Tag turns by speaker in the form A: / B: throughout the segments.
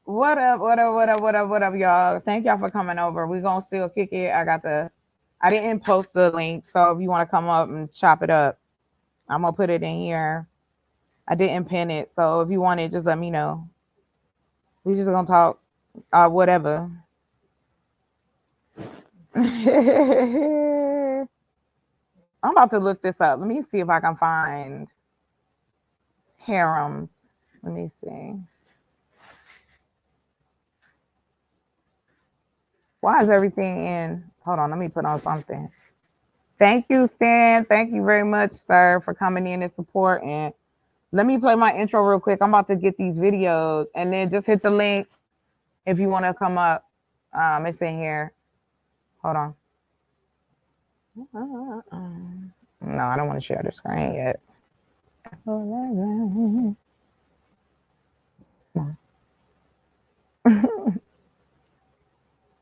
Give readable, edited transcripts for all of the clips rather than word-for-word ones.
A: What up? What up? What up? What up? What up, y'all? Thank y'all for coming over. We gonna still kick it. I didn't post the link, so if you want to come up and chop it up, I'm gonna put it in here. I didn't pin it, so if you want it, just let me know. We just gonna talk, whatever. I'm about to look this up. Let me see if I can find harems. Let me see. Why is everything in? Hold on, let me put on something. Thank you, Stan. Thank you very much, sir, for coming in and supporting. Let me play my intro real quick. I'm about to get these videos and then just hit the link if you want to come up. It's in here. Hold on. No, I don't want to share the screen yet.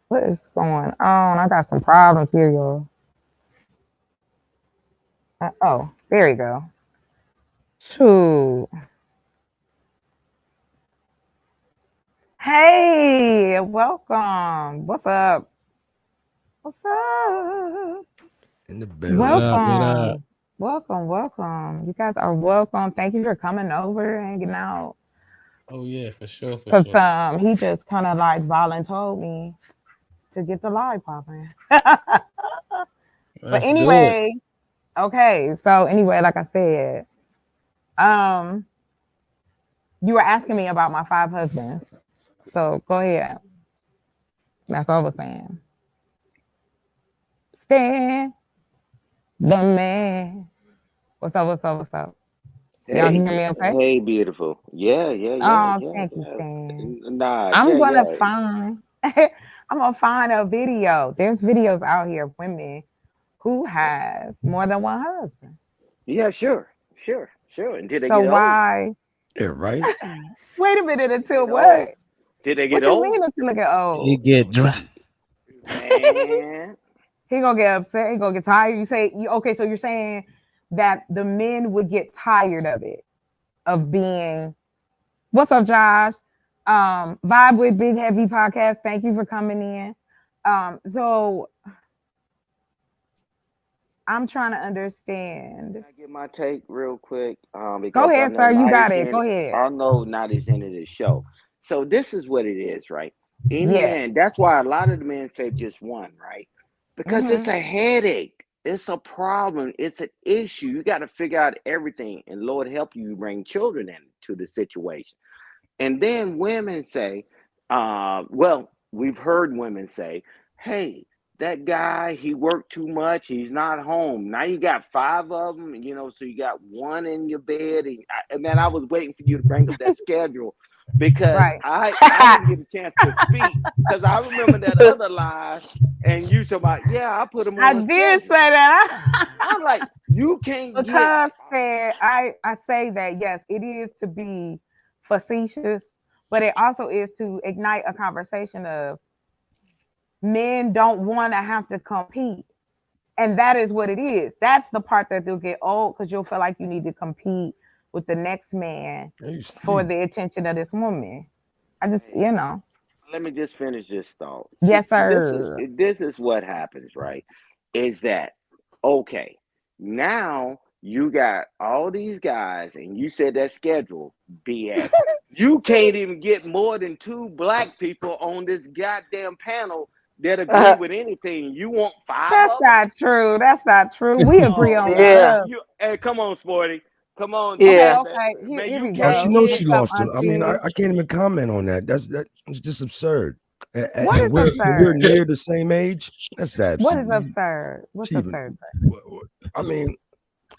A: What is going on? I got some problems here, y'all. Oh, there you go. Shoot. Hey, welcome. What's up? What's up?
B: In the
C: What
B: building.
C: up? What up?
A: Welcome. You guys are welcome. Thank you for coming over, hanging out.
C: Oh yeah, for sure, for
A: Cause
C: sure.
A: he just kind of like volunteered me to get the live popping. But
C: Let's do it.
A: anyway, okay. So anyway, like I said, um, you were asking me about my five husbands. So go ahead. That's all I was saying. Stan, the man. What's up? What's up? What's up? Y'all can hear me okay?
D: Hey, beautiful.
A: Oh, thank you, Stan.
D: Nah,
A: I'm
D: yeah,
A: gonna
D: yeah,
A: find I'm gonna find a video. There's videos out here of women who have more than one husband.
D: yeah. Sure. Until they
A: So
D: get old.
A: why
B: Yeah, right?
A: wait a minute until
D: Get old.
A: what?
D: Till they get
A: What you
D: old,
A: mean until look at
C: He
A: old?
C: get dry.
D: man.
A: He gonna get upset, he gonna get tired. Okay, so you're saying that the men would get tired of it, of being what's up, Josh? Vibe with Big Heavy Podcast. Thank you for coming in. So I'm trying to
D: Can
A: understand.
D: I get my take real quick?
A: Go
D: Because I
A: ahead,
D: know
A: sir. You
D: Night
A: got
D: is
A: it.
D: in.
A: Go ahead.
D: I know Night is into the show. So this is what it is, right? Any
A: Yeah.
D: man. That's why a lot of the men say just one, right? Because it's
A: Hmm.
D: a headache. It's a problem. It's an issue. You got to figure out everything, and Lord help you bring children into the situation. And then women say, well, we've heard women say, hey, that guy, he worked too much. He's not home. Now you got five of them, so you got one in your bed. And man, I was waiting for you to bring up that schedule because
A: Right.
D: I didn't get a chance to speak because I remember that other lie and you talking about, yeah, I put him
A: I
D: on a
A: did
D: schedule.
A: say that
D: I'm like, you can't get,
A: because I say that yes, it is to be facetious, but it also is to ignite a conversation of men don't want to have to compete. And that is what it is. That's the part that they'll get old because you'll feel like you need to compete with the next man for the attention of this woman. I just,
D: hey,
A: know.
D: let me just finish this thought. See,
A: Yes,
D: this is
A: sir.
D: this is what happens, right? Is that okay? Now you got all these guys, and you said that schedule BS. You can't even get more than two black people on this goddamn panel that agree with anything. You want five
A: That's
D: of them?
A: not true. That's not true. We agree
D: Oh
A: on
D: man,
A: stuff.
D: you hey, come on, Sporty, come on,
A: Okay,
D: man,
A: okay. Here,
D: man,
A: here
D: you
A: we
B: How
D: can't
B: she
A: go.
B: knows
D: get
B: she
A: What's up,
B: lost him? I mean,
A: Auntie?
B: I can't even comment on that. That's just absurd. And,
A: What
B: and
A: is
B: we're
A: absurd?
B: near the same age. That's
A: What is
B: absolutely.
A: absurd? What's
B: She even.
A: absurd?
B: I mean,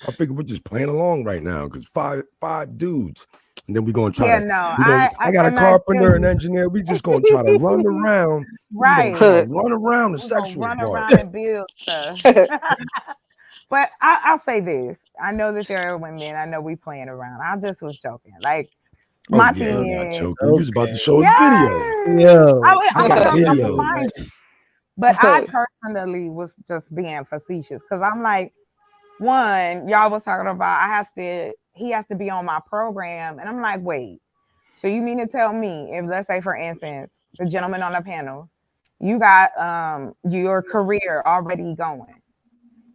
B: I figure we're just playing along right now because five dudes, and then we're gonna try
A: Yeah,
B: to.
A: no.
B: We gonna. I got a
A: And I tell
B: carpenter, an
A: you,
B: engineer. We just gonna try to run around. We just gonna
A: right.
B: try to run around the
A: We're gonna
B: sexual
A: run
B: part.
A: around and build stuff. But I'll say this. I know that there are women. I know we playing around. I just was joking. Like
B: Oh
A: my
B: yeah,
A: thing
B: you're not
A: is,
B: joking. You was about to
C: Okay.
B: show us videos.
A: yes.
C: Yo.
A: I'm
B: Got
A: about to
B: videos.
A: find it. But I personally was just being facetious because I'm like, one, y'all was talking about he has to be on my program. And I'm like, wait. So you mean to tell me if, let's say, for instance, the gentleman on the panel, you got your career already going,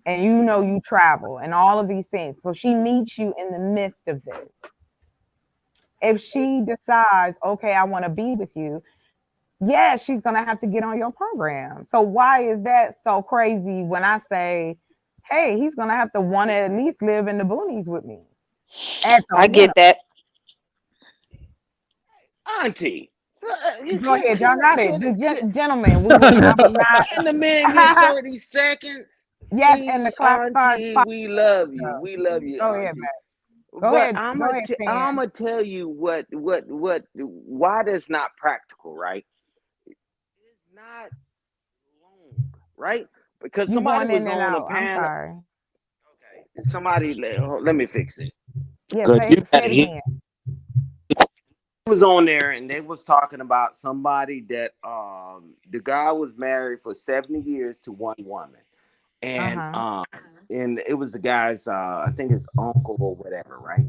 A: and you know you travel and all of these things. So she meets you in the midst of this. If she decides, okay, I want to be with you, yeah, she's gonna have to get on your program. So why is that so crazy when I say, hey, he's gonna have to want to at least live in the boonies with me? At the
E: I
A: minimum.
E: get that.
D: Auntie.
A: Go ahead, y'all got it. Gentlemen, I'm not.
D: Can the man get 30 seconds?
A: Yes,
D: Please,
A: and the clock starts.
D: Auntie, we love you. We love you,
A: Go ahead,
D: Auntie.
A: man. Go
D: But
A: ahead.
D: I'm
A: Go ahead, Sam.
D: gonna tell you why that's not practical, right? It's not long, right? Because
A: You
D: somebody
A: going
D: was
A: in and
D: on a
A: out. I'm
D: panel.
A: sorry.
D: Okay, somebody let me fix it.
A: Yeah,
D: Because
A: say
D: you
A: it
D: gotta hear.
A: again.
D: Was on there and they was talking about somebody that the guy was married for 70 years to one woman, and and it was the guy's I think his uncle or whatever, right?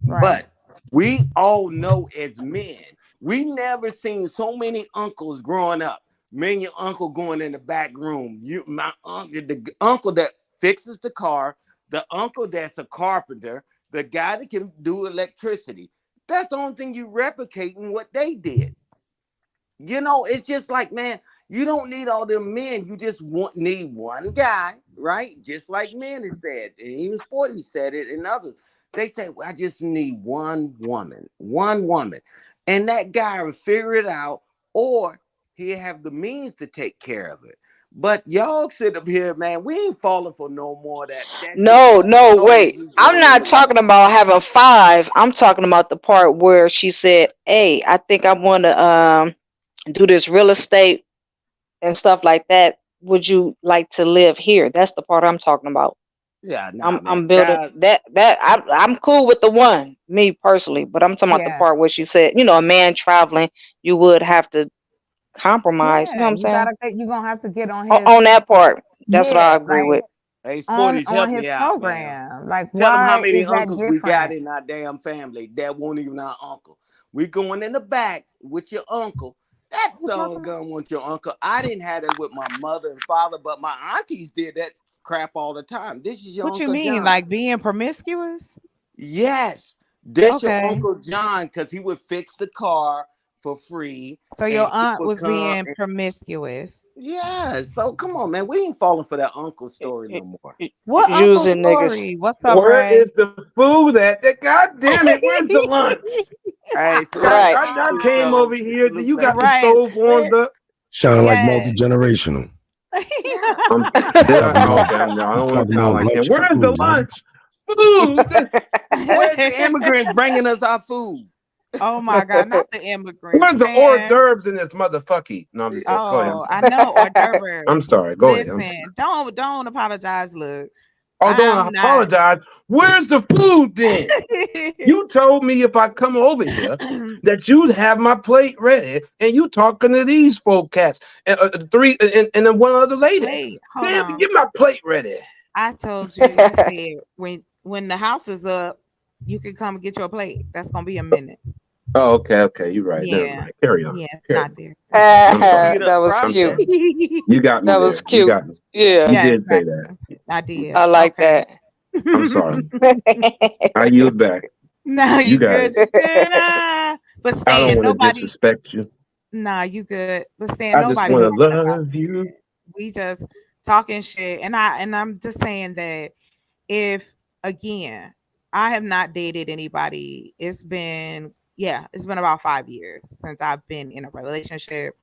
A: Right.
D: But we all know as men, we never seen so many uncles growing up. Me and your uncle going in the back room. My uncle, the uncle that fixes the car, the uncle that's a carpenter, the guy that can do electricity. That's the only thing you replicating what they did. You know, it's just like, man, you don't need all them men. You just need one guy, right? Just like men has said, and even Sporty said it, and others. They say, well, I just need one woman, and that guy will figure it out, or he'll have the means to take care of it. But y'all sit up here, man. We ain't falling for no more of that.
E: No, no,
D: No,
E: wait.
D: he's
E: I'm
D: running
E: not
D: the
E: talking
D: world.
E: about having five. I'm talking about the part where she said, "Hey, I think I want to do this real estate and stuff like that. Would you like to live here?" That's the part I'm talking about.
D: Yeah, nah, man.
E: I'm building that I'm cool with the one, me personally, but I'm talking about the
A: Yeah.
E: part where she said, you know, a man traveling, you would have to compromise. You know what
A: Yeah,
E: I'm saying?
A: you're gonna have to get on his
E: On that part, that's what I
A: yeah,
E: agree
A: like
E: with.
D: Hey,
A: on
D: Sporties, help
A: his
D: me out, man.
A: program. Like,
D: Tell them how
A: why
D: many
A: is that
D: uncles we got
A: different?
D: in our damn family that won't even our uncle. We going in the back with your uncle. That son gonna want your uncle. I didn't have that with my mother and father, but my aunties did that crap all the time. This is your
F: What you
D: Uncle
F: mean,
D: John.
F: like being promiscuous?
D: Yes, that's your
F: Okay.
D: Uncle John, because he would fix the car for free.
F: So
D: and
F: your
D: he
F: aunt
D: would
F: was
D: come
F: being
D: and-
F: promiscuous.
D: yeah, so come on, man. We ain't falling for that uncle story no more.
F: What uncle
E: Using niggas.
F: story? What's up,
G: Where
F: Ray?
G: is the food at? God damn it, where's the lunch?
D: Hey,
E: Right.
G: I came over here. You got the
F: Right.
G: stove warmed up.
B: Sound like
F: Yes.
B: multi-generational.
D: Yeah.
G: Okay, I don't want to sound like him. Where's the lunch? Food.
D: Where's the immigrants bringing us our food?
F: Oh my God, not the immigrants.
G: Where's the
F: man.
G: hors d'oeuvres in this motherfucker? No, I'm just kidding. Go ahead.
F: Oh, I know, hors d'oeuvres.
G: I'm sorry. Go ahead.
F: Listen, don't apologize. Look,
G: Oh, don't
F: I'm not-
G: apologize. Where's the food then? You told me if I come over here that you'd have my plate ready, and you talking to these folk cats and three and then one other lady.
F: Wait, hold
G: Damn,
F: on.
G: get my plate ready.
F: I told you, I said when the house is up, you can come and get your plate. That's gonna be a minute.
G: Oh, okay, you're right. Never
F: Yeah.
G: mind. Carry on.
F: Yeah, it's
G: Carry
F: not
G: on.
F: there.
E: That was
G: I'm
E: cute.
G: sorry. You got me
E: That
G: there.
E: was cute.
G: You got me.
E: Yeah,
G: You
F: Yeah,
G: did say
F: exactly.
G: that.
F: I did.
E: I like
F: Okay.
G: I'm sorry.
E: that.
G: I yield back.
F: No,
G: You
F: you
G: got
F: good. You good. But
G: I don't
F: Stan,
G: want to
F: nobody.
G: disrespect you.
F: Nah, you good. But Stan,
G: I just
F: nobody.
G: want to
F: talking about
G: love you.
F: it. We just talking shit, and I'm just saying that if again, I have not dated anybody. It's been about 5 years since I've been in a relationship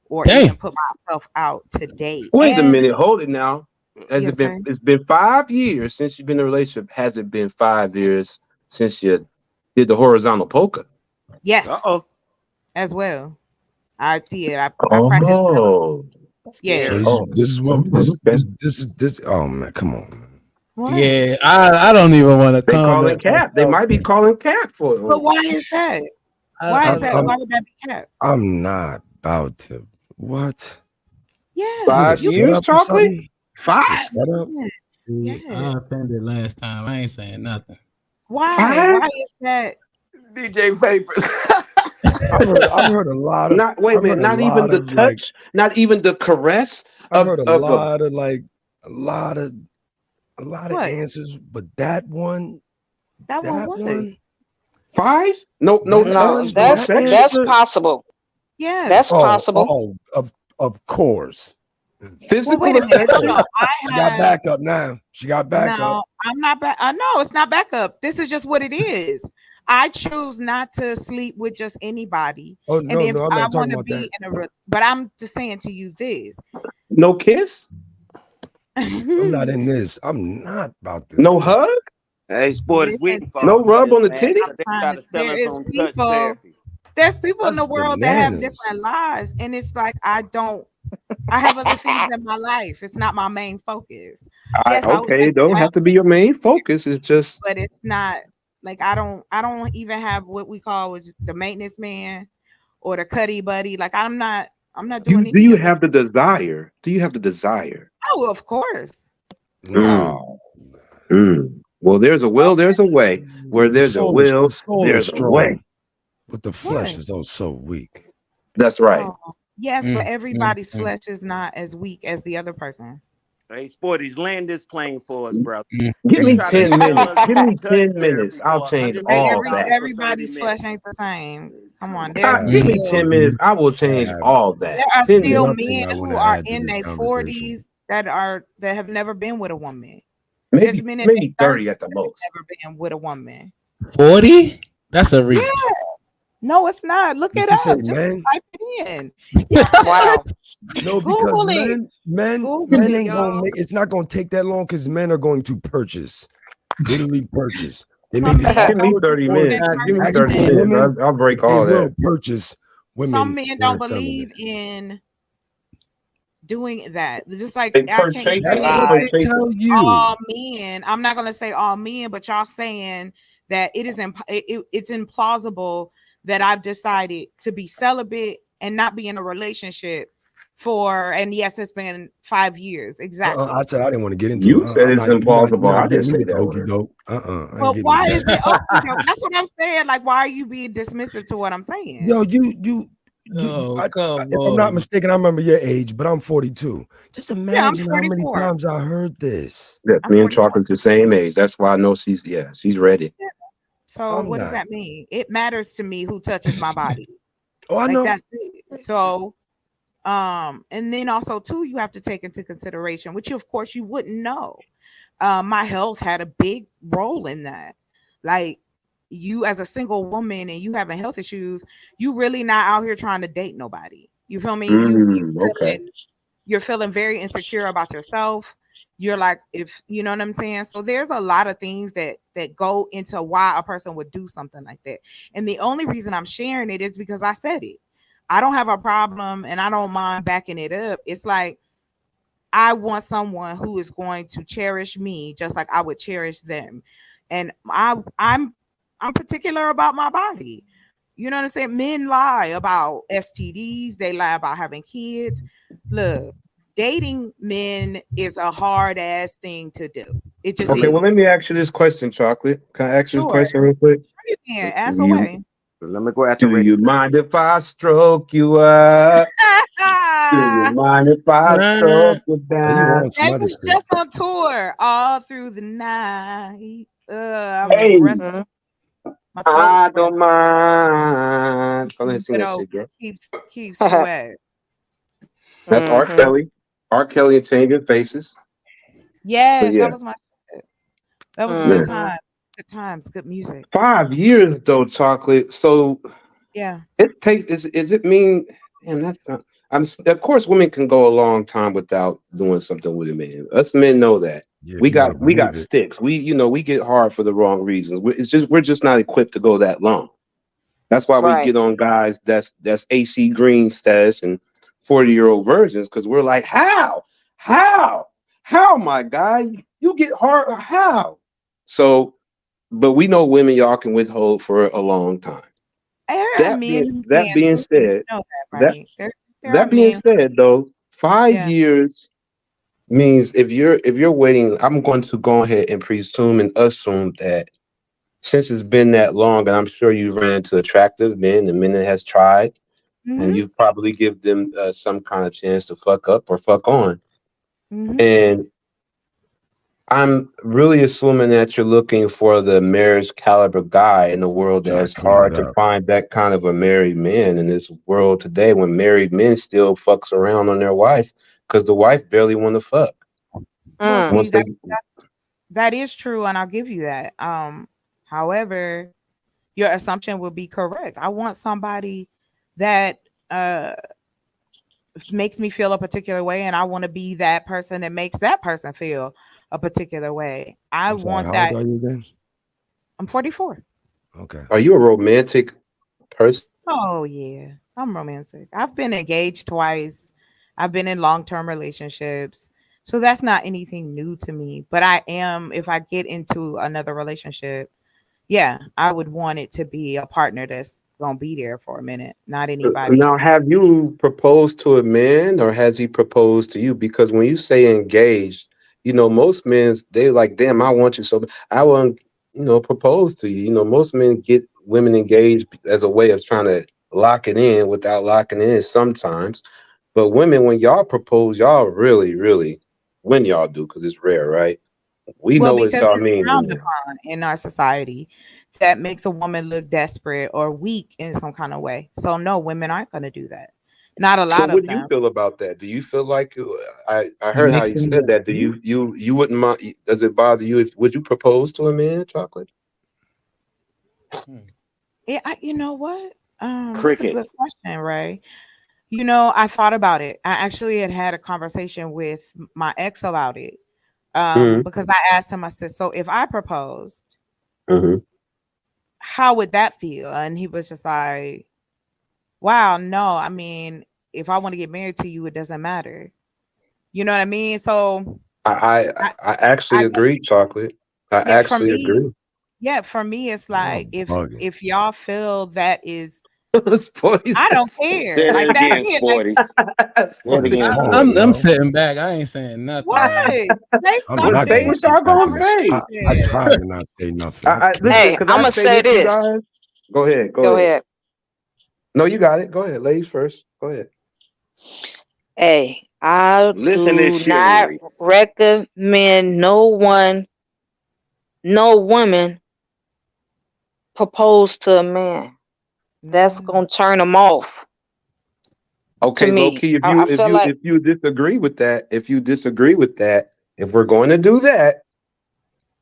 F: or
C: Damn.
F: even put myself out to date.
G: Wait a
F: And-
G: minute. Hold it now. Has
F: Yes,
G: it been?
F: sir.
G: It's been 5 years since you've been in a relationship. Has it been 5 years since you did the horizontal polka?
F: Yes,
D: Uh-oh.
F: as well. I did. I practiced.
G: Oh,
F: Yeah.
B: So
G: Oh.
B: this is what this. Oh man, come on. Man.
F: What?
C: Yeah, I don't even want to
G: they
C: comment.
G: calling Cap. They might be calling Cap for it.
F: But why is that? Why is that?
B: I'm-
F: Why would that be kept?
B: I'm not about to. What?
F: Yeah.
G: 5
B: Is it
G: years,
B: set up or
G: chocolate?
B: something?
G: 5?
B: Is it set up?
F: Yes.
C: I offended last time. I ain't saying nothing.
F: Why?
G: Five?
F: Why is that?
D: DJ Papers.
B: I've heard a lot of.
G: Not wait a
B: I've
G: minute,
B: heard a
G: not even
B: lot
G: the
B: of like.
G: touch, not even the caress
B: I've
G: of
B: heard a lot of like a lot of
F: What?
B: answers, but that one,
F: That one
B: that
F: was.
B: one,
G: 5? No
B: that
E: No,
G: touch,
B: one,
G: no
B: that
G: sex.
E: that's
B: answer.
E: possible.
F: Yes.
E: That's possible.
B: Of course.
F: Well,
G: Physical
F: wait a minute.
G: affection.
F: No,
B: She got backup now. She got backup.
F: No, I'm not back. No, it's not backup. This is just what it is. I choose not to sleep with just anybody.
B: Oh
F: And
B: no,
F: if
B: no, I'm
F: I
B: not
F: want
B: talking
F: to
B: about
F: be
B: that.
F: in a, but I'm just saying to you this.
G: No kiss,
B: I'm not in this. I'm not about to.
G: no hug,
D: Hey, sport is waiting for
G: no
D: all
G: rub
D: this,
G: on the
D: man.
G: titty.
D: They try to sell
F: There
D: us
F: is
D: on touch
F: people.
D: therapy.
F: There's people in the
B: That's
F: world that have
B: bananas.
F: different lives, and it's like I have other things in my life. It's not my main focus. Yes, I would
G: Okay,
F: like to
G: don't
F: have,
G: have to be your main focus. It's just
F: but it's not like I don't even have what we call the maintenance man or the cuddy buddy. Like I'm not doing
G: do you
F: any of
G: have the desire? Do you have the desire?
F: Oh, of course.
B: No.
G: Well, there's a will, there's a way. Where
B: The
G: there's a
B: soul
G: will,
B: the soul
G: there's
B: is
G: a way.
B: strong, but the flesh
F: What?
B: is oh so weak.
G: That's right.
F: Oh, yes, but everybody's flesh is not as weak as the other person's.
D: Hey, Sporties, land this plane for us, bro.
G: Give me
D: Try to
G: 10
D: sell
G: minutes.
D: us
G: Give me
D: on touch
G: 10 minutes.
D: therapy
G: I'll
D: for
G: change
D: $100
G: all
D: million
G: that.
D: for
F: Everybody's
D: 30
F: flesh
D: minutes.
F: ain't the same. Come on,
G: Give me 10 minutes. I will change all that.
F: there are
G: 10
F: still
G: minutes.
B: Nothing
F: men
B: I
F: who
B: wanna
F: are
B: add to
F: in
B: this
F: their
B: conversation.
F: 40s that have never been with a woman. There's
G: Maybe
F: men in
G: maybe
F: their
G: 30
F: 30s
G: at the
F: that have
G: most.
F: never been with a woman.
C: 40? That's a reach.
F: No, it's not. Look
B: You
F: it
B: just
F: up.
B: said
F: Just
B: men?
F: type it in.
E: Wow.
B: No, because
F: Google it.
B: men
F: Google it,
B: ain't gonna
F: y'all.
B: make it's not gonna take that long because men are going to purchase. Literally purchase. They may
F: Some
B: be
F: men
G: Give me
F: don't
G: 30
F: believe
G: minutes.
F: in
G: Give me 30
B: actual
F: purchasing.
G: minutes.
B: women,
G: I'll break
B: they
G: all
B: will
G: that.
B: purchase women.
F: Some men
B: that
F: don't
B: are telling
F: believe
B: it.
F: in doing that. Just like
G: They
F: I can't
G: purchase
B: That's
G: it.
F: say
B: what they
G: Purchase it.
B: tell you.
F: all men. I'm not gonna say all men, but y'all saying that it's implausible that I've decided to be celibate and not be in a relationship and yes, it's been 5 years exactly.
B: I said I didn't want to get into
G: You
B: it.
G: said it's implausible.
B: You're
G: I
B: not
G: didn't
B: getting me
G: say
B: with the
G: that
B: okey
G: word.
B: doke. I ain't
F: But
B: getting
F: why
B: with
F: is
B: that.
F: it okay? That's what I'm saying. Like, why are you being dismissive to what I'm saying?
B: Yo, you
C: Oh,
B: if
C: come
B: I'm not
C: on.
B: mistaken, I remember your age, but I'm 42. Just
F: Yeah, I'm
B: imagine how many
F: 44.
B: times I heard this.
G: Yeah,
F: I'm
G: me and
F: 44.
G: Chocolate's the same age. That's why I know she's ready.
F: So
B: I'm
F: what does
B: not.
F: that mean? It matters to me who touches my body.
B: Oh, I
F: Like
B: know.
F: that's it. So and then also too, you have to take into consideration, which of course you wouldn't know. My health had a big role in that. Like you as a single woman and you having health issues, you really not out here trying to date nobody. You feel me?
G: Okay.
F: You're feeling very insecure about yourself. You're like, if you know what I'm saying. So there's a lot of things that go into why a person would do something like that. And the only reason I'm sharing it is because I said it. I don't have a problem and I don't mind backing it up. It's like I want someone who is going to cherish me just like I would cherish them. And I'm particular about my body. You know what I'm saying? Men lie about STDs, they lie about having kids. Look, dating men is a hard ass thing to do. It just
G: Okay,
F: is.
G: well, let me ask you this question, Chocolate. Can I ask you this
F: Sure.
G: question real quick?
F: You can ask
G: Do you-
F: away.
D: Let me go after
G: Do
D: Rick.
G: you mind if I stroke you up? Do you mind if I stroke you
B: Oh, you
G: down?
B: want some
F: They
B: other
F: was
B: shit.
F: just on tour all through the night.
G: Hey.
F: My
G: I
F: throat
G: don't mind. Go ahead and sing that
F: Widow
G: shit, girl.
F: keeps sweat.
G: That's R.
E: Mhm.
G: Kelly. R. Kelly and Changing Faces.
F: Yes,
G: yeah.
F: that was my shit. That was a
G: Mhm.
F: good time. Good times, good music.
G: 5 years though, Chocolate. So
F: Yeah.
G: it takes. Is it mean? And that's not. Of course, women can go a long time without doing something with a man. Us men know that.
B: Yeah,
G: we
B: if you wanna
G: got
B: believe it.
G: sticks. We get hard for the wrong reasons. We're just not equipped to go that long. That's why we
E: Right.
G: get on guys that's AC Green status and 40-year-old virgins, because we're like, how, my guy, you get hard, how? So, but we know women y'all can withhold for a long time.
F: There are
G: That
F: men
G: being
F: who
G: that
F: can
G: being
F: too.
G: said,
F: You know that, right? There are
G: that being
F: men.
G: said, though, 5
F: Yeah.
G: years means if you're waiting, I'm going to go ahead and presume and assume that since it's been that long, and I'm sure you ran into attractive men, the men that has tried,
F: Mhm,
G: and you probably give them some kind of chance to fuck up or fuck on.
F: mhm.
G: And I'm really assuming that you're looking for the marriage caliber guy in the world.
B: Try to
G: That's
B: clean
G: hard
B: it
G: to
B: up.
G: find that kind of a married man in this world today, when married men still fucks around on their wife because the wife barely want to fuck.
F: Well, see,
G: Once they,
F: that is true, and I'll give you that. However, your assumption will be correct. I want somebody that makes me feel a particular way, and I want to be that person that makes that person feel a particular way. I
B: I'm sorry,
F: want
B: how
F: that.
B: old are you again?
F: I'm 44.
B: Okay.
G: are you a romantic person?
F: Oh yeah, I'm romantic. I've been engaged twice. I've been in long-term relationships. So that's not anything new to me, but I am, if I get into another relationship, yeah, I would want it to be a partner that's going to be there for a minute, not anybody.
G: Now, have you proposed to a man, or has he proposed to you? Because when you say engaged, most men, they like, damn, I want you so bad. I want, propose to you. Most men get women engaged as a way of trying to lock it in without locking it in sometimes. But women, when y'all propose, y'all really, really, when y'all do, because it's rare, right? We
F: Well,
G: know what
F: because
G: y'all
F: it's
G: mean.
F: frowned upon in our society, that makes a woman look desperate or weak in some kind of way. So no, women aren't going to do that. Not a
G: So
F: lot
G: what
F: of
G: do you
F: them.
G: feel about that? Do you feel like I
C: It
G: heard how
C: makes
G: you
C: them
G: said that? Do you wouldn't mind? Does it bother you? Would you propose to a man, Chocolate?
F: Yeah, you know what? That's a good
D: Crickets.
F: question, Ray. I thought about it. I actually had a conversation with my ex about it.
G: Mm-hmm.
F: Because I asked him, I said, so if I proposed,
G: Mm-hmm.
F: how would that feel? And he was just like, wow, no, I mean, if I want to get married to you, it doesn't matter. You know what I mean? So I,
G: I actually
F: I
G: agree, Chocolate. I
F: yeah, for
G: actually
F: me,
G: agree.
F: it's
B: Y'all
F: like if
B: bugging.
F: y'all feel that is,
G: Sporty
F: I don't
G: says-
F: care.
D: Say that
F: Like that's
D: again,
F: it. Like
D: Sporty. Say it
B: I'm just
D: again,
B: playing,
D: Sporty.
C: I'm
B: yo.
C: sitting back. I ain't saying nothing,
F: what?
C: man.
F: Say
B: I'm
G: Well,
B: not
G: say
F: something.
B: gonna
G: what
B: sit
G: y'all
B: back
G: gonna
B: and
G: say.
B: I try to not say nothing.
G: Listen,
E: Hey,
G: because
E: I'm
G: I
E: gonna
G: say
E: say
G: this, you
E: this.
G: guys. Go ahead. Go
E: Go
G: ahead.
E: ahead.
G: No, you got it. Go ahead. Ladies first. Go ahead.
E: Hey, I
D: Listen to
E: do
D: this
E: not
D: chivalry.
E: recommend no woman propose to a man. That's
F: Mm.
E: gonna turn them off. To
G: Okay, low
E: me,
G: key. If
E: I
G: you if
E: feel
G: you
E: like
G: if you disagree with that, if we're going to do that,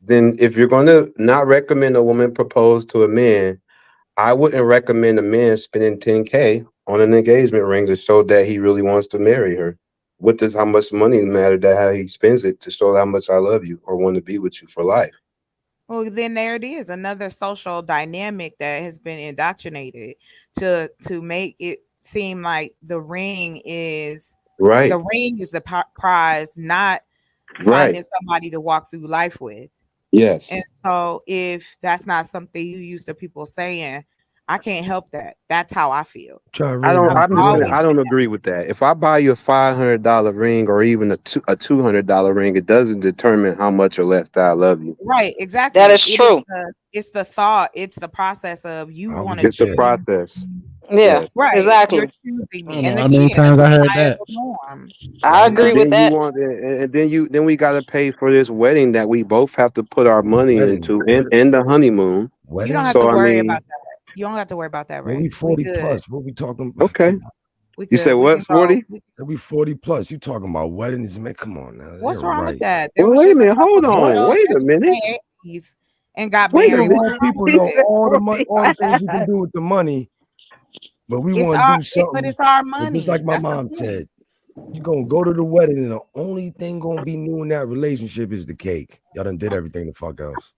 G: then if you're going to not recommend a woman propose to a man, I wouldn't recommend a man spending 10K on an engagement ring to show that he really wants to marry her. What does how much money matter that how he spends it to show how much I love you or want to be with you for life?
F: Well, then there it is, another social dynamic that has been indoctrinated to make it seem like
G: Right,
F: the ring is the prize, not
G: right.
F: finding somebody to walk through life with. And
G: Yes.
F: so if that's not something you used to people saying, I can't help that. That's how I feel.
B: try to
G: I don't.
F: I've
B: reinvent
G: I'm
B: the
G: just saying.
F: always
B: wheel.
G: I don't agree with that. If I buy you a $500 ring or even a $200 ring, it doesn't determine how much or less that I love you.
F: right,
E: that
F: exactly.
E: is true.
F: It's the thought, it's the process of you
B: I would
F: want to
B: get
G: It's the
B: that.
F: choose.
G: process.
E: Yeah,
G: Yes.
F: Right. You're
E: exactly.
F: choosing
C: I
F: me.
C: don't know
F: And
C: how many
F: again, a
C: times I heard that.
F: societal norm.
E: I
B: Right.
E: agree
G: And
E: with
G: then you
E: that.
G: want, and then we got to pay for this wedding that we both have to put our money
B: Wedding.
G: into, and the honeymoon.
F: You don't
B: Wedding?
F: have to
G: So I
F: worry about
G: mean,
F: that. You don't have to worry about that,
B: Well, we
F: Ray. We
B: 40
F: good.
B: plus. What we talking about?
G: okay.
F: We
G: You said
F: good. We
G: what?
F: can go.
G: 40?
B: We 40 plus. You talking about weddings? Man, come on now.
F: What's
B: You're
F: wrong with
B: right.
F: that? There
G: Well,
F: was
G: wait a
F: just a
G: minute.
F: couple
G: Hold
F: people
G: on.
B: What?
G: Wait a
F: in
G: minute.
F: their 80s and got
G: Wait a
F: married.
B: Yo,
F: What's
B: our
G: minute.
F: wrong
B: people
F: with
B: know
F: it?
B: all the money, all the things you can do with the money, but we want to do
F: But
B: something.
F: it's our
B: But just like
F: money.
B: my
F: That's the
B: mom
F: point.
B: said, you gonna go to the wedding, and the only thing gonna be new in that relationship is the cake. Y'all done did everything the fuck else.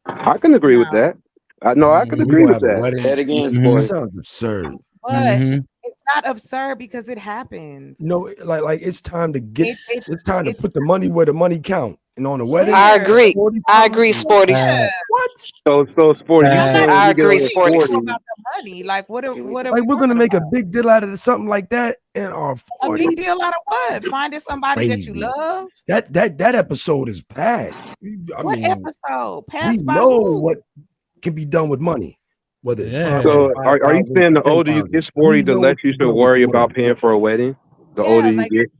G: I can agree with
F: No.
G: that. No, I can
B: We
G: agree
B: gonna
G: with
B: have a
G: that.
B: wedding.
D: Say it again,
B: That
C: Mm-hmm.
D: Sporty.
B: sounds absurd.
F: But
C: Mm-hmm.
F: it's not absurd because it happens.
B: No, like it's time to get.
F: It's
B: It's time to
F: it's
B: put the money where the money count. And on the wedding,
E: I
F: where?
E: agree.
B: 40
E: I
B: plus.
E: agree, Sporty.
F: Where?
B: What?
G: So Sporty, you
C: Uh,
G: saying
E: I
G: we get
E: agree,
G: on the
E: Sporty.
F: It's
G: 40?
F: about the money. Like, what are we
B: Like we're gonna
F: talking
B: make a
F: about?
B: big deal out of something like that in our
F: A big
B: 40s?
F: deal out of what? Finding somebody that you
B: Crazy.
F: love.
B: That episode is past. I
F: What
B: mean,
F: episode?
B: we
F: Passed by
B: know
F: who?
B: what can be done with money, whether it's
C: Yeah.
G: So are you
B: 5,000,
G: saying the older you
B: 10,000.
G: get, Sporty,
B: We
G: the
B: know
G: less
B: what
G: you
B: can be
G: should
B: done with
G: worry
B: money.
G: about paying for a wedding? The
F: Yeah,
G: older you
F: like
G: get.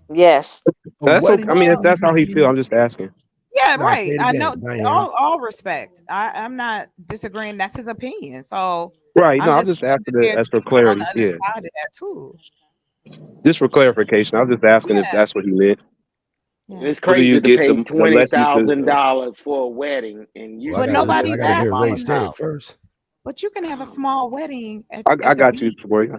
E: Yes.
B: A
G: That's okay.
B: wedding
G: I mean, if
B: shouldn't
G: that's how
B: even
G: he
B: be.
G: feels, I'm just asking.
F: yeah,
B: Nah,
F: right.
B: say it
F: I
B: again,
F: know
B: 'cause I ain't hear it.
F: all respect. I'm not disagreeing. That's his opinion. So
G: Right. No,
F: I'm
G: I'm
F: just
G: just asking
F: there
G: as for
F: to be on the
G: clarity.
F: other
G: Yeah.
F: side of that too.
G: Just for clarification. I was just asking if
F: Yeah,
G: that's what he meant.
F: yeah.
D: It's
G: Whether you
D: crazy to
G: get
D: pay
G: the less you should.
D: $20,000 for a wedding, and you
B: Well, I
F: But
B: gotta
D: spending
B: listen. I
F: nobody's
B: gotta hear Ray
F: asking.
B: say it
D: 4,000.
B: first.
F: But you can have a small wedding
G: I
F: at the
G: got you,
F: beach.
G: Sporty.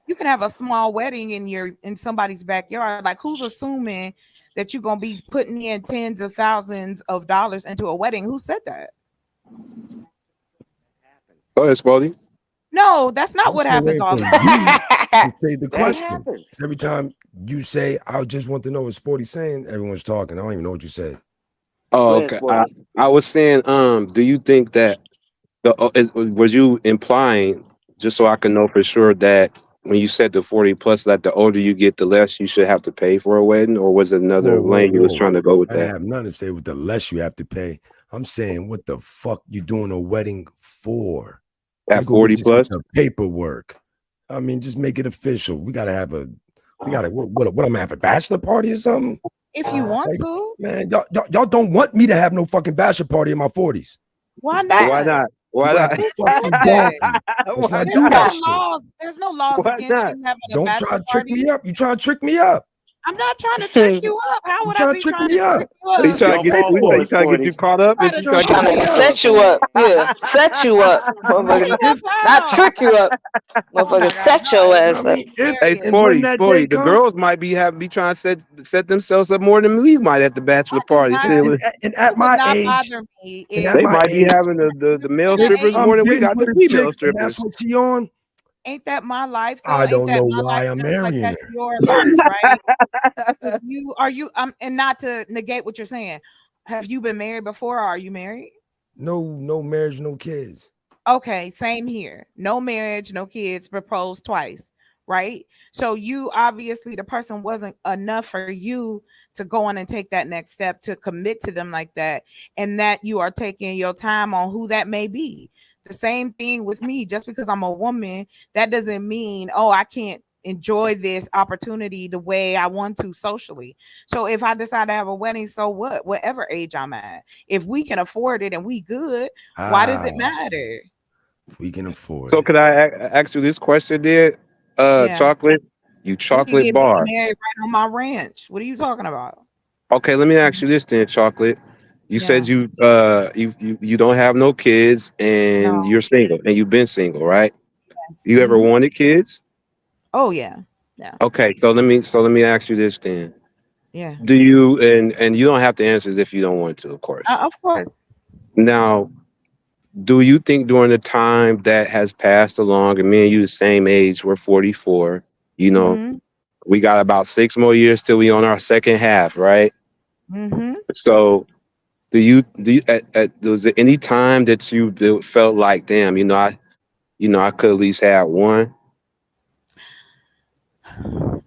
F: You can have a small wedding in somebody's backyard. Like, who's assuming that you're gonna be putting in tens of thousands of dollars into a wedding? Who said that?
G: Go ahead, Sporty.
F: No, that's not
B: I'm
F: what
B: still
F: happens
B: waiting
F: all
B: for
F: the
B: you
F: time.
B: to say the
D: That
B: question.
D: happens.
B: 'Cause every time you say, I just want to know what Sporty's saying, everyone's talking. I don't even know what you said.
G: Oh,
D: Go ahead,
G: okay.
D: Sporty.
G: I was saying, do you think that was you implying, just so I can know for sure, that when you said the 40 plus, that the older you get, the less you should have to pay for a wedding, or was it another lane you was trying to go with
B: I didn't
G: that?
B: have nothing to say with the less you have to pay. I'm saying, what the fuck you doing a wedding for?
G: At
B: You go
G: 40
B: just get
G: plus?
B: the paperwork. I mean, just make it official. We gotta have a. We gotta. What I'm gonna have a bachelor party or something?
F: If you want
B: Like,
F: to,
B: man, y'all don't want me to have no fucking bachelor party in my 40s.
F: why not?
G: Why not? Why
B: You have
G: not?
B: to
F: Who
B: fucking
F: said
B: don't.
F: that?
B: Let's not
F: There's
B: do
F: no
B: that shit.
F: laws. There's no laws
G: Why
F: against
G: not?
F: you having a
B: Don't try
F: bachelor
B: to trick
F: party.
B: me up. You trying to trick me up.
F: I'm not trying to trick you up. How
B: You
F: would I
B: trying to
F: be
B: trick
F: trying
B: me
F: to
B: up.
F: trick you
B: This
G: He
B: is
F: up?
G: trying to
D: Jump
G: get
D: on
G: we
D: for
G: say he
D: it,
G: trying to get you
D: Sporty.
G: caught up, and
F: Try
G: she
F: to
G: trying to
E: Trying
G: get
E: to
G: you
E: set you up. Yeah, set you up. Motherfucker.
F: Set us
E: Not
F: up.
E: trick you up.
F: Oh my
E: Motherfucker,
F: God,
E: set
F: no,
E: your
F: it's
E: ass
B: I
E: up.
B: mean, if
G: Hey,
F: hilarious.
B: and when
G: Sporty,
B: that day
G: the
B: comes,
G: girls might be trying to set themselves up more than we might at the bachelor
F: I do
G: party.
F: not.
G: Too.
B: and
F: It
B: at
F: would
B: my
F: not
B: age,
F: bother me
B: and
F: if
B: at
G: They
B: my
G: might be
B: age,
G: having the male
F: you're at
G: strippers
F: age.
G: more than we
B: getting
G: got
B: with
G: the
B: a
G: female
B: chick, and that's
G: strippers.
B: what she on.
F: Ain't that my life though?
B: I
F: Ain't
B: don't
F: that
B: know
F: my
B: why
F: life
B: I'm
F: just like
B: marrying
F: that's
B: her.
F: your life, right? Are you and not to negate what you're saying. Have you been married before or are you married?
B: No marriage, no kids.
F: Okay, same here. No marriage, no kids, proposed twice, right? So you obviously the person wasn't enough for you to go on and take that next step to commit to them like that, and that you are taking your time on who that may be. The same thing with me. Just because I'm a woman, that doesn't mean I can't enjoy this opportunity the way I want to socially. So if I decide to have a wedding, so what? Whatever age I'm at, if we can afford it and we good, why does it matter?
B: We can afford
G: So
B: it.
G: could I ask you this question, there,
F: Yeah.
G: Chocolate? You
F: You can
G: chocolate
F: get
G: bar.
F: married right on my ranch. What are you talking about?
G: Okay, let me ask you this then, Chocolate. You said
F: Yeah.
G: you don't have no kids and
F: No.
G: you're single and you've been single, right?
F: Yes.
G: You ever
F: Mhm.
G: wanted kids?
F: Oh yeah. Yeah.
G: Okay, so let me ask you this then.
F: Yeah.
G: Do you and you don't have to answer this if you don't want to, of course.
F: Of course.
G: Now, do you think during the time that has passed along, and me and you the same age, we're 44,
F: Mhm.
G: we got about 6 more years till we on our second half, right?
F: Mhm.
G: So was there any time that you felt like, damn, I could at least have one?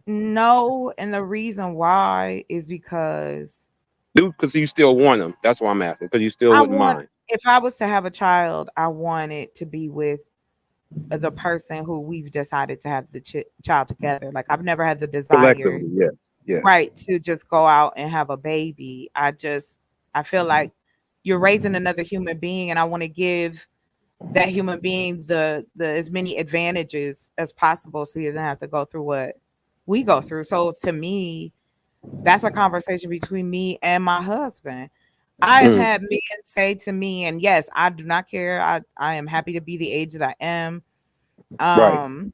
F: No, and the reason why is because
G: Dude, because you still want them. That's why I'm asking. Because you still
F: I
G: wouldn't
F: want
G: mind.
F: if I was to have a child, I want it to be with the person who we've decided to have the child together. Like I've never had the desire,
G: Collectively, yes. Yes.
F: right, to just go out and have a baby. I feel like you're raising another human being, and I want to give that human being the as many advantages as possible, so he doesn't have to go through what we go through. So to me, that's a conversation between me and my husband. I have
G: Mm.
F: had men say to me, and yes, I do not care. I am happy to be the age that I am.
G: Right.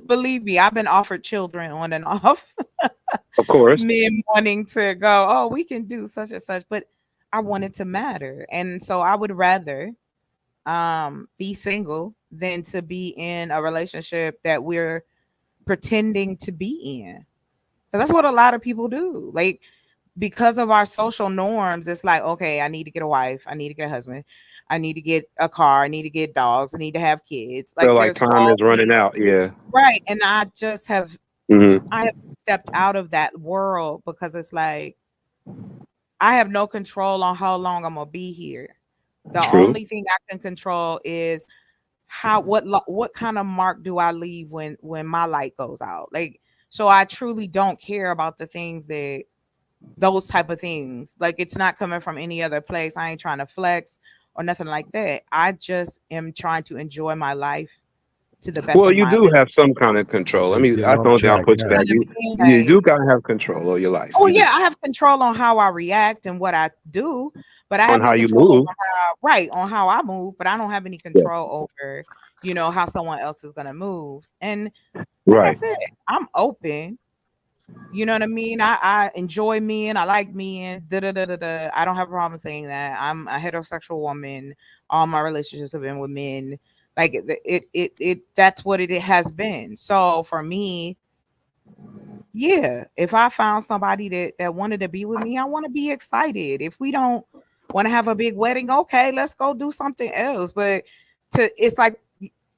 F: Believe me, I've been offered children on and off.
G: Of course.
F: Men wanting to go, oh, we can do such and such, but I want it to matter. And so I would rather be single than to be in a relationship that we're pretending to be in. Because that's what a lot of people do. Like because of our social norms, it's like, okay, I need to get a wife, I need to get a husband, I need to get a car, I need to get dogs, I need to have kids.
G: Feel
F: Like
G: like
F: there's
G: time
F: all
G: is running
F: these,
G: out. Yeah.
F: right. And I just have
G: Mhm.
F: I have stepped out of that world because it's like I have no control on how long I'm gonna be here. The
G: True.
F: only thing I can control is what kind of mark do I leave when my light goes out. Like, so I truly don't care about the things that those type of things. Like, it's not coming from any other place. I ain't trying to flex or nothing like that. I just am trying to enjoy my life to the best
G: Well,
F: of
G: you
F: my
G: do
F: ability.
G: have some kind of control. I
B: You're
G: mean,
B: getting
G: I
B: off
G: told you I'll
B: track
G: push
B: now.
G: back.
F: You
G: You
F: know what I mean?
G: do
F: Like,
G: gotta have control of your life.
F: oh
G: You do.
F: yeah, I have control on how I react and what I do, but I
G: On
F: have
G: how
F: no
G: you
F: control
G: move.
F: over on how I move, but I don't have any
G: Yes.
F: control over, how someone else is gonna move. And like I
G: Right.
F: said, I'm open. You know what I mean? I enjoy men. I like men. Da, da, da, da, da. I don't have a problem saying that. I'm a heterosexual woman. All my relationships have been with men. Like it that's what it has been. So for me, yeah, if I found somebody that wanted to be with me, I want to be excited. If we don't want to have a big wedding, okay, let's go do something else. But it's like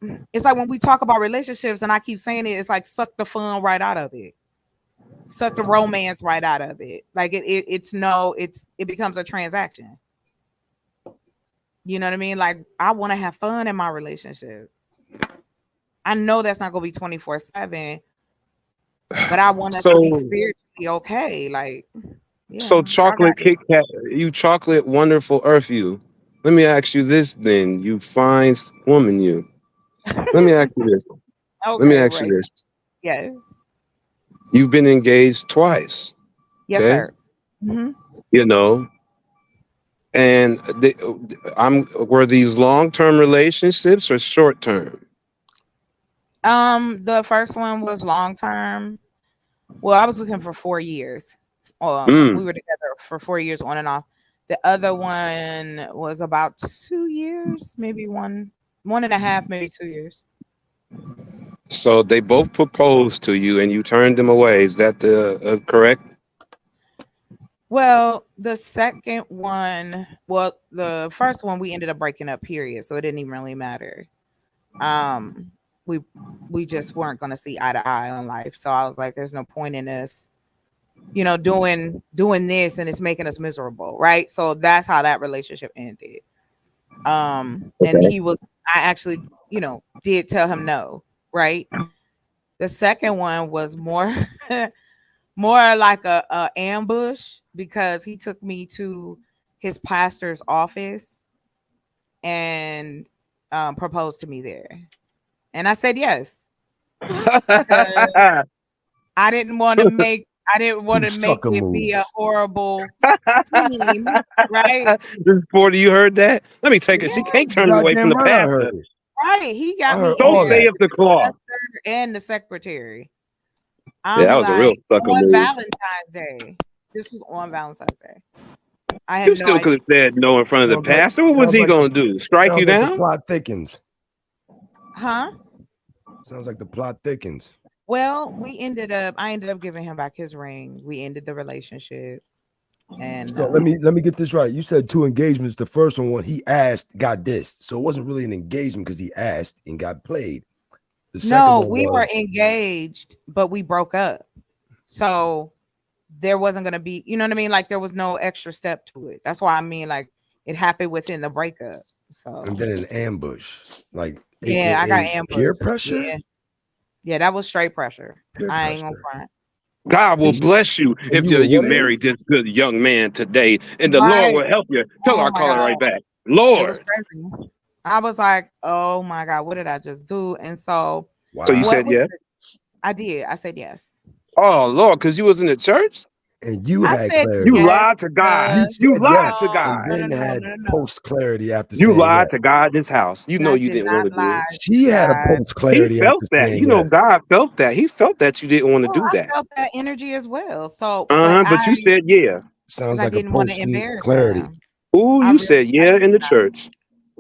F: when we talk about relationships, and I keep saying it, it's like suck the fun right out of it. Suck the romance right out of it. Like it becomes a transaction. You know what I mean? Like, I want to have fun in my relationship. I know that's not gonna be 24/7, but I want us to be
G: So
F: spiritually okay. Like,
G: so
F: yeah, y'all got
G: chocolate Kit Kat, you chocolate wonderful earth you. Let me ask you this then, you fine woman you. Let me ask you this. Let me
F: okay,
G: ask you
F: right.
G: this.
F: Yes.
G: You've been engaged twice,
F: Yes,
G: okay?
F: sir. Hmm.
G: You know, and were these long-term relationships or short-term?
F: The first one was long term. Well, I was with him for 4 years. We
G: Mm.
F: were together for 4 years on and off. The other one was about 2 years, maybe one and a half, maybe 2 years.
G: So they both proposed to you and you turned them away. Is that correct?
F: Well, the second one, the first one we ended up breaking up, period. So it didn't even really matter. We just weren't gonna see eye to eye on life. So I was like, there's no point in us, doing this, and it's making us miserable, right? So that's how that relationship ended. And
G: Okay.
F: I actually, did tell him no, right? The second one was more more like a ambush, because he took me to his pastor's office and proposed to me there. And I said yes. Because I didn't want to make
B: You sucker
F: it be a
B: moves.
F: horrible scene, right?
G: This 40, you heard that? Let me take it. She can't turn me away from
B: Goddamn
G: the
B: right I
G: pastor.
B: heard it.
F: Right. He
B: I
F: got me
B: heard
F: in
G: Don't
B: all
F: there,
G: stay
B: that.
G: up the cloth.
F: pastor and the secretary.
G: Yeah,
F: I'm
G: that was a real
F: like,
G: sucker
F: on
G: move.
F: Valentine's Day. This was on Valentine's Day. I had
G: You
F: no
G: still could
F: idea.
G: have said no in front of the
B: Sounds like
G: pastor. What was
B: sounds
G: he
B: like
G: gonna do? Strike you
B: sounds like the
G: down?
B: plot thickens.
F: Huh?
B: Sounds like the plot thickens.
F: Well, I ended up giving him back his ring. We ended the relationship. And
B: So let me get this right. You said 2 engagements. The first one he asked, got dissed. So it wasn't really an engagement because he asked and got played. The second
F: no,
B: one
F: we were
B: was
F: engaged, but we broke up. So there wasn't gonna be, you know what I mean? Like, there was no extra step to it. That's why I mean, like, it happened within the breakup. So
B: and then an ambush. Like
F: yeah, I got
B: AKA
F: ambushed.
B: peer pressure.
F: Yeah, that was straight pressure.
B: Peer
F: I ain't gonna
B: pressure.
F: front.
G: God will
B: And you,
G: bless you
B: and
G: if
B: you were
G: you
B: with him?
G: marry this good young man today, and the Lord
F: Right.
G: will help you. Tell her
F: Oh
G: I
F: my
G: call her
F: God.
G: right back.
F: It was
G: Lord.
F: crazy. I was like, oh my God, what did I just do? And so
B: Wow.
G: So you
F: what
G: said
F: was
G: yes?
F: I did. I said yes.
G: Oh Lord, because you was in the church?
B: And you
F: I
B: had
F: said
B: clarity.
G: You
F: yes.
G: lied to God.
B: You
G: You
B: said
G: lied
B: yes,
G: to
F: No,
G: God.
B: and then
F: no,
B: had
F: no.
B: post clarity after
G: You
B: saying
G: lied
B: yes.
G: to God this house. You know
F: I
G: you
F: did
G: didn't want
F: not
G: to do
F: lie
G: it.
B: She
F: to
B: had a
F: God.
B: post
G: He
B: clarity
G: felt
B: after
G: that.
B: saying
G: You know,
B: yes.
G: God felt that. He felt that you didn't want to
F: No,
G: do
F: I
G: that.
F: felt that energy as well. So, but
G: But you said yeah.
B: Sounds
F: I
B: like a
F: didn't want to
B: post
F: embarrass
B: clarity.
F: him.
G: Ooh,
F: I
G: you
F: really,
G: said
F: I
G: yeah
F: did
G: in the
F: not.
G: church.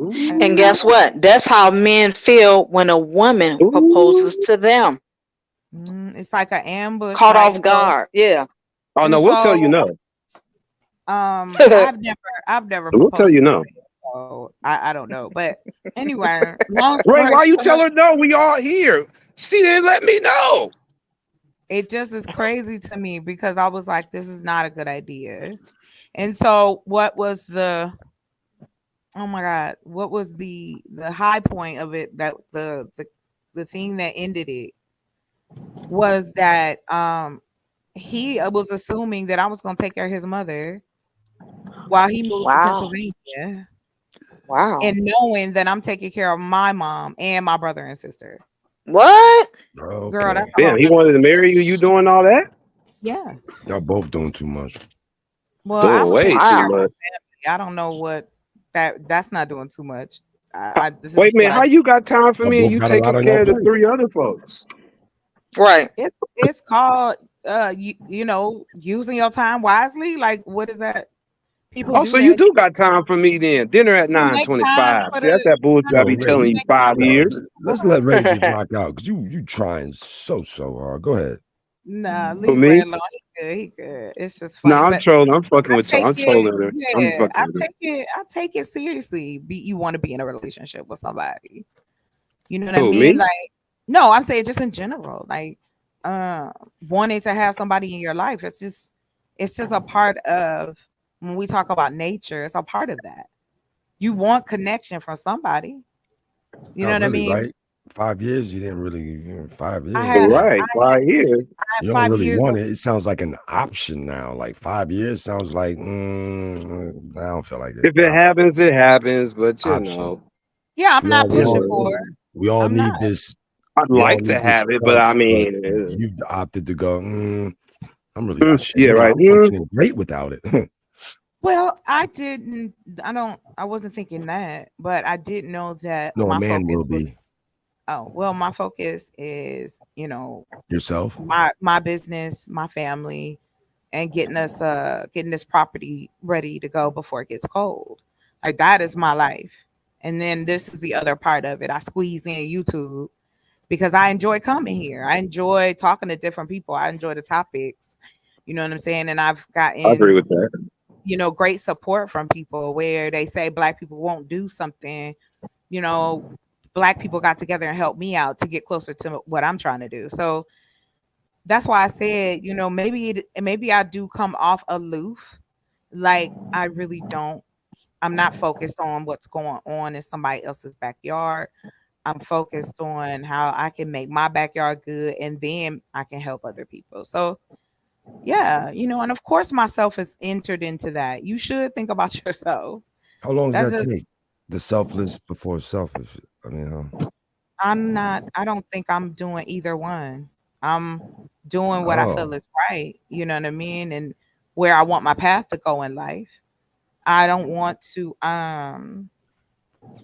F: I
E: And
F: did
E: guess
F: not.
E: what? That's how men feel when a woman proposes
G: Ooh.
E: to them.
F: It's like an ambush,
E: Caught
F: like
E: off guard. Yeah.
G: Oh
F: and
G: no, we'll tell you
F: so
G: no.
F: I've never
G: We'll tell
F: proposed
G: you
F: to
G: no.
F: her, so I don't know. But anyway, long
G: Ray,
F: story
G: why you
F: short,
G: tell her no? We all here. She didn't let me know.
F: it just is crazy to me because I was like, this is not a good idea. And so what was oh my God, what was the high point of it, that the thing that ended it was that he was assuming that I was going to take care of his mother while he moved to
E: Wow.
F: Pennsylvania,
E: Wow.
F: and knowing that I'm taking care of my mom and my brother and sister.
E: What?
F: Girl,
B: Okay.
F: that's a
G: Damn,
F: whole
G: he
F: nother.
G: wanted to marry you. You doing all that?
F: Yeah.
B: Y'all both doing too much.
F: Well, I
G: Doing
F: was
G: way
F: taking
G: too
F: care of
E: Wow.
F: my
G: much.
F: family. I don't know what that's not doing too much. This is
G: Wait, man,
F: what I
G: how you got time for
B: Y'all
G: me and
B: both
G: you
B: got a lot
G: taking
B: on
G: care
B: your
G: of the
B: plate.
G: 3 other folks?
E: Right.
F: it's called you know, using your time wisely. Like, what is that? People
G: Oh,
F: do
G: so you
F: that.
G: do got time for me then. Dinner at
F: You make time
G: 9:25.
F: for
G: See, that's
F: the
G: that bullshit I
B: Yo,
G: be
B: Ray,
G: telling
F: you
G: you
F: make time
G: 5
F: for
G: years.
B: let's let Ray just rock out because you trying so hard. Go ahead.
F: Nah,
G: For
F: leave Ray
G: me?
F: alone. He good. It's just
G: No,
F: funny.
G: I'm
F: But
G: trolling. I'm fucking
F: I
G: with
F: take
G: I'm
F: it,
G: trolling her. I'm
F: yeah,
G: fucking with her.
F: I take it seriously. You want to be in a relationship with somebody. You know what I
G: Who,
F: mean?
G: me?
F: Like, no, I'm saying just in general. Like, wanting to have somebody in your life. It's just a part of when we talk about nature, it's a part of that. You want connection from somebody. You know
B: Not
F: what I
B: really,
F: mean?
B: right? 5 years, you didn't really 5
F: I
B: years.
F: have
G: Right, 5 years.
F: I have
B: You don't
F: 5
B: really
F: years
B: want
F: of
B: it. It sounds like an option now. Like 5 years sounds like I don't feel like it.
G: If it happens, it happens. But you
B: Option.
G: know,
F: yeah, I'm
B: We
F: not
B: all
G: you
F: pushing
G: know,
F: for
B: want.
F: it.
B: We all
F: I'm not.
B: need this.
G: I'd
B: We all
G: like to
B: need this
G: have it, but I
B: trust. But
G: mean,
B: you've opted to go. I'm really got shit.
G: yeah, right.
B: I'm functioning great without it.
F: Well, I wasn't thinking that, but I did know that
B: No, a
F: my
B: man
F: focus
B: will
F: was,
B: be
F: my focus is, you know,
B: yourself.
F: my business, my family, and getting this property ready to go before it gets cold. Like, that is my life. And then this is the other part of it. I squeeze in YouTube because I enjoy coming here. I enjoy talking to different people. I enjoy the topics. You know what I'm saying? And I've
G: I agree
F: gotten,
G: with that.
F: you know, great support from people where they say black people won't do something. You know, black people got together and helped me out to get closer to what I'm trying to do. So that's why I said, you know, maybe I do come off aloof. Like, I really don't, I'm not focused on what's going on in somebody else's backyard. I'm focused on how I can make my backyard good, and then I can help other people. So yeah, you know, and of course myself is entered into that. You should think about yourself.
B: How long does
F: That's
B: that
F: just,
B: take? The selfless before selfish. I mean,
F: I don't think I'm doing either one. I'm doing what I feel
B: oh,
F: is right. You know what I mean? And where I want my path to go in life. I don't want to I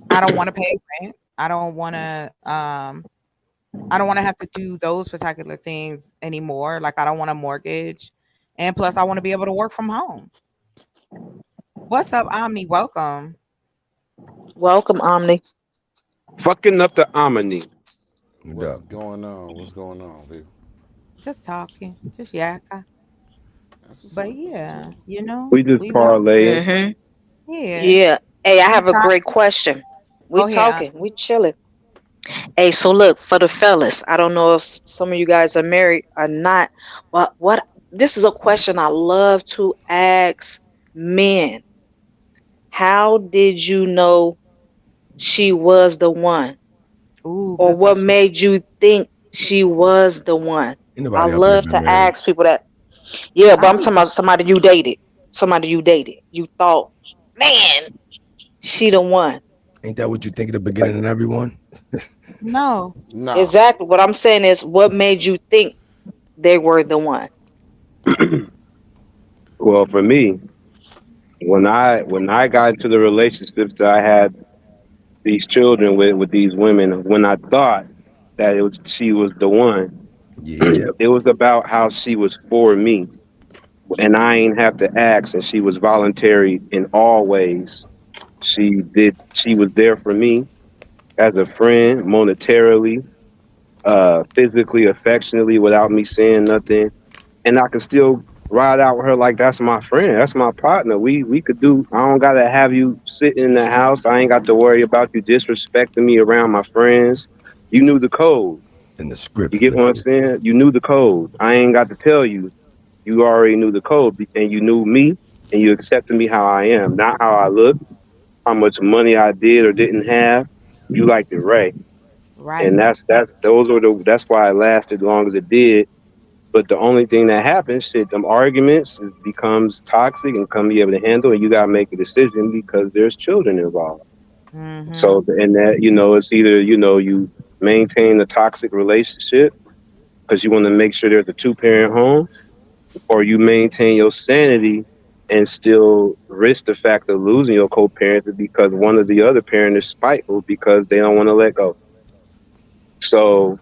F: don't want to pay rent. I don't want to have to do those particular things anymore. Like, I don't want a mortgage. And plus I want to be able to work from home. What's up, Omni? Welcome.
E: Welcome, Omni.
G: Fucking up the Omni.
B: yeah.
C: What's going on? What's going on, people?
F: Just talking. Just yakka.
C: That's what's
F: But
C: up. That's what's
F: yeah,
C: up.
F: you know,
G: We just
F: we welcome.
G: parlaying.
E: Mm-hmm.
F: Yeah.
E: Yeah. Hey, I
F: We
E: have a
F: talk.
E: great question. We
F: Go ahead.
E: talking. We chilling. Hey, so look, for the fellas, I don't know if some of you guys are married or not, but what this is a question I love to ask men. How did you know she was the one?
F: Ooh,
E: Or
F: good
E: what
F: question.
E: made you think she was the one? I
B: Anybody up here
E: love
B: been
E: to
B: married?
E: ask people that. Yeah, but
F: I
E: I'm
F: was
E: talking about somebody you dated. Somebody you dated. You thought, man, she the one.
B: Ain't that what you think at the beginning of everyone?
F: no.
C: No.
E: Exactly. What I'm saying is what made you think they were the one?
G: Well, for me, when I got into the relationships that I had these children with these women, when I thought that she was the one,
B: Yeah.
G: it was about how she was for me, and I ain't have to ask, and she was voluntary in all ways. She was there for me as a friend, monetarily, physically, affectionately, without me saying nothing, and I could still ride out with her like that's my friend, that's my partner. We could do. I don't gotta have you sitting in the house. I ain't got to worry about you disrespecting me around my friends. You knew the code.
B: And the script
G: You get what I'm
B: flipping.
G: saying? You knew the code. I ain't got to tell you. You already knew the code, and you knew me, and you accepted me how I am, not how I look, how much money I did or didn't have. You liked it, right?
F: Right.
G: And that's why it lasted as long as it did. But the only thing that happens, shit, them arguments becomes toxic and come be able to handle, and you gotta make a decision because there's children involved.
F: Mhm.
G: So and that it's either you maintain a toxic relationship because you want to make sure there's a 2-parent home, or you maintain your sanity and still risk the fact of losing your co-parent because one of the other parent is spiteful because they don't want to let go. So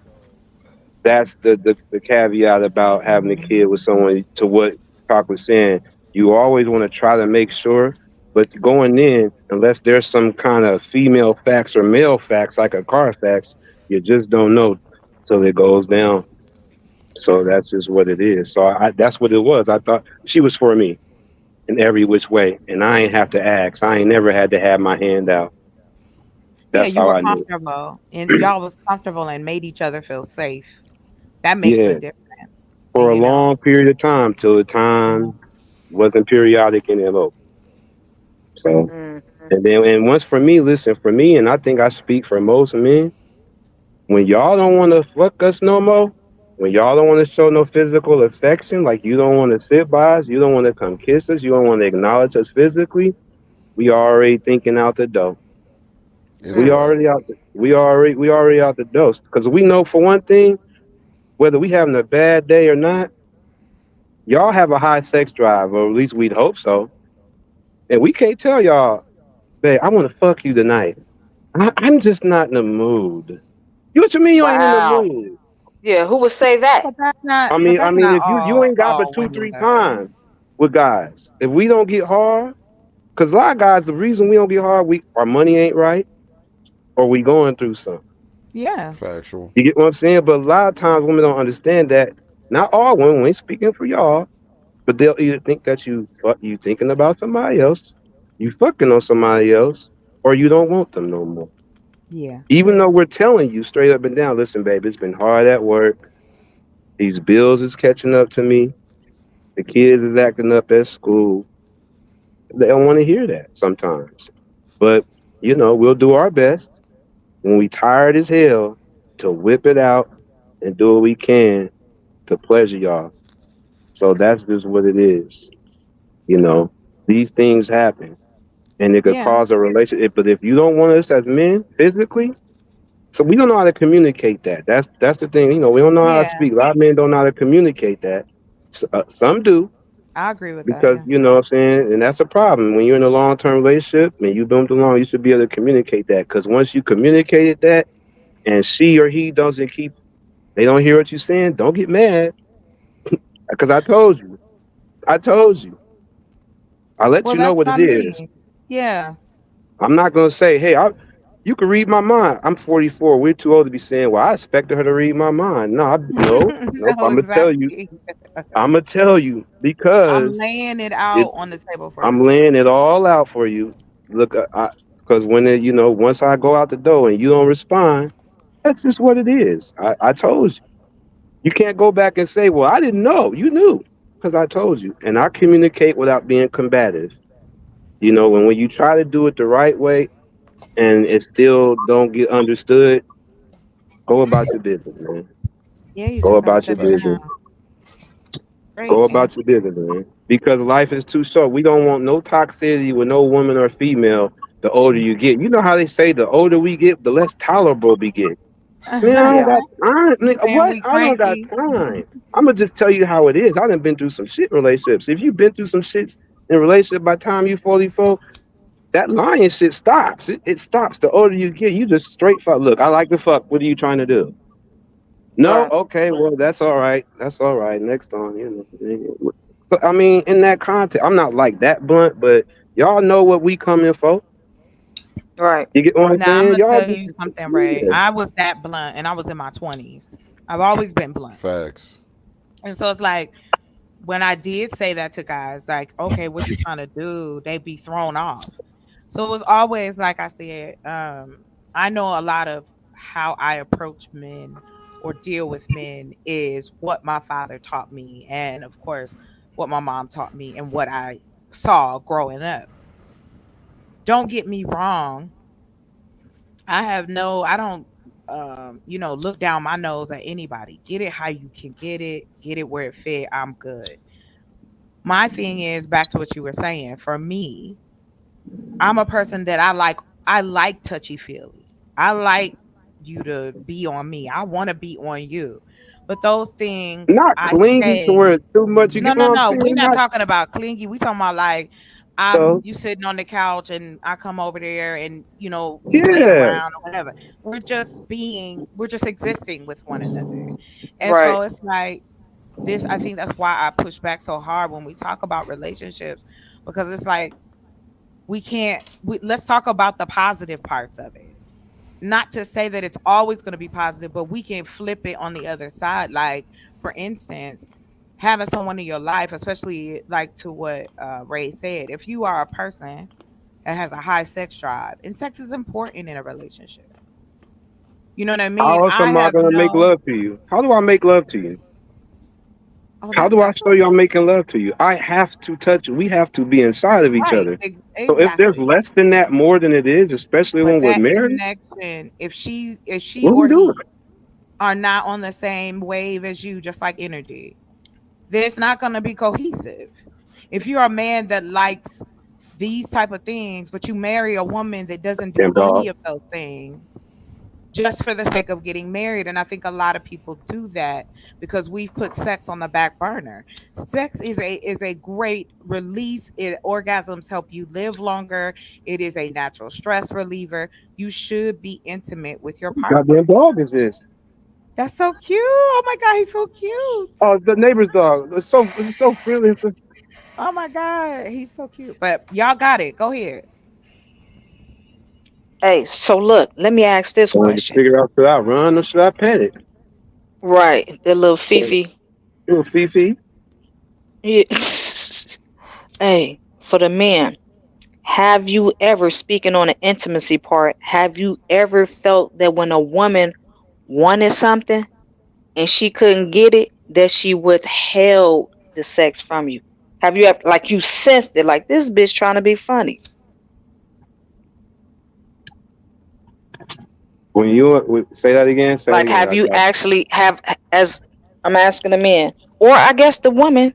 G: that's the caveat about having a kid with someone. To what Talk was saying, you always want to try to make sure, but going in, unless there's some kind of female facts or male facts like a Carfax, you just don't know till it goes down. So that's just what it is. So that's what it was. I thought she was for me in every which way, and I ain't have to ask. I ain't never had to have my hand out.
F: Yeah,
G: That's
F: you
G: how
F: were
G: I knew.
F: comfortable, and y'all was comfortable and made each other feel safe. That makes a
G: Yeah,
F: difference.
G: for
F: And
G: a long period of time till the time wasn't periodic anymore. So
E: Mhm.
G: and once for me, listen, for me, and I think I speak for most men, when y'all don't want to fuck us no more, when y'all don't want to show no physical affection, like you don't want to sit by us, you don't want to come kiss us, you don't want to acknowledge us physically, we already thinking out the door.
C: It's a
G: We
E: Mm.
C: fact.
G: already out. We already out the door because we know for one thing, whether we having a bad day or not, y'all have a high sex drive, or at least we'd hope so. And we can't tell y'all, babe, I want to fuck you tonight. I'm just not in the mood. You what you mean you ain't in the
E: Wow.
G: mood?
E: Yeah, who would say that?
F: But that's not.
G: I
F: But
G: mean, I
F: that's
G: mean,
F: not
G: if you ain't got but
F: all
G: two,
F: women
G: three
F: though.
G: times with guys, if we don't get hard, because a lot of guys, the reason we don't get hard, our money ain't right, or we going through something.
F: Yeah.
C: Factual.
G: You get what I'm saying? But a lot of times women don't understand that. Not all women, we ain't speaking for y'all, but they'll either think that you thinking about somebody else, you fucking on somebody else, or you don't want them no more.
F: Yeah.
G: Even though we're telling you straight up and down, listen, babe, it's been hard at work. These bills is catching up to me. The kids is acting up at school. They don't want to hear that sometimes. But, we'll do our best when we tired as hell to whip it out and do what we can to pleasure y'all. So that's just what it is. You know, these things happen and it could
F: Yeah.
G: cause a relationship. But if you don't want us as men physically, so we don't know how to communicate that. That's the thing. We don't know how to
F: Yeah.
G: speak. A lot of men don't know how to communicate that. Some do
F: I agree with that.
G: because
F: Yeah.
G: you know what I'm saying, and that's a problem. When you're in a long-term relationship and you've been along, you should be able to communicate that. Because once you communicated that, and she or he they don't hear what you're saying, don't get mad. Because I told you. I told you. I let
F: Well,
G: you know
F: that's
G: what
F: what
G: it
F: I
G: is.
F: mean. Yeah.
G: I'm not gonna say, hey, you can read my mind. I'm 44. We're too old to be saying, well, I expected her to read my mind. No, nope.
F: No,
G: I'm gonna tell you.
F: exactly.
G: I'm gonna tell you
F: I'm
G: because
F: laying it out
G: it.
F: on the table for
G: I'm
F: you.
G: laying it all out for you. Look, because once I go out the door and you don't respond, that's just what it is. I told you. You can't go back and say, well, I didn't know. You knew because I told you. And I communicate without being combative. When you try to do it the right way and it still don't get understood, go about your business, man.
F: Yeah, you
G: Go
F: just gotta
G: about your
F: shut it
C: Factual.
G: business.
F: down.
G: Go
F: Preach.
G: about your business, man. Because life is too short. We don't want no toxicity with no woman or female the older you get. You know how they say the older we get, the less tolerable we get. Man, I don't
E: Yeah.
G: got time.
F: You saying
G: What?
F: we
G: I don't got
F: cranky?
G: time. I'm gonna just tell you how it is. I done been through some shit relationships. If you've been through some shits in a relationship by the time you 44, that lying shit stops. It stops. The older you get, you just straight fuck. Look, I like to fuck. What are you trying to do? No,
E: Right.
G: okay, well that's all right. That's all right. Next on. So I mean, in that context, I'm not like that blunt, but y'all know what we coming for.
E: Right.
G: You get what I'm
F: Now I'm
G: saying?
F: gonna
G: Y'all
F: tell
G: just
F: you something, Ray.
G: yeah.
F: I was that blunt, and I was in my 20s. I've always been blunt,
C: Facts.
F: and so it's like when I did say that to guys, like, okay, what you trying to do? They be thrown off. So it was always like I said, I know a lot of how I approach men or deal with men is what my father taught me, and of course, what my mom taught me, and what I saw growing up. Don't get me wrong. I don't, look down my nose at anybody. Get it how you can get it where it fit. I'm good. My thing is back to what you were saying. For me, I'm a person that I like touchy feely. I like you to be on me. I want to be on you. But those things
G: Not
F: I
G: clingy to
F: say,
G: where it's too much. You
F: no,
G: get
F: no,
G: what I'm
F: no.
G: saying?
F: We're not
G: Not
F: talking about clingy. We talking about like I'm
G: so.
F: you sitting on the couch and I come over there and we playing
G: Yeah.
F: around or whatever. We're just existing with one another. And
E: Right.
F: so it's like this, I think that's why I push back so hard when we talk about relationships, because it's like let's talk about the positive parts of it. Not to say that it's always going to be positive, but we can flip it on the other side. Like, for instance, having someone in your life, especially like to what Ray said, if you are a person that has a high sex drive, and sex is important in a relationship. You know what I mean?
G: How else
F: I
G: am I
F: have
G: gonna make
F: known.
G: love to you? How do I make love to you?
F: Oh,
G: How do I
F: that's
G: show you I'm making love to you? I have to touch you. We have to be inside of each
F: right.
G: other. So if there's
F: Exactly.
G: less than that more than it is, especially
F: But
G: when we're
F: that
G: married,
F: connection, if she
G: what are we
F: or
G: doing?
F: he are not on the same wave as you, just like energy, then it's not going to be cohesive. If you're a man that likes these type of things, but you marry a woman that doesn't do
G: Damn
F: any
G: dog.
F: of those things just for the sake of getting married, and I think a lot of people do that because we've put sex on the back burner. Sex is a great release. Orgasms help you live longer. It is a natural stress reliever. You should be intimate with your partner.
G: Goddamn dog is this?
F: That's so cute. Oh my god, he's so cute.
G: Oh, the neighbor's dog. It's so friendly.
F: Oh my god, he's so cute. But y'all got it. Go ahead.
E: Hey, so look, let me ask this
G: Trying to
E: question.
G: figure out, should I run or should I pet it?
E: Right, the little Fifi.
G: Little Fifi.
E: Yeah. Hey, for the men, have you ever, speaking on the intimacy part, have you ever felt that when a woman wanted something and she couldn't get it, that she withheld the sex from you? Have you ever, like, you sensed it, like this bitch trying to be funny?
G: When you say that again, say it
E: Like,
G: again.
E: have you actually have, as I'm asking the men, or I guess the woman,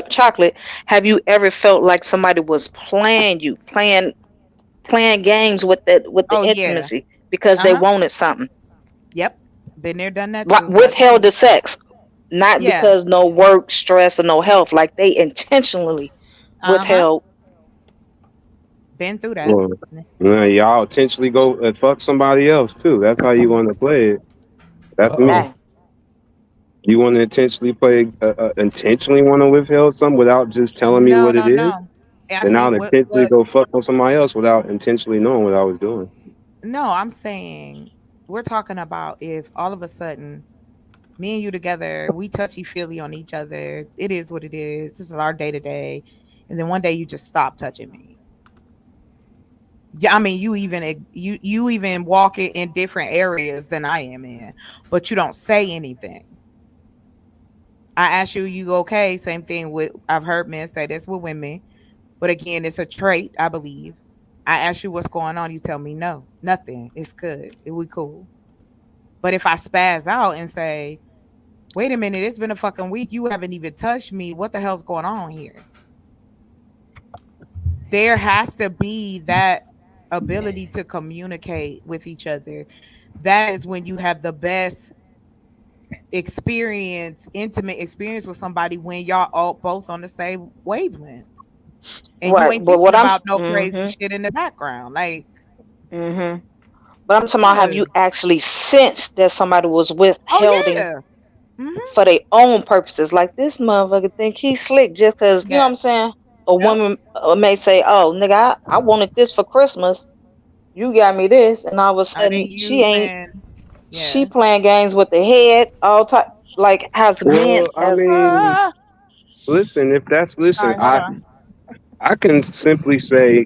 E: Chocolate, have you ever felt like somebody was playing games with the
F: Oh yeah.
E: intimacy because they
F: Uh-huh.
E: wanted something,
F: Yep. Been there, done that
E: like
F: too. That's
E: withheld
F: me.
E: the sex, not
F: Yeah.
E: because no work, stress, or no health, like they intentionally
F: Uh-huh.
E: withheld.
F: Been through that.
G: Well, y'all intentionally go and fuck somebody else too. That's how you want to play it. That's me.
B: Uh-oh.
E: Dang.
G: You want to intentionally want to withhold something without just telling me
F: No,
G: what
F: no,
G: it is,
F: no. I
G: and I'll
F: think
G: intentionally
F: what
G: go fuck on somebody else without intentionally knowing what I was doing.
F: no, I'm saying we're talking about if all of a sudden me and you together, we touchy feely on each other. It is what it is. This is our day to day. And then one day you just stop touching me. Yeah, I mean you even walk in different areas than I am in, but you don't say anything. I ask you okay? Same thing with I've heard men say this with women, but again, it's a trait, I believe. I ask you what's going on, you tell me no, nothing. It's good. We cool. But if I spaz out and say, wait a minute, it's been a fucking week, you haven't even touched me. What the hell's going on here? There has to be that ability to communicate with each other. That is when you have the best intimate experience with somebody, when y'all all both on the same wavelength. And you
E: Right,
F: ain't
E: but
F: thinking
E: what I'm,
F: about no crazy
E: mm-hmm,
F: shit in the background. Like,
E: mm-hmm. But I'm talking about, have
F: yeah.
E: you actually sensed that somebody was
F: Oh
E: withholding
F: yeah. Hmm.
E: for their own purposes? Like, this motherfucker think he's slick just because, you know what I'm
F: Yes.
E: saying? A
F: Yep.
E: woman may say, "Oh, nigga, I wanted this for Christmas. You got me this," and all of a
F: I didn't
E: sudden she ain't.
F: using.
E: She
F: Yeah.
E: playing games with the head all type. Like, has men
G: Well, I
E: as
G: mean,
F: Ah.
G: listen,
A: Sorry, hold on.
G: I can simply say,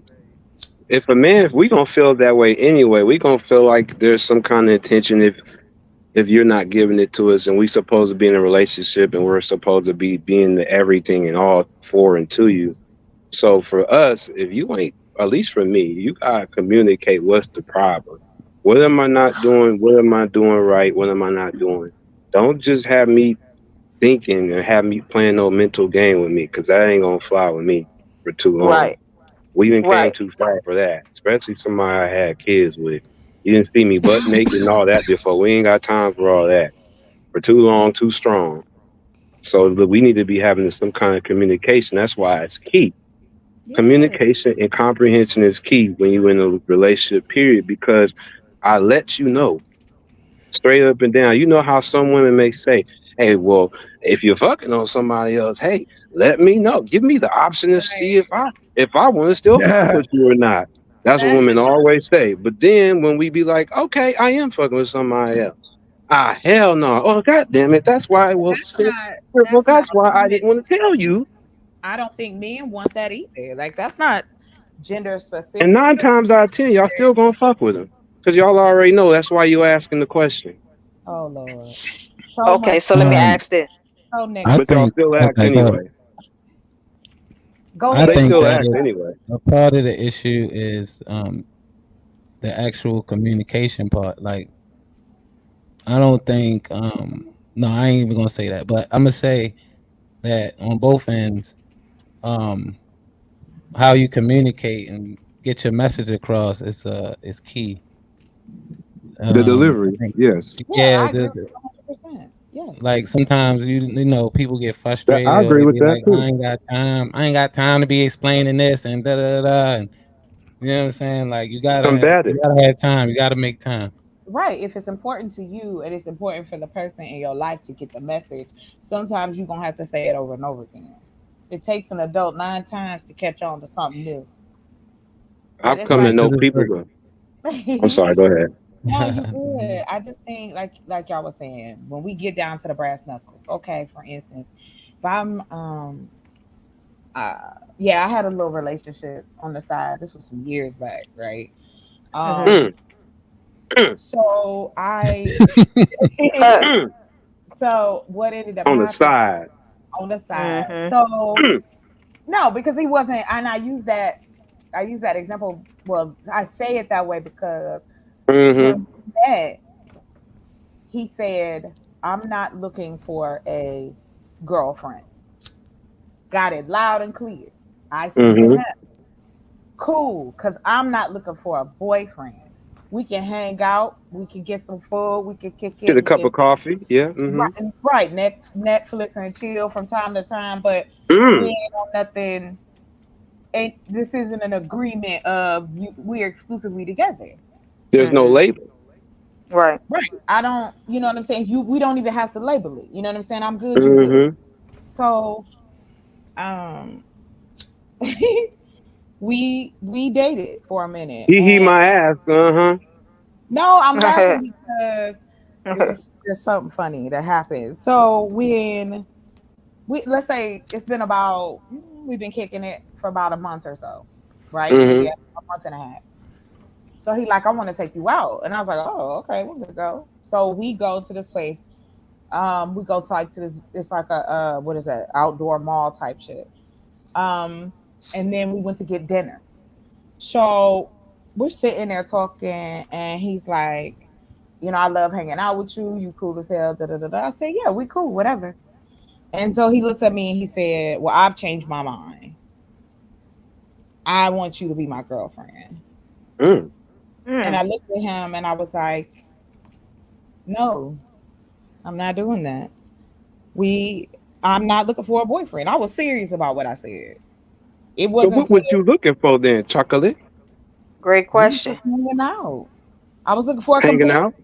G: if we gonna feel that way anyway. We gonna feel like there's some kind of intention if you're not giving it to us, and we supposed to be in a relationship, and we're supposed to be being the everything and all for and to you. So for us, if you ain't, at least for me, you gotta communicate what's the problem. What am I not doing? What am I doing right? What am I not doing? Don't just have me thinking and have me playing no mental game with me, because that ain't gonna fly with me for too long.
E: Right.
G: We even came
E: Right.
G: too far for that, especially somebody I had kids with. You didn't see me butt naked and all that before. We ain't got time for all that. For too long, too strong. So we need to be having some kind of communication. That's why it's key.
F: Yeah.
G: Communication and comprehension is key when you're in a relationship, period, because I let you know straight up and down. You know how some women may say, hey, well, if you're fucking on somebody else, hey, let me know. Give me the option to see if I want to still fuck with you or not. That's what women always say. But then when we be like, okay, I am fucking with somebody else. Ah, hell no. Oh, God damn it. That's why that's why I didn't want to tell you.
F: I don't think men want that either. Like that's not gender specific.
G: And 9 times out of 10, y'all still gonna fuck with them. Because y'all already know that's why you asking the question.
F: Oh Lord.
E: Okay, so let me ask this.
F: So Nick,
G: But y'all still ask
H: okay, go
G: anyway.
F: go
H: I
F: ahead.
G: They
H: think
G: still
H: that
G: ask anyway.
H: a part of the issue is the actual communication part. Like, I don't think no, I ain't even gonna say that, but I'm gonna say that on both ends, how you communicate and get your message across is key.
G: The delivery,
H: I think-
G: yes.
F: Yeah,
H: yeah,
F: I agree 100%. Yeah.
H: like sometimes you know people get frustrated
G: I
H: or
G: agree
H: they
G: with
H: be
G: that
H: like,
G: too.
H: I ain't got time to be explaining this and da da da. And you know what I'm saying? Like you gotta have time. You gotta make time.
F: Right. If it's important to you and it's important for the person in your life to get the message, sometimes you're gonna have to say it over and over again. It takes an adult 9 times to catch on to something new. But
G: I've
F: it's
G: come to
F: like
G: know people. I'm sorry, go ahead.
F: no, you good. I just think like y'all was saying, when we get down to the brass knuckles, okay, for instance, if I'm yeah, I had a little relationship on the side. This was some years back, right?
E: Mhm.
F: So I so what ended up
G: On the
F: happening
G: side.
F: on the side.
E: Mhm.
F: So no, because he wasn't, and I use that example. Well, I say it that way because
G: Mm-hmm.
F: when we met, he said, I'm not looking for a girlfriend. Got it loud and clear. I said to
G: Mm-hmm.
F: him, cool, because I'm not looking for a boyfriend. We can hang out, we can get some food, we can kick
G: Get
F: it,
G: a cup of coffee. Yeah. Mm-hmm.
F: right, next Netflix and chill from time to time, but
G: Mm.
F: we ain't on nothing. And this isn't an agreement of we're exclusively together.
G: There's no label.
E: Right.
F: Right. I don't, you know what I'm saying? We don't even have to label it. You know what I'm saying? I'm good, you good.
G: Mm-hmm.
F: So we dated for a minute.
G: He
F: And
G: my ass. Uh-huh.
F: no, I'm laughing because it was just something funny that happened. So when let's say it's been about we've been kicking it for about a month or so, right?
G: Mm-hmm.
F: Maybe a month and a half. So he like, I want to take you out. And I was like, oh, okay, we're gonna go. So we go to this place. We go to like to this, it's like a what is that, outdoor mall type shit. And then we went to get dinner. So we're sitting there talking, and he's like, I love hanging out with you. You cool as hell. Da, da, da, da. I said, yeah, we cool, whatever. And so he looks at me and he said, well, I've changed my mind. I want you to be my girlfriend.
G: Mm.
F: And I looked at him and I was like, no, I'm not doing that. I'm not looking for a boyfriend. I was serious about what I said. It
G: So
F: wasn't
G: what was you looking for then? Chocolate?
E: Great question.
F: hanging out. I was looking for a
G: Hanging
F: companion.
G: out?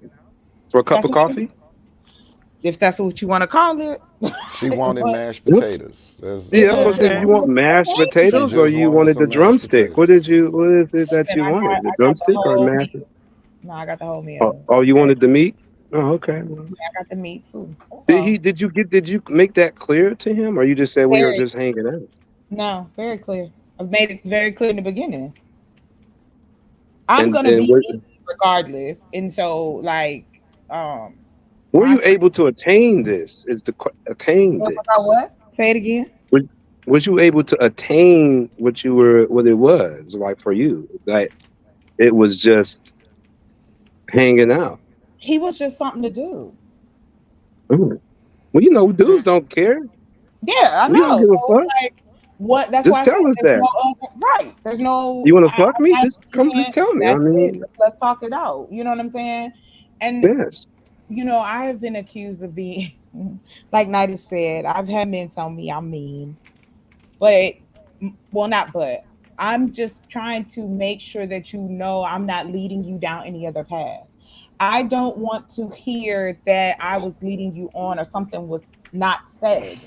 G: For a cup
F: That's
G: of
F: what-
G: coffee?
F: If that's what you want to call it.
C: She wanted
F: But-
C: mashed potatoes. That's
G: Yeah,
C: all
G: but
C: she
G: did you want mashed
C: She
G: potatoes or
C: just
G: you
C: wanted
G: wanted
C: some
G: the
C: mashed
G: drumstick? What
C: potatoes.
G: is it that
F: Listen,
G: you
F: I
G: wanted?
F: got
G: The
F: the
G: drumstick or
F: whole
G: mashed?
F: meal. No, I got the whole meal.
G: Oh, you wanted the meat? Oh, okay. Well,
A: I got to meet too.
G: did
A: So,
G: did you make that clear to him, or you just said we were
A: very,
G: just hanging out?
A: no, very clear. I've made it very clear in the beginning. I'm
G: And
A: gonna
G: and
A: be in regardless, and so like, um,
G: were
A: my
G: you
A: friend.
G: able to attain this? Attain
A: What about
G: this?
A: what? Say it again.
G: Was you able to attain what it was like for you? Like it was just hanging out.
A: He was just something to do.
G: Mm. Well, you know, dudes don't care.
A: Yeah, I
G: We don't
A: know.
G: give
A: So
G: a
A: it's
G: fuck.
A: like, what? That's why
G: Just
A: I said
G: tell us
A: there's
G: that.
A: no right. There's no.
G: You want to fuck me?
A: I
G: Just come. Just tell me. I
A: that's it.
G: mean,
A: Let's talk it out. You know what I'm saying? And
G: yes.
A: I have been accused of being, like Nida said, I've had men tell me I'm mean, but well, not but. I'm just trying to make sure that I'm not leading you down any other path. I don't want to hear that I was leading you on or something was not said.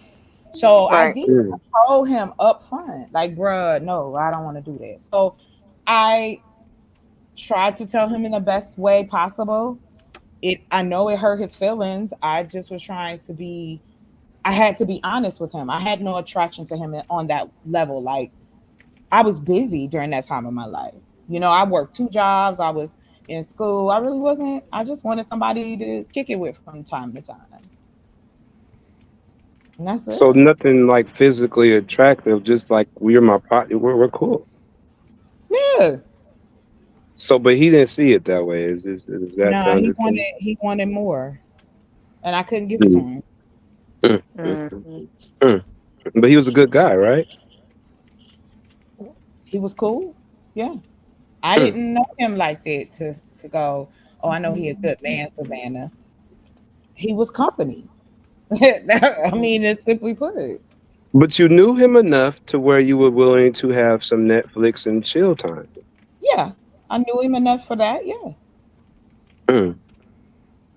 A: So I
E: Right.
A: did.
G: Mm.
A: I told him up front, like, bruh, no, I don't want to do that. So I tried to tell him in the best way possible. I know it hurt his feelings. I just was trying to be. I had to be honest with him. I had no attraction to him on that level. Like I was busy during that time of my life. I worked 2 jobs. I was in school. I really wasn't. I just wanted somebody to kick it with from time to time. And that's
G: So
A: it.
G: nothing like physically attractive. Just like we're my partner. We're cool.
A: Yeah.
G: So, but he didn't see it that way. Is that to
A: No, he
G: understand?
A: wanted more. And I couldn't give it to
G: Mm.
A: him.
G: Mm.
E: Mhm.
G: Mm. But he was a good guy, right?
A: He was cool. Yeah. I
G: Mm.
A: didn't know him like that to go, oh, I know he a good man, Savannah. He was company. I mean, it's simply put.
G: But you knew him enough to where you were willing to have some Netflix and chill time.
A: Yeah. I knew him enough for that. Yeah.
G: Mm.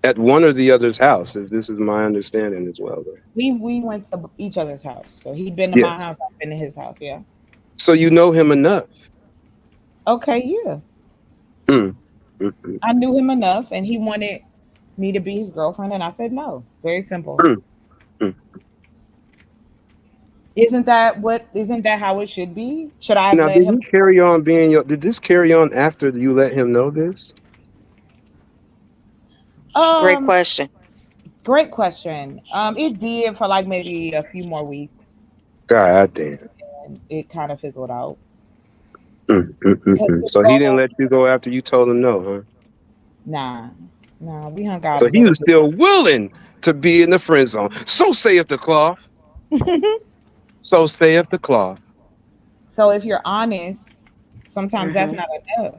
G: At one or the other's house, as this is my understanding as well. Right?
A: We went to each other's house. So he'd been to my
G: Yes.
A: house, I've been to his house. Yeah.
G: So you know him enough.
A: Okay, yeah.
G: Mm. Mm.
A: I knew him enough and he wanted me to be his girlfriend and I said no. Very simple.
G: Mm. Mm.
A: Isn't that how it should be? Should I have
G: Now,
A: let
G: did
A: him?
G: he carry on being your? Did this carry on after you let him know this?
E: Great
A: Um,
E: question.
A: Great question. It did for like maybe a few more weeks
G: God damn.
A: and it kind of fizzled out.
G: Mm. So he didn't let you go after you told him no, huh?
A: Nah, we hung out a
G: So he
A: little
G: was still willing to be in the friend zone. So saith the cloth.
A: bit.
G: So saith the cloth.
A: So if you're honest, sometimes that's
E: Mhm.
A: not enough.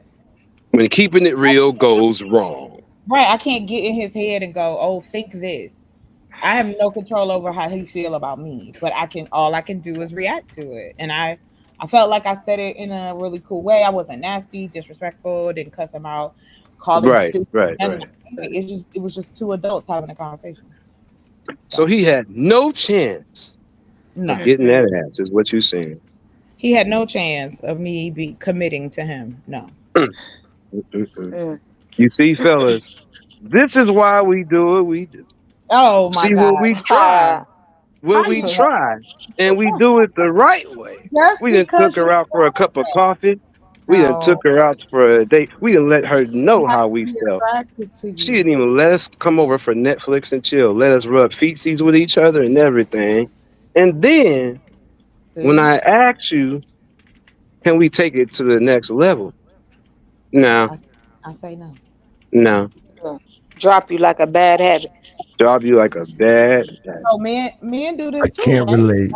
G: When keeping it real goes wrong.
A: Right. I can't get in his head and go, oh, think this. I have no control over how he feel about me, but all I can do is react to it. And I felt like I said it in a really cool way. I wasn't nasty, disrespectful, didn't cuss him out, call him
G: Right,
A: stupid.
G: right,
A: And
G: right.
A: it was just two adults having a conversation.
G: So he had no chance
A: No.
G: of getting that ass, is what you're saying.
A: He had no chance of me be committing to him. No.
E: Mm.
G: You see, fellas, this is why we do what we do.
A: Oh my
G: See,
A: God.
G: when we try,
A: How you
G: and we do it the right way.
A: just
G: We done
A: because
G: took her out for a cup of coffee. We done
A: No.
G: took her out for a date. We done let her know
A: I
G: how we
A: be
G: felt.
A: attracted to
G: She
A: you.
G: didn't even let us come over for Netflix and chill. Let us rub feetsies with each other and everything. And then when I asked you, can we take it to the next level? No,
A: I say no.
G: no.
E: Drop you like a bad habit.
G: Drop you like a bad.
A: So men do this
B: I
A: too,
B: can't
A: right?
B: relate.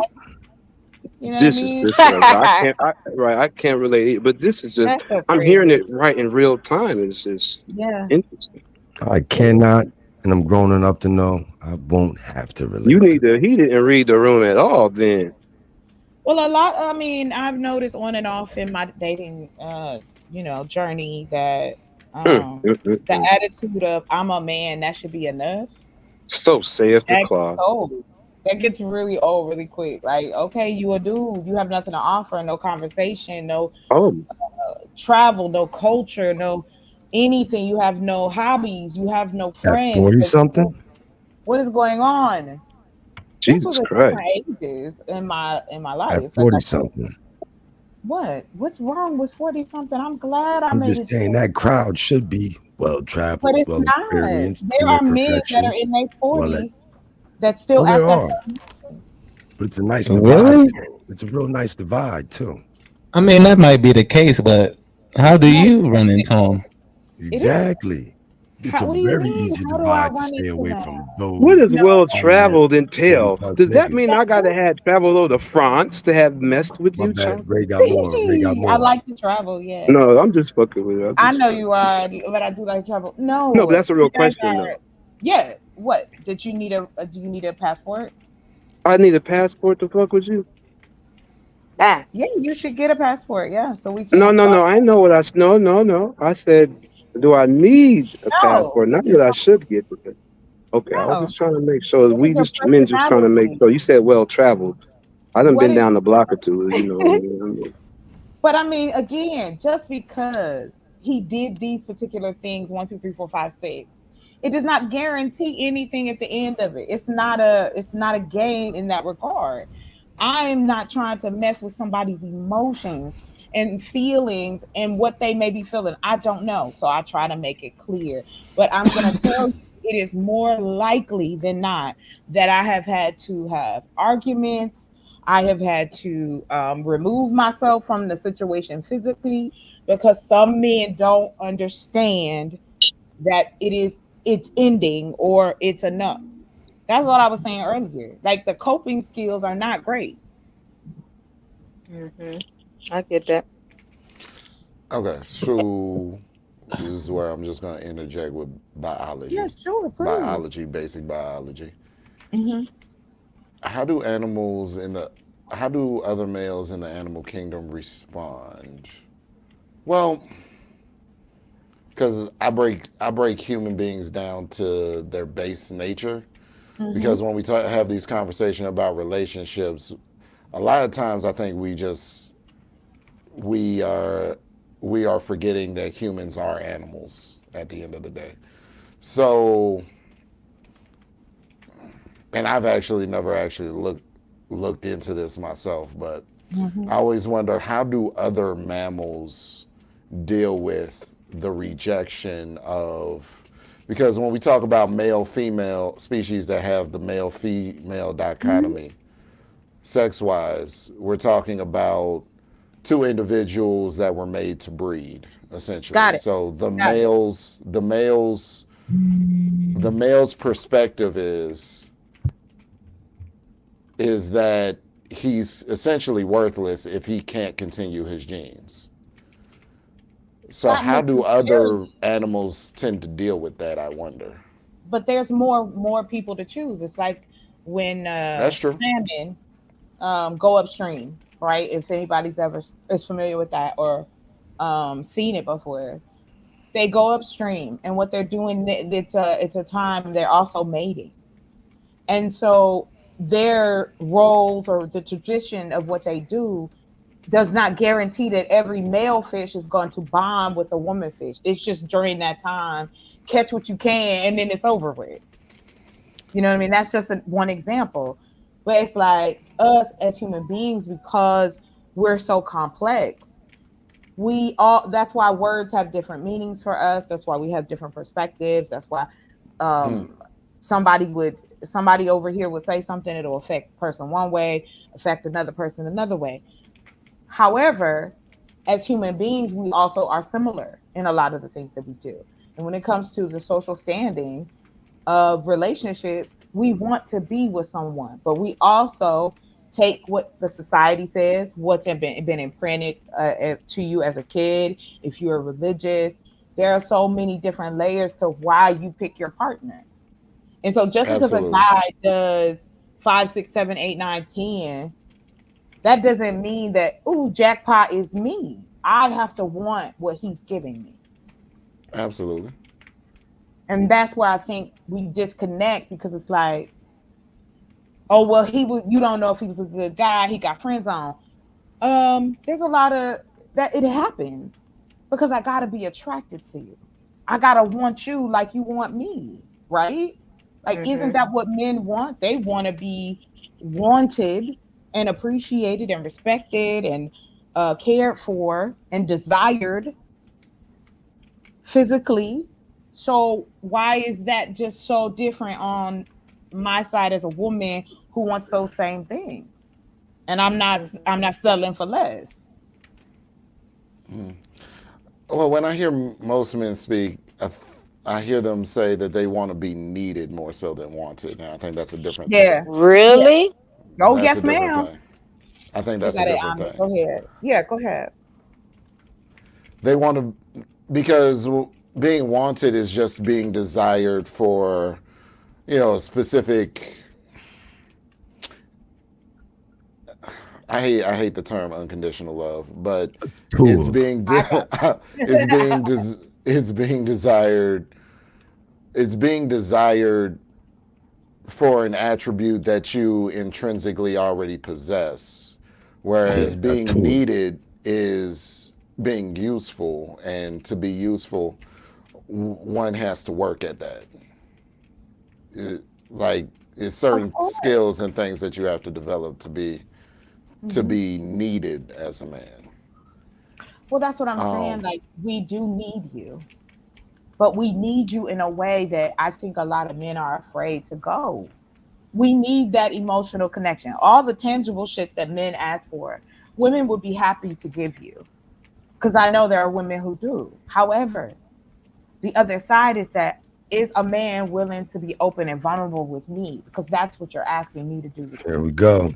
A: You know what I
G: This is
A: mean?
G: this. I can't relate. But this is just.
A: That's so
G: I'm
A: crazy.
G: hearing it right in real time. It's just
A: Yeah.
G: interesting.
B: I cannot, and I'm grown enough to know I won't have to relate.
G: You need to. He didn't read the room at all. Then
A: Well, I've noticed on and off in my dating journey that the attitude of I'm a man, that should be enough.
G: So saith the
A: That gets
G: cloth.
A: old. That gets really old really quick. Like, okay, you a dude, you have nothing to offer, no conversation, no
G: Oh,
A: travel, no culture, no anything. You have no hobbies. You have no
B: At
A: friends.
B: 40 something?
A: What is going on? This was
G: Jesus
A: a
G: Christ.
A: different ages in my
B: At
A: life.
B: 40 something.
A: What's wrong with 40 something? I'm glad I
B: I'm
A: made
B: just
A: it.
B: saying that crowd should be well
A: But
B: traveled,
A: it's
B: well
A: not.
B: experienced
A: There
B: in
A: are
B: their
A: men that
B: perfection.
A: are in their
B: Well,
A: 40s that still
B: oh, there
A: act that
B: are.
A: same.
B: But it's a nice divide.
H: Really?
B: It's a real nice divide too.
H: I mean, that might be the case, but how do you run into them?
B: Exactly. It's a
A: What do you
B: very
A: mean?
B: easy
A: How do I
B: divide to
A: run
B: stay
A: into
B: away
A: them?
B: from
G: What
B: those
G: does
A: No,
G: well
B: on there
G: traveled
B: that
G: entail?
B: parts
G: Does that
B: naked.
G: mean I gotta have traveled over to France to have messed with
B: My
G: you,
B: bad.
G: child?
B: Ray got more. Ray got
A: I
B: more.
A: like to travel, yeah.
G: No, I'm just fucking with you.
A: I know you are, but I do like travel.
G: No,
A: No,
G: but that's a
A: you
G: real
A: guys
G: question,
A: are.
G: though.
A: Yeah. What? Did you need do you need a passport?
G: I need a passport to fuck with you.
E: Ah,
A: Yeah, you should get a passport. Yeah, so we
G: No,
A: can
G: no,
A: talk.
G: no. I know what I. No, no, no. I said, do I need a
A: No,
G: passport? Not that I should get it. Okay, I was
A: no.
G: just trying to make sure.
A: What is
G: We
A: your
G: just men just trying to make
A: personality?
G: sure. You said well traveled. I done
A: What
G: been
A: is?
G: down the block or two. You know what I mean?
A: But I mean, again, just because he did these particular things, 1, 2, 3, 4, 5, 6, it does not guarantee anything at the end of it. It's not a game in that regard. I'm not trying to mess with somebody's emotions and feelings and what they may be feeling. I don't know. So I try to make it clear. But I'm gonna tell you it is more likely than not that I have had to have arguments. I have had to remove myself from the situation physically because some men don't understand that it's ending or it's enough. That's what I was saying earlier. Like the coping skills are not great.
E: hmm I get that.
C: Okay, so this is where I'm just going to interject with
A: Yeah,
C: biology.
A: sure, please.
C: Basic biology.
A: Hmm.
C: How do animals in the how do other males in the animal kingdom respond? Well, because I break human beings down to their base nature.
A: Hmm.
C: Because when we have these conversations about relationships, a lot of times I think we are we are forgetting that humans are animals at the end of the day. So, and I've actually never actually looked into this myself, but
A: Hmm.
C: I always wonder, how do other mammals deal with the rejection of, because when we talk about male female species that have the male female
A: Hmm.
C: dichotomy, sex wise, we're talking about two individuals that were made to breed,
A: Got
C: essentially.
A: it.
C: So
A: Got it.
C: the male's perspective is that he's essentially worthless if he can't continue his genes. So
A: Not
C: how do
A: necessarily,
C: other animals tend to deal with that, I wonder?
A: but there's more people to choose. It's like when
C: That's true.
A: salmon go upstream, right? If anybody's ever is familiar with that or seen it before, they go upstream, and what they're doing, it's a time they're also mating, and so their roles or the tradition of what they do does not guarantee that every male fish is going to bond with a woman fish. It's just during that time, catch what you can, and then it's over with. You know what I mean? That's just one example. But it's like us as human beings, because we're so complex, we all, that's why words have different meanings for us. That's why we have different perspectives. That's why
C: Hmm.
A: um, somebody over here would say something, it'll affect person one way, affect another person another way. However, as human beings, we also are similar in a lot of the things that we do. And when it comes to the social standing of relationships, we want to be with someone, but we also take what the society says, what's been imprinted to you as a kid, if you're religious. There are so many different layers to why you pick your partner. And so just because a
C: Absolutely.
A: guy does 5, 6, 7, 8, 9, 10, that doesn't mean that, ooh, jackpot is me. I have to want what he's giving me.
C: Absolutely.
A: And that's where I think we disconnect because it's like, oh well, he was, you don't know if he was a good guy, he got friends on. There's a lot of that, it happens because I gotta be attracted to you. I gotta want you like you want me, right? Like, isn't
E: Mhm.
A: that what men want? They want to be wanted and appreciated and respected and cared for and desired physically. So why is that just so different on my side as a woman who wants those same things? And I'm not settling for less.
C: Well, when I hear most men speak, I hear them say that they want to be needed more so than wanted. And I think that's a different
A: Yeah.
C: thing.
A: Yeah.
E: Really?
A: Oh,
C: That's a
A: yes,
C: different
A: ma'am.
C: thing. I think
A: You
C: that's a
A: got it,
C: different
A: Ami.
C: thing.
A: Go ahead. Yeah, go ahead.
C: They want to, because being wanted is just being desired for, a specific. I hate the term unconditional love, but it's
B: Tool.
C: being
A: I got
C: it's being it's being desired. It's being desired for an attribute that you intrinsically already possess,
B: Yeah,
C: whereas
B: a
C: being
B: tool.
C: needed is being useful, and to be useful, one has to work at that. Like, it's
A: Of
C: certain
A: course.
C: skills and things that you have to develop to
A: Mhm.
C: be needed as a man.
A: Well, that's what I'm saying.
C: Um,
A: Like, we do need you, but we need you in a way that I think a lot of men are afraid to go. We need that emotional connection. All the tangible shit that men ask for, women would be happy to give you. Because I know there are women who do. However, the other side is that, is a man willing to be open and vulnerable with me? Because that's what you're asking me to do with
B: Here
A: you.
B: we go.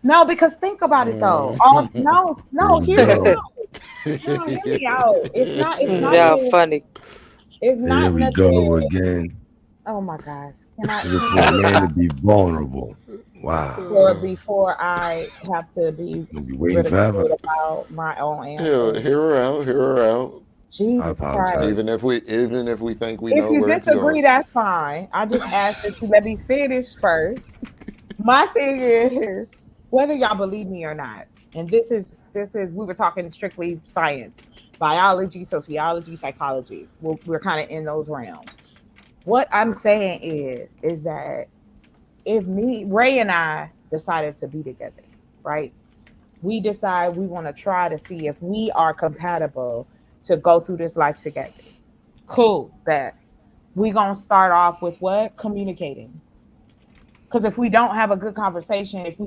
A: No, because think about it though. All no,
B: Here
A: no,
B: we
A: hear me
B: go.
A: out. No, hear me out. It's not
E: Y'all
A: this.
E: funny.
A: It's
B: Here
A: not
B: we
A: nothing.
B: go again.
A: Oh my gosh. Can I
B: Looking
A: can
B: for
A: we
B: a
A: just
B: man to
A: stop
B: be vulnerable. Wow.
A: before I have to be
B: You'll be waiting forever.
A: ridiculed about my own
C: hear,
A: answer?
C: hear her out. Hear her out.
B: I
A: Jesus Christ.
B: apologize.
C: Even if we think we
A: If
C: know
A: you
C: where it's
A: disagree,
C: going.
A: that's fine. I just asked that you let me finish first. My thing is, whether y'all believe me or not, and this is we were talking strictly science, biology, sociology, psychology. We're kind of in those realms. What I'm saying is that if me, Ray and I decided to be together, right? We decide we want to try to see if we are compatible to go through this life together. Cool, bet. We gonna start off with what? Communicating. Because if we don't have a good conversation, if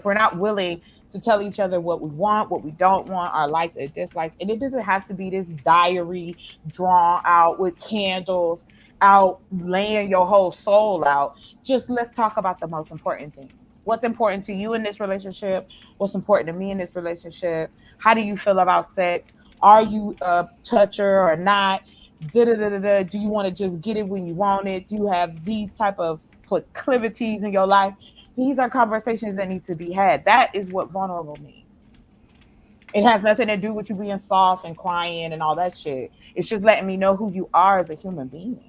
A: we're not willing to tell each other what we want, what we don't want, our likes and dislikes, and it doesn't have to be this diary drawn out with candles, out laying your whole soul out. Just let's talk about the most important things. What's important to you in this relationship? What's important to me in this relationship? How do you feel about sex? Are you a toucher or not? Da, da, da, da, da. Do you want to just get it when you want it? Do you have these type of proclivities in your life? These are conversations that need to be had. That is what vulnerable means. It has nothing to do with you being soft and crying and all that shit. It's just letting me know who you are as a human being.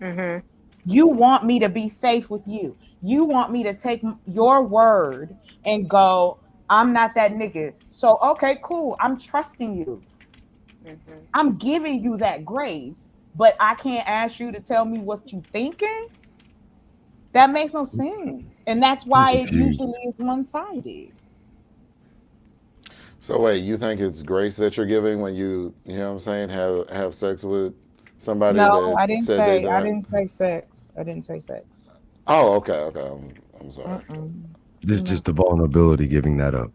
E: Mhm.
A: You want me to be safe with you. You want me to take your word and go, I'm not that nigga. So, okay, cool. I'm trusting you.
E: Mhm.
A: I'm giving you that grace, but I can't ask you to tell me what you thinking. That makes no sense. And that's
B: I'm
A: why it
B: confused.
A: usually is one-sided.
C: So wait, you think it's grace that you're giving when you know what I'm saying, have sex with somebody
A: No,
C: that
A: I didn't
C: said they
A: say I
C: don't?
A: didn't say sex. I didn't say sex.
C: Oh, okay. I'm sorry.
A: Mm-mm.
B: This
A: No.
B: just the vulnerability giving that up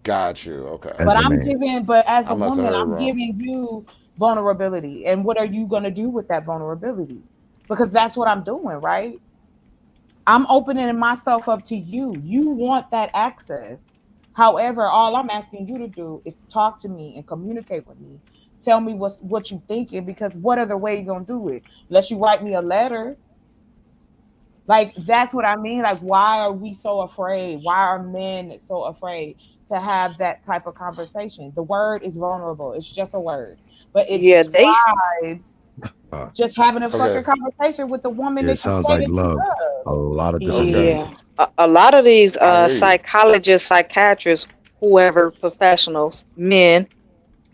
C: Got you. Okay.
B: as
A: But
B: a
A: I'm
B: man.
A: giving, but as
C: I
A: a
C: must have
A: woman,
C: heard
A: I'm
C: wrong.
A: giving you vulnerability. And what are you going to do with that vulnerability? Because that's what I'm doing, right? I'm opening myself up to you. You want that access. However, all I'm asking you to do is talk to me and communicate with me. Tell me what you thinking, because what other way you gonna do it? Unless you write me a letter. Like, that's what I mean. Like, why are we so afraid? Why are men so afraid to have that type of conversation? The word is vulnerable. It's just a word, but it
E: Yeah, they
A: describes
B: Uh,
A: just having a fucking
C: Okay.
A: conversation with the woman
B: yeah, it
A: that you
B: sounds
A: say
B: like
A: that you
B: love.
A: love.
B: A lot of different
C: Okay.
E: yeah.
B: meanings.
E: A lot of these
C: I hear you.
E: psychologists, psychiatrists, whoever professionals, men,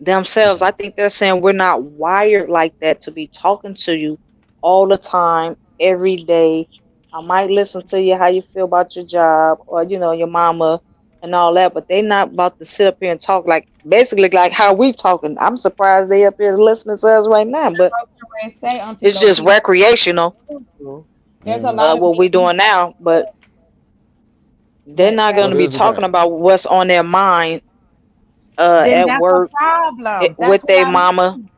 E: themselves. I think they're saying we're not wired like that to be talking to you all the time, every day. I might listen to you how you feel about your job or your mama and all that, but they not about to sit up here and talk like basically like how we talking. I'm surprised they up here listening to us right now, but
A: Say, Auntie
E: it's just
A: Loki,
E: recreational
A: there's a lot of
E: what we doing now, but they're not going
C: Well,
E: to be
C: this is the
E: talking
C: thing.
E: about what's on their mind
A: then
E: at
A: that's a
E: work
A: problem. That's
E: with
A: what
E: their
A: I
E: mama,
A: mean.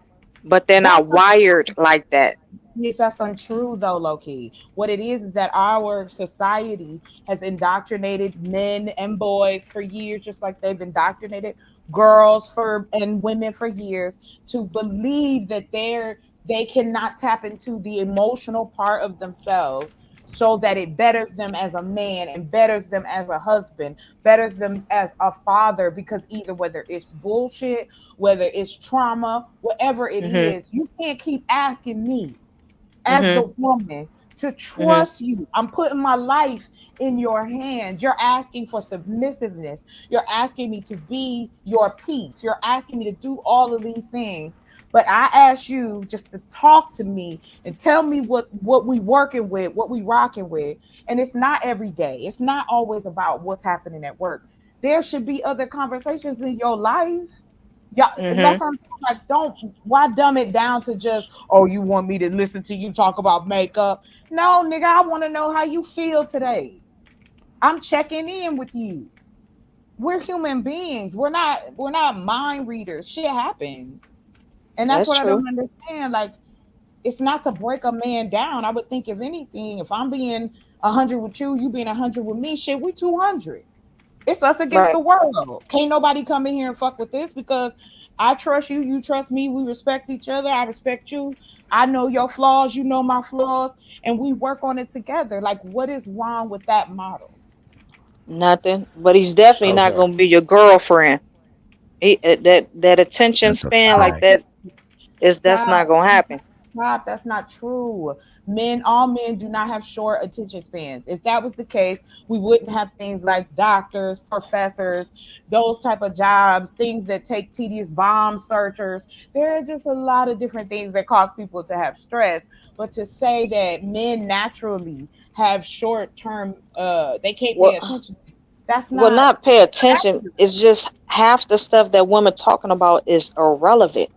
E: but they're
A: That's
E: not wired like that.
A: If that's untrue though, Loki. What it is that our society has indoctrinated men and boys for years, just like they've indoctrinated girls for and women for years to believe that they cannot tap into the emotional part of themselves so that it betters them as a man and betters them as a husband, betters them as a father, because either whether it's bullshit, whether it's trauma, whatever it
E: Mhm.
A: is, you can't keep asking me as the
E: Mhm.
A: woman to
E: Mhm.
A: trust you. I'm putting my life in your hands. You're asking for submissiveness. You're asking me to be your peace. You're asking me to do all of these things. But I ask you just to talk to me and tell me what we working with, what we rocking with. And it's not every day. It's not always about what's happening at work. There should be other conversations in your life. Yeah, that's
E: Mhm.
A: what I'm saying. Like, don't why dumb it down to just, oh, you want me to listen to you talk about makeup? No, nigga, I want to know how you feel today. I'm checking in with you. We're human beings. We're not mind readers. Shit happens. And that's
E: That's
A: what I
E: true.
A: don't understand. Like, it's not to break a man down. I would think if anything, if I'm being 100 with you, you being 100 with me, shit, we 200. It's us against
E: Right.
A: the world. Can't nobody come in here and fuck with this because I trust you, you trust me, we respect each other, I respect you. I know your flaws, you know my flaws, and we work on it together. Like, what is wrong with that model?
E: Nothing. But he's definitely not
C: Okay.
E: going to be your girlfriend. That attention
B: That's a
E: span like
B: fact.
E: that that's
A: Stop.
E: not going to happen.
A: Stop. That's not true. All men do not have short attention spans. If that was the case, we wouldn't have things like doctors, professors, those type of jobs, things that take tedious bomb searchers. There are just a lot of different things that cause people to have stress. But to say that men naturally have short term, they can't pay
E: Well,
A: attention. That's
E: well,
A: not
E: not pay attention.
A: accurate.
E: It's just half the stuff that women talking about is irrelevant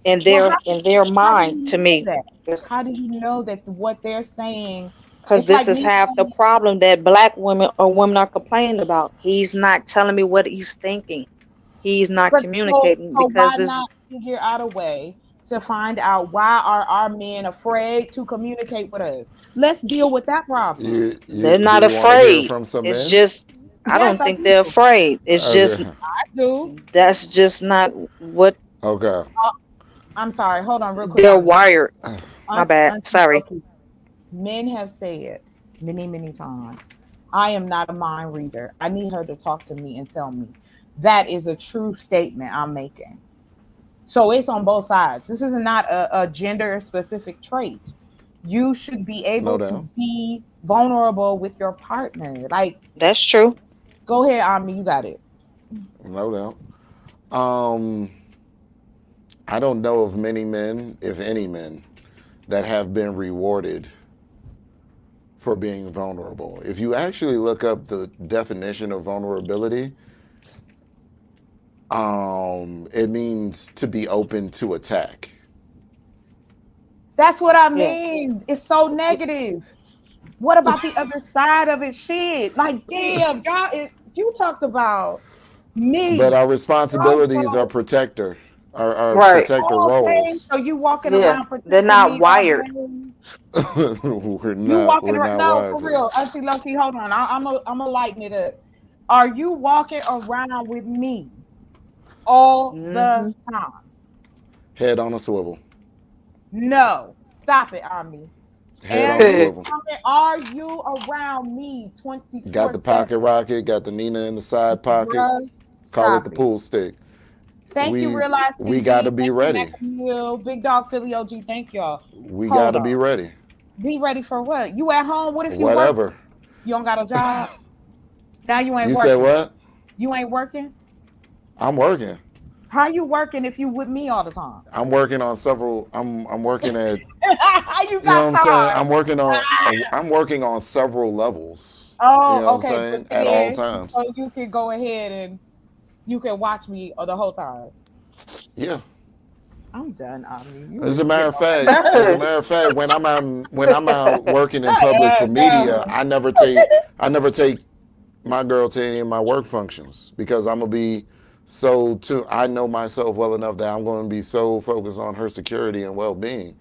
E: in
A: Well,
E: their
A: how do
E: mind
A: you
E: to
A: know
E: me.
A: that? How do you know that what they're saying?
E: Because
A: It's
E: this
A: like
E: is
A: me
E: half the
A: saying,
E: problem that black women or women are complaining about. He's not telling me what he's thinking. He's not
A: but
E: communicating
A: so why
E: because it's
A: not figure out a way to find out why are our men afraid to communicate with us? Let's deal with that problem.
E: they're
C: Do
E: not
C: you want to hear
E: afraid.
C: from some
E: It's
C: men?
E: just I
A: Yes,
E: don't
A: I
E: think they're
A: do.
E: afraid. It's just
C: Okay.
A: I do.
E: that's just not what
C: Okay.
A: Uh, I'm sorry. Hold on, real quick,
E: they're
A: Army.
E: wired. My bad.
A: Auntie
E: Sorry.
A: Loki, men have said many, many times, I am not a mind reader. I need her to talk to me and tell me. That is a true statement I'm making. So it's on both sides. This is not a gender specific trait. You should be
C: No
A: able to
C: doubt.
A: be vulnerable with your partner. Like,
E: That's true.
A: go ahead, Ami, you got it.
C: No doubt. Um, I don't know of many men, if any men, that have been rewarded for being vulnerable. If you actually look up the definition of vulnerability, it means to be open to attack.
A: That's what I
E: Yeah.
A: mean. It's so negative. What about the other side of it? Shit. Like, damn, y'all, you talked about
C: But
A: me.
C: our
A: Y'all
C: responsibilities are
A: so
C: protector, our
E: Right.
C: protector
A: okay.
C: roles.
A: So you walking
E: Yeah.
A: around
E: They're
A: protecting
E: not
A: me all
E: wired.
A: day.
C: we're
A: You
C: not
A: walking
C: we're
A: around?
C: not
A: No,
C: wired
A: for
C: for that.
A: real, Auntie Loki. Hold on, I'm a lighten it up. Are you walking around with me all the
E: Hmm.
A: time?
C: Head on a swivel.
A: No, stop it, Army.
C: Head on
A: And
C: a
A: you
C: swivel.
A: are you around me
C: Got the
A: 24/7?
C: pocket rocket, got the Nina in the side pocket.
A: Bruh,
C: Call it the
A: stop it.
C: pool stick.
A: Thank you,
C: We
A: Realize
C: we got to
A: TV.
C: be
A: Thank you,
C: ready.
A: Mac Camille, Big Dog Philly OG. Thank y'all.
C: We got
A: Hold
C: to
A: on.
C: be ready.
A: Be ready for what? You at home? What if you working?
C: Whatever.
A: You don't got a job? Now you ain't
C: You said
A: working.
C: what?
A: You ain't working?
C: I'm working.
F: How you working if you with me all the time?
C: I'm working on several. I'm working at.
F: How you
C: You know what
F: got
C: I'm saying?
F: time?
C: I'm working on several levels. You know what
F: Oh,
C: I'm
F: okay. But
C: saying? At all
F: then,
C: times.
F: so you can go ahead and you can watch me the whole time.
C: Yeah.
F: I'm done, Omni. You
C: As a
F: is
C: matter
F: getting
C: of fact, when I'm out working in public for media,
F: no.
C: I never take my girl to any of my work functions because I'm gonna be I know myself well enough that I'm gonna be so focused on her security and well being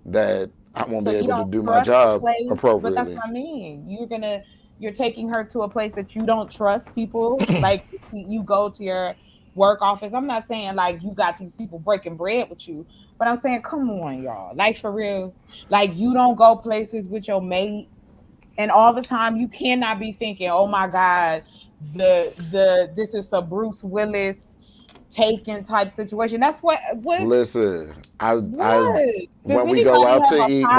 C: that I won't
F: So
C: be
F: you
C: able to
F: don't
C: do my
F: trust the
C: job
F: place, but that's
C: appropriately.
F: what I mean. You're taking her to a place that you don't trust people. Like you go to your work office. I'm not saying like you got these people breaking bread with you, but I'm saying come on, y'all. Like for real. Like you don't go places with your mate and all the time you cannot be thinking, oh my God, the this is a Bruce Willis taken type situation. That's what
C: Listen, I
F: what does
C: when we go
F: anybody
C: out
F: have
C: to
F: a
C: eat,
F: positive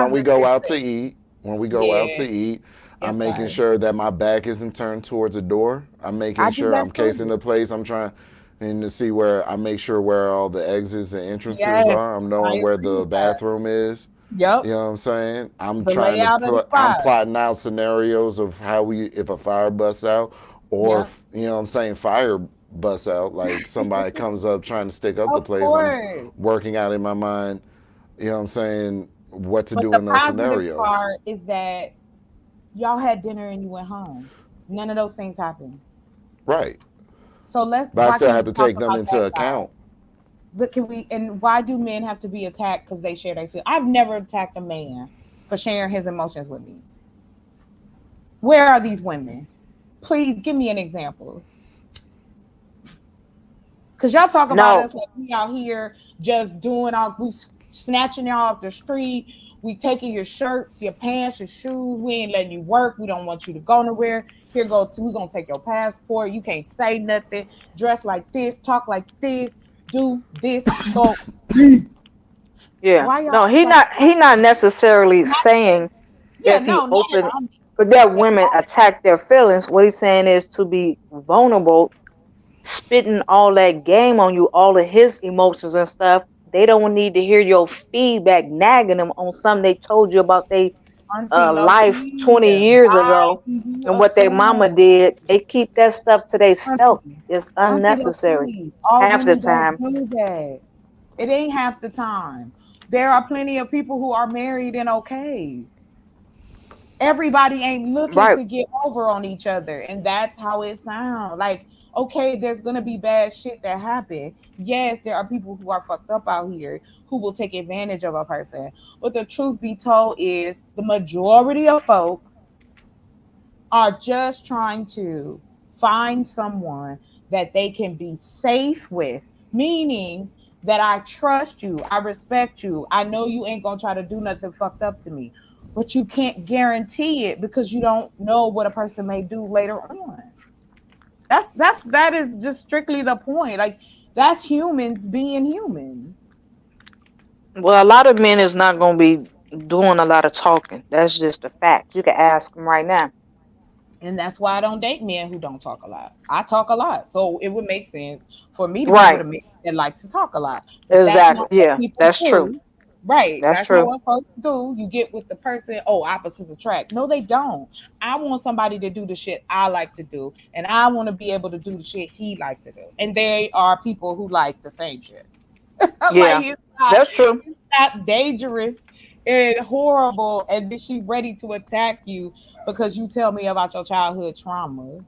F: thing?
C: when we go out
F: Yeah,
C: to eat, I'm
F: yes,
C: making
F: I
C: sure that my back isn't turned towards a door. I'm making
F: do
C: sure
F: that
C: I'm casing
F: too.
C: the place. I'm trying and to see where I make sure where all the exits and entrances
F: Yes,
C: are. I'm
F: I
C: knowing where
F: agree
C: the
F: with that.
C: bathroom is.
F: Yep,
C: You know what I'm saying?
F: the layout of the
C: I'm
F: spot.
C: plotting out scenarios of if a fire busts out or
F: Yep,
C: if, you know what I'm saying, fire busts out, like somebody comes up trying to stick up the
F: of
C: place. I'm
F: course.
C: working out in my mind, you know what I'm saying, what to
F: But
C: do
F: the
C: in those
F: positive
C: scenarios.
F: part is that y'all had dinner and you went home. None of those things happened.
C: Right.
F: So let's
C: But I
F: why
C: still
F: can't
C: have
F: we
C: to
F: talk
C: take them
F: about that
C: into
F: side?
C: account.
F: But can we and why do men have to be attacked because they share their feelings? I've never attacked a man for sharing his emotions with me. Where are these women? Please give me an example. Cause y'all talk about
E: No,
F: us like we out here just doing all we snatching y'all off the street. We taking your shirts, your pants, your shoes. We ain't letting you work. We don't want you to go nowhere. Here go to we gonna take your passport. You can't say nothing. Dress like this. Talk like this. Do this. So
E: yeah,
F: why y'all
E: no, he
F: like?
E: not he not necessarily
F: Not,
E: saying
F: yeah,
E: if he
F: no, not at
E: open,
F: all.
E: but that women attack their feelings. What he's saying is to be vulnerable, spitting all that game on you, all of his emotions and stuff. They don't need to hear your feedback, nagging them on something they told you about they
F: Auntie
E: life
F: Loki.
E: 20 years
F: Why
E: ago
F: do you
E: and what their mama
F: assume?
E: did. They keep that stuff to their self.
F: Auntie,
E: It's
F: Auntie
E: unnecessary
F: Loki. All
E: half the
F: women don't
E: time.
F: do that. It ain't half the time. There are plenty of people who are married and okay. Everybody ain't looking
E: Right.
F: to get over on each other, and that's how it sounds. Like, okay, there's gonna be bad shit that happen. Yes, there are people who are fucked up out here who will take advantage of a person. But the truth be told is the majority of folks are just trying to find someone that they can be safe with, meaning that I trust you, I respect you, I know you ain't gonna try to do nothing fucked up to me, but you can't guarantee it because you don't know what a person may do later on. That is just strictly the point. Like that's humans being humans.
E: Well, a lot of men is not going to be doing a lot of talking. That's just a fact. You can ask them right now.
F: And that's why I don't date men who don't talk a lot. I talk a lot. So it would make sense for me to be with
E: Right.
F: a man that likes to talk a lot. But that's
E: Exactly.
F: not what
E: Yeah,
F: people
E: that's true.
F: do. Right.
E: That's
F: That's not
E: true.
F: what folks do. You get with the person, oh, opposites attract. No, they don't. I want somebody to do the shit I like to do. And I want to be able to do the shit he like to do. And they are people who like the same shit. Like
E: Yeah, that's true.
F: it's not dangerous and horrible, and then she ready to attack you because you tell me about your childhood trauma.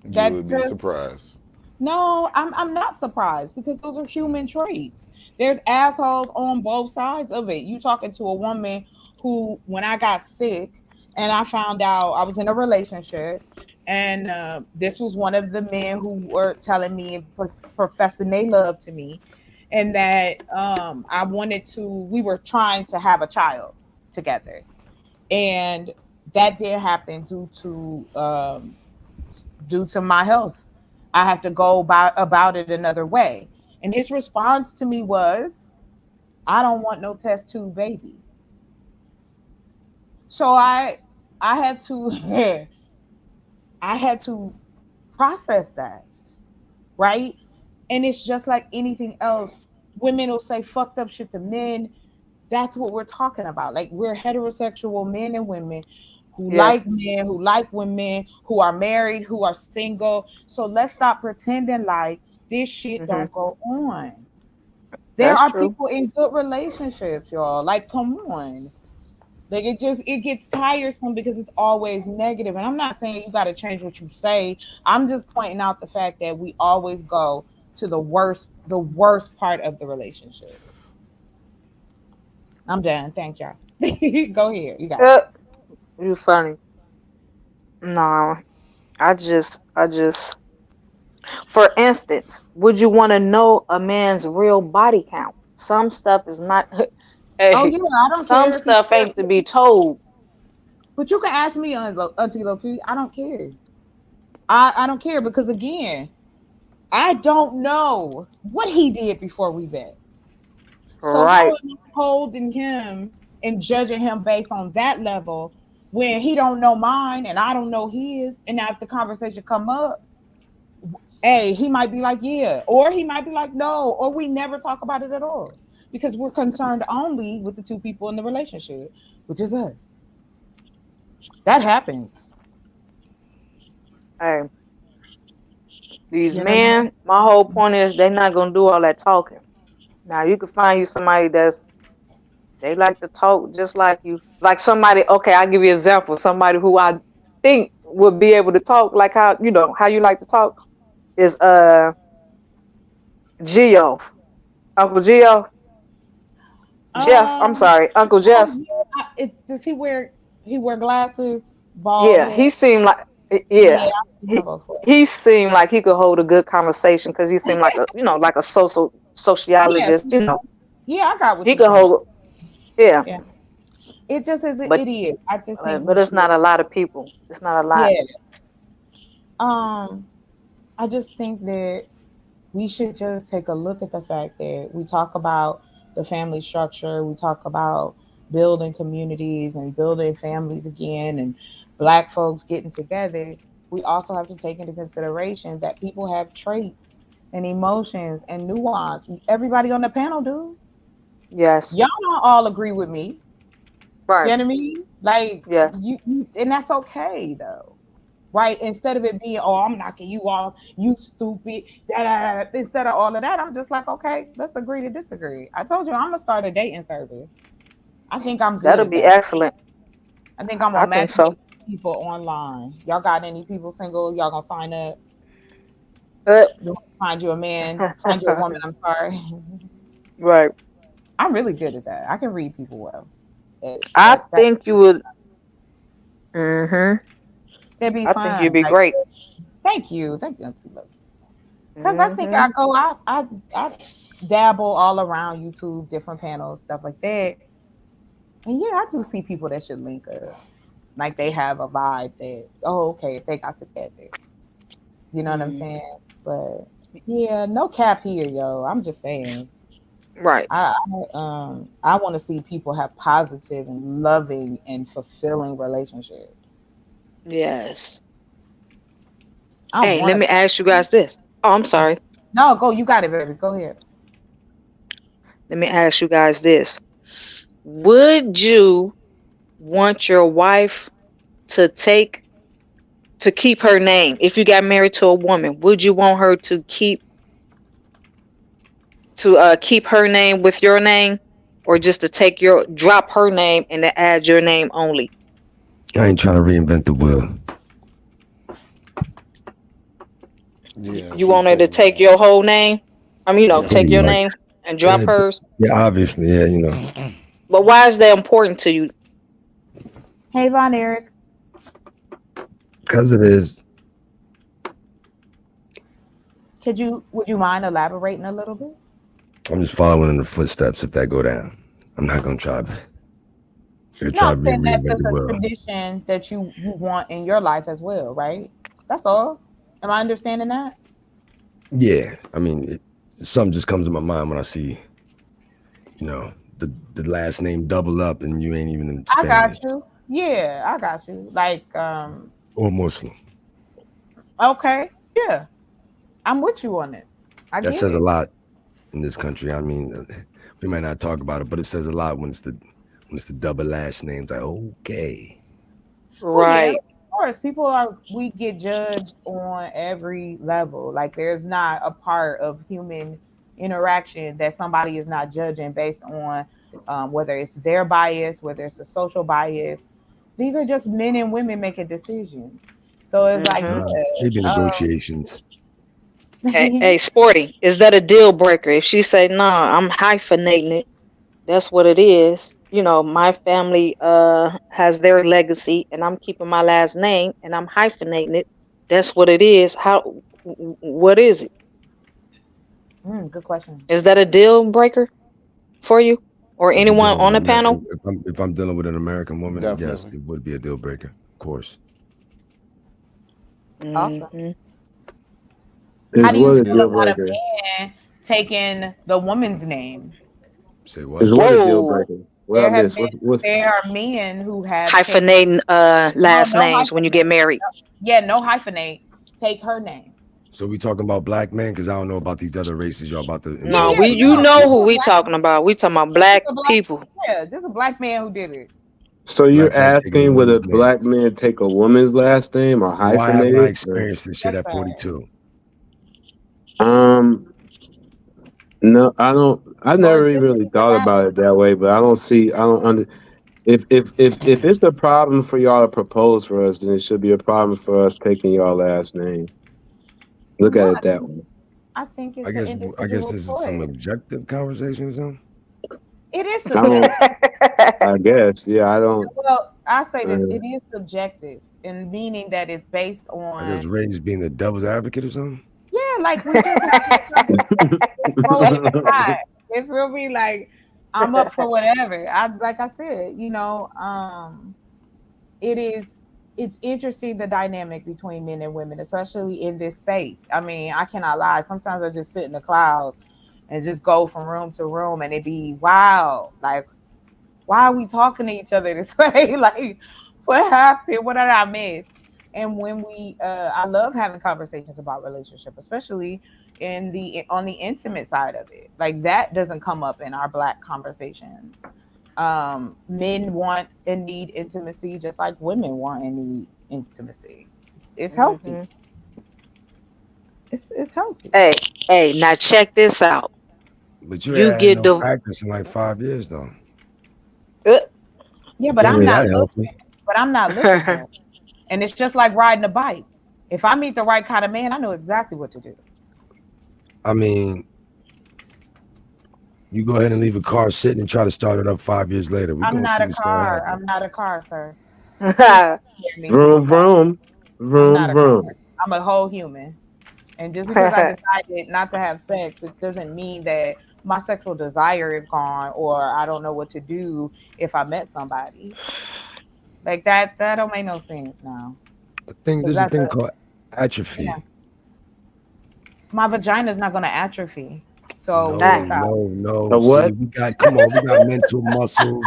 C: You
F: That
C: would be
F: just
C: surprised.
F: no, I'm not surprised because those are human traits. There's assholes on both sides of it. You talking to a woman who, when I got sick and I found out I was in a relationship, and this was one of the men who were telling me and professing they love to me, and that I wanted to. We were trying to have a child together, and that did happen due to my health. I have to go about it another way. And his response to me was, I don't want no test tube baby. So I had to I had to process that, right?
A: And it's just like anything else. Women will say fucked up shit to men. That's what we're talking about. Like, we're heterosexual men and women who like
E: Yes.
A: men, who like women, who are married, who are single. So let's stop pretending like this shit
E: Hmm.
A: don't go on. There
E: That's
A: are
E: true.
A: people in good relationships, y'all. Like, come on. Like, it gets tiresome because it's always negative. And I'm not saying you got to change what you say. I'm just pointing out the fact that we always go to the worst part of the relationship. I'm done. Thank y'all. Go ahead. You got it.
E: Yep. You funny. No, I just, for instance, would you want to know a man's real body count? Some stuff is not,
A: Oh
E: hey,
A: yeah, I don't
E: some
A: care if
E: stuff ain't to be told.
A: but you can ask me, Auntie Loki. I don't care. I don't care because again, I don't know what he did before we met. So how
E: Right.
A: am I holding him and judging him based on that level when he don't know mine and I don't know his? And now if the conversation come up, hey, he might be like, yeah, or he might be like, no, or we never talk about it at all because we're concerned only with the two people in the relationship, which is us. That happens.
E: Hey, these
A: You know what I
E: men, my whole point is they not gonna do all that talking. Now you can find you somebody that's they like to talk just like you. Like somebody, okay, I'll give you an example. Somebody who I think would be able to talk like how how you like to talk is Geo. Uncle Geo. Jeff, I'm
A: Um.
E: sorry, Uncle
A: Oh
E: Jeff.
A: yeah. Does he wear glasses? Bald
E: Yeah,
A: head?
E: he seemed like
A: Yeah,
E: yeah.
A: I've seen him
E: He
A: before.
E: he seemed like he could hold a good conversation because he seemed like a like a
A: Yeah.
E: sociologist.
A: Yeah, I got what
E: He
A: you're
E: could
A: saying.
E: hold yeah,
A: Yeah. It just is. It
E: but
A: is. I just think we
E: but it's
A: should.
E: not a lot of people. It's not a lot.
A: Yeah. Um. I just think that we should just take a look at the fact that we talk about the family structure, we talk about building communities and building families again, and black folks getting together. We also have to take into consideration that people have traits and emotions and nuance. Everybody on the panel do.
E: Yes.
A: Y'all don't all agree with me. You
E: Right.
A: know what I mean? Like
E: Yes.
A: and that's okay though, right? Instead of it being, oh, I'm knocking you off, you stupid, da, da, da, instead of all of that, I'm just like, okay, let's agree to disagree. I told you I'm gonna start a dating service. I think I'm good
E: That'll
A: at
E: be
A: that.
E: excellent.
A: I think I'm
E: I
A: gonna
E: think
A: match
E: so.
A: people online. Y'all got any people single? Y'all gonna sign up?
E: Uh,
A: You want to find you a man, find you a woman. I'm sorry.
E: right.
A: I'm really good at that. I can read people well.
E: I
A: That
E: think you would. Mhm.
A: that'd be
E: I think you'd
A: fun.
E: be
A: Like,
E: great.
A: thank you, Auntie Loki. Because I think
E: Mhm.
A: I dabble all around YouTube, different panels, stuff like that. And yeah, I do see people that should link up. Like they have a vibe that, oh, okay, if they got together. You know what I'm
E: Mm.
A: saying? But yeah, no cap here, yo. I'm just saying.
E: Right.
A: I want to see people have positive and loving and fulfilling relationships.
E: Yes.
A: I
E: Hey, let
A: want
E: me ask you guys this. Oh, I'm
A: to.
E: sorry.
A: No, go. You got it, baby. Go ahead.
E: Let me ask you guys this. Would you want your wife to keep her name? If you got married to a woman, would you want her to keep her name with your name, or just to drop her name and to add your name only?
B: I ain't trying to reinvent the wheel.
C: Yeah,
E: You
C: she
E: want her to
C: said
E: take
C: no.
E: your whole name?
C: Yeah.
E: Take
B: Pretty
E: your
B: much.
E: name and drop
B: Yeah,
E: hers.
B: yeah, obviously, yeah, you know.
E: But why is that important to you?
A: Hey, Von Eric.
B: Because it is.
A: Would you mind elaborating a little bit?
B: I'm just following in the footsteps if that go down. I'm not gonna try to
A: No,
B: try
A: I'm
B: to
A: saying that's
B: reinvent
A: just
B: the
A: a
B: wheel.
A: tradition that you want in your life as well, right? That's all. Am I understanding that?
B: Yeah, I mean, something just comes to my mind when I see, you know, the last name double up and you ain't even in
A: I got
B: Spanish
A: you. Yeah, I got you. Like,
B: or Muslim.
A: okay, yeah, I'm with you on it. I
B: That
A: get
B: says a
A: it.
B: lot in this country. I mean, we might not talk about it, but it says a lot when it's the double last names. Like, okay,
A: Well, yeah,
E: Right.
A: of course. We get judged on every level. Like there's not a part of human interaction that somebody is not judging based on whether it's their bias, whether it's a social bias. These are just men and women making decisions. So it's like,
E: Hmm.
B: maybe
A: yeah,
B: negotiations.
E: Hey, Sporty, is that a deal breaker? If she say, "Nah, I'm hyphenating it," that's what it is. You know, my family has their legacy, and I'm keeping my last name, and I'm hyphenating it. That's what it is. What is it?
A: good question.
E: Is that a deal breaker for you or
B: If you're
E: anyone
B: dealing
E: on
B: with
E: the
B: an American,
E: panel?
B: if I'm dealing with an American woman, yes,
C: Definitely.
B: it would be a deal breaker, of course.
A: Awesome.
E: Hmm.
A: How
G: Is
A: do you
G: what a
A: feel
G: deal
A: about a
G: breaker?
A: man taking the woman's name?
B: Say
G: Is
B: what?
G: what a deal
E: Whoa.
G: breaker? What I miss? What's
A: There are men who have taken
E: Hyphenating last
A: no
E: names when you get
A: hyphenate.
E: married.
A: Yeah, no hyphenate. Take her name.
B: So we talking about black men because I don't know about these other races y'all about to
A: Yeah,
E: No,
A: yeah,
B: indulge in.
E: you
A: no,
E: know
A: this is
E: who
A: a
E: we
A: black,
E: talking about. We talking about
A: this is
E: black
A: a black,
E: people.
A: yeah, this is a black man who did it.
G: so you're
B: Black men taking a
G: asking would a
B: woman's name.
G: black man take a woman's last name or
B: So why haven't I
G: hyphenate it?
B: experienced this shit
A: Yes,
B: at
A: sir.
B: 42?
G: No, I don't. I
A: Or
G: never
A: just
G: really
A: keep it
G: thought
A: that
G: about it that way, but I don't see. I don't under. If it's a problem for y'all to propose for us, then it should be a problem for us taking y'all last name. Look at
A: no,
G: it that way.
A: I think
B: I
A: it's an
B: guess
A: individual
B: this is some
A: choice.
B: objective conversation or something.
A: It is
G: I don't.
A: subjective.
G: I guess. Yeah. I don't.
A: Well, I say this,
G: Uh,
A: it is subjective in meaning that it's based
B: I guess
A: on
B: Ray just being the devil's advocate or something.
A: yeah, like we just having a conversation. It's rolling the tide. It feel me like I'm up for whatever. I like I said, it is it's interesting the dynamic between men and women, especially in this space. I mean, I cannot lie. Sometimes I just sit in the clouds and just go from room to room and it be wow. Like, why are we talking to each other this way? Like, what happened? What did I miss? And when I love having conversations about relationship, especially on the intimate side of it. Like that doesn't come up in our black conversations. Men want and need intimacy just like women want and need intimacy. It's healthy.
E: Hmm.
A: It's healthy.
E: Hey, now check this out.
B: But you
E: You
B: had
E: get
B: no
E: the
B: practice in like 5 years though.
E: uh,
A: Yeah,
B: You
A: but
B: can't
A: I'm
B: be
A: not
B: that
A: looking.
B: healthy.
A: But I'm not looking for it. And it's just like riding a bike. If I meet the right kind of man, I know exactly what to do.
B: I mean, you go ahead and leave a car sitting and try to start it up 5 years later. We're
A: I'm
B: gonna
A: not
B: see
A: a
B: what's gonna
A: car.
B: happen.
A: I'm not a car, sir. Please don't compare me to a
G: vroom
A: car.
G: vroom
A: I'm
G: vroom
A: not a
G: vroom.
A: car. I'm a whole human. And just because I decided not to have sex, it doesn't mean that my sexual desire is gone or I don't know what to do if I met somebody. Like that don't make no sense now. Because
B: There's a
A: that's
B: thing
A: a
B: called atrophy.
A: my vagina's not gonna atrophy. So
B: No,
E: that
A: stop.
B: no.
G: A
B: See,
G: what?
B: come on, we got mental muscles,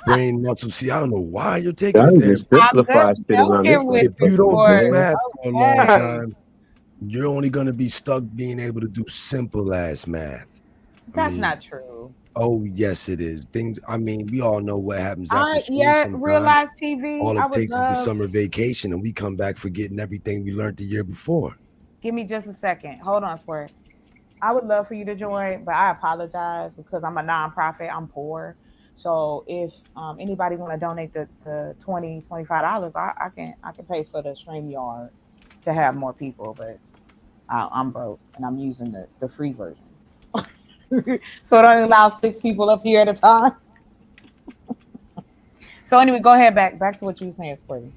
B: brain muscles. See, I don't know why you're taking
G: Y'all
B: it
G: need to
B: there.
A: I'm
G: simplify
A: just
G: shit around this
A: joking with
B: If
A: the
B: you don't
G: motherfucker,
B: do
A: sport.
G: man.
B: math for a long
A: Okay.
B: time, you're only gonna be stuck being able to do simple ass math. I
A: That's
B: mean,
A: not true.
B: oh yes, it is. We all know what happens after school
A: Yeah,
B: sometimes.
A: realize TV.
B: All
A: I
B: it
A: would
B: takes is the
A: love.
B: summer vacation, and we come back forgetting everything we learned the year before.
A: Give me just a second. Hold on, sport. I would love for you to join, but I apologize because I'm a nonprofit. I'm poor. So if anybody want to donate the $25, I can pay for the StreamYard to have more people, but I'm broke and I'm using the free version. So it only allows 6 people up here at a time. So anyway, go ahead back to what you were saying, Sporty.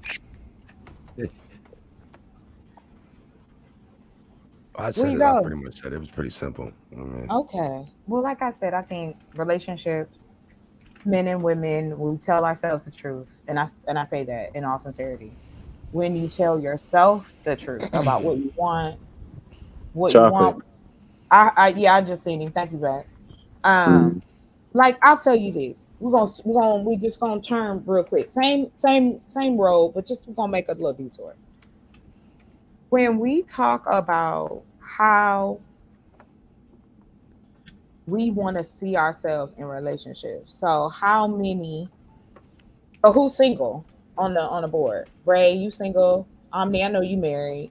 B: I
A: Where
B: said
A: you
B: it. I
A: go?
B: pretty much said it. It was pretty simple. I mean,
A: Okay. Well, like I said, I think relationships, men and women, we tell ourselves the truth, and I say that in all sincerity. When you tell yourself the truth about what you
G: Chocolate.
A: want, I just seen him. Thank you, back. Um,
G: Mm.
A: like I'll tell you this. We just gonna turn real quick. Same road, but just we're gonna make a little detour. When we talk about how
F: we want to see ourselves in relationships. So how many or who's single on the board? Ray, you single? Omni, I know you married.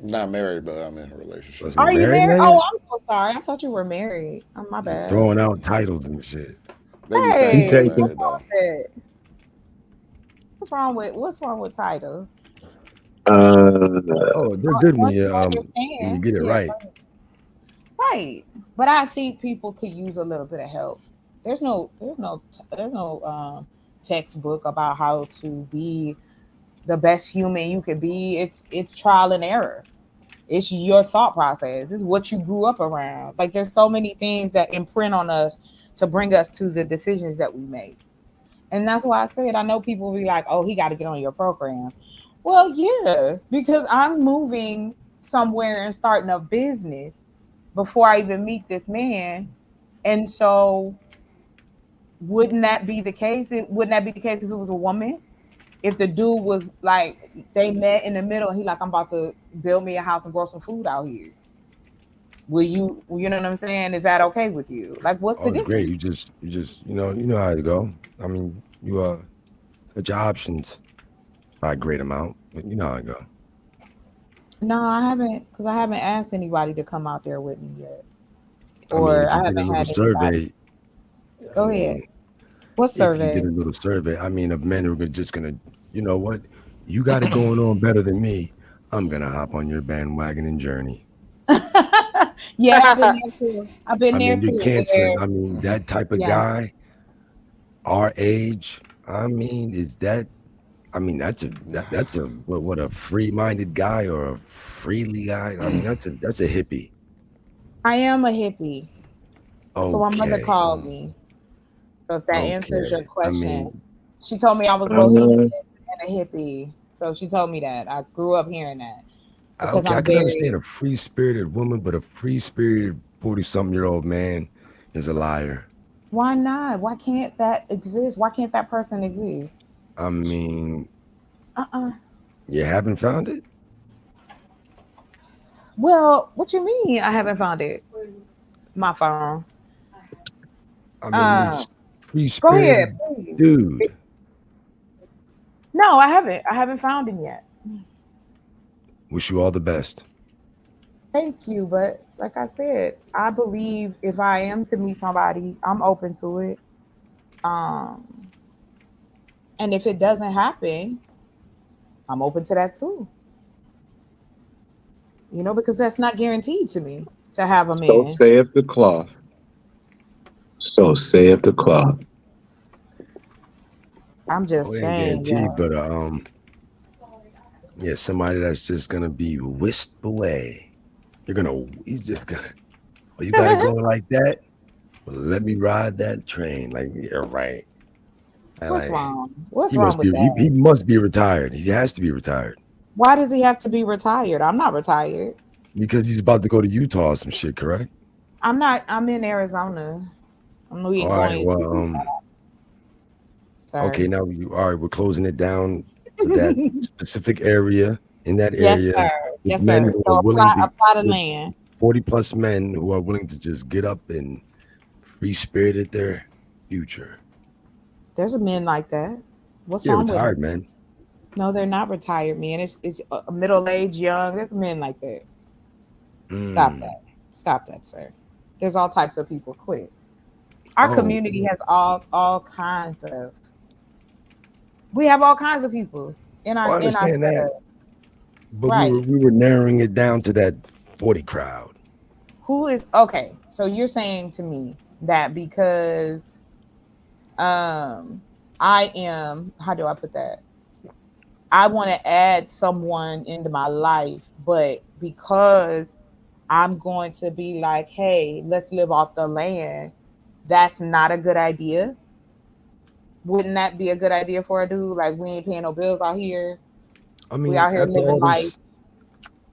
C: Not married, but I'm in a relationship.
B: Wasn't
F: Are you
B: married,
F: married?
B: man?
F: Oh, I'm so sorry. I thought you were married. Oh, my
B: Just
F: bad.
B: throwing out titles and shit.
C: They be saying
F: Hey,
G: He
C: I'm
G: taking-
C: married
F: what's wrong
C: though.
F: with that? What's wrong with titles?
B: Oh, they're good when
F: Once
B: you
F: you
B: when you
F: understand,
B: get it
F: yeah,
B: right.
F: right. But I think people could use a little bit of help. There's no textbook about how to be the best human you could be. It's trial and error. It's your thought process. It's what you grew up around. Like there's so many things that imprint on us to bring us to the decisions that we make. And that's why I said I know people be like, "Oh, he got to get on your program." Well, yeah, because I'm moving somewhere and starting a business before I even meet this man. And so wouldn't that be the case? Wouldn't that be the case if it was a woman? If the dude was like they met in the middle and he like, I'm about to build me a house and grow some food out here. Will you know what I'm saying? Is that okay with you? Like what's
B: Oh,
F: the
B: it's
F: difference?
B: great. You just you know how to go. I mean, you got your options by a great amount, but you know how it go.
F: No, I haven't because I haven't asked anybody to come out there with me yet.
B: I mean,
F: Or
B: if
F: I
B: you did a
F: haven't
B: little
F: had anybody.
B: survey, I
F: Go ahead.
B: mean,
F: What
B: if you
F: survey?
B: did a little survey, I mean, of men who are just gonna, you know what, you got it going on better than me. I'm gonna hop on your bandwagon and journey.
F: Yeah, I've been there too. I've been
B: I
F: there
B: mean, you're
F: too.
B: canceling.
F: Where,
B: I mean, that type of
F: yeah.
B: guy, our age. I mean, is that? I mean, that's a what a free-minded guy or a freely guy. I mean, that's a hippie.
F: I am a hippie. So my mother
B: Okay,
F: called me. So if that answers your
B: okay. I
F: question,
B: mean,
F: she told me I was bohemian and a hippie. So she told me that. I grew up hearing that because
B: okay, I
F: I'm
B: can
F: very
B: understand a free-spirited woman, but a free-spirited 40-something-year-old man is a liar.
F: why not? Why can't that exist? Why can't that person exist?
B: I mean,
F: Uh-uh.
B: you haven't found it?
F: Well, what you mean I haven't found it? My phone.
B: I mean, this
F: Go
B: free-spirited
F: ahead, please.
B: dude.
F: No, I haven't. I haven't found him yet.
B: Wish you all the best.
F: Thank you, but like I said, I believe if I am to meet somebody, I'm open to it. Um, and if it doesn't happen, I'm open to that too. You know, because that's not guaranteed to me to have a
G: So
F: man.
G: saith the cloth. So saith the cloth.
F: I'm just
B: Oh, it ain't
F: saying,
B: guaranteed,
F: yeah.
B: but yeah, somebody that's just gonna be whisked away. He's just gonna. Oh, you got it going like that? Well, let me ride that train. Like, yeah, right.
F: What's
B: Like,
F: wrong? What's
B: he
F: wrong
B: must be.
F: with that?
B: He must be retired. He has to be retired
F: Why does he have to be retired? I'm not retired.
B: because he's about to go to Utah or some shit. Correct?
F: I'm not. I'm in Arizona. I'm
B: All right.
F: going.
B: Well,
F: Sorry.
B: okay. Now all right. We're closing it down to that specific area. In that
F: Yes,
B: area,
F: sir.
B: with
F: Yes,
B: men
F: sir.
B: who
F: So
B: are willing to
F: apply the
B: with
F: land.
B: 40+ men who are willing to just get up and free spirited their future.
F: There's men like that. What's
B: Yeah,
F: wrong with
B: retired
F: it?
B: men.
F: No, they're not retired men. It's middle aged, young. There's men like that. Stop
B: Mm.
F: that. Stop that, sir. There's all types of people. Quit. Our
B: Oh,
F: community has all kinds of. We have all kinds of people in
B: I
F: our
B: understand that,
F: setup.
B: but
F: Right.
B: we were narrowing it down to that 40 crowd.
F: Who is okay? So you're saying to me that because I am, how do I put that? I want to add someone into my life, but because I'm going to be like, hey, let's live off the land, that's not a good idea. Wouldn't that be a good idea for a dude? Like, we ain't paying no bills out here.
B: I
F: We
B: mean,
F: out here
B: after
F: living
B: all
F: life.
B: this,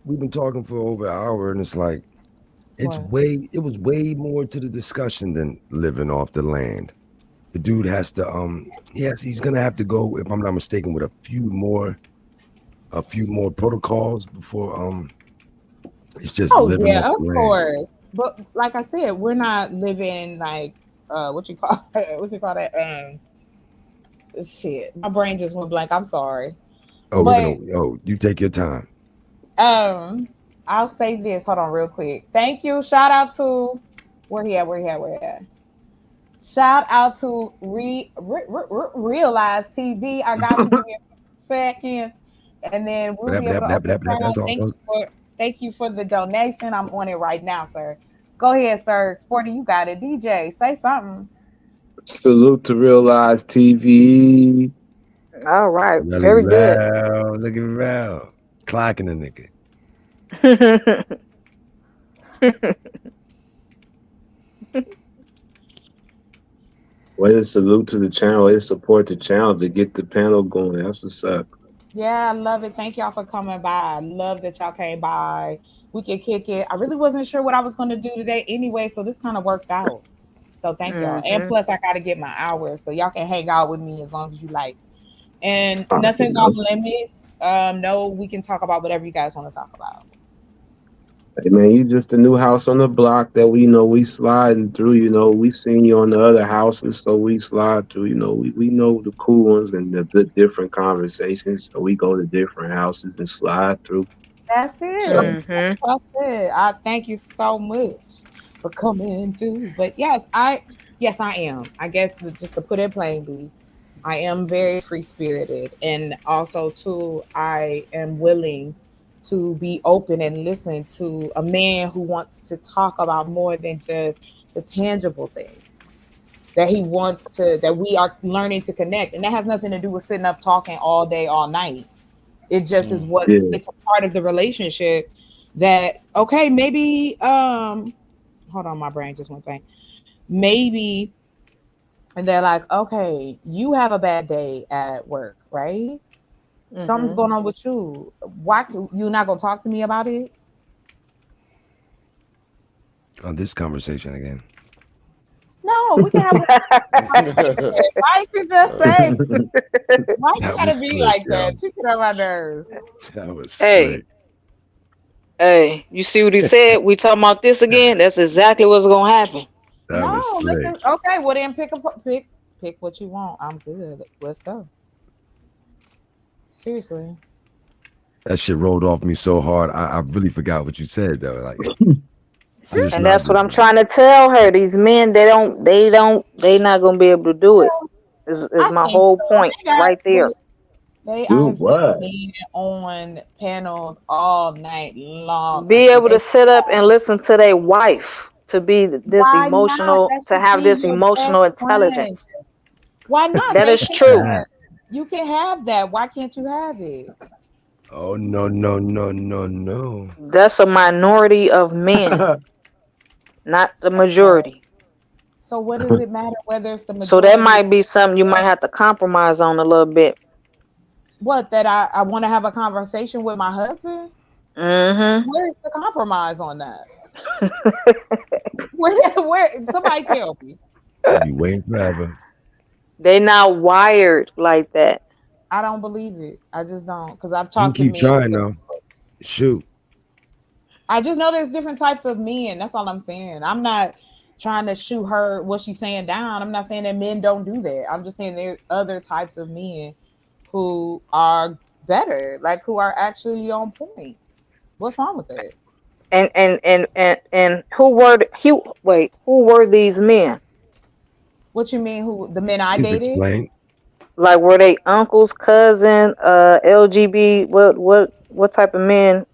B: we've been talking for over an hour, and it's like it
F: What?
B: was way more to the discussion than living off the land. The dude has to he's gonna have to go, if I'm not mistaken, with a few more protocols before it's just
F: Oh
B: living off
F: yeah,
B: the
F: of
B: land.
F: course. but like I said, we're not living like what you call what you call that shit. My brain just went blank. I'm sorry.
B: Oh,
F: But
B: you take your time.
F: I'll say this. Hold on, real quick. Thank you. Shout out to where he at? Shout out to Realize TV. I got you. Give me a few seconds, and then we'll be able to open it
B: That's
F: up.
B: all.
F: Thank you for the donation. I'm on it right now, sir. Go ahead, sir. Sporty, you got it. DJ, say something.
G: Salute to Realize TV.
E: All right,
B: Really
E: very good.
B: loud, looking around, clocking a nigga.
G: Way to salute to the channel. Way to support the channel to get the panel going. That's what's up.
F: Yeah, I love it. Thank y'all for coming by. I love that y'all came by. We can kick it. I really wasn't sure what I was going to do today anyway, so this kind of worked out. So thank y'all. And plus, I got to get my hours, so y'all can hang out with me as long as you like. And nothing's off limits. No, we can talk about whatever you guys want to talk about.
G: Hey man, you just a new house on the block that we sliding through. We seen you on the other houses, so we slide through. We know the cool ones and the different conversations, so we go to different houses and slide through.
F: That's it. That's it. I thank you so much for coming through. But yes, I am. I guess just to put it plainly, I am very free spirited, and also too, I am willing to be open and listen to a man who wants to talk about more than just the tangible things. That he wants to, that we are learning to connect, and that has nothing to do with sitting up talking all day, all night. It just is what it's a part of the relationship. That okay, maybe hold on, my brain just went blank. Maybe, and they're like, okay, you have a bad day at work, right? Something's going on with you. Why you not gonna talk to me about it?
B: On this conversation again.
F: No, we can have. Why you just say? Why you gotta be like that? You get on my nerves.
B: That was
E: Hey, you see what he said? We talking about this again? That's exactly what's gonna happen.
B: That was
F: listen. Okay, well then pick what you want. I'm good. Let's go. Seriously.
B: That shit rolled off me so hard. I really forgot what you said though. Like,
E: and that's what I'm trying to tell her. These men, they not gonna be able to do it. Is my whole point right there.
F: I've seen on panels all night long.
E: Be able to sit up and listen to their wife, to be this emotional, to have this emotional intelligence.
F: Why not?
E: That is true.
F: You can have that. Why can't you have it?
B: Oh no.
E: That's a minority of men, not the majority.
F: So what does it matter whether it's the majority?
E: So that might be something you might have to compromise on a little bit.
F: What, that I want to have a conversation with my husband? Where's the compromise on that? where somebody tell me.
B: You waiting forever.
E: They not wired like that.
F: I don't believe it. I just don't, because I've talked to
B: men.
F: Keep
B: trying though. Shoot.
F: I just know there's different types of men. That's all I'm saying. I'm not trying to shoot her what she's saying down. I'm not saying that men don't do that. I'm just saying there's other types of men who are better, like who are actually on point. What's wrong with that?
E: And who were these men?
F: What you mean? Who the men I dated?
B: Explain.
E: Like, were they uncles, cousin, LGB? What type of men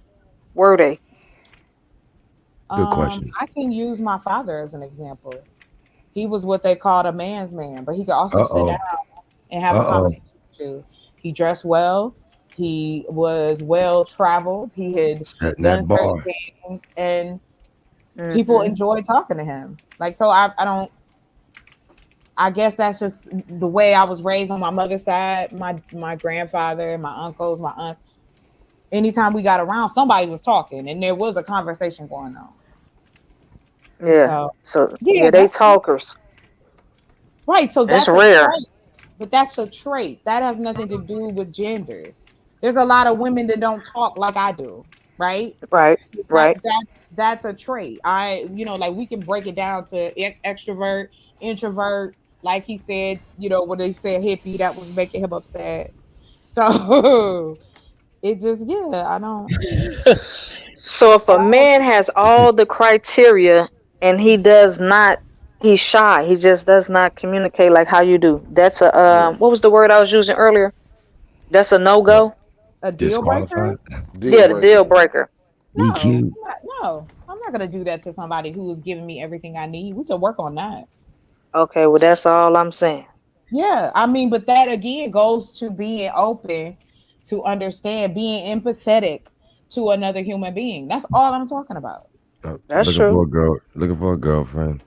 E: were they?
B: Good question.
F: I can use my father as an example. He was what they called a man's man, but he could also sit down and have a conversation with you. He dressed well. He was well traveled. He had done certain things, and people enjoyed talking to him. Like, so I don't. I guess that's just the way I was raised on my mother's side. My grandfather, my uncles, my aunts. Anytime we got around, somebody was talking, and there was a conversation going on.
E: Yeah. So they talkers.
F: Right. So that's
E: rare.
F: But that's a trait. That has nothing to do with gender. There's a lot of women that don't talk like I do, right?
E: Right. Right.
F: That's a trait. Like we can break it down to extrovert, introvert. Like he said, when they said hippie, that was making him upset. So it just, yeah, I don't.
E: So if a man has all the criteria and he's shy. He just does not communicate like how you do. That's a
C: Yeah.
E: what was the word I was using earlier? That's a no
B: What?
E: go.
F: A deal breaker?
B: Disqualified?
C: Deal
E: Yeah, the deal
C: breaker.
E: breaker.
B: DQ?
F: I'm not gonna do that to somebody who is giving me everything I need. We can work on that.
E: Okay, well that's all I'm saying.
F: Yeah, I mean, but that again goes to being open to understand, being empathetic to another human being. That's all I'm talking about.
E: That's
B: Looking for
E: true.
B: a girl. Looking for a girlfriend.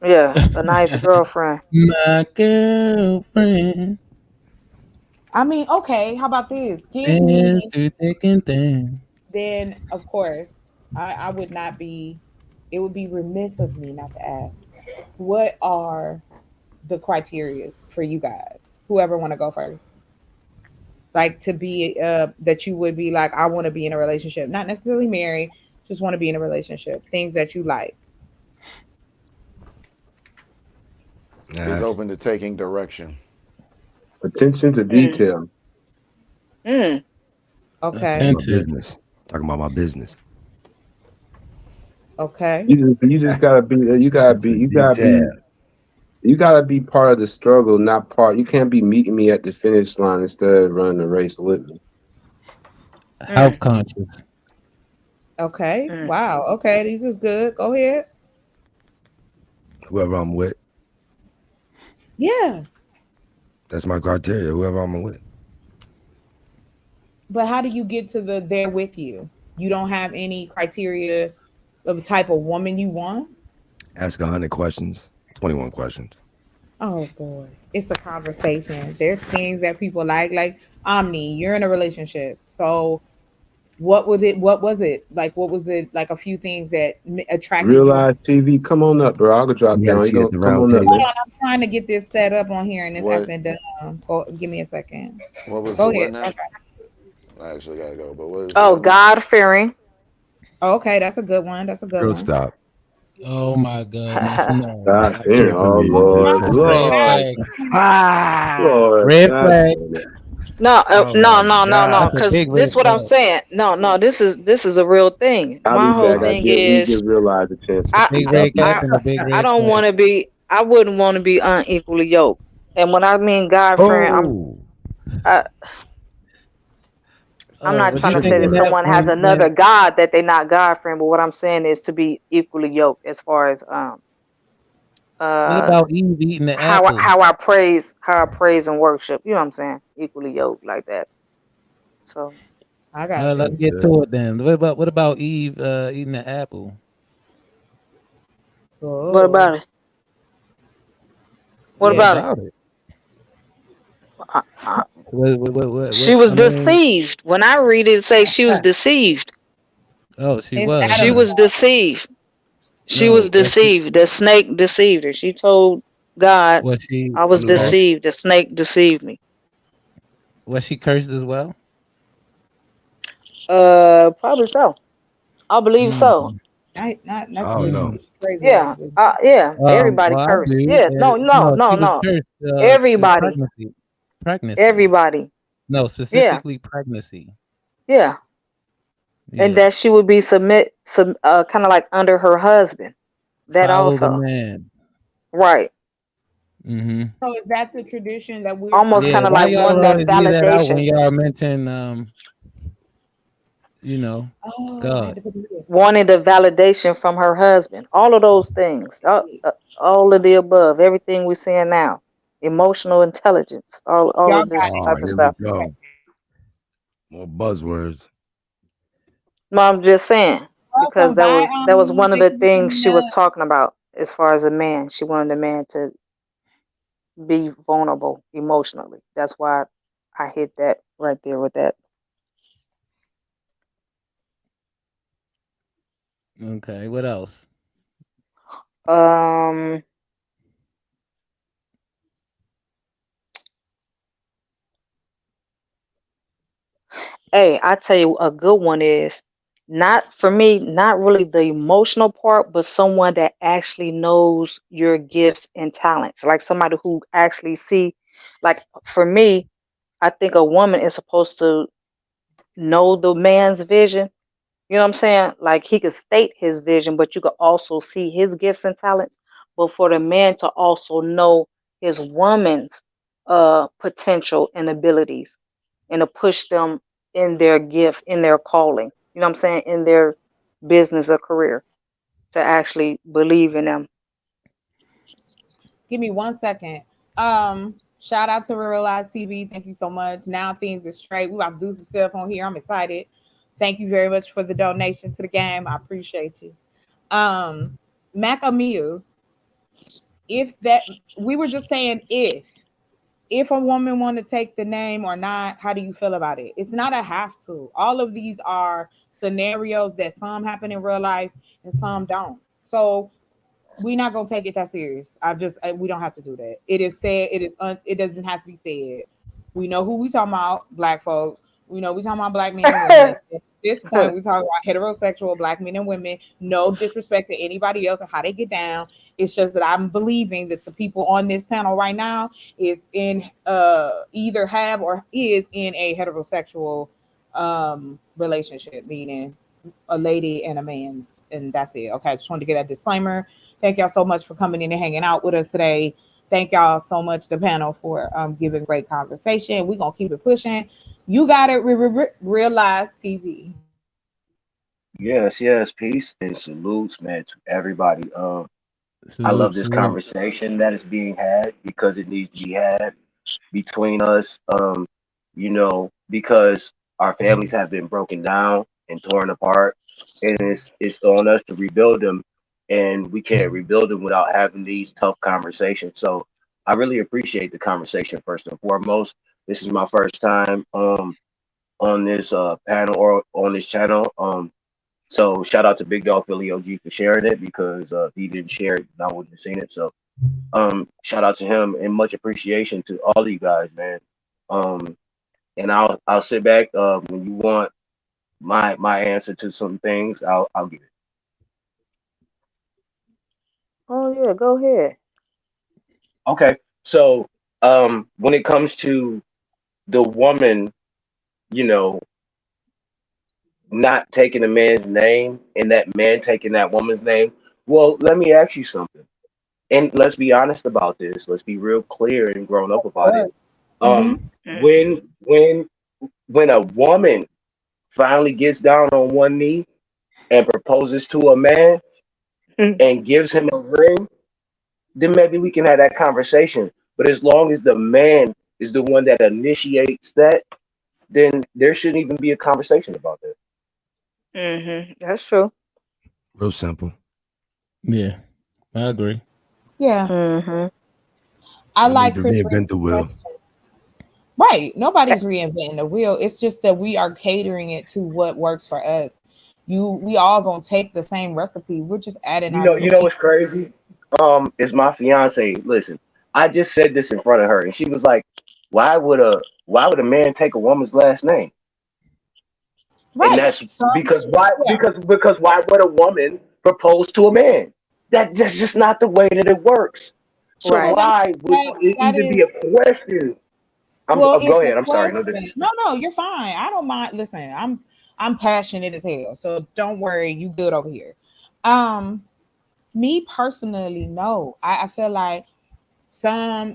E: Yeah, a nice girlfriend.
H: My girlfriend
F: I mean, okay, how about this? Give
H: been
F: me,
H: through thick and thin.
F: then of course, I would not be, it would be remiss of me not to ask, what are the criterias for you guys? Whoever want to go first. Like to be that you would be like, I want to be in a relationship, not necessarily married, just want to be in a relationship. Things that you like.
C: He's
B: Nah,
C: open to taking direction.
G: Attention to
E: Mm.
G: detail.
E: Mm.
F: Okay.
B: my
H: Attentive.
B: business. Talking about my business.
F: Okay.
G: You just gotta be. You gotta be part of the struggle, not part. You can't be meeting me at the finish line instead of running the race with me.
H: Health conscious.
F: Okay.
E: Mm.
F: Wow. Okay. These is good. Go ahead.
B: Whoever I'm with,
F: Yeah.
B: that's my criteria. Whoever I'm with.
F: But how do you get to the there with you? You don't have any criteria of the type of woman you want?
B: Ask 100 questions. 21 questions.
F: Oh boy. It's a conversation. There's things that people like Omni, you're in a relationship. So what was it like a few things that attracted you?
G: Realize TV, come on up, bro. I'll go drop
B: You gotta
G: down. You
B: see at
G: gonna
B: the
G: come
B: round
G: on up,
B: table.
F: Hold
G: man.
F: on, I'm trying to get this set up on here and it's
C: What?
F: acting dumb. Give me a second.
C: What was
F: Go
C: the
F: ahead.
C: what now?
F: Okay.
C: I actually gotta go, but what is
E: Oh,
C: it?
E: God fearing.
F: Okay, that's a good one. That's a good
B: Girl,
F: one.
B: stop.
H: Oh my goodness, no.
G: God
B: I
G: damn.
B: can't
G: Oh
B: believe you
G: Lord,
B: just said
H: Red
G: Lord,
H: flag.
B: Ah!
G: Lord.
H: Red
G: God
H: flag.
G: damn it.
E: No,
B: Oh
E: no,
B: my
E: no, no, no.
B: God.
H: That's a
E: Because
H: big
E: this
H: red
E: what I'm
H: flag.
E: saying. No. This is a real thing.
G: I'll
E: My
G: be
E: whole
G: back.
E: thing
G: We
E: is
G: give Realize a chance to
E: I
G: speak.
H: Big
G: I'll
H: red
G: be
H: cap
G: back.
H: and a big
E: I
H: red
E: don't
H: flag.
E: want to be. I wouldn't want to be unequally yoked. And when I mean God friend,
B: Oh,
E: I'm not
H: Was
E: trying
H: you
E: to say that
H: thinking that
E: someone has another God that they're not God friend. But what I'm saying is to be equally yoked as far as
H: what about Eve eating the
E: how
H: apple?
E: I praise and worship. You know what I'm saying? Equally yoked like that. So
F: I got
H: Let's
F: you.
H: get to it then. What about Eve eating the apple?
E: what about it? What
H: What
F: Yeah.
E: about it?
H: about it?
E: Uh,
H: What,
E: She was
H: I mean,
E: deceived. When I read it, say she was deceived.
H: oh, she
F: It's
H: was.
E: She
F: Adam's
H: Huh?
E: was
F: fault.
E: deceived. She
H: No,
E: was deceived. The snake deceived her. She told God,
H: was she
E: I was
B: I'm lost.
E: deceived. The snake deceived me.
H: was she cursed as well?
E: Probably so. I believe so.
H: Mm.
F: Not
B: I don't know.
F: crazy
E: Yeah.
F: words.
E: Yeah. Everybody
H: Well, I
E: cursed.
H: do.
E: Yeah. No, no,
H: No,
E: no,
H: she was
E: no.
H: cursed.
E: Everybody.
H: Pregnancy.
E: Everybody.
H: No,
E: Yeah.
H: specifically pregnancy.
E: Yeah. And
H: Yeah.
E: that she would be kind of like under her husband. That
H: Follow the
E: also.
H: man.
E: Right.
H: Mm-hmm.
F: So is that the tradition that we're
E: Almost
H: Yeah.
E: kind of
H: Why
E: like
H: y'all
E: one that
H: always leave that out when
E: validation.
H: y'all mention
F: Oh, I
H: God.
F: had to put it in.
E: Wanted a validation from her husband. All of those things. All of the above. Everything we're seeing now. Emotional intelligence. All
F: Y'all
E: of this
F: got it.
B: Oh,
E: type of
B: here we
E: stuff.
B: go. More buzzwords.
E: No, I'm just saying because
F: Welcome. Bye,
E: that was one of
F: Thank
E: the
F: you for
E: things
F: coming
E: she was
F: up.
E: talking about as far as a man. She wanted a man to be vulnerable emotionally. That's why I hit that right there with that.
H: Okay. What else?
E: Um, hey, I tell you, a good one is not for me, not really the emotional part, but someone that actually knows your gifts and talents. Like somebody who actually see, like for me, I think a woman is supposed to know the man's vision. You know what I'm saying? Like he could state his vision, but you could also see his gifts and talents. But for the man to also know his woman's potential and abilities and to push them in their gift, in their calling. You know what I'm saying? In their business or career to actually believe in them.
F: Give me 1 second. Shout out to Realize TV. Thank you so much. Now things are straight. We about to do some stuff on here. I'm excited. Thank you very much for the donation to the game. I appreciate you. Macamiu, if that we were just saying if a woman want to take the name or not, how do you feel about it? It's not a have to. All of these are scenarios that some happen in real life and some don't. So we're not gonna take it that serious. We don't have to do that. It is said. It doesn't have to be said. We know who we talking about, black folks. We know we talking about black men and women. At this point, we talk about heterosexual black men and women. No disrespect to anybody else and how they get down. It's just that I'm believing that the people on this panel right now is in either have or is in a heterosexual relationship, meaning a lady and a man's, and that's it. Okay, I just wanted to get that disclaimer. Thank y'all so much for coming in and hanging out with us today. Thank y'all so much, the panel, for giving great conversation. We're gonna keep it pushing. You got it, Realize TV.
I: Yes, peace and salutes, man, to everybody. I love this conversation that is being had because it needs to be had between us. Because our families have been broken down and torn apart, and it's on us to rebuild them, and we can't rebuild them without having these tough conversations. So I really appreciate the conversation first and foremost. This is my first time on this panel or on this channel. So shout out to Big Dog Philly OG for sharing it, because if he didn't share it, I wouldn't have seen it. So shout out to him and much appreciation to all of you guys, man. And I'll sit back when you want my answer to some things. I'll give it.
E: Oh yeah, go ahead.
I: Okay, so when it comes to the woman, not taking a man's name and that man taking that woman's name, well, let me ask you something, and let's be honest about this. Let's be real clear and grown up about it. When a woman finally gets down on one knee and proposes to a man and gives him a ring, then maybe we can have that conversation. But as long as the man is the one that initiates that, then there shouldn't even be a conversation about that.
E: That's true.
B: Real simple.
H: Yeah, I agree.
F: Yeah. I like
B: to reinvent the wheel.
F: Right. Nobody's reinventing the wheel. It's just that we are catering it to what works for us. We all gonna take the same recipe. We're just adding.
I: You know what's crazy? It's my fiance. Listen, I just said this in front of her, and she was like, "Why would a man take a woman's last name?" Right. And that's because why would a woman propose to a man? That's just not the way that it works. So why would it even be a question? Go ahead. I'm sorry.
F: No, you're fine. I don't mind. Listen, I'm passionate as hell. So don't worry, you good over here. Me personally, no. I feel like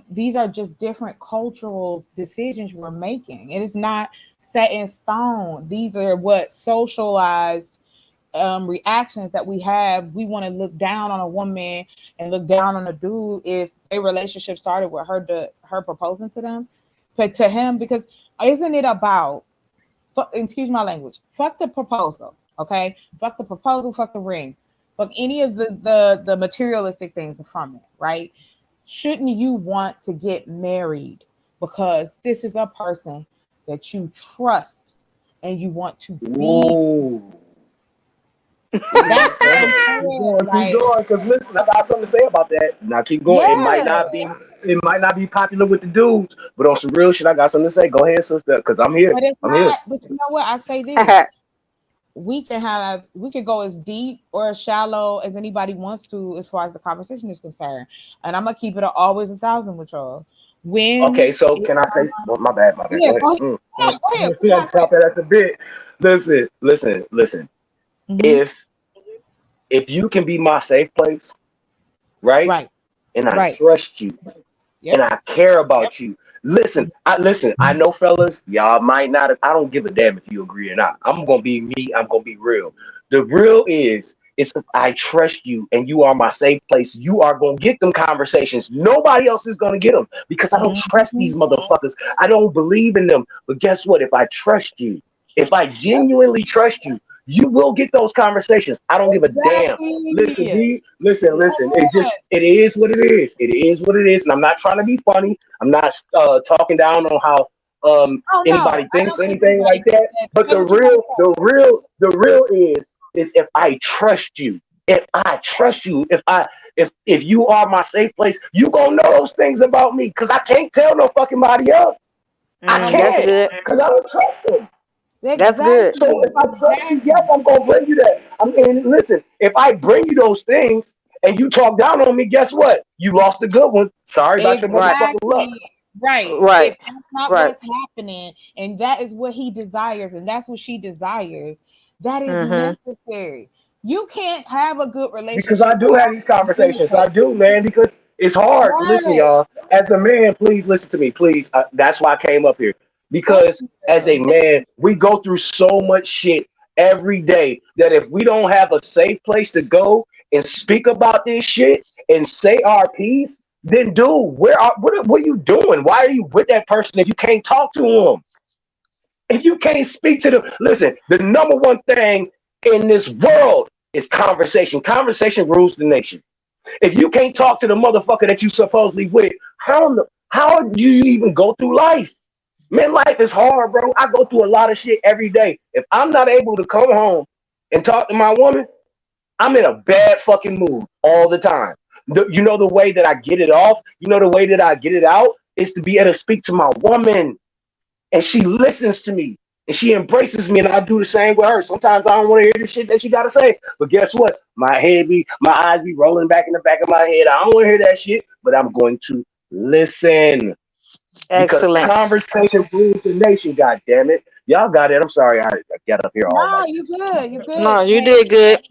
F: these are just different cultural decisions we're making. It is not set in stone. These are what socialized reactions that we have. We want to look down on a woman and look down on a dude if a relationship started with her proposing to them, but to him, because isn't it about, excuse my language, fuck the proposal, okay? Fuck the proposal, fuck the ring, fuck any of the materialistic things from it, right? Shouldn't you want to get married because this is a person that you trust and you want to be?
I: That's keep going, because listen, I got something to say about that. Now keep going. Yeah. It might not be popular with the dudes, but on some real shit, I got something to say. Go ahead, sister, because I'm here.
F: But it's
I: I'm
F: not.
I: here.
F: But you know what? I say this: we can go as deep or as shallow as anybody wants to as far as the conversation is concerned. And I'm gonna keep it always 1,000 with y'all. When
I: Okay, so can I say? Well, my bad.
F: yeah,
I: Go
F: go
I: ahead.
F: ahead. Go ahead.
I: I'm chopping at the bit. Listen.
F: Mhm.
I: If you can be my safe place, right?
F: Right.
I: And I
F: Right.
I: trust you,
F: Yep.
I: and I care about you. Listen. I know, fellas, y'all might not. I don't give a damn if you agree or not. I'm gonna be me. I'm gonna be real. The real is if I trust you and you are my safe place, you are gonna get them conversations. Nobody else is gonna get them because I don't trust these motherfuckers. I don't believe in them. But guess what? If I trust you, if I genuinely trust you, you will get those conversations. I don't give a damn. Listen,
F: Exactly.
I: listen. It is what it is. It is what it is. And I'm not trying to be funny. I'm not talking down on how
F: Oh no,
I: anybody
F: I
I: thinks
F: don't think
I: anything like that. But
F: that's what you gotta
I: the real is if I trust you. If I trust you, if you are my safe place, you gonna know those things about me. Cause I can't tell no fucking body else. I
E: That's
I: can't,
E: good.
I: cause I don't trust them.
F: say.
E: That's good.
I: So if I trust you, yes, I'm gonna bring you that. I mean, listen, if I bring you those things and you talk down on me, guess what? You lost a good one. Sorry about your
E: Right.
I: motherfucking luck.
F: Exactly. Right.
E: Right.
F: If that's not
E: Right.
F: what's happening, and that is what he desires, and that's what she desires, that is
E: Mm-hmm.
F: necessary. You can't have a good
I: Because I
F: relationship
I: do have these
F: without doing
I: conversations. I
F: that.
I: do, man, because it's hard. Listen,
F: Right.
I: y'all, as a man, please listen to me, please. That's why I came up here.
F: Thank
I: Because as a
F: you.
I: man, we go through so much shit every day that if we don't have a safe place to go and speak about this shit and say our piece, then dude, what are you doing? Why are you with that person if you can't talk to them? If you can't speak to them, listen, the number one thing in this world is conversation. Conversation rules the nation. If you can't talk to the motherfucker that you supposedly with, how do you even go through life? Man, life is hard, bro. I go through a lot of shit every day. If I'm not able to come home and talk to my woman, I'm in a bad fucking mood all the time. You know the way that I get it off, you know the way that I get it out is to be able to speak to my woman and she listens to me and she embraces me and I do the same with her. Sometimes I don't want to hear the shit that she gotta say. But guess what? My eyes be rolling back in the back of my head. I don't want to hear that shit, but I'm going to listen. Because
E: Excellent.
I: conversation rules the nation, god damn it. Y'all got it. I'm sorry I got up here all
F: No,
I: like
F: you
I: this.
F: good. You good.
E: No, you
F: Hey,
E: did good.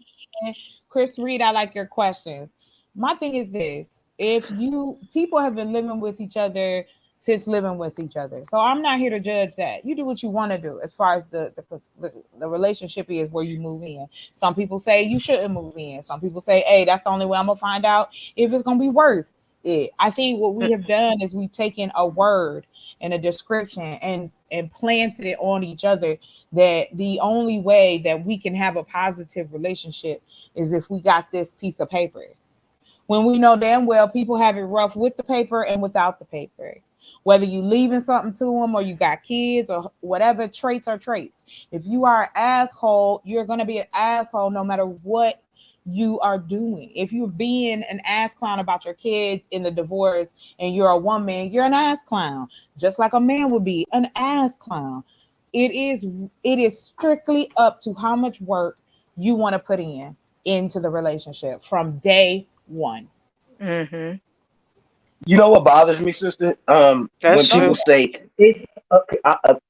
F: Chris Reed, I like your questions. My thing is this: if you people have been living with each other since living with each other, so I'm not here to judge that. You do what you want to do as far as the relationship is where you move in. Some people say you shouldn't move in. Some people say, hey, that's the only way I'm gonna find out if it's gonna be worth it. I think what we have done is we've taken a word and a description and planted it on each other that the only way that we can have a positive relationship is if we got this piece of paper. When we know damn well people have it rough with the paper and without the paper. Whether you leaving something to them or you got kids or whatever, traits are traits. If you are an asshole, you're going to be an asshole no matter what you are doing. If you're being an ass clown about your kids in the divorce and you're a woman, you're an ass clown, just like a man would be an ass clown. It is strictly up to how much work you want to put into the relationship from day one.
E: Mm-hmm.
I: You know what bothers me, sister? When
E: That's
I: people
E: true.
I: say,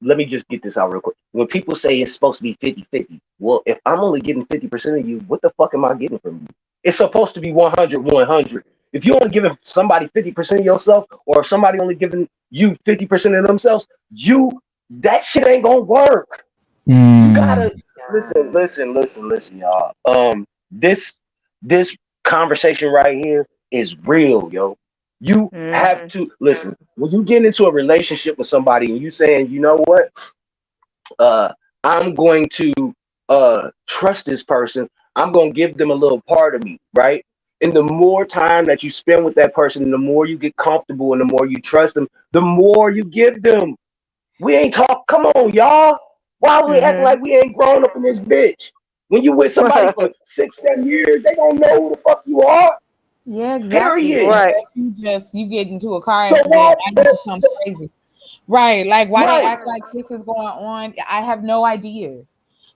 I: let me just get this out real quick. When people say it's supposed to be 50-50, well, if I'm only getting 50% of you, what the fuck am I getting from you? It's supposed to be 100-100. If you only giving somebody 50% of yourself, or if somebody only giving you 50% of themselves, that shit ain't gonna work. You gotta listen, y'all. This conversation right here is real, yo. You have
E: Mm-hmm.
I: to listen. When you get into a relationship with somebody and you saying, you know what, I'm going to trust this person. I'm gonna give them a little part of me, right? And the more time that you spend with that person, and the more you get comfortable, and the more you trust them, the more you give them. We ain't talk. Come on, y'all. Why we act
E: Mm-hmm.
I: like we ain't grown up in this bitch? When you with somebody for 6-7 years, they don't know who the fuck you are.
F: Yeah, exactly.
I: Period.
F: And
E: Right.
F: you get into a car
I: So why?
F: accident, now you become crazy. Right. Like why they
I: Right.
F: act like this is going on. I have no idea.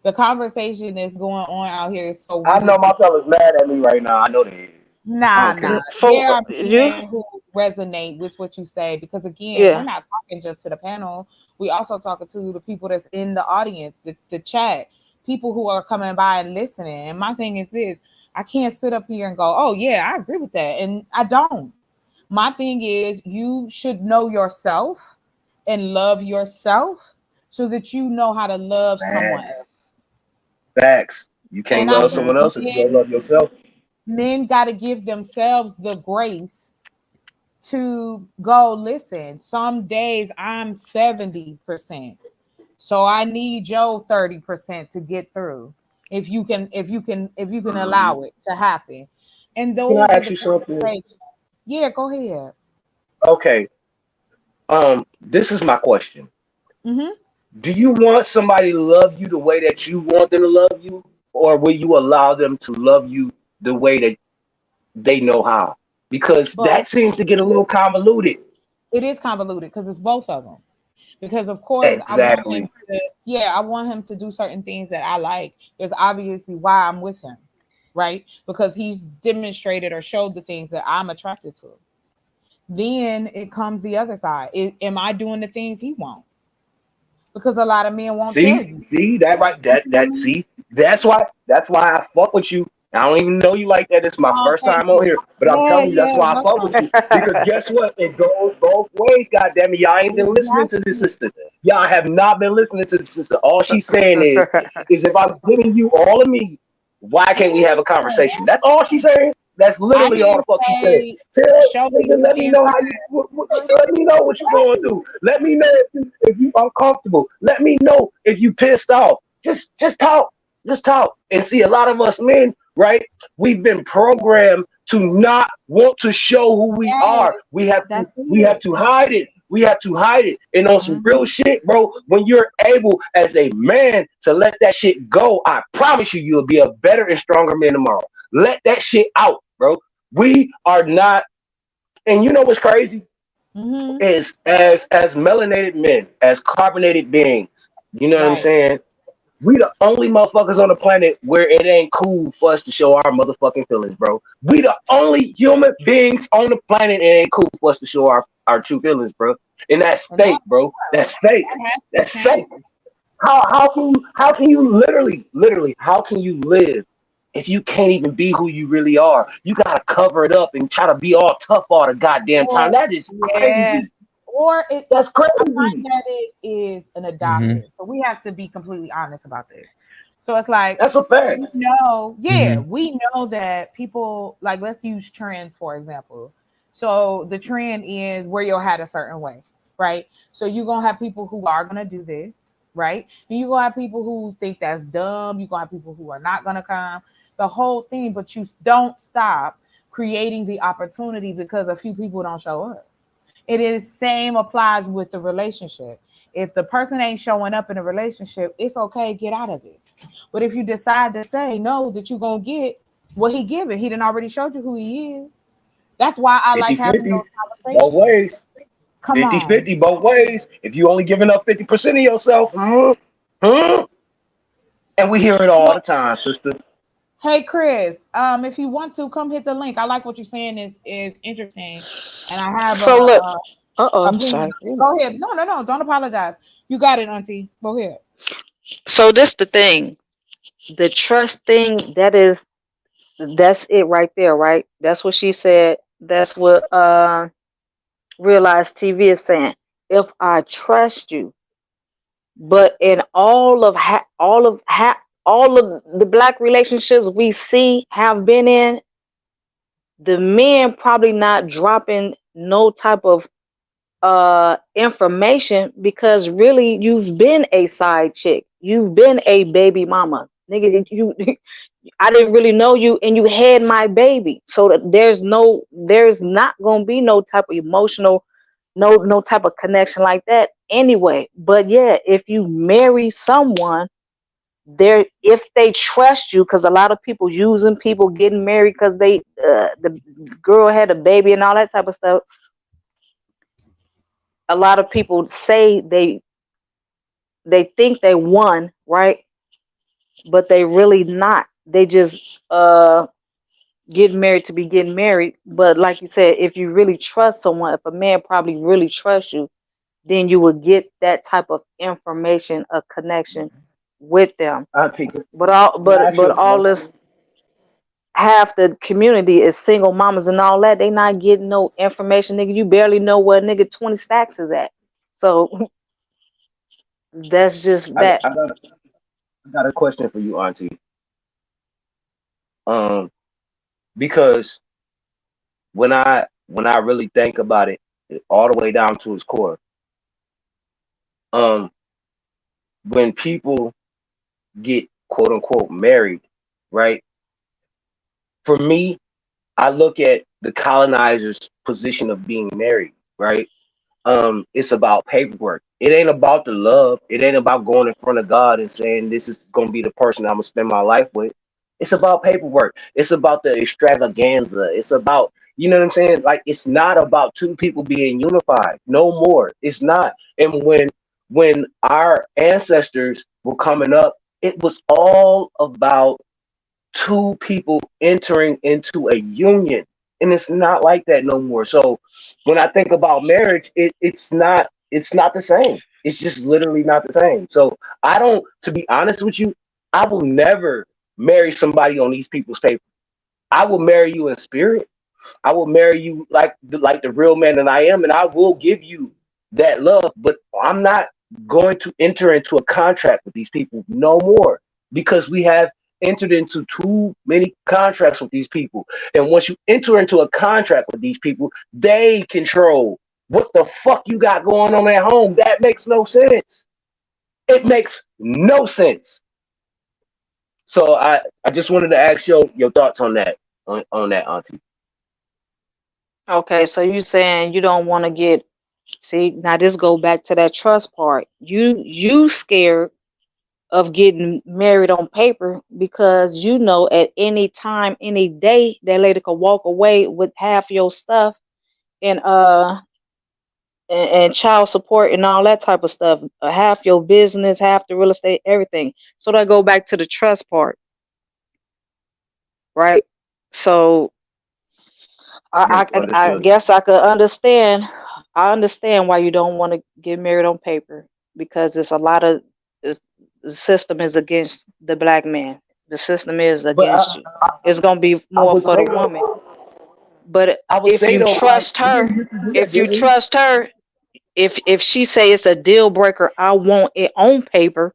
F: The conversation that's going on out here is so
I: I know my
F: ridiculous.
I: fellas mad at me right now. I know they is. I
F: Nah,
I: don't care.
E: So
F: there are
E: you,
F: men who resonate with what you say because again, we're
E: yeah.
F: not talking just to the panel. We also talking to the people that's in the audience, the chat, people who are coming by and listening. And my thing is this: I can't sit up here and go, "Oh yeah, I agree with that," and I don't. My thing is, you should know yourself and love yourself so that you know how to love someone
I: Facts.
F: else.
I: Facts. You can't
F: And I
I: love
F: think
I: someone else if you don't love yourself.
F: men got to give themselves the grace to go, listen, some days I'm 70%. So I need your 30% to get through. If you can
I: Mhm.
F: allow it to happen. And
I: Can I
F: those are
I: ask
F: the
I: you something?
F: conversations. Yeah, go ahead.
I: Okay. This is my question.
F: Hmm.
I: Do you want somebody to love you the way that you want them to love you, or will you allow them to love you the way that they know how? Because
F: Both.
I: that seems to get a little convoluted.
F: It is convoluted because it's both of them. Because of course I want him
I: Exactly.
F: to, yeah, I want him to do certain things that I like. There's obviously why I'm with him, right? Because he's demonstrated or showed the things that I'm attracted to. Then it comes the other side. Am I doing the things he won't? Because a lot of men won't tell
I: See,
F: you.
I: see that right? That see. That's why I fuck with you. I don't even know you like that. It's my
F: Oh,
I: first
F: thank
I: time on
F: you.
I: here, but I'm
F: Yeah,
I: telling you that's
F: yeah,
I: why I fuck with
F: welcome.
I: you. Because guess what? It goes both ways. God damn it, y'all ain't been listening to this
F: Exactly.
I: sister. Y'all have not been listening to the sister. All she's saying is if I'm giving you all of me, why can't we have a
F: Yeah.
I: conversation? That's all she's saying. That's
F: I
I: literally all the
F: didn't
I: fuck she said.
F: say
I: Tell
F: show me
I: nigga,
F: you
I: let me
F: can't
I: know
F: find
I: how you.
F: it.
I: Let me know what you're going
F: Right.
I: through. Let me know if you uncomfortable. Let me know if you pissed off. Just talk. Just talk. And see, a lot of us men, right? We've been programmed to not want to show who we are.
F: Yes,
I: We have to
F: that's
I: we have
F: it.
I: to hide it. We have to hide it. And on some real
F: Mhm.
I: shit, bro, when you're able as a man to let that shit go, I promise you, you'll be a better and stronger man tomorrow. Let that shit out, bro. We are not, and you know what's crazy?
F: Mhm.
I: Is as melanated men, as carbonated beings, you know what I'm
F: Right.
I: saying? We the only motherfuckers on the planet where it ain't cool for us to show our motherfucking feelings, bro. We the only human beings on the planet it ain't cool for us to show our true feelings, bro. And that's
F: And
I: fake, bro. That's fake.
F: that has to
I: That's fake.
F: change.
I: How can you literally how can you live if you can't even be who you really are? You gotta cover it up and try to be all tough all the goddamn time.
F: Or
I: That is
F: yeah.
I: crazy.
F: Or
I: That's
F: I find
I: crazy.
F: that it is an
H: Hmm.
F: adopted. So we have to be completely honest about this. So it's like
I: That's a fact.
F: yeah,
H: Hmm.
F: we know that people like let's use trends for example. So the trend is wear your hat a certain way, right? So you're gonna have people who are gonna do this, right? And you're gonna have people who think that's dumb, you're gonna have people who are not gonna come, the whole thing, but you don't stop creating the opportunity because a few people don't show up. It is same applies with the relationship. If the person ain't showing up in a relationship, it's okay, get out of it. But if you decide to say no, that you're gonna get what he giving, he done already showed you who he is. That's why I like having
I: 50-50
F: those
I: both
F: conversations.
I: ways.
F: Come on.
I: 50-50 both ways. If you only giving up 50% of yourself, and we hear it all
F: Well,
I: the time, sister.
F: hey Chris, if you want to come hit the link. I like what you're saying is interesting. And I have
E: So look,
F: I'm pinging.
E: sorry.
F: Go ahead. No, no, no. Don't apologize. You got it, Auntie. Go ahead.
E: So this the thing, the trust thing. That's it right there, right? That's what she said. That's what Realize TV is saying. If I trust you, but in all of the black relationships we see have been in, the men probably not dropping no type of information because really you've been a side chick, you've been a baby mama, nigga. You I didn't really know you and you had my baby, so that there's not gonna be no type of emotional, no type of connection like that anyway. But yeah, if you marry someone there, if they trust you, because a lot of people using people getting married because the girl had a baby and all that type of stuff. A lot of people say they think they won, right? but they really not. They just getting married to be getting married. But like you said, if you really trust someone, if a man probably really trusts you, then you will get that type of information, a connection with them.
I: Auntie,
E: But all
I: can I ask you
E: but
I: a
E: all
I: question?
E: this, half the community is single mamas and all that. They not getting no information, nigga. You barely know where nigga 20 stacks is at. So that's just
I: I,
E: that.
I: I got I got a question for you, Auntie. Um, because when I really think about it, all the way down to its core, um, when people get quote unquote married, right? For me, I look at the colonizer's position of being married, right? It's about paperwork. It ain't about the love. It ain't about going in front of God and saying this is gonna be the person I'm gonna spend my life with. It's about paperwork. It's about the extravaganza. It's about, you know what I'm saying? Like, it's not about two people being unified. No more. It's not. And when our ancestors were coming up, it was all about two people entering into a union, and it's not like that no more. So when I think about marriage, it's not the same. It's just literally not the same. So I don't, to be honest with you, I will never marry somebody on these people's paper. I will marry you in spirit. I will marry you like the real man that I am, and I will give you that love. But I'm not going to enter into a contract with these people no more, because we have entered into too many contracts with these people. And once you enter into a contract with these people, they control what the fuck you got going on at home. That makes no sense. It makes no sense. So I just wanted to ask your thoughts on that, on that, Auntie.
E: Okay, so you saying you don't want to get, see, now this go back to that trust part. You scared of getting married on paper because you know at any time, any day, that lady could walk away with half your stuff and and child support and all that type of stuff, half your business, half the real estate, everything. So that go back to the trust part, right? So
I: Yes,
E: I
I: understood.
E: guess I could understand. I understand why you don't want to get married on paper, because it's a lot of the system is against the black man. The system is
I: But
E: against you. It's gonna be
I: I
E: more
I: would
E: for the
I: say
E: woman.
I: though,
E: But
I: I would
E: if
I: say
E: you
I: though, like,
E: trust
I: we
E: her,
I: didn't used to do that,
E: if you
I: did we?
E: trust her, if she say it's a deal breaker, I want it on paper,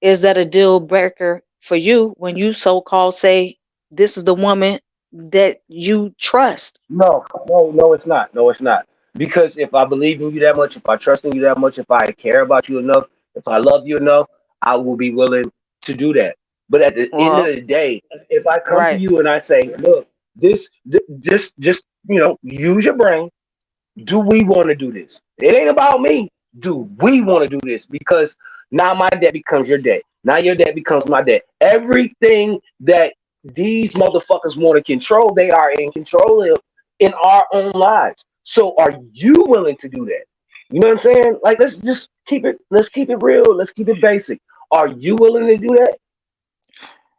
E: is that a deal breaker for you when you so called say this is the woman that you trust?
I: No, no, no, it's not. No, it's not. Because if I believe in you that much, if I trust in you that much, if I care about you enough, if I love you enough, I will be willing to do that. But at the end of
E: Well,
I: the day, if I come to
E: right.
I: you and I say, look, just use your brain. Do we want to do this? It ain't about me. Do we want to do this? Because now my debt becomes your debt. Now your debt becomes my debt. Everything that these motherfuckers want to control, they are in control of in our own lives. So are you willing to do that? You know what I'm saying? Like, let's keep it real. Let's keep it basic. Are you willing to do that?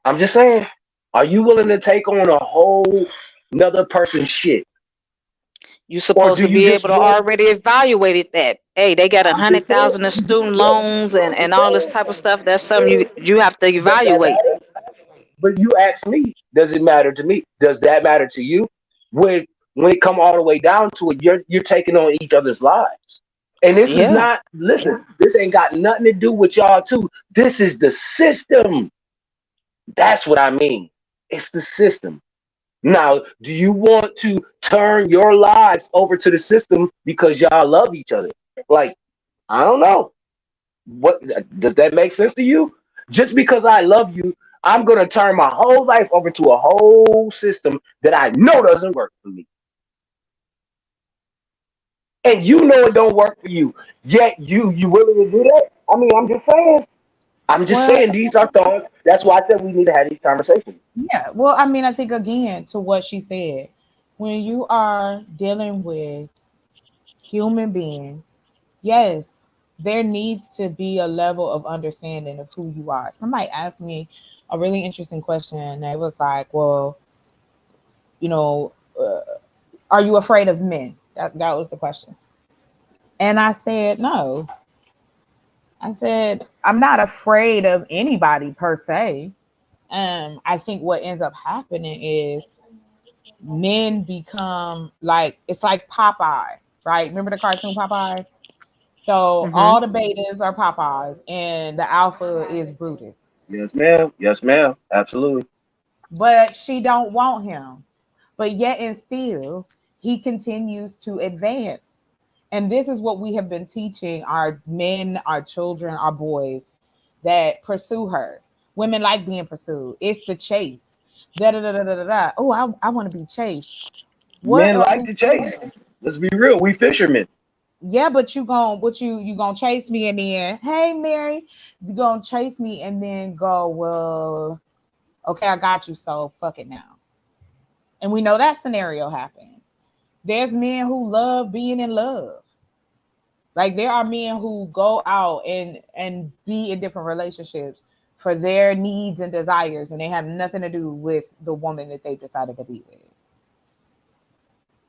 I: I'm just saying. Are you willing to take on a whole another person's shit?
E: You
I: Or
E: supposed
I: do
E: to
I: you
E: be
I: just
E: able to
I: want
E: already evaluate that. Hey, they got a
I: I'm
E: hundred
I: just saying.
E: thousand in student
I: Yeah,
E: loans
I: I'm
E: and
I: just
E: all this
I: saying.
E: type of stuff. That's something you have to
I: Does that
E: evaluate.
I: matter? But you ask me, does it matter to me? Does that matter to you? When it come all the way down to it, you're taking on each other's lives. And this is
E: Yeah.
I: not, listen, this ain't got nothing to do with y'all too. This is the system. That's what I mean. It's the system. Now, do you want to turn your lives over to the system because y'all love each other? Like, I don't know. What does that make sense to you? Just because I love you, I'm gonna turn my whole life over to a whole system that I know doesn't work for me, and you know it don't work for you. Yet you willing to do that? I mean, I'm just saying. I'm just
A: Well,
I: saying these are thoughts. That's why I said we need to have these conversations.
A: yeah. Well, I mean, I think again to what she said, when you are dealing with human beings, yes,
F: there needs to be a level of understanding of who you are. Somebody asked me a really interesting question, and it was like, well, you know, are you afraid of men? That was the question. And I said, no. I said, I'm not afraid of anybody per se. I think what ends up happening is men become like, it's like Popeye, right? Remember the cartoon Popeye? So
E: Mm-hmm.
F: all the betas are Popeyes and the alpha is Brutus.
I: Yes, ma'am. Yes, ma'am. Absolutely.
F: But she don't want him. But yet and still, he continues to advance. And this is what we have been teaching our men, our children, our boys that pursue her. Women like being pursued. It's the chase. Da da da da da da. Da. Oh, I want to be chased. What
I: Men
F: are
I: like
F: we
I: to chase.
F: doing?
I: Let's be real. We fishermen.
F: Yeah, but you gonna chase me and then, hey Mary, you gonna chase me and then go, well, okay, I got you, so fuck it now. And we know that scenario happens. There's men who love being in love. Like there are men who go out and be in different relationships for their needs and desires, and they have nothing to do with the woman that they've decided to be with.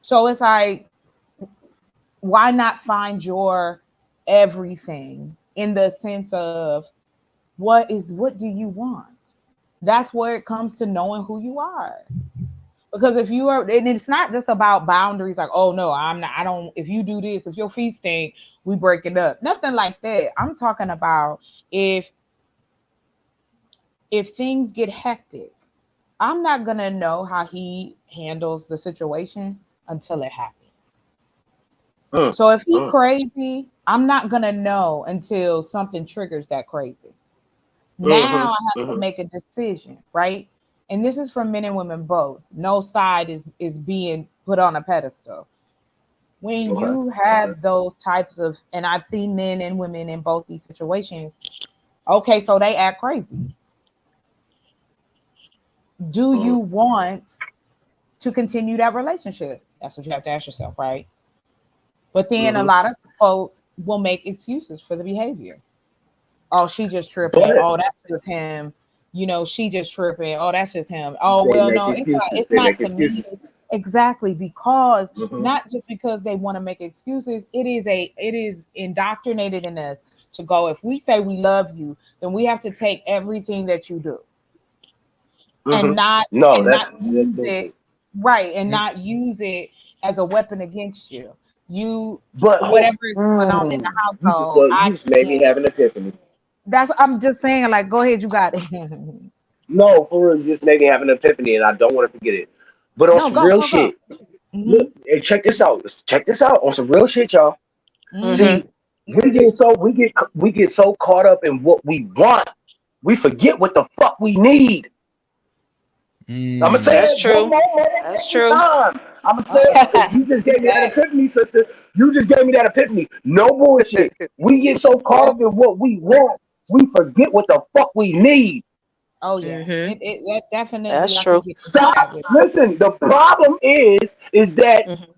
F: So it's like, why not find your everything in the sense of what do you want? That's where it comes to knowing who you are. Because if you are, and it's not just about boundaries, like, oh no, I'm not, I don't, if you do this, if your feet stink, we break it up. Nothing like that. I'm talking about if things get hectic, I'm not gonna know how he handles the situation until it happens.
I: Mm,
F: So if he
I: mm,
F: crazy, I'm not gonna know until something triggers that crazy. Now I have to
I: mm-hmm.
F: make a decision, right? And this is for men and women both. No side is being put on a pedestal. When
I: Okay.
F: you
I: Okay.
F: have those types of, and I've seen men and women in both these situations. Okay, so they act crazy. Do you
I: Mm,
F: want to continue that relationship? That's what you have to ask yourself, right? But then a
I: mm-hmm.
F: lot of folks will make excuses for the behavior. Oh, she just tripping.
I: But
F: Oh, that's just him. You know, she just tripping. Oh, that's just him. Oh,
I: they
F: well,
I: make
F: no,
I: excuses.
F: it's
I: They
F: not
I: make
F: to me.
I: excuses.
F: Exactly, because
I: Mm-hmm.
F: not just because they want to make excuses, it is indoctrinated in us to go, if we say we love you, then we have to take everything that you do
I: Mm-hmm.
F: and not
I: No,
F: and not
I: that's
F: use it
I: bullshit.
F: right and not use it as a weapon against you. You
I: But
F: whatever is going on in the household,
I: you
F: I
I: just made me
F: can't.
I: have an epiphany.
F: That's I'm just saying, like, go ahead, you got it.
I: No, for real, you just made me have an epiphany, and I don't want to forget it. But on
F: No,
I: some
F: go,
I: real
F: go, go.
I: shit,
F: Mm-hmm.
I: look, hey, check this out. Check this out. On some real shit, y'all.
F: Mm-hmm.
E: Mm-hmm.
I: See, we get so caught up in what we want, we forget what the fuck we need. I'm gonna say
H: Mm.
E: That's
I: it one
E: true.
I: more
E: That's
I: motherfucking
E: true.
I: time. I'm gonna say
F: Uh-oh.
I: it. You just gave me that
F: Hey,
I: epiphany, sister. You just gave me that epiphany. No bullshit. We get so caught
F: yeah.
I: up in what we want, we forget what the fuck we need.
F: Oh yeah.
E: Mm-hmm.
F: It that definitely
E: That's
F: I could
E: true.
F: get into that
I: Stop.
F: with.
I: Listen. The problem is that
E: Mm-hmm.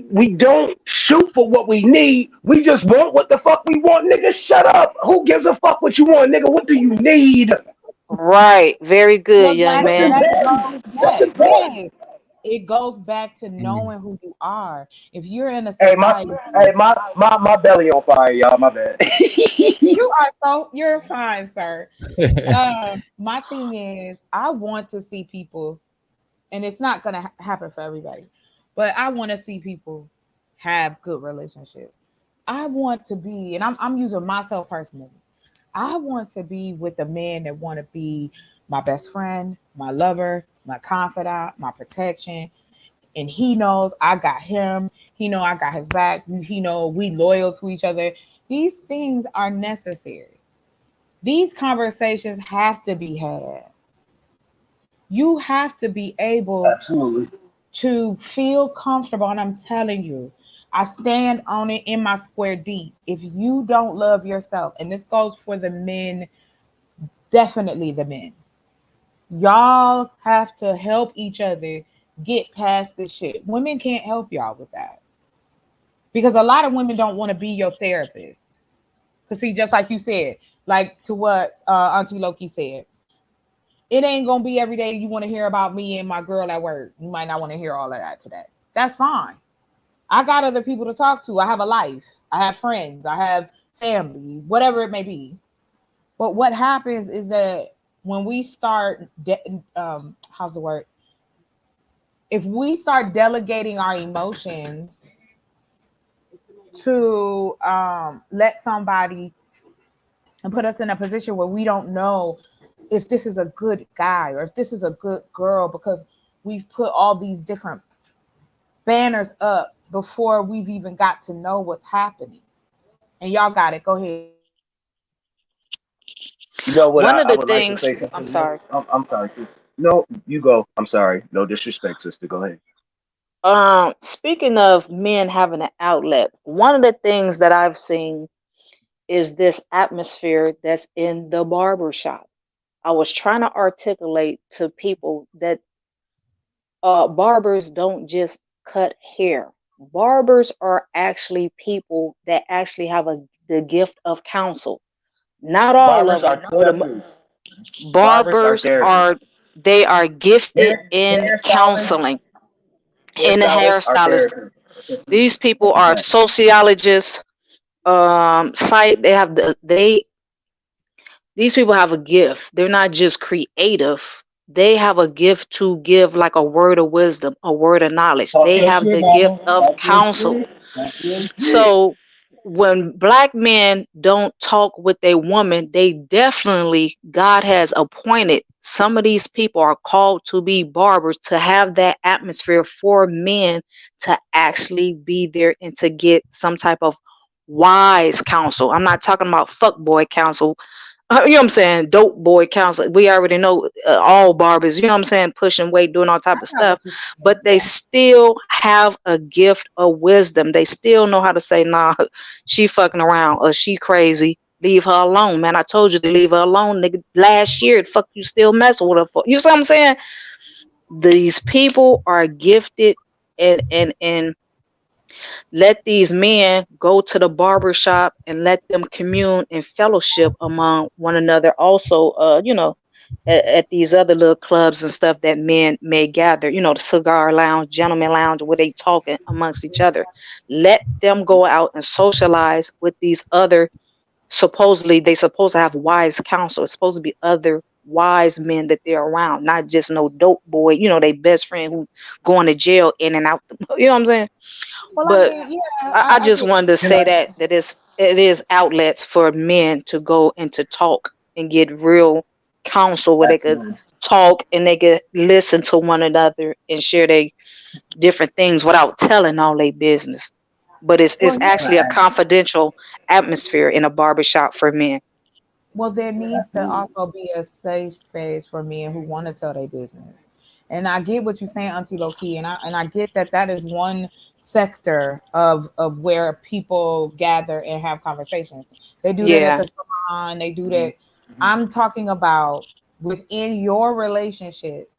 I: we don't shoot for what we need. We just want what the fuck we want, nigga. Shut up. Who gives a fuck what you want, nigga? What do you need?
E: Right. Very good,
F: Well,
E: young
I: That's
E: man.
F: that
I: important.
F: goes
I: That's
F: back.
I: important.
F: Yes. It goes back to
H: Mm.
F: knowing who you are. If you're in a
I: Hey,
F: society,
I: my belly on fire, y'all. My bad.
F: you're fine, sir. My thing is, I want to see people, and it's not gonna happen for everybody, but I want to see people have good relationships. I want to be, and I'm using myself personally. I want to be with a man that want to be my best friend, my lover, my confidant, my protection, and he knows I got him. He know I got his back. He know we loyal to each other. These things are necessary. These conversations have to be had. You have to be able
I: Absolutely.
F: to feel comfortable. And I'm telling you, I stand on it in my square deep. If you don't love yourself, and this goes for the men, definitely the men, y'all have to help each other get past this shit. Women can't help y'all with that.
A: because a lot of women don't want to be your therapist. Because see, just like you said, like to what Auntie Loki said, it ain't gonna be every day you want to hear about me and my girl at work. You might not want to hear all of that today. That's fine. I got other people to talk to. I have a life. I have friends. I have family, whatever it may be. But what happens is that when we start, how's the word? If we start delegating our emotions to let somebody and put us in a position where we don't know if this is a good guy or if this is a good girl, because we've put all these different banners up before we've even got to know what's happening. And y'all got it. Go ahead.
I: You know what?
E: One of
I: I
E: the
I: would like to
E: things,
I: say
E: I'm
I: something.
E: sorry.
I: I'm sorry. No, you go. I'm sorry. No disrespect, sister. Go ahead.
E: Speaking of men having an outlet, one of the things that I've seen is this atmosphere that's in the barber shop. I was trying to articulate to people that barbers don't just cut hair. Barbers are actually people that actually have the gift of counsel. Not all of
I: Barbers are
E: them, but
I: therapists. Barbers are
E: barbers
I: therapists.
E: are they are gifted in
I: Hairstylists.
E: counseling. And the
I: Hairstylists are
E: hairstylists,
I: therapists.
E: these people are
I: Right.
E: sociologists. Site they have these people have a gift. They're not just creative. They have a gift to give like a word of wisdom, a word of knowledge.
I: Talk
E: They
I: your
E: have
I: shit,
E: the gift
I: mama.
E: of
I: Talk your
E: counsel.
I: shit. Talk your shit.
E: So when black men don't talk with a woman, they definitely, God has appointed some of these people are called to be barbers to have that atmosphere for men to actually be there and to get some type of wise counsel. I'm not talking about fuck boy counsel. You know what I'm saying? Dope boy counsel. We already know all barbers, you know what I'm saying? Pushing weight, doing all type of
A: I know
E: stuff,
A: what you're
E: but
A: saying.
E: they
A: Yeah.
E: still have a gift of wisdom. They still know how to say, nah, she fucking around or she crazy. Leave her alone, man. I told you to leave her alone, nigga. Last year, the fuck you still messing with her for? You see what I'm saying? These people are gifted and let these men go to the barber shop and let them commune and fellowship among one another. Also, at these other little clubs and stuff that men may gather, the cigar lounge, gentleman lounge, where they talking amongst each other. Let them go out and socialize with these other, supposedly they supposed to have wise counsel. It's supposed to be other wise men that they're around, not just no dope boy, they best friend who going to jail in and out. You know what I'm saying?
A: Well, I
E: But
A: mean, yeah,
E: I
A: I
E: just
A: get
E: wanted to
I: Can
E: say
I: I?
E: that it is outlets for men to go and to talk and get real counsel where they could
I: Absolutely.
E: talk and they could listen to one another and share their different things without telling all their business. But it's
A: well, yeah.
E: actually a confidential atmosphere in a barbershop for men.
A: Well, there needs to
I: Absolutely.
A: also be a safe space for men who want to tell their business. And I get what you're saying, Auntie Loki, and I get that that is one sector of where people gather and have conversations. They do that at
E: Yeah.
A: the salon. They do that. I'm talking about within your relationship.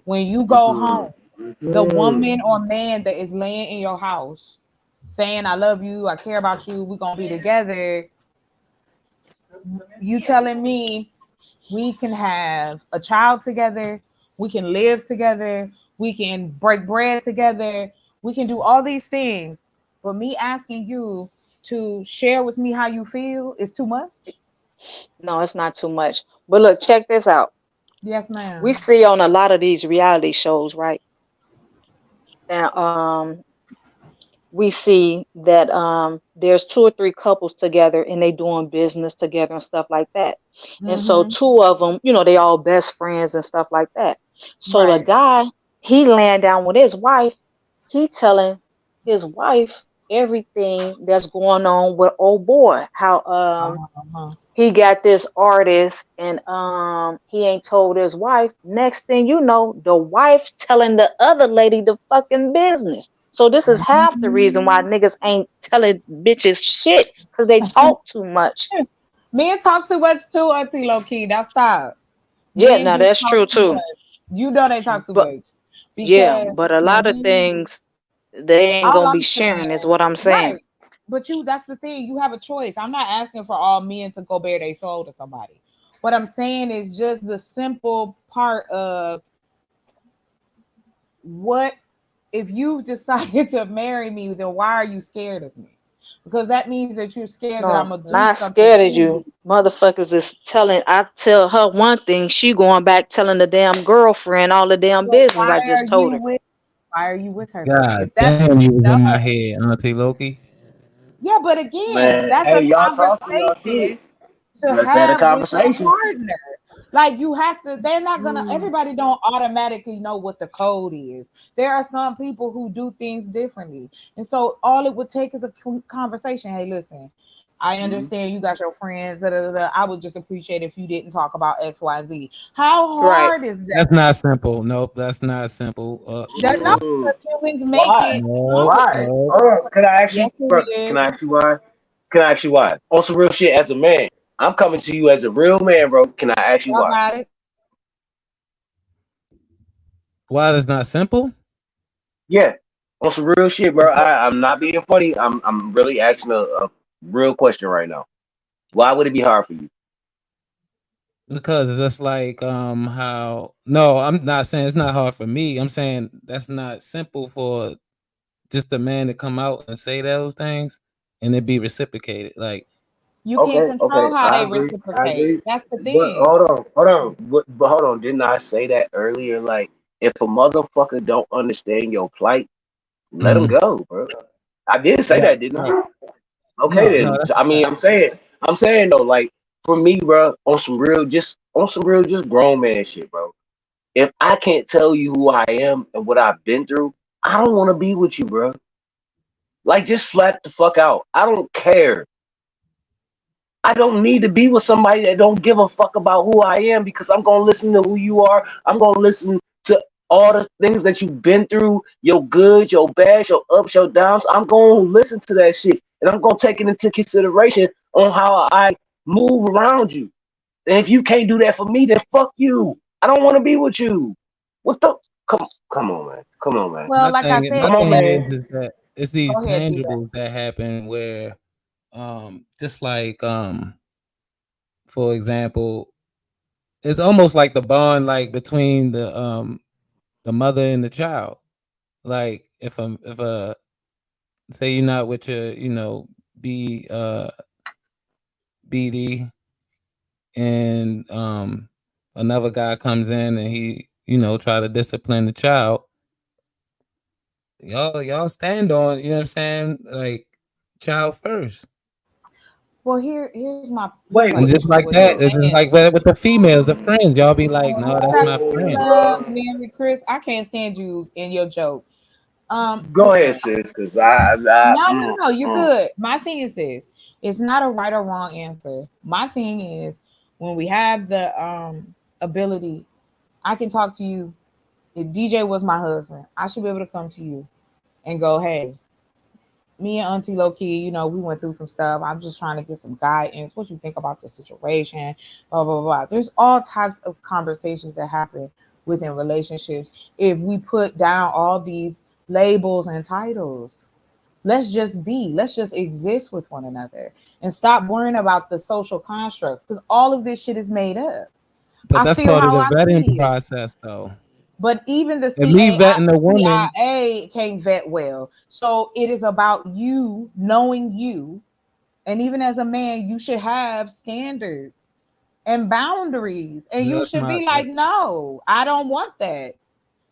A: When you go home, the woman or man that is laying in your house saying, "I love you, I care about you, we're gonna be together." You telling me we can have a child together, we can live together, we can break bread together, we can do all these things. But me asking you to share with me how you feel is too much?
E: No, it's not too much. But look, check this out.
A: Yes,
E: We
A: ma'am.
E: see on a lot of these reality shows, right? And we see that there's two or three couples together and they doing business together and stuff like that. And so
A: Mm-hmm.
E: two of them, they all best friends and stuff like that. So the
A: Right.
E: guy, he laying down with his wife, he telling his wife everything that's going on with old boy, how
A: Uh-huh.
E: he got this artist and he ain't told his wife. Next thing you know, the wife telling the other lady the fucking business. So this is half the reason why niggas ain't telling bitches shit, because they talk too much.
A: Men talk too much too, Auntie Low Key. Now stop.
E: Yeah,
A: Men
E: now
A: do
E: that's
A: talk
E: true
A: too
E: too.
A: much. You know they talk too
E: But
A: much
E: yeah,
A: because
E: but a
A: when
E: lot of
A: we
E: things they ain't
A: All
E: gonna be
A: I'm saying,
E: sharing, is what I'm saying.
A: right? But that's the thing. You have a choice. I'm not asking for all men to go bare their soul to somebody. What I'm saying is just the simple part of what if you've decided to marry me, then why are you scared of me? Because that means that you're scared that I'm
E: No,
A: gonna do
E: not
A: something
E: scared
A: to
E: of you.
A: you.
E: Motherfuckers is telling. I tell her one thing, she going back telling the damn girlfriend all the damn
A: So
E: business I just told her.
A: why are you with her then?
H: God
A: If that's
H: damn, you was
A: no,
H: in my head, Auntie Loki.
A: yeah, but again,
I: Man,
A: that's
I: hey,
A: a
I: y'all talking, y'all see
A: conversation
I: it.
A: to
I: Let's have a
A: have with your
I: conversation.
A: partner. Like you have to, they're not gonna, everybody don't automatically know what the code is. There are some people who do things differently. And so all it would take is a conversation. Hey, listen, I understand you got your friends. Da, da, da, da. I would just appreciate if you didn't talk about X, Y, Z. How
E: Right.
A: hard is that?
H: That's not simple. Nope, that's not simple.
A: That not
I: Mm,
A: because humans make
I: why?
A: it
H: No,
I: Why?
A: complicated.
H: no.
I: Can I ask you,
A: Yes, it
I: bro? Can
A: is.
I: I ask you why? Can I ask you why? On some real shit, as a man, I'm coming to you as a real man, bro. Can I ask you
A: Y'all
I: why?
A: got it.
H: Why it's not simple?
I: Yeah, on some real shit, bro. I'm not being funny. I'm really asking a real question right now. Why would it be hard for you?
H: Because it's like how no, I'm not saying it's not hard for me. I'm saying that's not simple for just a man to come out and say those things and it be reciprocated. Like
A: You can't
I: Okay,
A: control
I: okay,
A: how
I: I
A: they
I: agree. I
A: reciprocate.
I: agree.
A: That's the
I: But
A: thing.
I: hold on. But hold on. Didn't I say that earlier? Like, if a motherfucker don't understand your plight, let him
H: mm,
I: go, bro. I did say
H: right,
I: that, didn't
H: right.
I: I? Okay,
H: No,
I: then.
H: that's
I: I mean, I'm saying though, like for me, bro, on some real, just grown man shit, bro. If I can't tell you who I am and what I've been through, I don't want to be with you, bro. Like, just flat the fuck out. I don't care. I don't need to be with somebody that don't give a fuck about who I am because I'm gonna listen to who you are. I'm gonna listen to all the things that you've been through, your good, your bad, your ups, your downs. I'm gonna listen to that shit and I'm gonna take it into consideration on how I move around you. And if you can't do that for me, then fuck you. I don't want to be with you. What the? Come on, man. Come on, man.
A: Well, like I
H: my
A: said,
I: Come on,
H: thing
A: Kevin,
I: man.
H: is that it's these
A: go ahead, DJ.
H: tangibles that happen where just like for example, it's almost like the bond like between the mother and the child. Like if a say you're not with your, B BD and another guy comes in and he, try to discipline the child, y'all stand on, you know what I'm saying? Like child first.
A: Well, here's my
I: Wait,
H: And
A: point
H: just
A: to
H: like
A: what you're
H: that, it's just
A: saying.
H: like with the females, the friends, y'all be like, no, that's my friend.
A: Mary Chris, I can't stand you and your joke.
I: go
A: Listen,
I: ahead, sis, because I
A: no, you're good. My thing is this: it's not a right or wrong answer. My thing is when we have the ability, I can talk to you. If DJ was my husband, I should be able to come to you and go, hey, me and Auntie Low Key, we went through some stuff. I'm just trying to get some guidance. What you think about the situation? Blah, blah, blah. There's all types of conversations that happen within relationships if we put down all these labels and titles. Let's just be, let's just exist with one another and stop worrying about the social constructs because all of this shit is made up.
H: But
A: I
H: that's
A: feel
H: part of
A: how
H: the
A: I
H: vetting
A: feel.
H: process, though.
A: But even the
H: And me vetting a woman,
A: CIA can't vet well. So it is about you knowing you. And even as a man, you should have standards and boundaries. And you
H: that's
A: should
H: my.
A: be like, no, I don't want that.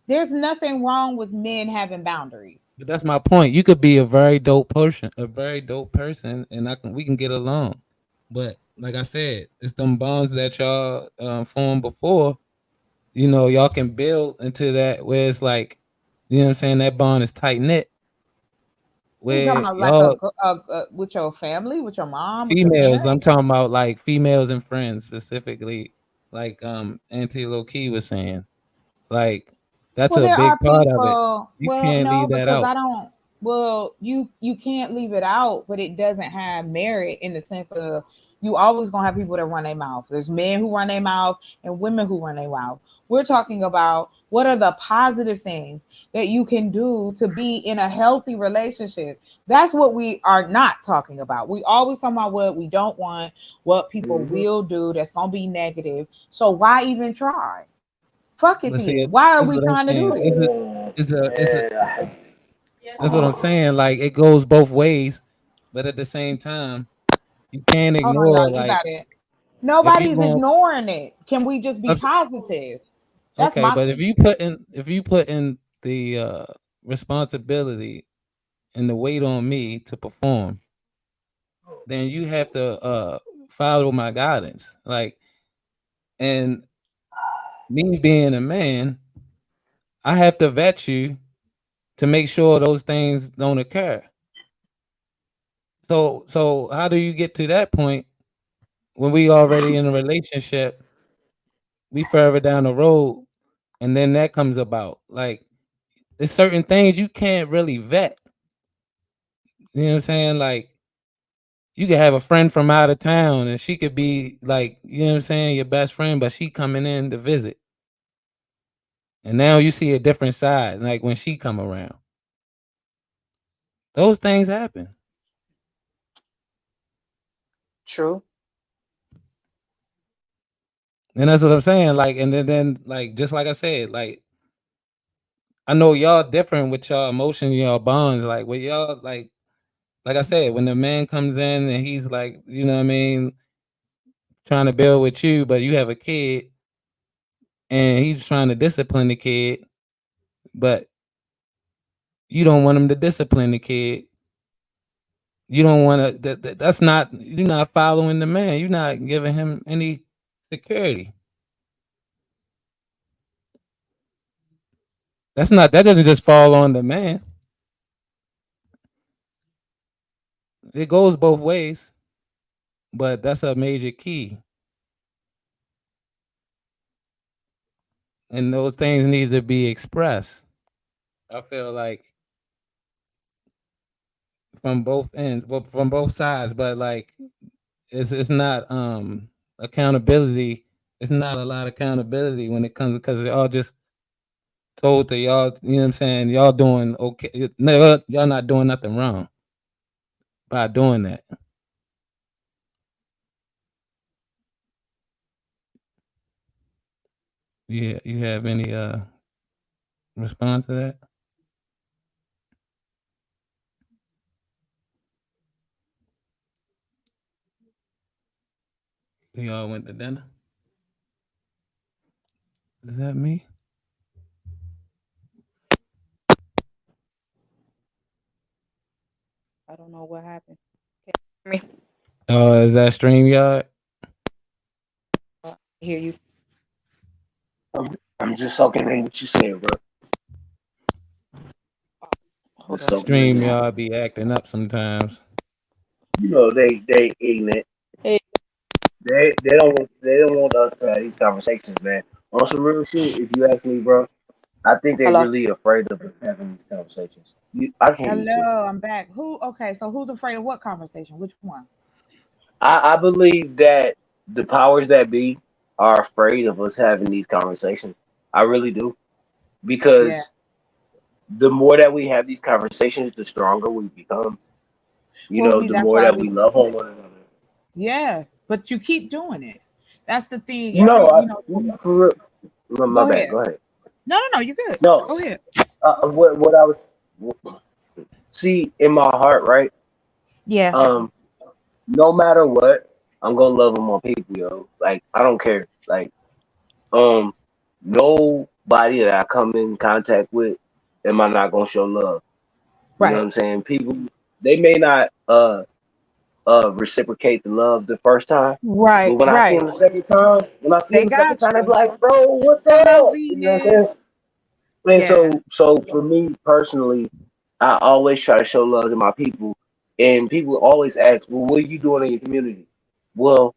A: There's nothing wrong with men having boundaries.
H: But that's my point. You could be a very dope person, and we can get along. But like I said, it's them bonds that y'all formed before. Y'all can build into that where it's like, you know what I'm saying, that bond is tight knit.
A: What are you talking
H: Where
A: about? Like
H: y'all
A: with your family, with your mom, with your
H: females, I'm
A: parents?
H: talking about like females and friends specifically, like Auntie Low Key was saying. Like that's
A: Well,
H: a
A: there are
H: big part of it.
A: people.
H: You
A: Well,
H: can't
A: no,
H: leave that
A: because
H: out.
A: I don't. Well, you can't leave it out, but it doesn't have merit in the sense of You always gonna have people that run their mouth. There's men who run their mouth and women who run their mouth. We're talking about what are the positive things that you can do to be in a healthy relationship. That's what we are not talking about. We always talk about what we don't want, what people will do that's gonna be negative. So why even try? Fuck it
H: But see,
A: then. Why are
H: this is
A: we
H: what I'm
A: trying to do
H: saying.
A: this?
I: Yeah.
H: That's what I'm saying. Like it goes both ways, but at the same time, you can't
A: Hold on,
H: ignore
A: y'all. You
H: like
A: got it.
H: if you
A: Nobody's
H: going
A: ignoring it. Can we just be positive? That's
H: okay,
A: my
H: but if you put in the responsibility and the weight on me to perform, then you have to follow my guidance. Like, and me being a man, I have to vet you to make sure those things don't occur. So how do you get to that point when we already in a relationship? We further down the road, and then that comes about. Like, there's certain things you can't really vet. You know what I'm saying? Like, you could have a friend from out of town, and she could be like, you know what I'm saying, your best friend, but she coming in to visit, and now you see a different side. Like when she come around, those things happen.
E: True.
H: And that's what I'm saying. Like, and then like just like I said, like I know y'all different with y'all emotions, y'all bonds. Like with y'all, like I said, when the man comes in and he's like, you know what I mean, trying to build with you, but you have a kid and he's trying to discipline the kid, but you don't want him to discipline the kid. You don't want to. That's not. You're not following the man. You're not giving him any security. That's not. That doesn't just fall on the man. It goes both ways, but that's a major key. And those things need to be expressed. I feel like from both ends, well, from both sides, but like it's not accountability. It's not a lot of accountability when it comes because they're all just told to y'all. You know what I'm saying? Y'all doing okay. No, y'all not doing nothing wrong by doing that. Yeah, you have any response to that? Y'all went to dinner. Is that me?
E: I don't know what happened. Can you hear me?
H: Oh, is that StreamYard?
E: I hear you.
I: I'm just soaking in what you said, bro.
E: Hold
I: Just
E: on.
I: soaking in.
H: StreamYard be acting up sometimes.
I: You know they ignorant.
E: Hey,
I: They don't want us to have these conversations, man. On some real shit, if you ask me, bro, I think they
E: hello.
I: really afraid of us having these conversations. I can't eat you.
A: Hello, I'm back. Who? Okay, so who's afraid of what conversation? Which one?
I: I believe that the powers that be are afraid of us having these conversations. I really do.
A: Yeah.
I: Because the more that we have these conversations, the stronger we become.
A: Well, we
I: The
A: that's
I: more
A: why
I: that
A: we
I: we love on one another.
A: yeah, but you keep doing it. That's the thing.
I: No,
A: Every you know,
I: for real. My
A: go
I: bad.
A: ahead.
I: Go ahead.
A: No, you're good.
I: No,
A: Go ahead.
I: what I was see in my heart, right?
A: Yeah.
I: Um, no matter what, I'm gonna love on my people, yo. Like I don't care. Like um, nobody that I come in contact with, am I not gonna show love? You know what
A: Right.
I: I'm saying? People, they may not reciprocate the love the first time, but
A: Right.
I: when I see
A: Right.
I: them the second time,
A: They got
I: they be
A: you.
I: like, bro, what's
A: Hello,
I: up? You know what I'm
A: Venus.
I: saying? And
A: Yeah.
I: so for me personally, I always try to show love to my people, and people always ask, well, what are you doing in your community? Well,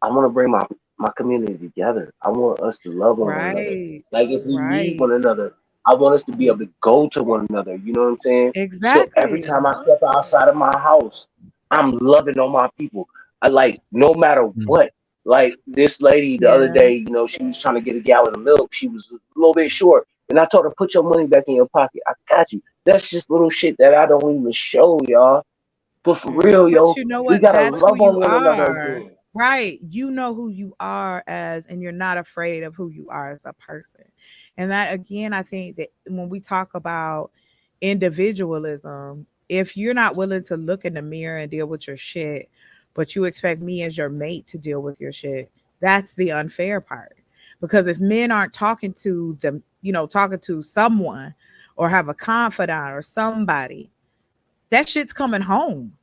I: I want to bring my community together. I want us to love on one another.
A: Right.
I: Like if we need
A: Right.
I: one another, I want us to be able to go to one another. You know what I'm saying? So every
A: Exactly.
I: time I step outside of my house, I'm loving on my people. I like no matter what. Like this lady the other
F: Yeah.
I: day, you know, she was trying to get a gallon of milk. She was a little bit short, and I told her, "Put your money back in your pocket. I got you." That's just little shit that I don't even show y'all. But for real,
F: But
I: yo,
F: you know
I: we
F: what?
I: gotta
F: That's who
I: love on
F: you
I: one another
F: are.
I: again.
F: Right. You know who you are as, and you're not afraid of who you are as a person. And that, again, I think that when we talk about individualism, if you're not willing to look in the mirror and deal with your shit, but you expect me as your mate to deal with your shit, that's the unfair part. Because if men aren't talking to them, talking to someone or have a confidant or somebody, that shit's coming home.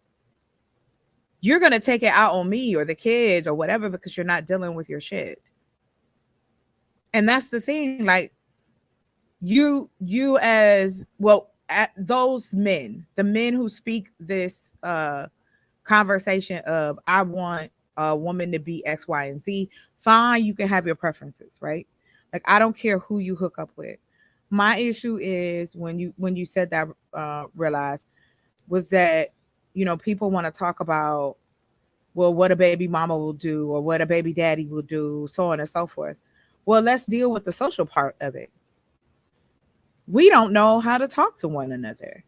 F: You're going to take it out on me or the kids or whatever because you're not dealing with your shit. And that's the thing. Like, you as well, at those men, the men who speak this conversation of, I want a woman to be X, Y, and Z, fine, you can have your preferences, right? Like, I don't care who you hook up with. My issue is when you said that, realize, was that, people want to talk about, well, what a baby mama will do or what a baby daddy will do, so on and so forth. Well, let's deal with the social part of it. We don't know how to talk to one another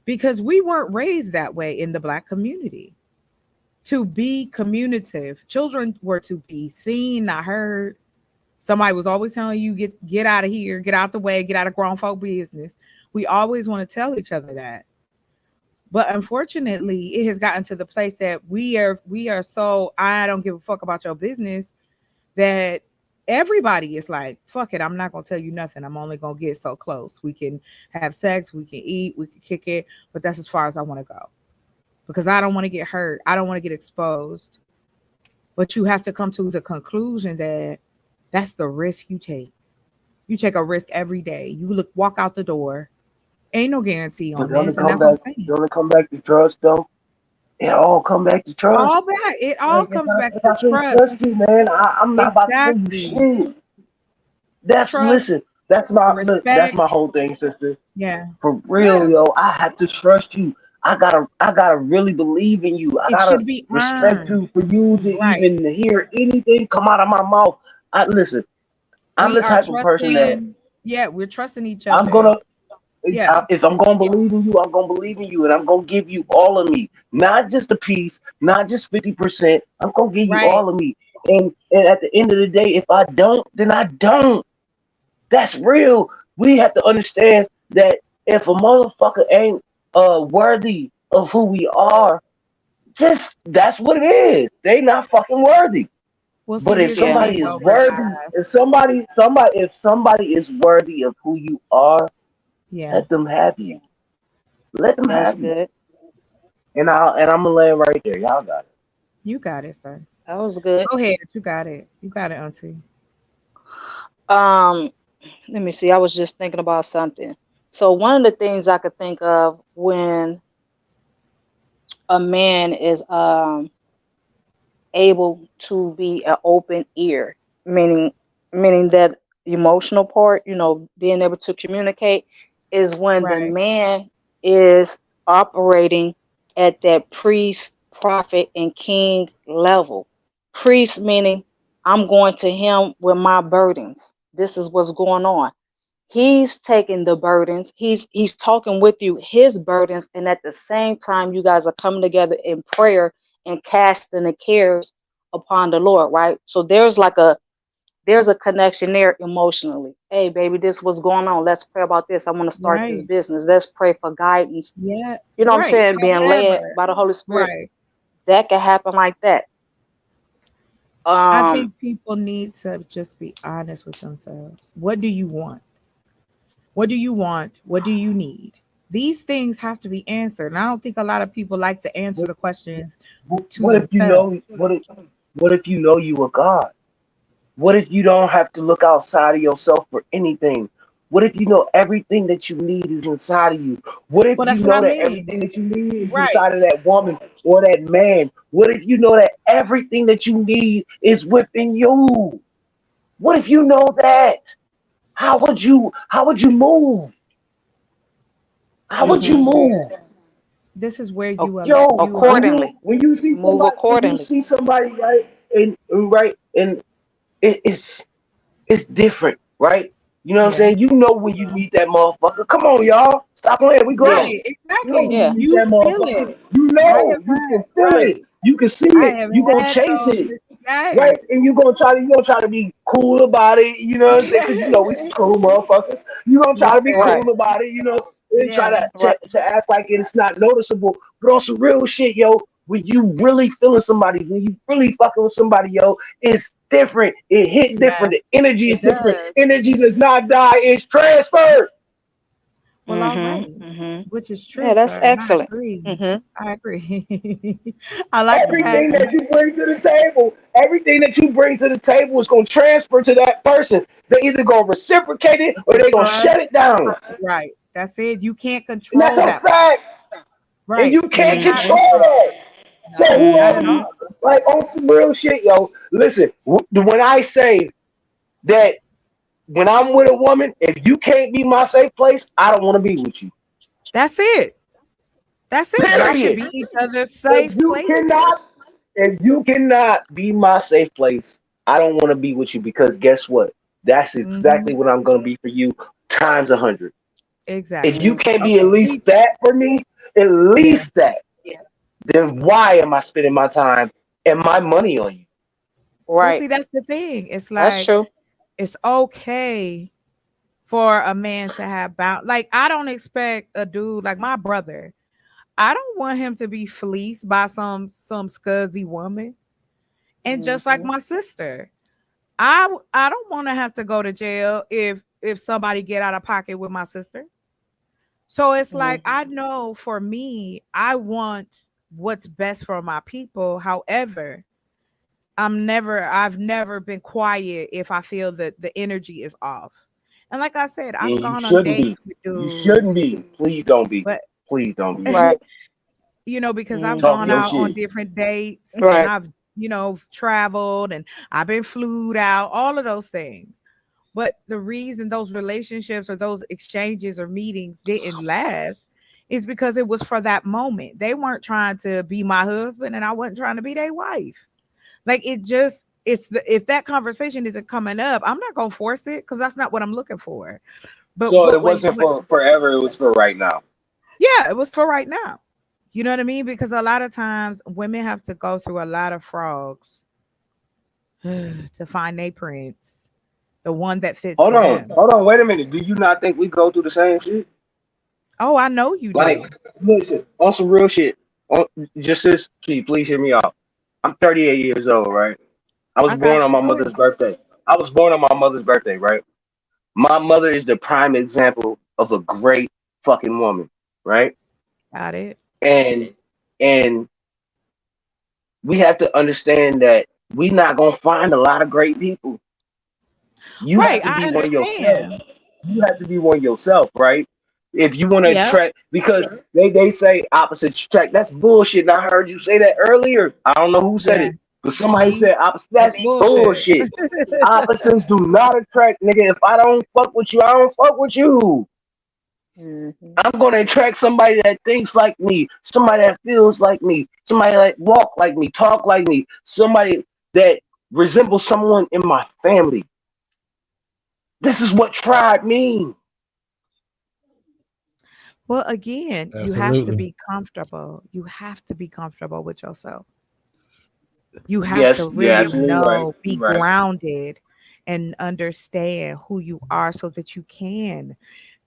F: because we weren't raised that way in the Black community. To be communicative, children were to be seen, not heard. Somebody was always telling you, get out of here, get out the way, get out of grown folk business. We always want to tell each other that. But unfortunately, it has gotten to the place that we are so, I don't give a fuck about your business, that everybody is like, fuck it, I'm not gonna tell you nothing. I'm only gonna get so close. We can have sex, we can eat, we can kick it, but that's as far as I want to go. Because I don't want to get hurt. I don't want to get exposed. But you have to come to the conclusion that that's the risk you take. You take a risk every day. You walk out the door. Ain't no guarantee
I: But
F: on this, and that's what I'm saying.
I: don't it come back to trust though? It all come back to trust.
F: All back. It all
I: Like
F: comes back
I: if
F: to
I: I can't
F: trust.
I: trust you, man, I'm not about to tell you
F: Exactly.
I: shit. That's
F: Trust,
I: listen. That's my
F: respect.
I: whole thing, sister.
F: Yeah.
I: For real,
F: Yeah.
I: yo, I have to trust you. I gotta really believe in you. I
F: It
I: gotta
F: should be
I: respect
F: earned.
I: you for you to
F: Right.
I: even hear anything come out of my mouth. I listen. I'm
F: We
I: the
F: are
I: type of person that
F: trusting. Yeah, we're trusting each
I: I'm
F: other.
I: gonna.
F: Yeah.
I: If I'm gonna believe in you, I'm gonna believe in you, and I'm gonna give you all of me, not just a piece, not just 50%. I'm gonna give you
F: Right.
I: all of me, and at the end of the day, if I don't, then I don't. That's real. We have to understand that if a motherfucker ain't worthy of who we are, just that's what it is. They not fucking worthy.
F: Well, see,
I: But if
F: here's the
E: Yeah.
I: somebody
F: thing
I: is
F: though,
I: worthy,
F: realize.
I: if somebody is worthy of who you are,
F: Yeah,
I: let them have you. Let them
E: That's
I: have you.
E: good.
I: And I'm gonna land right there. Y'all got it.
F: you got it, sir.
E: That was good.
F: Go ahead. You got it. You got it, Auntie.
E: Um, Let me see. I was just thinking about something. So one of the things I could think of when a man is able to be an open ear, meaning that emotional part, being able to communicate, is when the
F: Right.
E: man is operating at that priest, prophet, and king level. Priest meaning I'm going to him with my burdens. This is what's going on. He's taking the burdens. He's talking with you his burdens, and at the same time, you guys are coming together in prayer and casting the cares upon the Lord, right? So there's a connection there emotionally. Hey, baby, this what's going on. Let's pray about this. I want to start this
F: Right.
E: business. Let's pray for guidance.
F: Yeah.
E: You know what I'm
F: Right.
E: saying? Being led
F: However.
E: by the Holy Spirit.
F: Right.
E: That can happen like that.
F: I
E: Um,
F: think people need to just be honest with themselves. What do you want? What do you want? What do you need? These things have to be answered. And I don't think a lot of people like to answer the questions to
I: What if you
F: themselves.
I: know? What if you know you are God? What if you don't have to look outside of yourself for anything? What if you know everything that you need is inside of you? What if
F: Well,
I: you
F: that's what I
I: know that
F: mean.
I: everything that you need is
F: Right.
I: inside of that woman or that man? What if you know that everything that you need is within you? What if you know that? How would you move? How would you
F: Mm-hmm.
I: move?
F: This is where you
I: Yo,
F: allow you
E: Accordingly.
I: when you see
E: Move
I: somebody,
E: accordingly.
I: right, and it's different, right? You know what I'm
F: yeah.
I: saying? You know when you meet that motherfucker. Come on, y'all, stop playing. We grown.
F: Right,
I: You know
F: exactly.
I: when
E: Yeah.
I: you meet
F: You
I: that
F: feel
I: motherfucker.
F: it.
I: You
F: I
I: know,
F: have
I: you
F: had
I: can feel
F: right.
I: it. You can see
F: I
I: it.
F: have
I: You gonna
F: had
I: chase
F: those.
I: it.
F: Yes.
I: Right, and you gonna try to be cool about it, you know what I'm saying? Because you know we some cool motherfuckers. You gonna try to be
F: Listen.
E: Right.
I: cool about it, you know, and try
F: Yeah.
E: Right.
I: to act like it's not noticeable. But on some real shit, yo, when you really feeling somebody, when you really fucking with somebody, yo, it's different. It hit different.
F: Yes.
I: The energy is
F: It
I: different.
F: does.
I: Energy does not die. It's transferred.
F: Well, all right.
E: Mm-hmm.
F: Which is
E: Yeah,
F: true,
E: that's
F: sir. And I
E: excellent.
F: agree.
E: Mm-hmm.
F: I agree. I like the
I: Everything
F: passion.
I: that you bring to the table, everything that you bring to the table is gonna transfer to that person. They either gonna reciprocate it or they gonna
F: Right.
I: shut it down.
F: Right. That's it. You can't
I: And that's
F: control
I: a
F: that.
I: fact. And
F: Right.
I: you
F: You
I: can't
F: cannot
E: Mm-hmm.
I: control
F: control.
I: that. So
F: No, not at
I: whoever
E: Mm-hmm.
I: you
F: all.
I: like on some real shit, yo. Listen, when I say that when I'm with a woman, if you can't be my safe place, I don't want to be with you.
F: That's it. That's it. Y'all should
I: Period.
F: be each other's
I: If
F: safe
I: you
F: places.
I: cannot, if you cannot be my safe place, I don't want to be with you because guess what? That's exactly
F: Hmm.
I: what I'm gonna be for you times 100. If you
F: Exactly.
I: can't be at
F: Okay.
I: least that for me, at
F: Yeah.
I: least that, then why am I spending my time and my money on you?
F: Well,
E: Right.
F: see, that's the thing. It's
E: That's
F: like
E: true.
F: it's okay for a man to have bound. Like I don't expect a dude like my brother. I don't want him to be fleeced by some scuzzy woman. And just like
E: Mm-hmm.
F: my sister, I don't want to have to go to jail if somebody get out of pocket with my sister. So it's like
E: Mm-hmm.
F: I know for me, I want what's best for my people. However, I've never been quiet if I feel that the energy is off. And like I said, I've
I: And you
F: gone on
I: shouldn't be.
F: dates with
I: You shouldn't
F: dudes,
I: be. Please don't be.
F: but
I: Please don't be.
E: Right.
F: because I've
E: Mm-hmm.
I: Talk
F: gone
I: your
F: out on
I: shit.
F: different dates and
E: Right.
F: I've, traveled and I've been flued out, all of those things. But the reason those relationships or those exchanges or meetings didn't last is because it was for that moment. They weren't trying to be my husband and I wasn't trying to be their wife. Like if that conversation isn't coming up, I'm not gonna force it because that's not what I'm looking for. But
I: So it
F: what when
I: wasn't
F: what
I: for forever, it was for right now.
F: yeah, it was for right now. You know what I mean? Because a lot of times women have to go through a lot of frogs to find their prince, the one that fits them.
I: Hold on, wait a minute. Do you not think we go through the same shit?
F: Oh, I know you
I: Like,
F: do.
I: listen, on some real shit. On, just this, Key, please hear me out. I'm 38 years old, right? I was
F: I
I: born
F: got
I: on
F: you.
I: my
F: Go
I: mother's
F: ahead.
I: birthday. I was born on my mother's birthday, right? My mother is the prime example of a great fucking woman, right?
F: Got it.
I: And and we have to understand that we're not gonna find a lot of great people. You have
F: Right.
I: to
F: I
I: be one yourself.
F: understand.
I: You have to be one yourself, right? If you want to
F: Yep.
I: attract, because they say opposites attract. That's bullshit. And I heard you say that earlier. I don't know who said
F: Yeah.
I: it, but somebody
F: Me.
I: said opposite.
F: That's
I: That's
F: bullshit.
I: bullshit. Opposites do not attract, nigga. If I don't fuck with you, I don't fuck with you.
E: Mm-hmm.
I: I'm gonna attract somebody that thinks like me, somebody that feels like me, somebody that walk like me, talk like me, somebody that resembles someone in my family. This is what tribe means.
F: Well, again, you have to
H: Absolutely.
F: be comfortable. You have to be comfortable with yourself. You have to
I: Yes, you're
F: really
I: absolutely right.
F: be
I: You're right.
F: grounded and understand who you are so that you can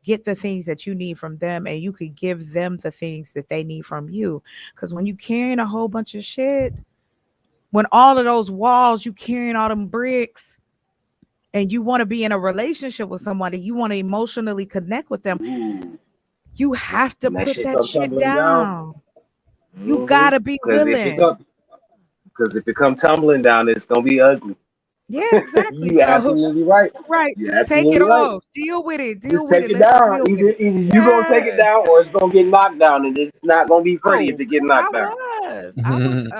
F: get the things that you need from them and you could give them the things that they need from you. Because when you carrying a whole bunch of shit, when all of those walls, you carrying all them bricks and you want to be in a relationship with somebody, you want to emotionally connect with them,
I: Ooh,
F: you have to
I: when that
F: put
I: shit
F: that
I: come
F: shit
I: tumbling down,
F: down. You gotta be
I: because if it
F: willing.
I: come, because if it come tumbling down, it's gonna be ugly.
F: Yeah, exactly.
I: You
F: So,
I: absolutely right.
F: right,
I: You're
F: just take it
I: absolutely right.
F: off. Deal with it. Deal
I: Just
F: with
I: take
F: it.
I: it
F: Let's
I: down.
F: deal with it.
I: Either you gonna take it
F: Yes.
I: down or it's gonna get knocked down, and it's not gonna be pretty if
F: Oh,
I: it get
F: I
I: knocked down.
F: was,
H: Mhm.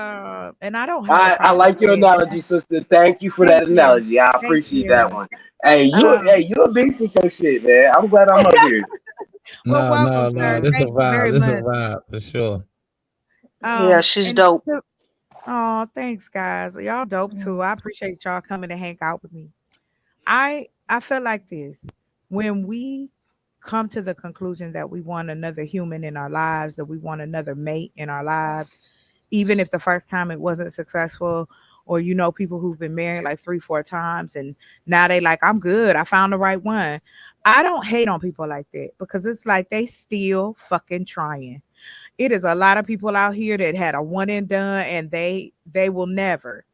F: and I don't have a
I: I
F: problem
I: like your
F: saying
I: analogy,
F: that.
I: sister. Thank you for that
F: Thank you.
I: analogy. I
F: Thank
I: appreciate that
F: you.
I: one. Hey,
F: Um,
I: you a beast with your shit, man. I'm glad I'm up here.
F: Well,
H: No, no,
F: welcome,
H: no.
F: sir.
H: This a
F: Thank you
H: vibe.
F: very
H: This a
F: much.
H: vibe for sure.
E: Yeah, she's
F: And
E: dope.
F: oh, thanks, guys. Y'all dope too. I appreciate y'all coming to hang out with me. I feel like this. When we come to the conclusion that we want another human in our lives, that we want another mate in our lives, even if the first time it wasn't successful, or you know, people who've been married like 3, 4 times and now they like, I'm good, I found the right one. I don't hate on people like that because it's like they still fucking trying. It is a lot of people out here that had a one and done and they will never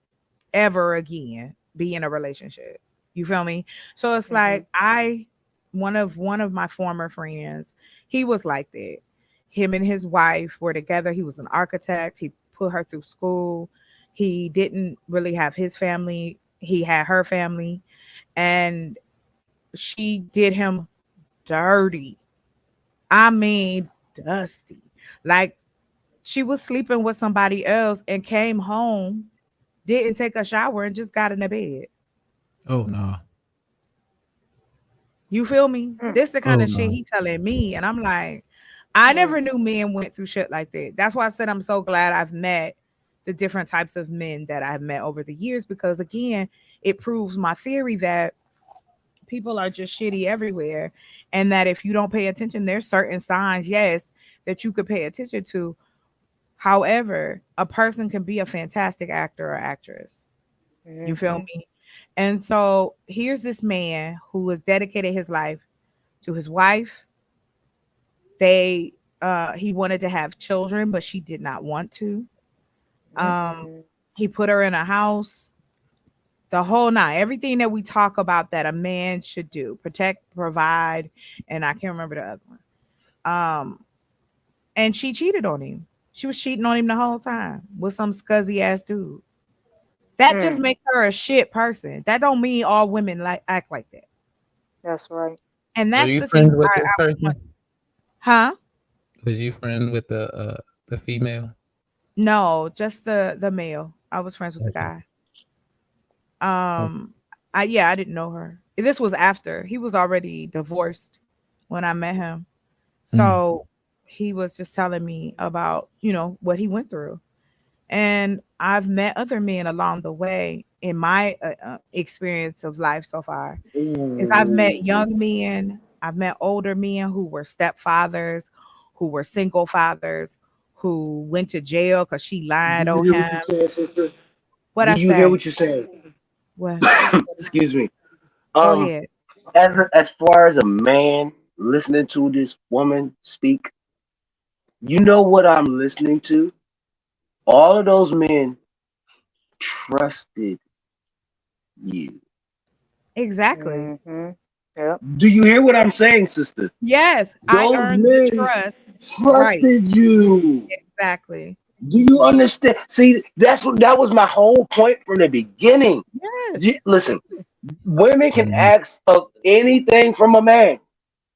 F: ever again be in a relationship. You feel me? So it's
E: Mhm.
F: like one of my former friends, he was like that. Him and his wife were together. He was an architect. He put her through school. He didn't really have his family. He had her family, and she did him dirty. I mean, dusty. Like she was sleeping with somebody else and came home, didn't take a shower, and just got in the bed.
H: Oh no.
F: You feel me?
E: Mm,
F: This the kind
H: Oh
F: of shit
H: no.
F: he telling me, and I'm like, I
E: mm,
F: never knew men went through shit like that. That's why I said I'm so glad I've met the different types of men that I've met over the years because again, it proves my theory that people are just shitty everywhere, and that if you don't pay attention, there's certain signs, yes, that you could pay attention to. However, a person can be a fantastic actor or actress. You feel
E: mhm,
F: me? And so here's this man who has dedicated his life to his wife. They he wanted to have children, but she did not want to. Um,
E: mhm,
F: he put her in a house, the whole nine, everything that we talk about that a man should do, protect, provide, and I can't remember the other one. And she cheated on him. She was cheating on him the whole time with some scuzzy ass dude. That just
E: mm.
F: makes her a shit person. That don't mean all women like act like that.
E: That's right.
F: And
H: Were
F: that's
H: you
F: the thing
H: friends with
F: I
H: this
F: want.
H: person?
F: Huh?
H: Was you friends with the female?
F: No, just the male. I was friends with the
H: Okay.
F: guy.
H: Okay.
F: Um, I didn't know her. This was after he was already divorced when I met him.
H: Mm.
F: So he was just telling me about, what he went through. And I've met other men along the way in my experience of life so far. Is I've met
I: Ooh.
F: young men, I've met older men who were stepfathers, who were single fathers, who went to jail because she
I: Do
F: lied
I: you
F: on
I: hear what
F: him.
I: you're saying, sister?
F: What
I: Do
F: I
I: you hear
F: say?
I: what you're saying?
F: What?
I: Excuse me.
F: Go
I: Um,
F: ahead.
I: as far as a man listening to this woman speak, you know what I'm listening to? All of those men trusted you.
F: Exactly.
E: Mhm. Yep.
I: Do you hear what I'm saying, sister?
F: Yes, I
I: Those
F: earned the
I: men
F: trust. Right.
I: trusted you.
F: Exactly.
I: Do you understand? See, that was my whole point from the beginning.
F: Yes.
I: Listen, women can
H: Mhm.
I: ask of anything from a man.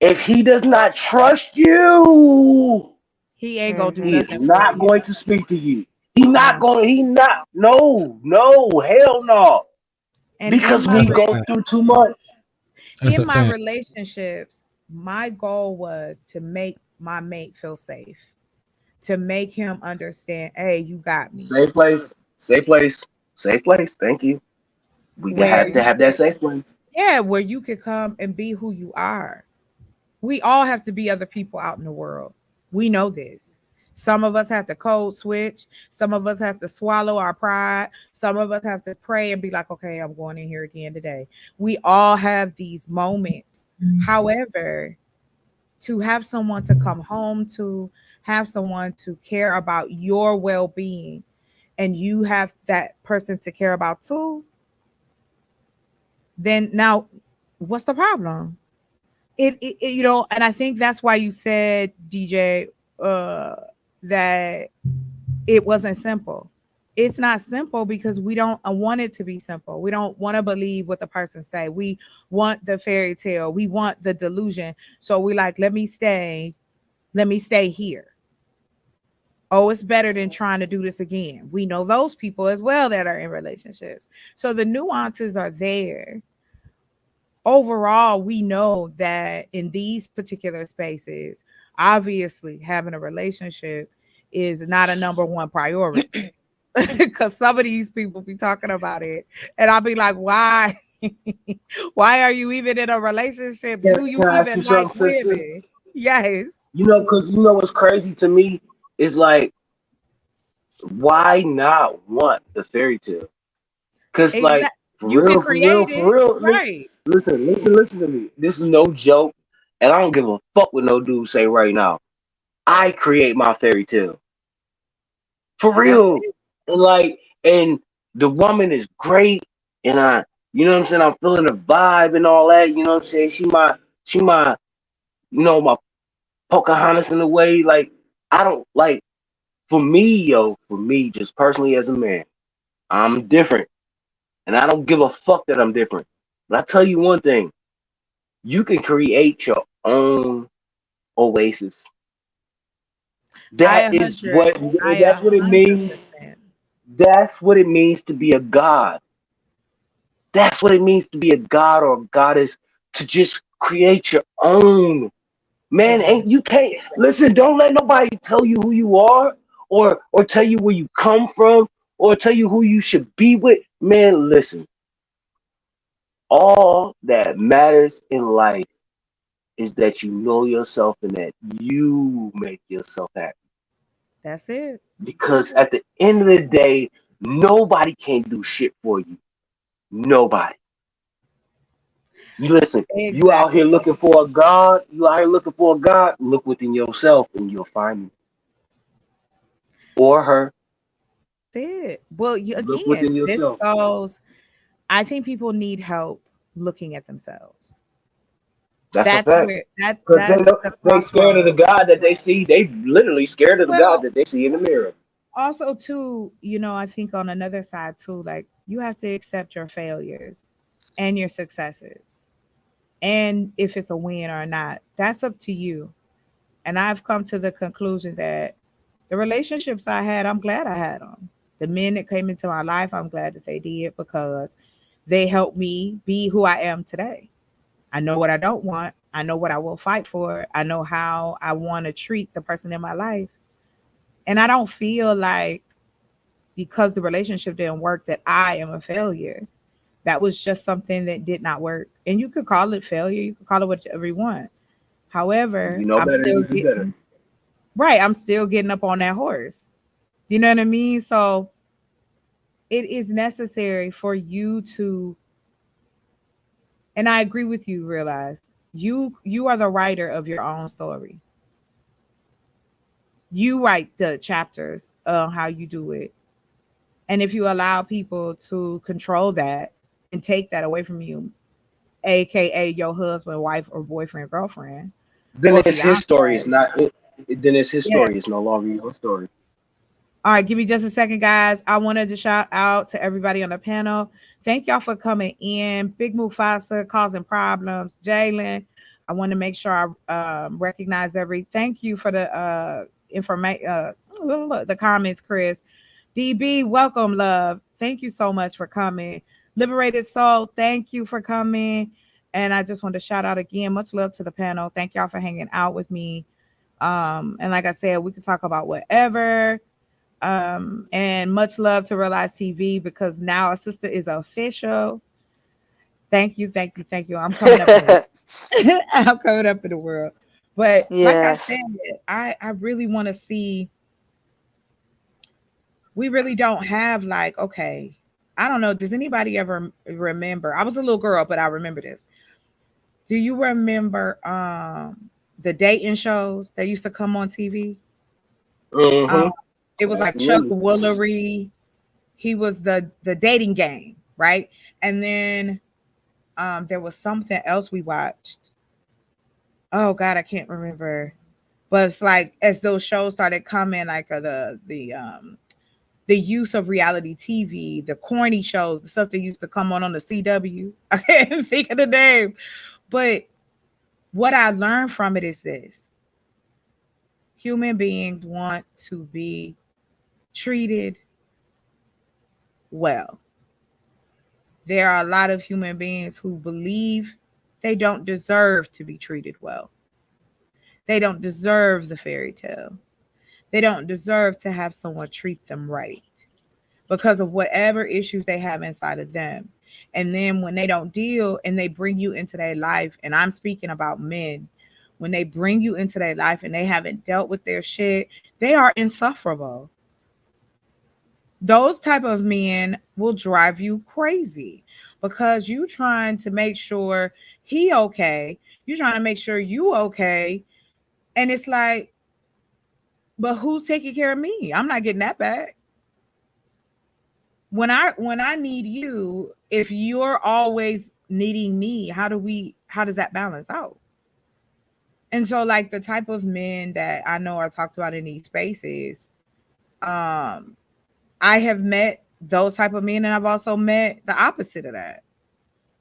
I: If he does not trust you,
F: He ain't gonna do
I: he
E: Mhm.
I: is
F: nothing for
I: not
F: you.
I: going to speak to you. He not
F: No.
I: going. He not. No, no, hell no.
F: And
I: Because
H: That's
I: we
H: a
I: go
H: fact.
I: through too much.
H: That's
F: in
H: a
F: my
H: fact.
F: relationships, my goal was to make my mate feel safe, to make him understand, hey, you got me.
I: Safe place. Safe place. Safe place. Thank you. We
F: Where
I: have to
F: you
I: have that
F: could,
I: safe place.
F: yeah, where you could come and be who you are. We all have to be other people out in the world. We know this. Some of us have to code switch. Some of us have to swallow our pride. Some of us have to pray and be like, okay, I'm going in here again today. We all have these moments. However, to have someone to come home to, have someone to care about your well being, and you have that person to care about too, then now what's the problem? And I think that's why you said, DJ, uh, that it wasn't simple. It's not simple because we don't want it to be simple. We don't want to believe what the person say. We want the fairy tale. We want the delusion. So we like, let me stay here. Oh, it's better than trying to do this again. We know those people as well that are in relationships. So the nuances are there. overall, we know that in these particular spaces, obviously having a relationship is not a number one priority. Because some of these people be talking about it, and I'll be like, why? Why are you even in a relationship? Do you
I: Can I ask you
F: even like
I: something, sister?
F: women? Yes.
I: Because what's crazy to me is like, why not want the fairy tale? Because like,
F: Exactly. You can create
I: for
F: it.
I: real.
F: Right.
I: Listen to me. This is no joke, and I don't give a fuck what no dude say right now. I create my fairy tale for
F: That's
I: real,
F: it.
I: and like, and the woman is great, and you know what I'm saying. I'm feeling the vibe and all that. You know what I'm saying. She my, my Pocahontas in a way. Like, I don't like. For me, just personally as a man, I'm different. And I don't give a fuck that I'm different. But I tell you one thing, you can create your own oasis.
F: I
I: That
F: a
I: is
F: hundred.
I: what
F: I
I: that's what it means.
F: 100%.
I: That's what it means to be a god. That's what it means to be a god or a goddess, to just create your own. Man,
F: Exactly.
I: ain't you can't listen, don't let nobody tell you who you are, or tell you where you come from, or tell you who you should be with. Man, listen. All that matters in life is that you know yourself and that you make yourself happy.
F: That's it.
I: Because at the end of the day, nobody can do shit for you. Nobody. You listen, you out
F: Exactly.
I: here looking for a God, look within yourself and you'll find him. Or her.
F: That's it. Well,
I: Look
F: again,
I: within
F: this
I: yourself.
F: goes. I think people need help looking at themselves.
I: That's a
F: That's
I: fact.
F: where
I: Because
F: that's the
I: they scared of the
F: crossroad.
I: God that they see. They literally scared of the God
F: Well,
I: that they see in the mirror.
F: also too, I think on another side too, like you have to accept your failures and your successes. And if it's a win or not, that's up to you. And I've come to the conclusion that the relationships I had, I'm glad I had them. The men that came into my life, I'm glad that they did because they helped me be who I am today. I know what I don't want. I know what I will fight for. I know how I want to treat the person in my life. And I don't feel like because the relationship didn't work that I am a failure. That was just something that did not work. And you could call it failure, you could call it whatever you want.
I: You
F: However,
I: know
F: I'm
I: better,
F: still
I: you do better.
F: getting right. I'm still getting up on that horse. You know what I mean? So it is necessary for you to, and I agree with you, realize you are the writer of your own story. You write the chapters on how you do it. And if you allow people to control that and take that away from you, aka your husband, wife, or boyfriend, girlfriend,
I: Then
F: or
I: it's his
F: fiance.
I: story. It's not. Then it's his
F: Yeah.
I: story. It's no longer your story.
F: All right, give me just a second, guys. I wanted to shout out to everybody on the panel. Thank y'all for coming in. Big Mufasa causing problems. Jalen, I want to make sure I recognize every. Thank you for the information. The comments, Chris. DB, welcome, love. Thank you so much for coming. Liberated Soul, thank you for coming. And I just want to shout out again. Much love to the panel. Thank y'all for hanging out with me. And like I said, we could talk about whatever. And much love to Realize TV because now a sister is official. Thank you, thank you, thank you. I'm coming up in the I'm coming up in the world. But like I
E: Yes.
F: said, I really want to see. We really don't have like, okay, I don't know. Does anybody ever remember? I was a little girl, but I remember this. Do you remember the dating shows that used to come on TV? Um,
I: Mm-hmm.
F: it was like Chuck
I: Absolutely.
F: Woolery. He was the dating game, right? And then there was something else we watched. Oh God, I can't remember. But it's like as those shows started coming, like the use of reality TV, the corny shows, the stuff that used to come on the CW. I can't think of the name, but what I learned from it is this: human beings want to be treated well. There are a lot of human beings who believe they don't deserve to be treated well. They don't deserve the fairy tale. They don't deserve to have someone treat them right because of whatever issues they have inside of them. And then when they don't deal and they bring you into their life, and I'm speaking about men, when they bring you into their life and they haven't dealt with their shit, they are insufferable. Those type of men will drive you crazy because you trying to make sure he okay. You trying to make sure you okay. And it's like, but who's taking care of me? I'm not getting that back. When I need you, if you're always needing me, how does that balance out? And so like the type of men that I know are talked about in these spaces, I have met those type of men, and I've also met the opposite of that.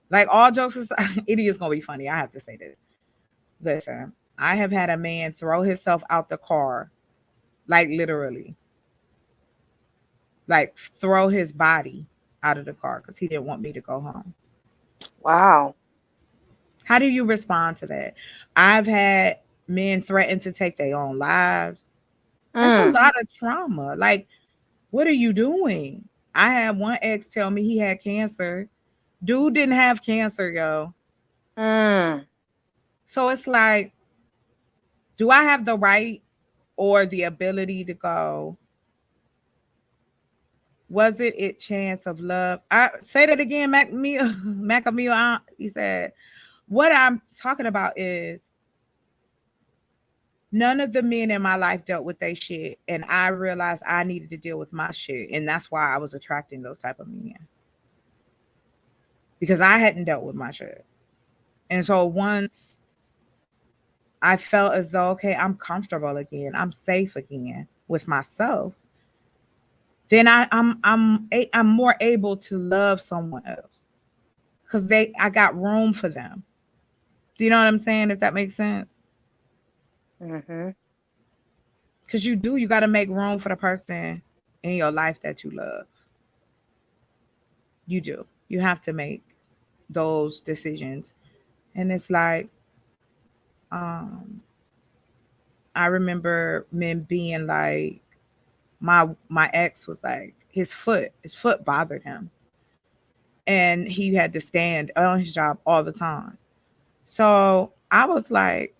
F: Like all jokes aside, it is gonna be funny. I have to say this. Listen, I have had a man throw himself out the car, like literally, like throw his body out of the car because he didn't want me to go home.
E: Wow.
F: How do you respond to that? I've had men threaten to take their own lives. That's a lot of trauma. Like, what are you doing? I had one ex tell me he had cancer. Dude didn't have cancer, yo. So it's like, do I have the right or the ability to go, was it a chance of love? I say that again, Macamille. He said, what I'm talking about is none of the men in my life dealt with their shit, and I realized I needed to deal with my shit, and that's why I was attracting those type of men, because I hadn't dealt with my shit. And so once I felt as though, okay, I'm comfortable again, I'm safe again with myself, then I'm more able to love someone else because I got room for them. Do you know what I'm saying? If that makes sense. Because you got to make room for the person in your life that you love. You do. You have to make those decisions. And it's like, I remember men being like, my ex was like, his foot bothered him. And he had to stand on his job all the time. So I was like,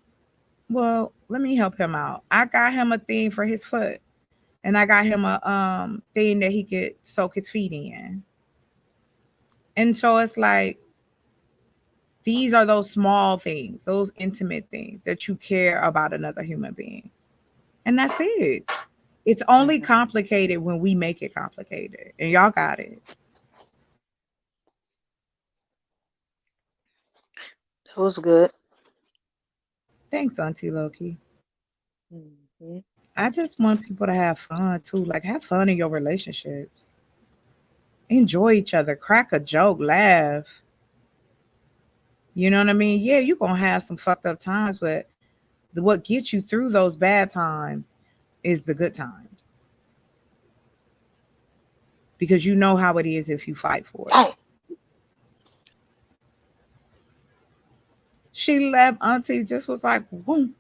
F: well, let me help him out. I got him a thing for his foot. And I got him a thing that he could soak his feet in. And so it's like, these are those small things, those intimate things that you care about another human being. And that's it. It's only complicated when we make it complicated. And y'all got it.
E: That was good.
F: Thanks, Auntie Loki. I just want people to have fun too. Like, have fun in your relationships. Enjoy each other. Crack a joke. Laugh. You know what I mean? Yeah, you're going to have some fucked up times, but what gets you through those bad times is the good times. Because you know how it is if you fight for it. She left. Auntie just was like, whoom.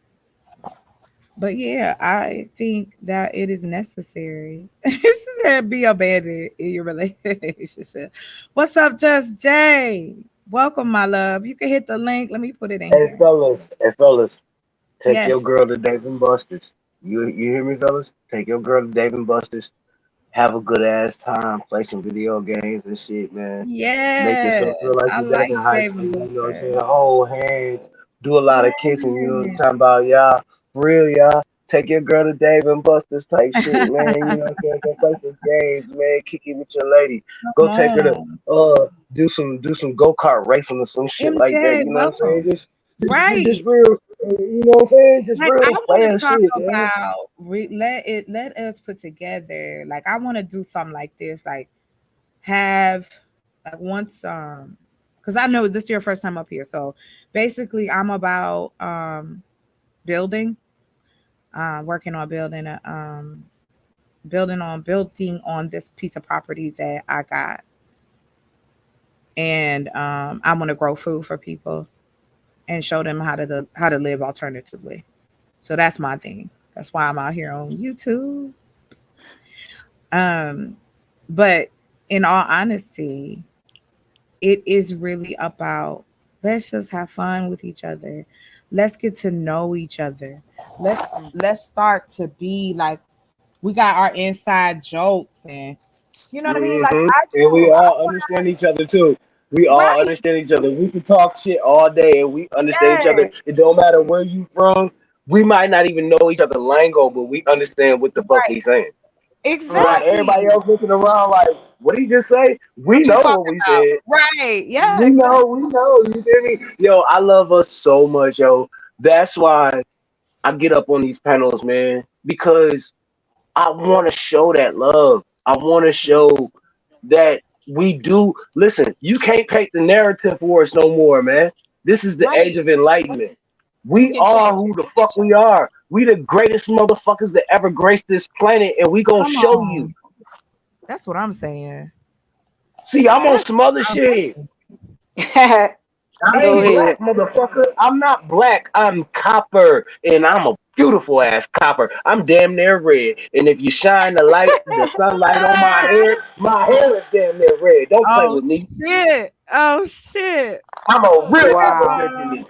F: But yeah, I think that it is necessary to be abandoned in your relationship. What's up, Just Jay? Welcome, my love. You can hit the link. Let me put it in here.
J: Hey fellas, take
F: Yes.
J: your girl to Dave and Buster's. You hear me, fellas? Take your girl to Dave and Buster's. Have a good ass time. Play some video games and shit, man. Make yourself
F: Yes.
J: feel like
F: I
J: you're back
F: like
J: in high
F: Dave
J: school.
F: and
J: You know what I'm saying?
F: Buster's.
J: Hold hands. Do a lot of kissing. You know what I'm
F: Yes.
J: talking about, y'all? For real, y'all. Take your girl to Dave and Buster's type shit, man. You know what I'm saying? Go play some games, man. Kick it with your lady. Go
F: Come
J: take her
F: on.
J: to do some go-kart racing or some shit like that.
F: MJ,
J: You know what I'm saying?
F: welcome.
J: Just
F: Right.
J: real, you know what I'm saying? Just
F: Like, I
J: real
F: want to
J: player
F: talk
J: shit, man.
F: about let us put together. Like, I want to do something like this. Like, have like once because I know this is your first time up here. So basically, I'm about building, working on building building on this piece of property that I got, and I want to grow food for people. and show them how to live alternatively. So that's my thing. That's why I'm out here on YouTube. But in all honesty, it is really about, let's just have fun with each other. Let's get to know each other. Let's start to be like, we got our inside jokes, and you know what I mean? Like
J: Hmm.
F: I
J: And we
F: do.
J: all understand each other too. We all
F: Right.
J: understand each other. We can talk shit all day and we understand each other.
F: Yes.
J: It don't matter where you from. We might not even know each other lingo, but we understand what the fuck
F: Right.
J: we saying. So like everybody
F: Exactly.
J: else looking around like, what did he just say? We
F: What you
J: know what
F: talking
J: we
F: about?
J: said.
F: Right. Yeah,
J: We know,
F: exactly.
J: we know. You feel me? Yo, I love us so much, yo. That's why I get up on these panels, man, because I want to show that love. I want to show that we do. Listen, you can't paint the narrative for us no more, man. This is the age
F: Right.
J: of enlightenment.
F: Who
J: We
F: can
J: are
F: change
J: who
F: it?
J: the fuck we are. We the greatest motherfuckers that ever graced this planet, and we gonna
F: Come
J: show you.
F: on. That's what I'm saying.
J: See, I'm on
F: That's
J: some other
F: what I'm
J: shit.
F: saying.
J: I
E: Go
J: ain't
E: ahead.
J: black, motherfucker. I'm not black. I'm copper, and I'm a beautiful ass copper. I'm damn near red. And if you shine the light, the sunlight on my hair is damn near red. Don't play
F: Oh
J: with me.
F: shit. Oh shit.
J: I'm a real
E: Wow.
J: Aborigine.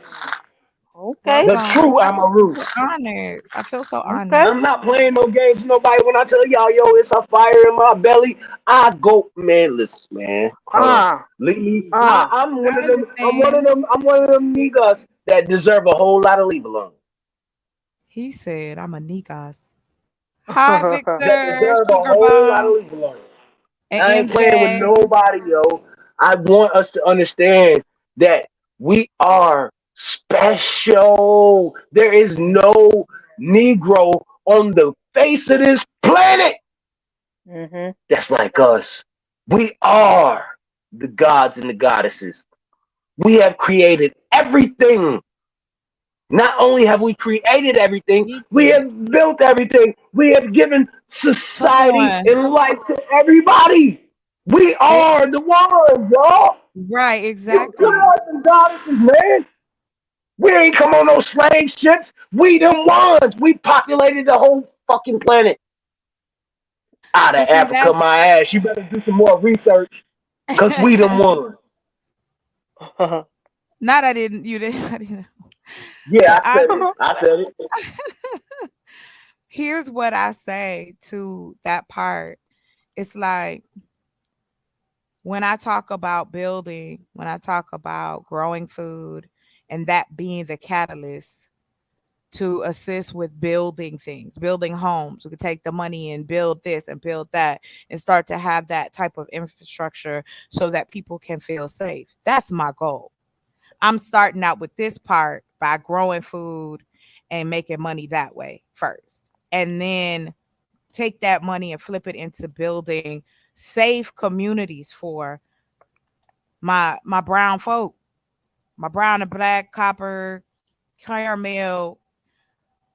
E: Okay.
J: The
F: Wow.
J: true
F: I
J: Amaru.
F: feel honored. I feel so
E: Okay.
F: honored.
J: I'm not playing no games with nobody. When I tell y'all, yo, it's a fire in my belly, I go, man. Listen, man. Hold on.
E: Uh,
J: Leave me.
E: uh.
J: I'm one
F: I
J: of them. I'm one of
F: understand.
J: them. I'm one of them niggas that deserve a whole lot of leave alone.
F: He said I'm a Nikas. Hi,
J: That
F: Victor,
J: deserve a
F: Sugar
J: whole lot of
F: Bomb,
J: leave alone. I
F: and
J: ain't playing with
F: MJ.
J: nobody, yo. I want us to understand that we are special. There is no Negro on the face of this planet
E: Mm-hmm.
J: that's like us. We are the gods and the goddesses. We have created everything. Not only have we created everything,
F: He
J: we
F: did.
J: have built everything. We have given
F: Come
J: society
F: on.
J: and life to everybody. We
F: It,
J: are the ones, y'all.
F: right,
J: You
F: exactly.
J: gods and goddesses, man. We ain't come on no slave ships. We them ones. We populated the whole fucking planet. Out of
F: But see
J: Africa,
F: that
J: my ass. You better do some more research. Cause we them ones.
F: not I didn't you didn't I didn't
J: Yeah,
F: but
J: I said it. I said it.
F: here's what I say to that part. It's like when I talk about building, when I talk about growing food and that being the catalyst to assist with building things, building homes. We could take the money and build this and build that and start to have that type of infrastructure so that people can feel safe. That's my goal. I'm starting out with this part by growing food and making money that way first. And then take that money and flip it into building safe communities for my brown folk, my brown and black, copper, caramel,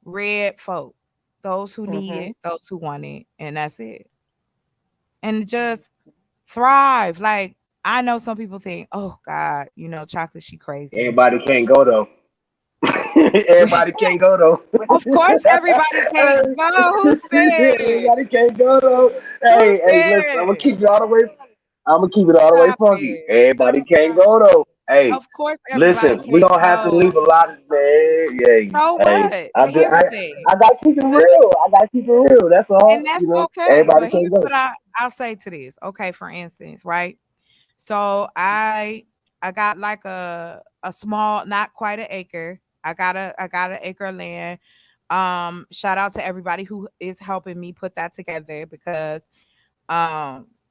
F: red folk, those who need
E: Mm-hmm.
F: it, those who want it, and that's it. And just thrive. Like I know some people think, oh God, chocolate, she crazy.
J: Everybody can't go though. Everybody can't go though.
F: Of course, everybody can't go. Who said?
J: Everybody can't go though.
F: Who
J: Hey, listen, I'm gonna
F: said?
J: keep it all the way. I'm gonna keep it all the way
F: Stop
J: funky.
F: it.
J: Everybody can't go though. Hey,
F: Of course, everybody
J: listen, we
F: can't
J: gonna have to leave
F: go.
J: a lot of man. Yeah,
F: So
J: hey,
F: what? But here's the thing.
J: I gotta keep it
F: The-
J: real. I gotta keep it real. That's
F: and
J: all.
F: that's okay.
J: Everybody
F: But
J: can't
F: here's
J: go.
F: what I'll say to this. Okay, for instance, right? So I got like a small, not quite an acre. I got an acre of land. Shout out to everybody who is helping me put that together because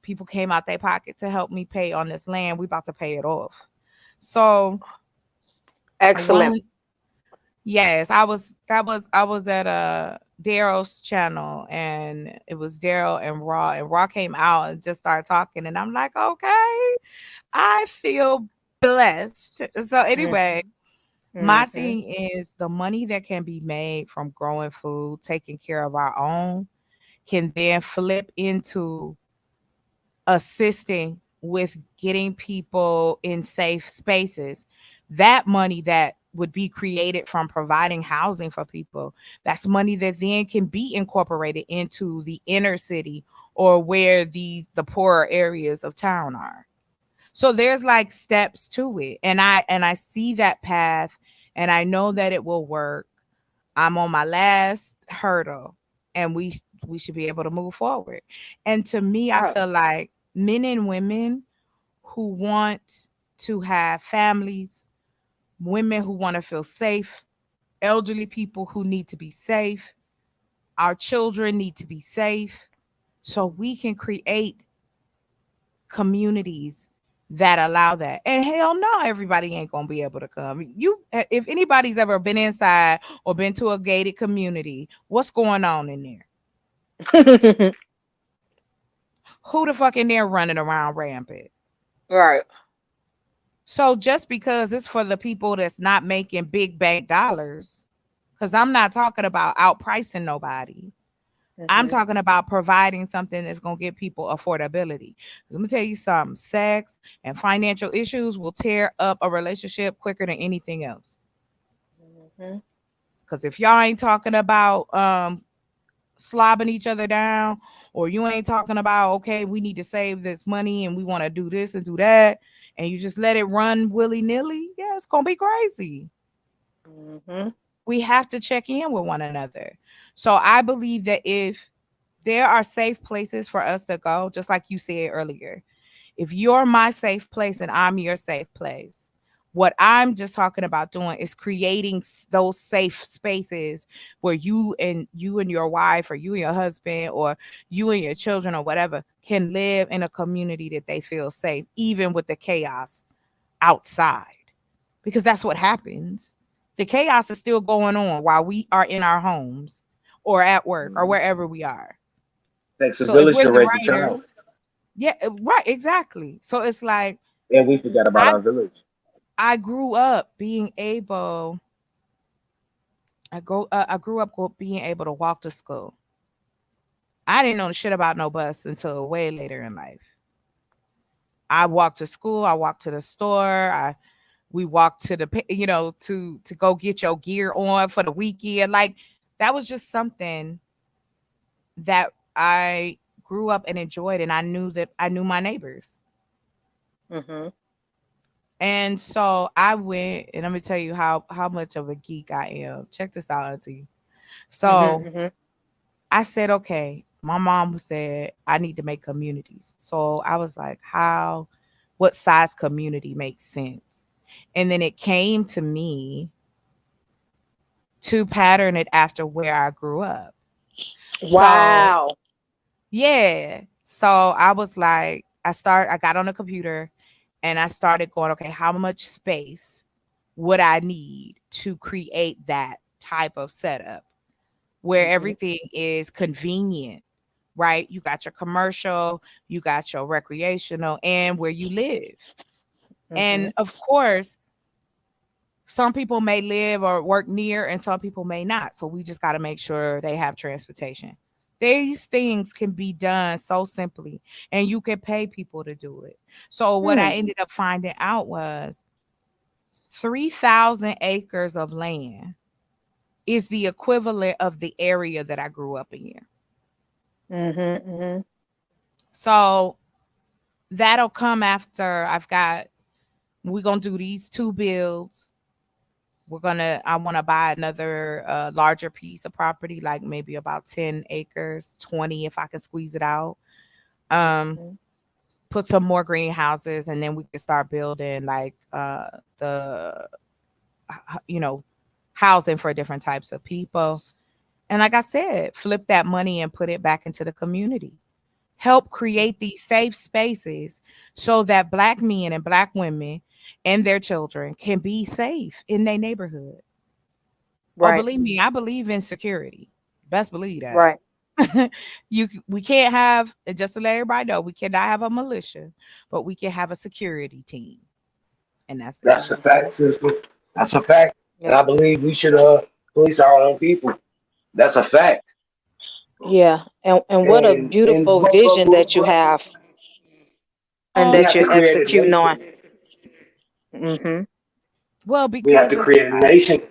F: people came out their pocket to help me pay on this land. We about to pay it off. So
E: Excellent.
F: one yes, I was at Daryl's channel and it was Daryl and Raw came out and just started talking and I'm like, okay, I feel blessed. So anyway, my
E: Mm-hmm.
F: thing is the money that can be made from growing food, taking care of our own, can then flip into assisting with getting people in safe spaces. That money that would be created from providing housing for people. That's money that then can be incorporated into the inner city or where the poorer areas of town are. So there's like steps to it. And I see that path and I know that it will work. I'm on my last hurdle and we should be able to move forward. And to me, I feel like men and women who want to have families, women who want to feel safe, elderly people who need to be safe, our children need to be safe, so we can create communities that allow that. And hell no, everybody ain't gonna be able to come. If anybody's ever been inside or been to a gated community, what's going on in there? Who the fuck in there running around rampant?
E: Right.
F: So just because it's for the people that's not making big bank dollars, because I'm not talking about outpricing nobody. I'm talking about providing something that's going to give people affordability. Let me tell you something. Sex and financial issues will tear up a relationship quicker than anything else. Because if y'all ain't talking about slobbing each other down, or you ain't talking about, okay, we need to save this money and we want to do this and do that, and you just let it run willy-nilly, yeah, it's going to be crazy. We have to check in with one another. So I believe that if there are safe places for us to go, just like you said earlier, if you're my safe place and I'm your safe place, what I'm just talking about doing is creating those safe spaces where you and your wife or you and your husband or you and your children or whatever can live in a community that they feel safe, even with the chaos outside, because that's what happens. The chaos is still going on while we are in our homes or at work or wherever we are.
J: Takes a village to raise a child.
F: writers, yeah, right, exactly. So it's like,
J: And we forgot about our village.
F: I grew up being able. I grew up being able to walk to school. I didn't know shit about no bus until way later in life. I walked to school. I walked to the store. We walked to the, to go get your gear on for the weekend. Like, that was just something that I grew up and enjoyed, and I knew my neighbors. And so I went, and let me tell you how much of a geek I am. Check this out, Auntie. So I said, okay, my mom said I need to make communities. So I was like, what size community makes sense? And then it came to me to pattern it after where I grew up.
E: Wow.
F: So, yeah. So I was like, I got on the computer and I started going, okay, how much space would I need to create that type of setup where everything is convenient, right? You got your commercial, you got your recreational, and where you live. And of course, some people may live or work near and some people may not. So we just got to make sure they have transportation. These things can be done so simply, and you can pay people to do it. So what I ended up finding out was 3,000 acres of land is the equivalent of the area that I grew up in. So that'll come after we're going to do these 2 builds. I want to buy another larger piece of property, like maybe about 10 acres, 20 if I can squeeze it out. Put some more greenhouses, and then we can start building like the housing for different types of people. And like I said, flip that money and put it back into the community. Help create these safe spaces so that Black men and Black women and their children can be safe in their neighborhood. Right. Oh, believe me, I believe in security. Best believe that.
E: Right.
F: We can't have, just to let everybody know, we cannot have a militia, but we can have a security team. And that's
J: a fact, sister. That's a fact. And I believe we should police our own people. That's a fact.
E: Yeah. And what a beautiful vision that you have and that you're executing on.
F: Well,
J: We have
F: because
J: to
F: it's
J: create a nation.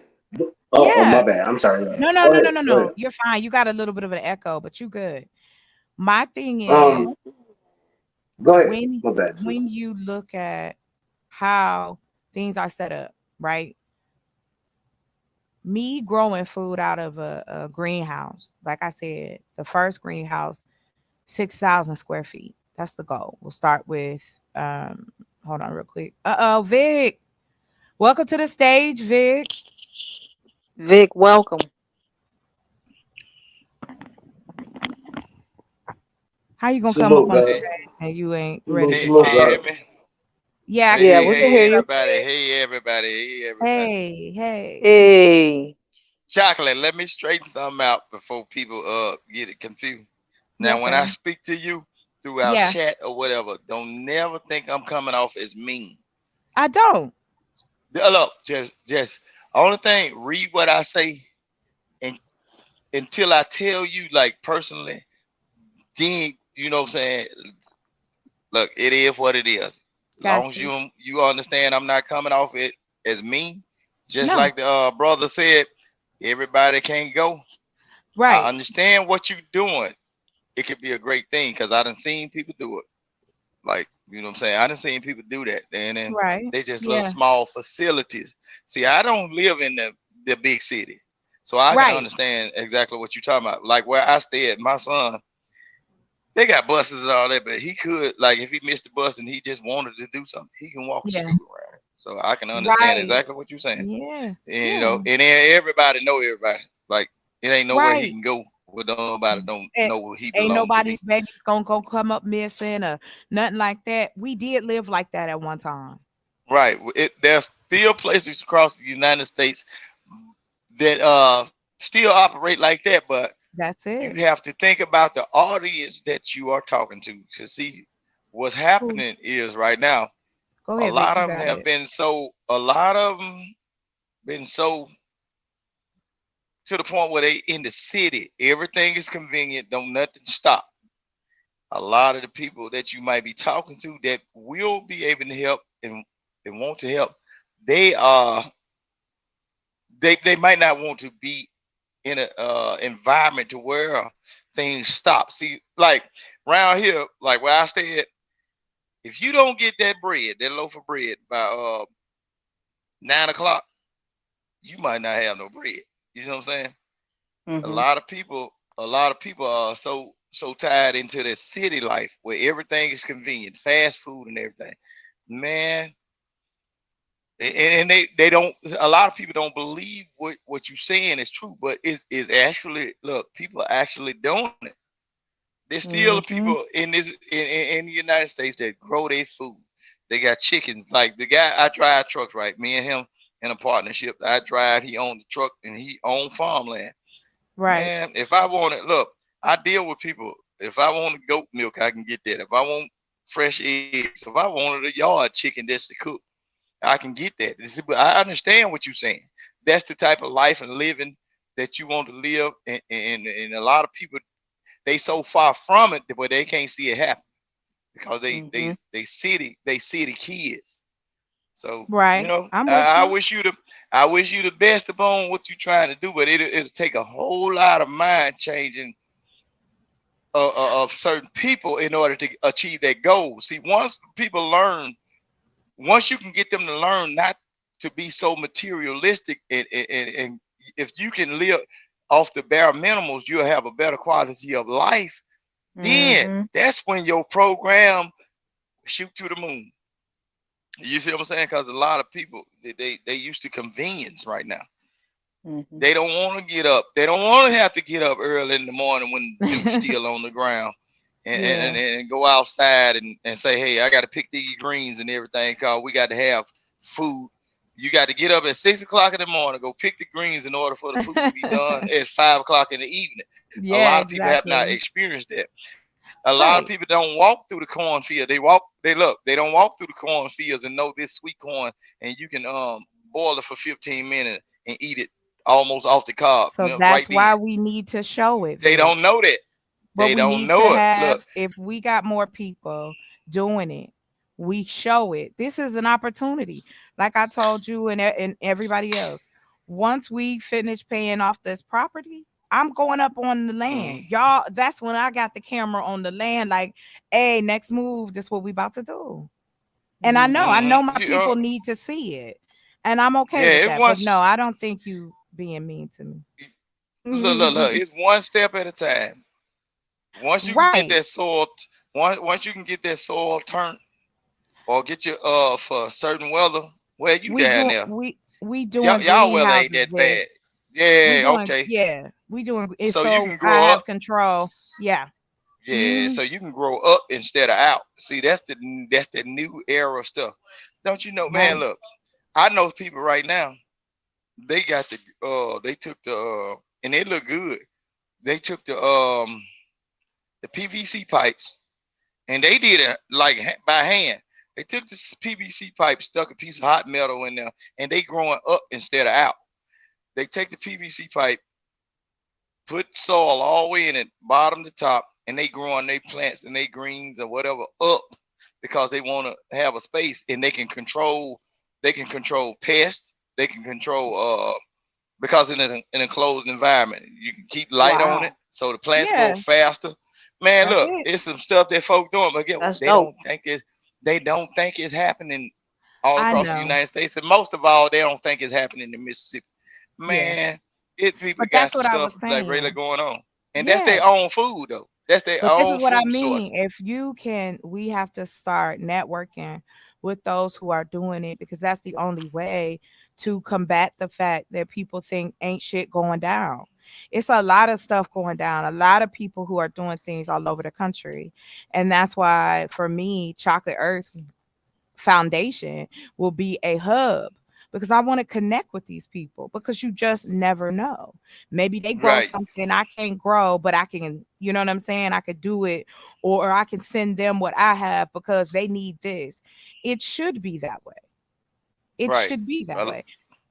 J: Oh,
F: yeah.
J: my bad. I'm sorry.
F: No, no,
J: Go
F: no, no,
J: ahead.
F: no,
J: Go
F: no.
J: ahead.
F: You're fine. You got a little bit of an echo, but you good. My thing is
J: Um, Go ahead.
F: when
J: My bad, sis.
F: you look at how things are set up, right? Me growing food out of a greenhouse, like I said, the first greenhouse, 6,000 square feet. That's the goal. We'll start with hold on real quick. Uh-oh, Vic. Welcome to the stage, Vic.
E: Vic, welcome.
F: How you gonna come up
J: Salute,
F: on the
J: God.
K: Hey,
F: stage and you ain't ready
J: Salute,
F: to
K: hey,
J: salute,
K: can you
F: talk?
K: hear
J: God.
K: me?
F: Yeah, I
K: Hey,
F: can
E: Yeah,
F: hear
K: hey,
E: we
F: you.
E: can
K: hey,
E: hear you.
K: everybody. Hey, everybody. Hey, everybody.
F: Hey, hey.
E: Hey.
K: Chocolate, let me straighten something out before people get it confused. Now,
F: Yes,
K: when I
F: sir.
K: speak to you through our
F: Yeah,
K: chat or whatever, don't never think I'm coming off as mean.
F: I don't.
K: Look, just only thing, read what I say and until I tell you like personally, then you know what I'm saying. Look, it is what it is. Long as
F: Got you.
K: you understand, I'm not coming off it as mean. Just
F: No,
K: like the brother said, everybody can't go. I
F: right,
K: understand what you're doing. It could be a great thing because I done seen people do it. Like, you know what I'm saying? I done seen people do that. And then
F: right.
K: they just little
F: Yeah,
K: small facilities. See, I don't live in the big city. So I can
F: right.
K: understand exactly what you're talking about. Like where I stay at, my son, they got buses and all that, but he could, like, if he missed the bus and he just wanted to do something, he can walk to
F: Yeah,
K: school around. So I can understand
F: right.
K: exactly what you're saying.
F: Yeah,
K: And you
F: yeah,
K: know, and then everybody know everybody. Like it ain't nowhere he
F: right.
K: can go where nobody don't
F: A-
K: know where he
F: Ain't
K: belong to
F: nobody's
K: be.
F: baby's gonna go come up missing or nothing like that. We did live like that at one time.
K: Right. There's still places across the United States that still operate like that, but
F: That's
K: you
F: it.
K: have to think about the audience that you are talking to. To see what's
F: Ooh,
K: happening is right now,
F: go
K: a
F: ahead, Vic.
K: lot
F: You
K: of them
F: got
K: have
F: it.
K: been so a lot of them been so to the point where they in the city. Everything is convenient, don't nothing stop. A lot of the people that you might be talking to that will be able to help and want to help, they are they might not want to be in a environment to where things stop. See, like around here, like where I stay at, if you don't get that bread, that loaf of bread by 9 o'clock, you might not have no bread. You know what I'm saying? A
E: Mm-hmm.
K: lot of people, a lot of people are so tied into the city life where everything is convenient, fast food and everything. Man, and they don't, a lot of people don't believe what you're saying is true, but is actually, look, people are actually doing it. There's still
E: Mm-hmm.
K: people in this in the United States that grow their food. They got chickens. Like the guy, I drive trucks, right? Me and him in a partnership. I drive, he owned the truck and he owned farmland.
F: Right.
K: Man, if I wanted, look, I deal with people. If I want goat milk, I can get that. If I want fresh eggs, if I wanted a yard chicken that's to cook, I can get that. But I understand what you're saying. That's the type of life and living that you want to live, and a lot of people, they so far from it where they can't see it happen because
E: Mm-hmm.
K: they city kids. So you
F: Right.
K: know,
F: I'm with
K: I
F: you.
K: wish you the best upon what you're trying to do, but it'll take a whole lot of mind changing of certain people in order to achieve that goal. See, once you can get them to learn not to be so materialistic, and if you can live off the bare minimums, you'll have a better quality of life. Then
E: Mm-hmm.
K: that's when your program shoot to the moon. You see what I'm saying? Because a lot of people they used to convenience right now.
E: Mm-hmm.
K: They don't want to get up. They don't want to have to get up early in the morning when Duke's still on the ground
F: Yeah.
K: and go outside and say, hey, I got to pick these greens and everything because we got to have food. You got to get up at 6 o'clock in the morning, go pick the greens in order for the food to be done at 5 o'clock in the evening. A
F: Yeah,
K: lot of people have not
F: exactly.
K: experienced that. A lot of
F: Right.
K: people don't walk through the cornfield. They don't walk through the cornfields and know this sweet corn, and you can boil it for 15 minutes and eat it almost off the cob,
F: So
K: right
F: that's
K: then.
F: why we need to show it,
K: They
F: Vic.
K: don't know that.
F: But
K: They
F: we
K: don't
F: need to
K: know it. Look,
F: have, if we got more people doing it, we show it. This is an opportunity. Like I told you and everybody else, once we finish paying off this property, I'm going up on the land. Y'all, that's when I got the camera on the land. Like, hey, next move, this what we about to do. And I know my people need to see it. And I'm okay with that. But no, I don't think you being mean to me.
K: Look, it's one step at a time. Once you can get that soil, once you can get that soil turned, or get your for certain weather, where you down there?
F: We doing
K: y'all weather ain't that bad. Yeah, okay.
F: Yeah, we doing it.
K: So you can grow
F: I have
K: up.
F: control. Yeah.
K: Yeah, so you can grow up instead of out. See, that's the new era of stuff. Don't you know, man? Look, I know people right now. They got they took the and they look good. They took the PVC pipes, and they did it like by hand. They took the PVC pipe, stuck a piece of hot metal in there, and they growing up instead of out. They take the PVC pipe, put soil all the way in it, bottom to top, and they growing their plants and their greens or whatever up because they want to have a space, and they can control pests. They can control because in an enclosed environment, you can keep light on it so the plants grow faster. Man, look, it's some stuff that folk doing, but they don't think it's happening all across the United States, and most of all, they don't think it's happening in Mississippi. Man, people got some stuff like really going on, and that's their own food though. That's their own.
F: This is what I mean.
K: Source.
F: If you can, we have to start networking with those who are doing it, because that's the only way to combat the fact that people think ain't shit going down. It's a lot of stuff going down, a lot of people who are doing things all over the country. And that's why, for me, Chocolate Earth Foundation will be a hub, because I want to connect with these people, because you just never know. Maybe they grow something I can't grow, but I can, you know what I'm saying? I could do it, or I can send them what I have because they need this. It should be that way. It should be that way.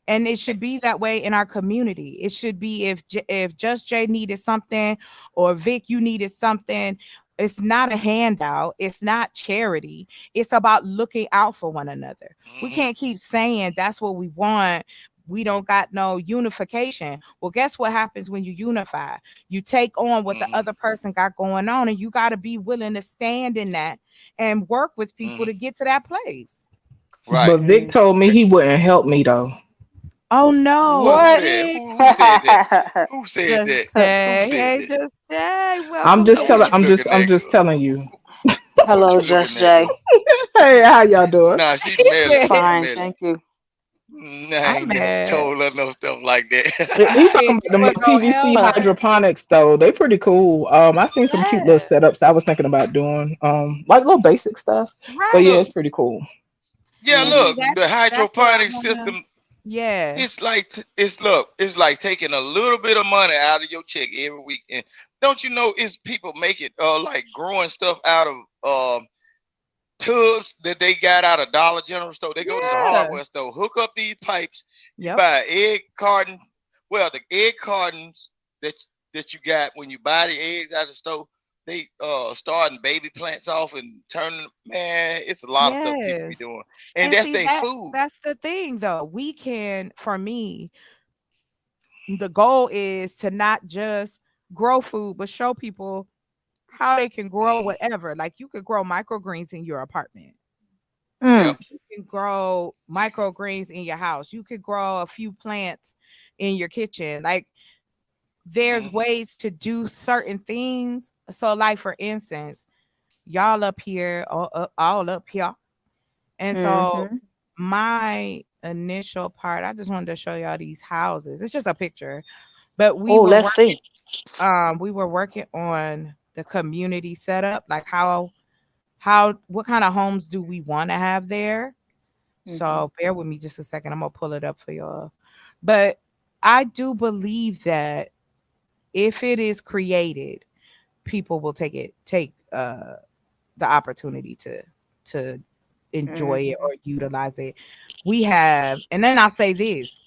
F: And it should be that way in our community. It should be if Just Jay needed something, or Vic, you needed something. It's not a handout. It's not charity. It's about looking out for one another. We can't keep saying that's what we want. We don't got no unification. Well, guess what happens when you unify? You take on what the other person got going on, and you got to be willing to stand in that and work with people to get to that place.
L: Right. But Vic told me he wouldn't help me though.
F: Oh no!
K: What? Who said that? Who said that?
F: Hey, Just Jay.
L: I'm just telling you.
E: Hello, Just Jay.
L: Hey, how y'all doing?
K: Nah, she's mad.
E: Fine, thank you.
K: Nah, I ain't never told her no stuff like that.
L: We talking about the PVC hydroponics though. They pretty cool. I seen some cute little setups I was thinking about doing. Like little basic stuff. But yeah, it's pretty cool.
K: Yeah, look, the hydroponic system.
F: Yeah,
K: it's like taking a little bit of money out of your check every week. And don't you know, it's people making like growing stuff out of tubs that they got out of Dollar General store. They go to the hardware store, hook up these pipes, buy egg carton. Well, the egg cartons that you got when you buy the eggs out of the store, they starting baby plants off and turning. Man, it's a lot of stuff people be doing, and that's their food.
F: That's the thing, though. We can, for me, the goal is to not just grow food, but show people how they can grow whatever. Like, you could grow microgreens in your apartment. You can grow microgreens in your house. You could grow a few plants in your kitchen. Like, there's ways to do certain things. So, like, for instance, y'all up here, all up here. And so my initial part, I just wanted to show y'all these houses. It's just a picture. But we were working on the community setup, like what kind of homes do we want to have there? So bear with me just a second. I'm gonna pull it up for y'all. But I do believe that if it is created, people will take the opportunity to enjoy it or utilize it. We have, and then I'll say this.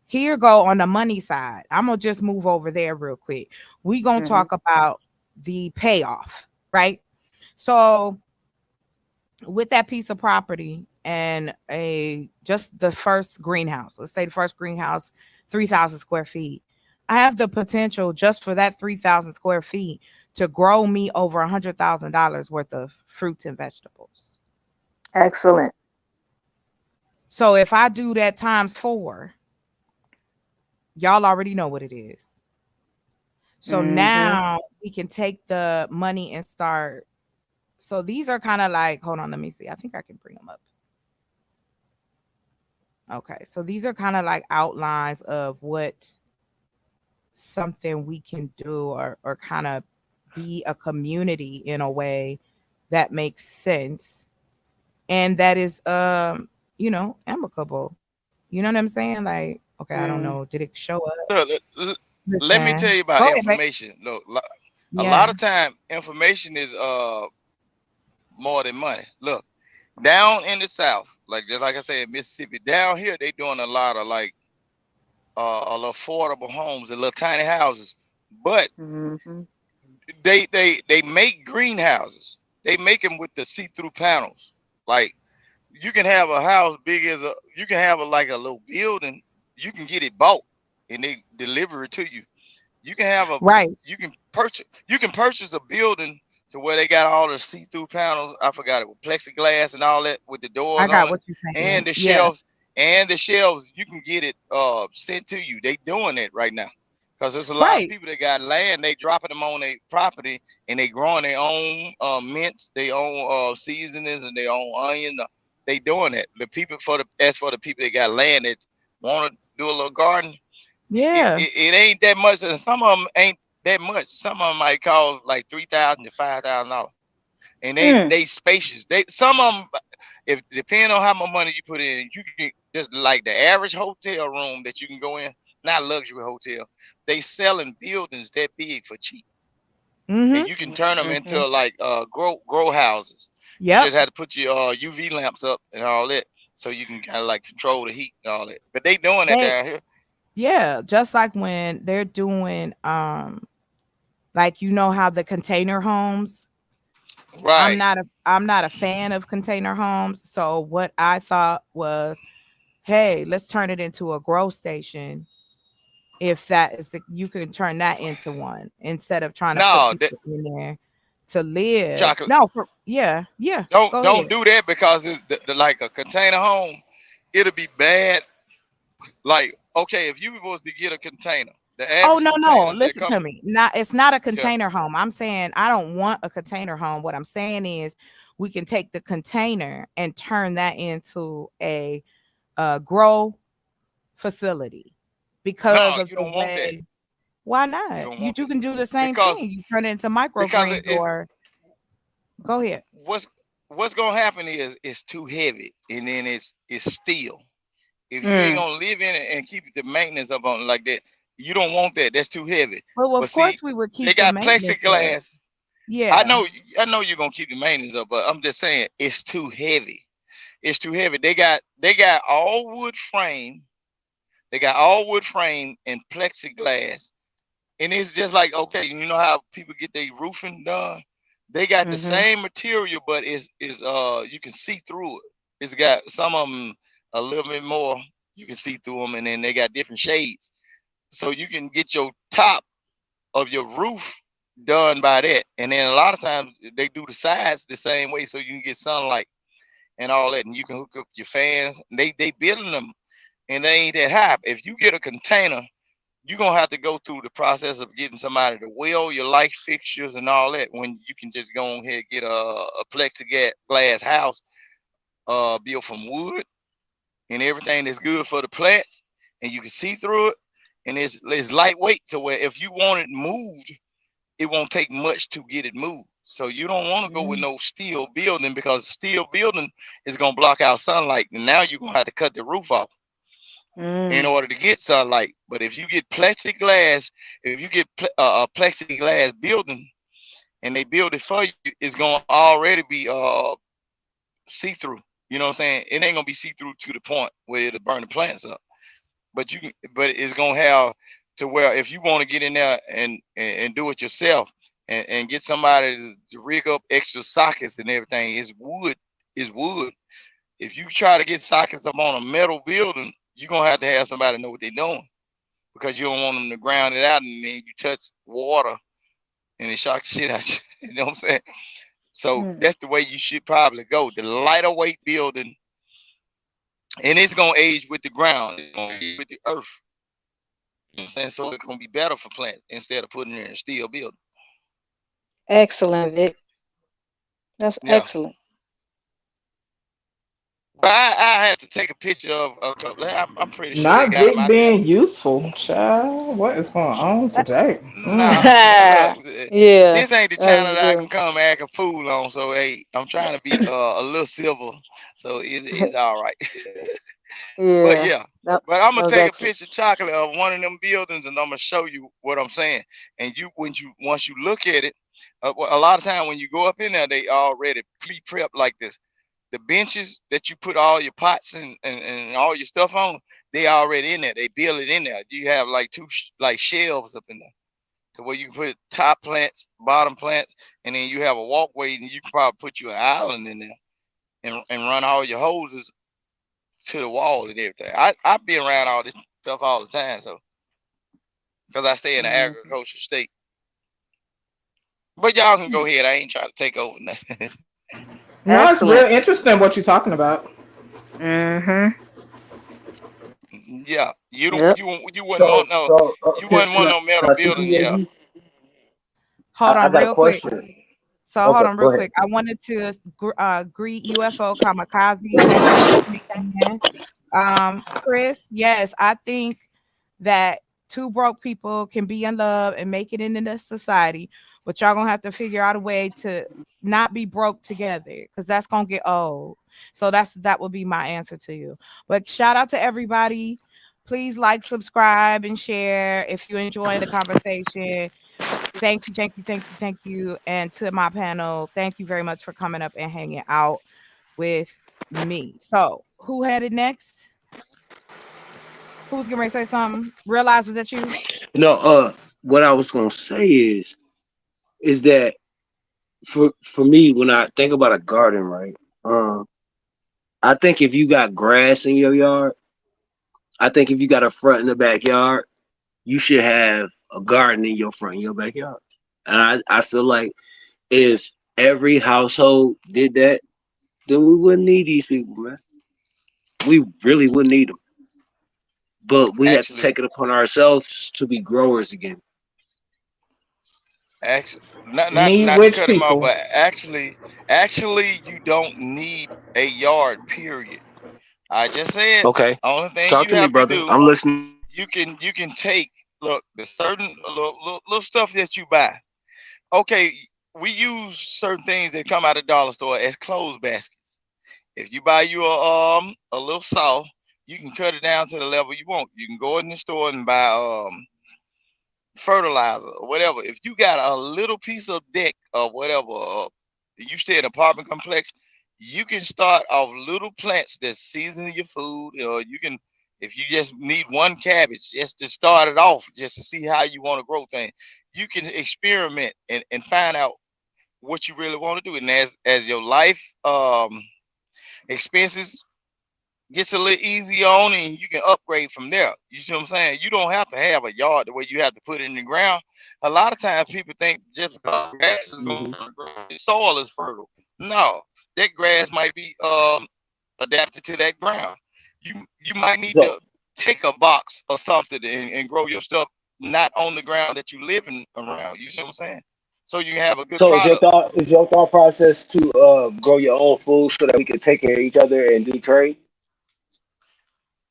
F: Here go on the money side. I'm gonna just move over there real quick. We're gonna talk about the payoff, right? So with that piece of property and just the first greenhouse, let's say the first greenhouse, 3,000 square feet, I have the potential just for that 3,000 square feet to grow me over $100,000 worth of fruits and vegetables.
E: Excellent.
F: So if I do that times 4, y'all already know what it is. So now we can take the money and start. So these are kind of like, hold on, let me see. I think I can bring them up. Okay, so these are kind of like outlines of what something we can do, or kind of be a community in a way that makes sense and that is amicable. You know what I'm saying? Like, okay, I don't know. Did it show up?
K: Let me tell you
F: Go
K: about
F: ahead, babe.
K: information. Look, a
F: Yeah.
K: lot of time information is more than money. Look, down in the South, like just like I said, in Mississippi, down here they doing a lot of like affordable homes and little tiny houses, but they make greenhouses. They make them with the see-through panels. Like you can have a house big as you can have like a little building. You can get it bought and they deliver it to you. You can have
F: right.
K: You can purchase a building to where they got all the see-through panels. I forgot it with plexiglass and all that with the doors
F: I got
K: on
F: what
K: it
F: you're saying.
K: and the
F: Yeah.
K: shelves. And the shelves, you can get it sent to you. They doing it right now. Because there's a lot of people that got land, they dropping them on their property and they growing their own mints, their own seasonings and their own onions. They doing it. The people as for the people that got land that want to do a little garden,
F: Yeah.
K: it ain't that much, and some of them ain't that much. Some of them might cost like $3,000 to $5,000, and they spacious. Some of them, if depending on how much money you put in, you can just like the average hotel room that you can go in, not luxury hotel. They selling buildings that big for cheap, and you can turn them into like grow houses.
F: Yep.
K: You just have to put your UV lamps up and all that, so you can kind of like control the heat and all that. But they doing that down here.
F: Yeah, just like when they're doing like how the container homes.
K: Right.
F: I'm not a fan of container homes. So what I thought was, hey, let's turn it into a grow station. If that is you can turn that into one instead of trying to put people in there to live.
K: Chocolate.
F: No, yeah.
K: Don't do that, because it's like a container home, it'll be bad. Like, okay, if you was to get a container,
F: oh no, listen to me. It's not a container home. I'm saying I don't want a container home. What I'm saying is we can take the container and turn that into a grow facility because of
K: you
F: the
K: don't want that.
F: way. Why not? You can do the same thing. You turn it into microgreens or go ahead.
K: What's gonna happen is it's too heavy, and then it's steel. If you ain't gonna live in it and keep the maintenance up on it like that, you don't want that. That's too heavy.
F: Well, of course we would keep.
K: They got
F: the
K: plexiglass.
F: Yeah,
K: I know you're gonna keep the maintenance up, but I'm just saying it's too heavy. It's too heavy. They got all wood frame. They got all wood frame and plexiglass, and it's just like, okay, you know how people get their roofing done? They got the same material, but it's you can see through it. It's got some of them a little bit more. You can see through them, and then they got different shades, so you can get your top of your roof done by that. And then a lot of times they do the sides the same way, so you can get sunlight and all that, and you can hook up your fans. They building them, and they ain't that high. If you get a container, you're gonna have to go through the process of getting somebody to weld your light fixtures and all that, when you can just go ahead and get a plexiglass house built from wood and everything that's good for the plants, and you can see through it, and it's lightweight, to where if you want it moved, it won't take much to get it moved. So you don't want to go with no steel building, because steel building is gonna block out sunlight, and now you're gonna have to cut the roof off in order to get sunlight. But if you get plexiglass, if you get a plexiglass building and they build it for you, it's gonna already be see-through. You know what I'm saying? It ain't gonna be see-through to the point where it'll burn the plants up. But it's gonna have to where if you want to get in there and do it yourself and get somebody to rig up extra sockets and everything, it's wood. is wood. If you try to get sockets up on a metal building, you're gonna have to have somebody know what they're doing, because you don't want them to ground it out and then you touch water and it shocks the shit out you. You know what I'm saying? So that's the way you should probably go. The lighter weight building, and it's gonna age with the ground, it's gonna age with the earth. You know what I'm saying? So it's gonna be better for plants instead of putting it in a steel building.
E: Excellent, Vic. That's
K: Yeah.
E: excellent.
K: But I had to take a picture of a couple. I'm pretty sure they
L: Not
K: got them
L: Vic
K: out there.
L: being useful, child. What is going on today?
K: Nah, look,
E: Yeah,
K: this ain't the
E: that
K: channel
E: was
K: that I can
E: good.
K: come act a fool on. So hey, I'm trying to be a little civil, so it's all right. But
E: Yeah,
K: yeah,
E: that,
K: but I'm
E: that
K: gonna
E: was
K: take a
E: excellent.
K: picture, chocolate, of one of them buildings, and I'm gonna show you what I'm saying. And once you look at it, a lot of time when you go up in there, they already pre-prep like this. The benches that you put all your pots and all your stuff on, they already in there. They build it in there. You have like two like shelves up in there, to where you can put top plants, bottom plants, and then you have a walkway, and you can probably put you an island in there and run all your hoses to the wall and everything. I be around all this stuff all the time, so because I stay in an agricultural state. But y'all can go ahead. I ain't trying to take over nothing.
L: No, it's real
E: Excellent.
L: interesting what you're talking about.
E: Mm-hmm.
K: Yeah, you don't
E: Yep.
K: you wouldn't want no you wouldn't want no metal
J: can I speak to
K: building.
J: you,
K: Yeah.
J: AD?
F: Hold
J: I
F: on
J: got a
F: real quick.
J: question.
F: So
J: Okay,
F: hold on
J: go
F: real
J: ahead.
F: quick. I wanted to greet UFO Kamikaze. Thank you for coming in. Chris, yes, I think that two broke people can be in love and make it into this society, but y'all gonna have to figure out a way to not be broke together, because that's gonna get old. So that would be my answer to you. But shout out to everybody. Please like, subscribe, and share if you enjoy the conversation. Thank you, thank you, thank you, thank you. And to my panel, thank you very much for coming up and hanging out with me. So who had it next? Who's gonna say something? Realize, was that you?
J: No, what I was gonna say is that for me, when I think about a garden, right? I think if you got grass in your yard, I think if you got a front and a backyard, you should have a garden in your front and your backyard. And I feel like if every household did that, then we wouldn't need these people, man. We really wouldn't need them. But we have to
K: Actually,
J: take it upon ourselves to be growers again.
K: actually, not not
L: Need
K: not to
L: which
K: cut him off,
L: people?
K: but actually, you don't need a yard. Period. I just said
J: Okay.
K: only thing
J: Talk
K: you
J: to me,
K: have to
J: brother.
K: do,
J: I'm listening.
K: you can take, look, the certain little stuff that you buy. Okay, we use certain things that come out of the dollar store as clothes baskets. If you buy you a little saw, you can cut it down to the level you want. You can go in the store and buy fertilizer or whatever. If you got a little piece of deck or whatever, you stay in an apartment complex, you can start off little plants that season your food, or you can, if you just need one cabbage, just to start it off, just to see how you want to grow things. You can experiment and find out what you really want to do. And as your life expenses gets a little easier on, and you can upgrade from there. You see what I'm saying? You don't have to have a yard the way you have to put it in the ground. A lot of times people think just because grass is going to grow, the soil is fertile. No, that grass might be adapted to that ground. You might need
J: So
K: to take a box or something and grow your stuff not on the ground that you living around. You see what I'm saying? So you can have a good
J: so
K: product.
J: is your thought process to grow your own food so that we can take care of each other and do trade?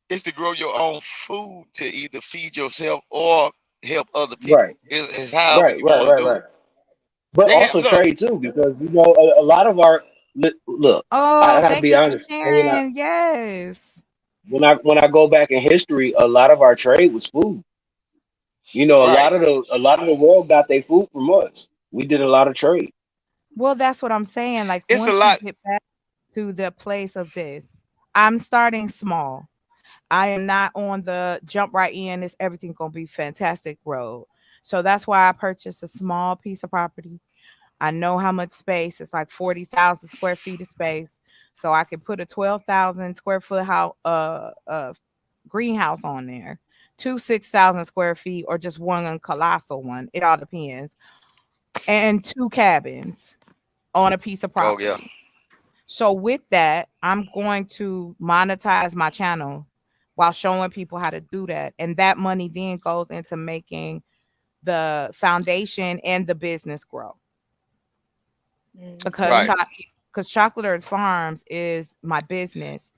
K: Is to grow your own food to either feed yourself or help other people.
J: Right.
K: Is however
J: Right,
K: you
J: right,
K: want to
J: right,
K: do
J: right.
K: it.
J: But
K: They have,
J: also
K: look,
J: trade too, because a lot of our look. I
F: Oh,
J: gotta
F: thank
J: be
F: you for
J: honest.
F: sharing. Yes.
J: When I go back in history, a lot of our trade was food.
K: right.
J: A lot of the world got their food from us. We did a lot of trade.
F: Well, that's what I'm saying. Like,
K: It's a
F: once you
K: lot.
F: get back to the place of this, I'm starting small. I am not on the jump right in. It's everything gonna be fantastic road. So that's why I purchased a small piece of property. I know how much space. It's like 40,000 square feet of space. So I could put a 12,000 square foot house, greenhouse on there, 6,000 square feet, or just one colossal one. It all depends. And 2 cabins on a piece of
K: Oh yeah.
F: property. So with that, I'm going to monetize my channel while showing people how to do that. And that money then goes into making the foundation and the business grow. Because
K: Right.
F: Chocolate Earth Farms is my business.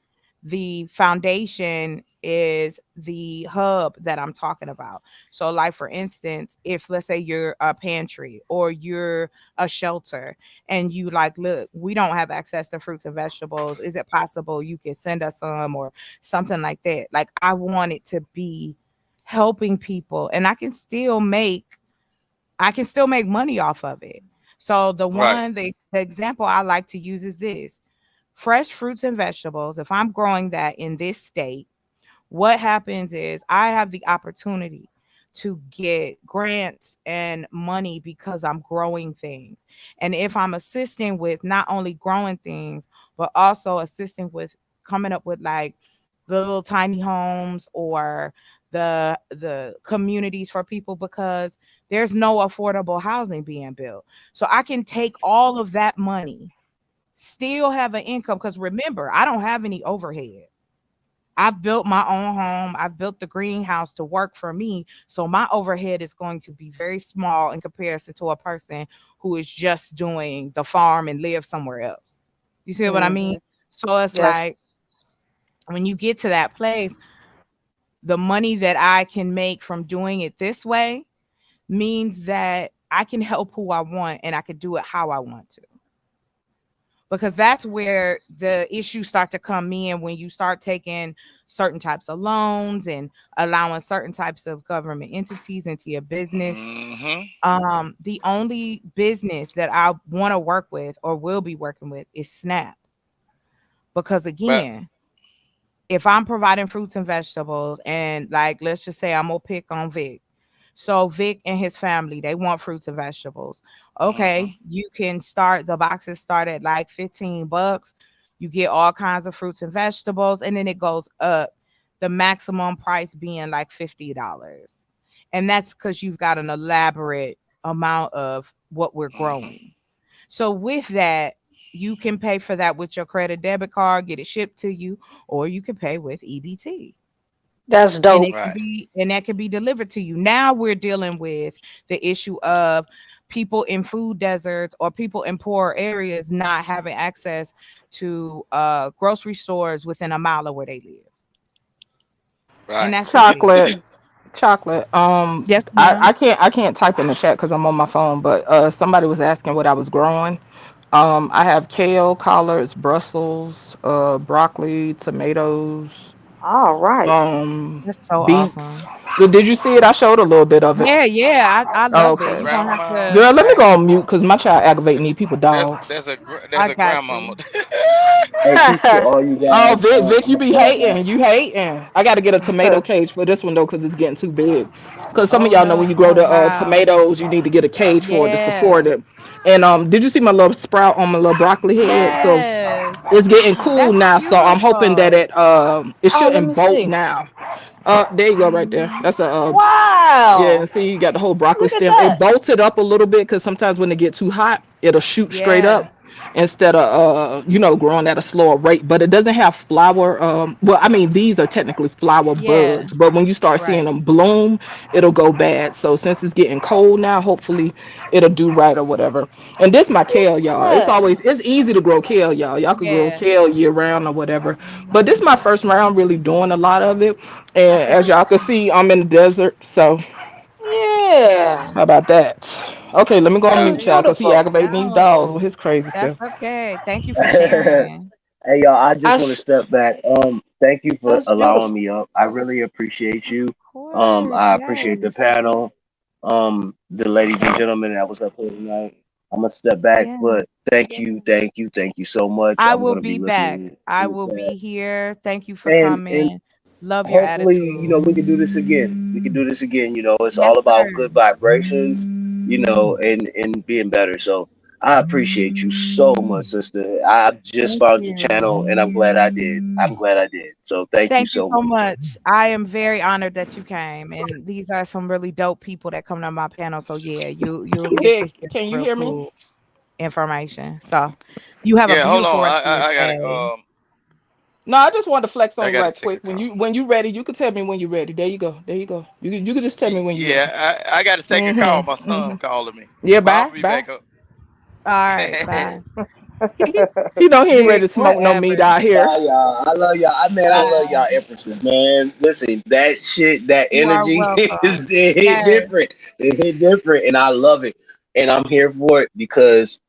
F: The foundation is the hub that I'm talking about. So like for instance, if let's say you're a pantry or you're a shelter and you like, look, we don't have access to fruits and vegetables. Is it possible you can send us some or something like that? Like I want it to be helping people, and I can still make money off of it. So the example I like to use is this. Fresh fruits and vegetables, if I'm growing that in this state, what happens is I have the opportunity to get grants and money because I'm growing things. And if I'm assisting with not only growing things, but also assisting with coming up with like the little tiny homes or the communities for people, because there's no affordable housing being built. So I can take all of that money, still have an income, because remember, I don't have any overhead. I've built my own home. I've built the greenhouse to work for me. So my overhead is going to be very small in comparison to a person who is just doing the farm and live somewhere else. You see what I mean? So it's
E: Yes.
F: like when you get to that place, the money that I can make from doing it this way means that I can help who I want and I can do it how I want to. Because that's where the issues start to come in, when you start taking certain types of loans and allowing certain types of government entities into your business.
K: Mm-hmm.
F: The only business that I want to work with or will be working with is SNAP. Because again, if I'm providing fruits and vegetables, and like, let's just say I'm gonna pick on Vic. So Vic and his family, they want fruits and vegetables. Okay, you can start, the boxes start at like $15. You get all kinds of fruits and vegetables, and then it goes up, the maximum price being like $50. And that's because you've got an elaborate amount of what we're growing. So with that, you can pay for that with your credit debit card, get it shipped to you, or you can pay with EBT.
E: That's
F: And
E: dope.
F: it can be, and that can be delivered to you. Now we're dealing with the issue of people in food deserts or people in poor areas not having access to grocery stores within a mile of where they live. And that's just
L: Chocolate.
F: Yes, ma'am.
L: I can't type in the chat because I'm on my phone, but somebody was asking what I was growing. I have kale, collards, Brussels, broccoli, tomatoes,
E: All right.
F: That's so
L: beets.
F: awesome.
L: Did you see it? I showed a little bit of it.
F: Yeah, I
L: Oh,
F: love it.
L: okay.
F: You're gonna have to
L: Girl, let me go on mute because my child aggravating these people dogs.
K: There's
F: I
K: a
F: got
K: grandmama.
F: you.
J: Hey, peace to all you
L: Oh,
J: guys.
L: Vic, you be hating. You hating. I got to get a tomato cage for this one, though, because it's getting too big. Because some of
F: Oh
L: y'all know when
F: no.
L: you grow
F: Oh
L: the
F: wow.
L: tomatoes, you need to get a cage for it to support
F: Yeah.
L: it. And did you see my little sprout on my little broccoli head? So
F: Yes.
L: it's getting cool
F: That's
L: now. So I'm hoping that
F: beautiful.
L: it
E: Oh, let me
L: shouldn't bolt
E: see.
L: now. There you go, right there. That's a yeah.
E: Wow.
L: See, you got the whole broccoli
E: Look at
L: stem. It
E: that.
L: bolts it up a little bit because sometimes when it get too hot, it'll shoot straight
F: Yeah.
L: up instead of growing at a slower rate. But it doesn't have flower. Well, I mean, these are technically flower
F: Yeah.
L: buds, but when you start seeing
F: Right.
L: them bloom, it'll go bad. So since it's getting cold now, hopefully it'll do right or whatever. And this my kale, y'all.
E: Yeah.
L: It's easy to grow kale, y'all. Y'all could grow
F: Yeah.
L: kale year round or whatever. But this is my first round really doing a lot of it.
F: I
L: And as
F: figured
L: y'all can see, I'm in the desert. So
E: Yeah.
L: how about that? Okay, let me go on
E: That's
L: mute, child, because he
E: beautiful.
L: aggravating these dogs with
F: No,
L: his crazy
F: that's
L: stuff.
F: okay. Thank you for sharing.
J: Hey y'all, I
E: I
J: just want to
E: s-
J: step back. Thank you for
E: that's
J: allowing
E: beautiful.
J: me up. I really appreciate you.
F: Of course.
J: I appreciate the
F: Yes.
J: panel. The ladies and gentlemen that was up here tonight. I'm gonna step back,
F: Yeah.
J: but thank you so much.
F: I
J: I'm
F: will
J: gonna be
F: be back.
J: listening
F: I
J: to
F: will
J: that,
F: be here. Thank you for
J: and
F: coming. Love your
J: hopefully,
F: attitude.
J: we can do this again. We can do this again. It's
F: Yes,
J: all about
F: sir.
J: good vibrations, and being better. So I appreciate you so much, sister. I just
F: Thank
J: found your channel, and I'm
F: you.
J: glad I did. I'm glad I did. So thank you
F: Thank you
J: so
F: so
J: much.
F: much. I am very honored that you came, and these are some really dope people that come to my panel. So yeah, you'll get
L: Yeah,
F: to hear
L: can
F: some
L: you
F: real
L: hear me?
F: cool information. So you have a
K: Yeah, hold
F: beautiful
K: on.
F: rest of your
K: I gotta
F: day.
L: No, I just wanted to flex on
K: I
L: you
K: gotta
L: right
K: take a
L: quick.
K: call.
L: When you ready, you can tell me when you're ready. There you go. There you go. You can just tell me when you're ready.
K: Yeah, I gotta take a call. My son calling me.
L: Yeah,
K: But I'm
L: bye,
K: gonna be
L: bye.
K: back up.
F: All right, bye.
L: He know he ain't ready
F: Vic,
L: to smoke no meat
F: whatever.
L: out here.
J: Bye, y'all. I love y'all. I
F: Bye.
J: love y'all empresses, man. Listen, that shit, that
F: You are
J: energy
F: welcome.
J: it hit
F: Yes,
J: different. It hit different, and I love it. And I'm here for it because,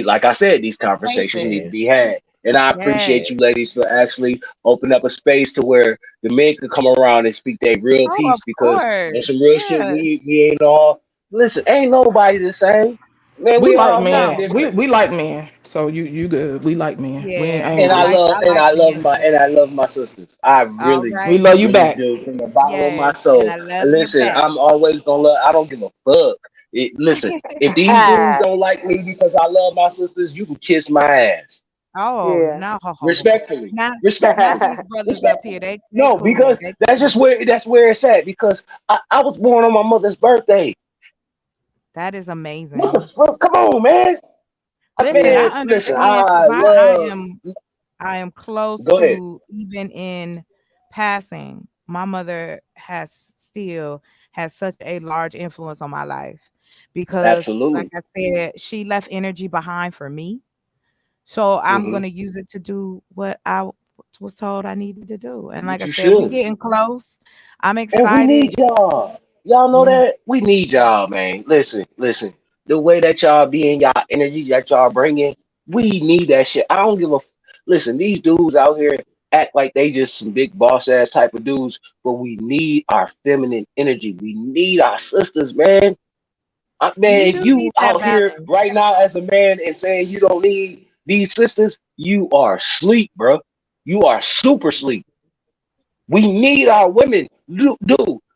J: like I said, these conversations need to
F: spaces.
J: be had. And I
F: Yes.
J: appreciate you ladies for actually opening up a space to where the men could come around and speak their real
F: Oh, of
J: piece because on
F: course.
J: some real shit,
F: Yes.
J: we ain't all listen, ain't nobody the same. Man,
L: We
J: we
L: like
J: all fucking
L: men.
F: No.
J: different.
L: We like men. So you good. We like men. We ain't
F: Yeah.
L: I ain't
J: And
L: with it.
F: I like men too.
J: I love my sisters. I
F: All
J: really,
L: We
F: right.
L: love you
J: really
L: back.
J: do from the bottom of my
F: Yes. And
J: soul.
F: I love you
J: Listen,
F: back.
J: I'm always gonna love. I don't give a fuck. Listen, if these dudes don't like me because I love my sisters, you can kiss my ass.
F: Oh
E: Yeah.
F: no.
J: Respectfully,
F: Now now
J: respectfully,
F: these brothers up here,
J: respectfully.
F: they
J: No,
F: cool.
J: because
F: They
J: that's
F: cool.
J: just where it's at. Because I was born on my mother's birthday.
F: That is
J: What the
F: amazing.
J: fuck? Come on, man.
F: Listen, I
J: Man, listen.
F: understand because
J: I love.
F: I am close
J: Go ahead.
F: to even in passing. My mother has still has such a large influence on my life because, like
J: Absolutely.
F: I said, she left energy behind for me. So I'm
J: Hmm.
F: gonna use it to do what was told I needed to do. And like
J: But
F: I
J: you
F: said, we
J: should.
F: getting close. I'm
J: And we
F: excited.
J: need y'all. Y'all know
F: Yeah.
J: that? We need y'all, man. Listen, listen. The way that y'all be in y'all energy that y'all bring in, we need that shit. I don't give a. Listen, these dudes out here act like they just some big boss ass type of dudes, but we need our feminine energy. We need our sisters, man.
F: You
J: Man, if
F: do
J: you
F: need that
J: out here
F: balance.
J: right now as a man and saying you don't need these sisters, you are asleep, bro. You are super sleep. We need our women. Dude,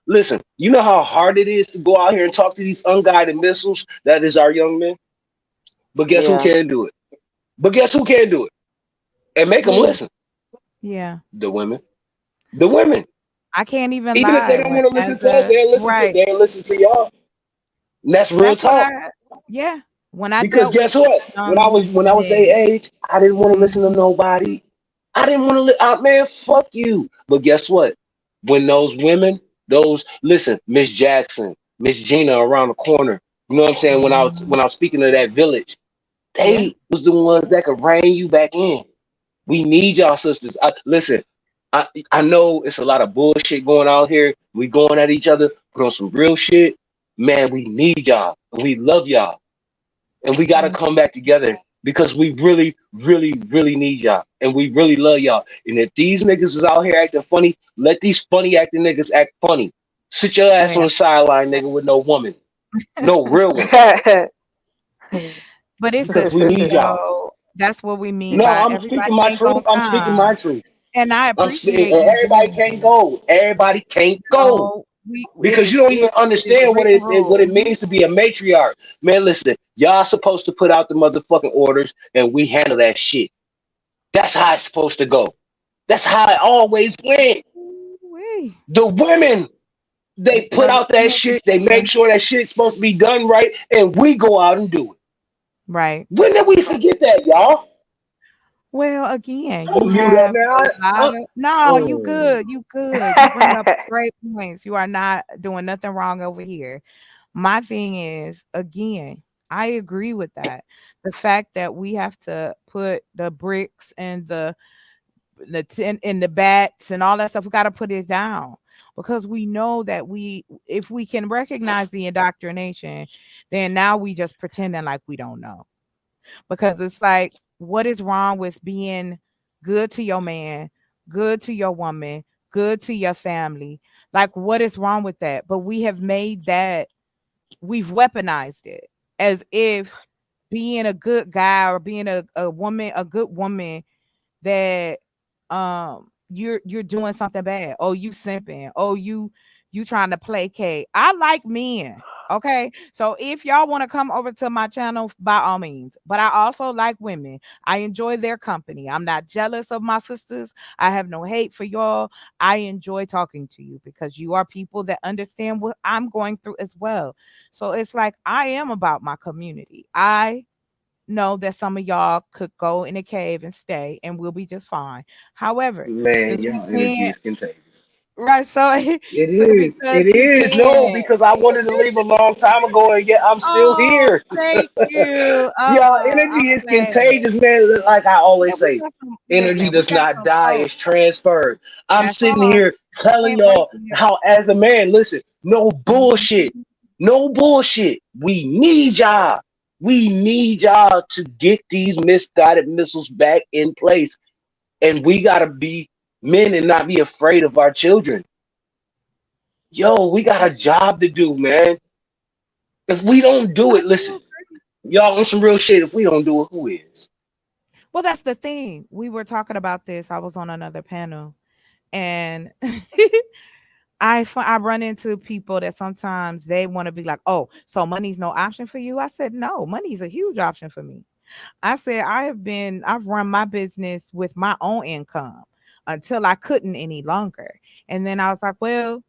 J: listen, you know how hard it is to go out here and talk to these unguided missiles that is our young men? But guess who
E: Yeah.
J: can do it? But guess who can do it? And make them
F: Who?
J: listen?
F: Yeah.
J: The women. The women.
F: I can't even
J: Even if they
F: lie.
J: don't
F: When
J: want to listen
F: as
J: to us,
F: a right.
J: they'll listen to y'all. And that's real
F: That's what
J: talk.
F: yeah. When I
J: Because
F: dealt with
J: guess what?
F: young
J: When I was their
F: men,
J: age, I didn't want to listen to
F: mhm,
J: nobody. I didn't want to man, fuck you. But guess what? When those women, those listen, Miss Jackson, Miss Gina around the corner, you know what I'm saying?
F: mhm,
J: When I was speaking of that village,
F: yeah,
J: they was the ones that could rein you back in. We need y'all sisters. Listen, I know it's a lot of bullshit going out here. We going at each other, but on some real shit, man, we need y'all and we love y'all and we got to
F: thank
J: come back together because we really, really, really need y'all, and we really love y'all. And if these niggas is out here acting funny, let these funny acting niggas act funny. Sit your ass on
F: yeah.
J: the sideline, nigga, with no woman, no real one,
F: But it's the
J: because we
F: truth
J: need y'all.
F: though. That's what we mean
J: No,
F: by
J: I'm speaking
F: everybody
J: my
F: ain't
J: truth.
F: gonna
J: I'm speaking my
F: come.
J: truth.
F: And I
J: And
F: appreciate you
J: everybody
F: doing
J: can't
F: this.
J: go. Everybody can't go.
F: No, we
J: Because you don't even
F: it is
J: understand
F: written
J: what it
F: rules.
J: means to be a matriarch. Man, listen, y'all supposed to put out the motherfucking orders and we handle that shit. That's how it's supposed to go. That's how it always went.
F: Ooh-wee.
J: The women, they
F: These
J: put
F: brothers
J: out that
F: committed
J: shit, they
F: to
J: make sure that shit's supposed to be done right, and we go out and do it.
F: right.
J: When did we forget that, y'all?
F: Well, again,
J: I'm
F: you
J: gonna mute up
F: have
J: now.
F: a lot of no, you
J: Oh.
F: good, you good. You bring up great points. You are not doing nothing wrong over here. My thing is, again, I agree with that. The fact that we have to put the bricks and the tin and the bats and all that stuff, we got to put it down because we know that if we can recognize the indoctrination, then now we just pretending like we don't know because it's like, what is wrong with being good to your man, good to your woman, good to your family? Like, what is wrong with that? But we have made that, we've weaponized it as if being a good guy or being a woman, a good woman, that you're doing something bad. Oh, you simping. Oh, you trying to placate. I like men. Okay, so if y'all want to come over to my channel, by all means. But I also like women. I enjoy their company. I'm not jealous of my sisters. I have no hate for y'all. I enjoy talking to you because you are people that understand what I'm going through as well. So it's like I am about my community. I know that some of y'all could go in a cave and stay and we'll be just fine. However,
J: Man,
F: since we
J: y'all energy
F: can't,
J: is contagious.
F: right? So,
J: It
F: so
J: is.
F: because
J: It
F: we
J: is. No,
F: can't.
J: because I wanted to leave a long time ago, and yet I'm still
F: Oh,
J: here.
F: thank you.
J: Y'all
F: I'm
J: energy is
F: glad.
J: contagious, man. Like I
F: Yeah,
J: always
F: we
J: say,
F: got some.
J: energy
F: Listen, we
J: does
F: got
J: not
F: some
J: die;
F: folks.
J: it's transferred. I'm
F: That's
J: sitting
F: all.
J: here telling
F: Can't wait
J: y'all
F: to hear.
J: how, as a man, listen, no bullshit,
F: Mhm.
J: no bullshit. We need y'all. We need y'all to get these misguided missiles back in place, and we gotta be men and not be afraid of our children. Yo, we got a job to do, man. If we don't do
F: I
J: it,
F: do
J: listen,
F: agree.
J: y'all on some real shit. If we don't do it, who is?
F: Well, that's the thing. We were talking about this. I was on another panel, and I run into people that sometimes they want to be like, "Oh, so money's no option for you?" I said, "No, money's a huge option for me." I said, I've run my business with my own income until I couldn't any longer. And then I was like, well,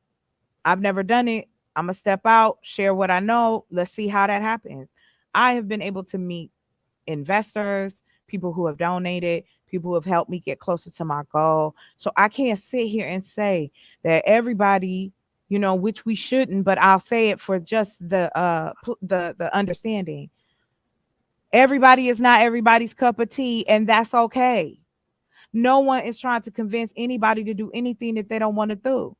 F: I've never done it. I'm going to step out, share what I know. Let's see how that happens. I have been able to meet investors, people who have donated, people who have helped me get closer to my goal. So I can't sit here and say that everybody, which we shouldn't, but I'll say it for just the understanding. Everybody is not everybody's cup of tea, and that's okay. No one is trying to convince anybody to do anything that they don't want to do.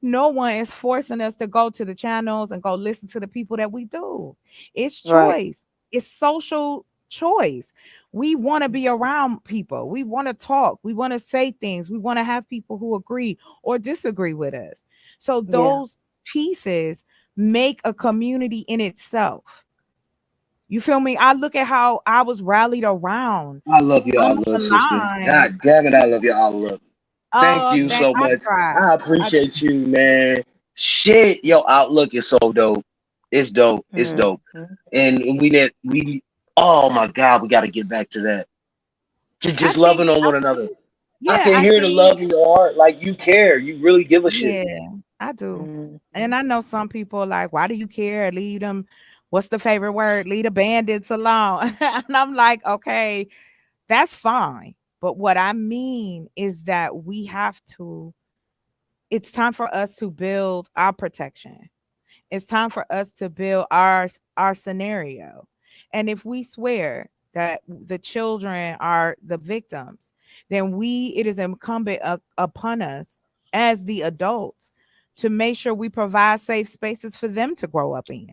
F: No one is forcing us to go to the channels and go listen to the people that we do. It's
E: Right.
F: choice. It's social choice. We want to be around people. We want to talk. We want to say things. We want to have people who agree or disagree with us. So
E: Yeah.
F: those pieces make a community in itself. You feel me? I look at how I was rallied around.
J: I love
F: I'm
J: y'all,
F: on
J: little
F: the
J: sister.
F: line.
J: God damn it, I love y'all, love. Thank
F: Oh,
J: you
F: that
J: so
F: I
J: much.
F: try.
J: I
F: I
J: appreciate you, man. Shit, your outlook is so dope. It's dope. It's
E: Mhm.
J: dope. And we. Oh my God, we got to get back to that.
F: I
J: Just
F: think
J: loving on
F: I
J: one another.
F: think
J: I
F: yeah,
J: can
F: I
J: hear the
F: see.
J: love in your heart. Like you care. You really give a shit.
F: Yeah, I do.
E: Mhm.
F: And I know some people are like, why do you care? Leave them. What's the favorite word? Leave the bandits alone. And I'm like, okay, that's fine. But what I mean is that it's time for us to build our protection. It's time for us to build our scenario. And if we swear that the children are the victims, then it is incumbent upon us as the adults to make sure we provide safe spaces for them to grow up in.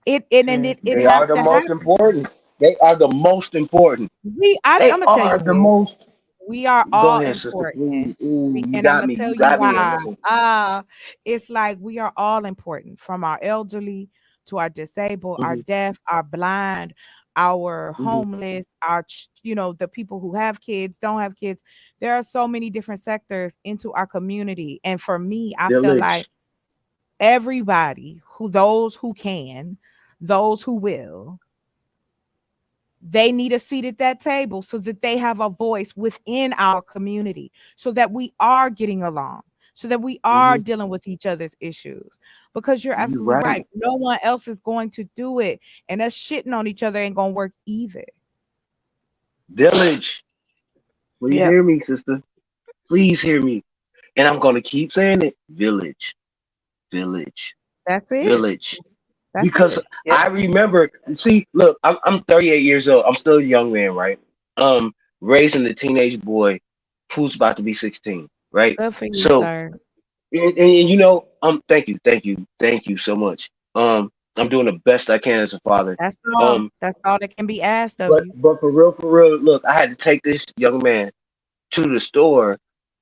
F: It
J: They are
F: has
J: the
F: to
J: most
F: happen.
J: important. They are the most important.
F: I'm
J: They
F: gonna tell
J: are
F: you
J: the
F: this.
J: most.
F: We are
J: Go
F: all
J: ahead, sister.
F: important.
J: Please. Ooh, you
F: And I'm
J: got
F: gonna
J: me.
F: tell
J: You
F: you
J: got me. I'm
F: why.
J: listening.
F: It's like we are all important, from our elderly to our disabled, our
J: Hmm.
F: deaf, our blind, our
J: Hmm.
F: homeless, the people who have kids, don't have kids. There are so many different sectors into our community. And for me, I feel like
J: Village.
F: everybody those who can, those who will, they need a seat at that table so that they have a voice within our community, so that we are getting along, so that we are
J: Hmm.
F: dealing with each other's issues. Because you're
J: You
F: absolutely
J: right.
F: right. No one else is going to do it. And us shitting on each other ain't going to work either.
J: Village. Please
E: Yep.
J: hear me, sister. Please hear me. And I'm gonna keep saying it. Village. Village.
F: That's it.
J: Village.
F: That's
J: Because
F: it.
E: Yep.
J: I remember, see, look, I'm 38 years old. I'm still a young man, right? Raising a teenage boy who's about to be 16, right?
F: Good for you,
J: So,
F: sir.
J: and thank you so much. I'm doing the best I can as a father.
F: That's all.
J: Um,
F: That's all that can be asked of
J: but
F: you.
J: but for real, look, I had to take this young man to the store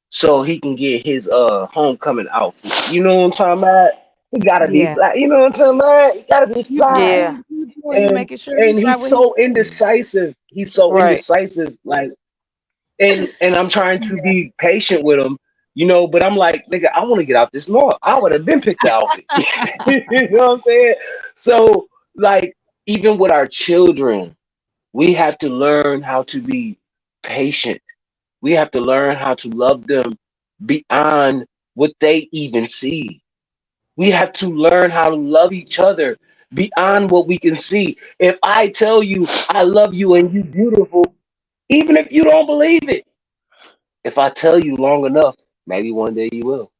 J: so he can get his homecoming outfit. You know what I'm talking about? He gotta be
F: Yeah.
J: fly. You know what I'm talking about? He gotta be
F: You
J: fly.
E: Yeah.
F: doing, you
J: And
F: making sure he's
J: and
F: right
J: he's
F: where he
J: so
F: is.
J: indecisive. He's so
E: Right.
J: indecisive. Like and I'm trying to
F: Yeah.
J: be patient with him You know, but I'm like, nigga, I want to get out this law. I would have been picked the outfit. You know what I'm saying? So, like, even with our children, we have to learn how to be patient. We have to learn how to love them beyond what they even see. We have to learn how to love each other beyond what we can see. If I tell you I love you and you beautiful, even if you don't believe it, if I tell you long enough, maybe one day you will.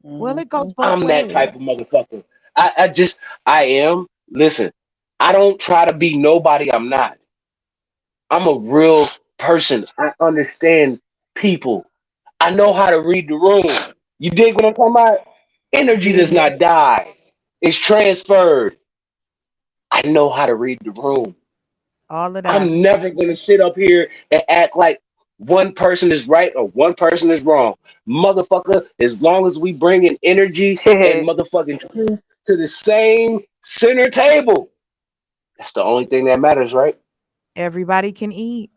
F: Well, it goes both
J: I'm that
F: ways.
J: type of motherfucker. I am. Listen, I don't try to be nobody I'm not. I'm a real person. I understand people. I know how to read the room. You dig what I'm talking about? Energy does
F: Yeah,
J: not die. It's transferred. I know how to read the room.
F: all of that.
J: I'm never going to sit up here and act like one person is right or one person is wrong. Motherfucker, as long as we bring in energy and motherfucking truth to the same center table, that's the only thing that matters, right?
F: Everybody can eat.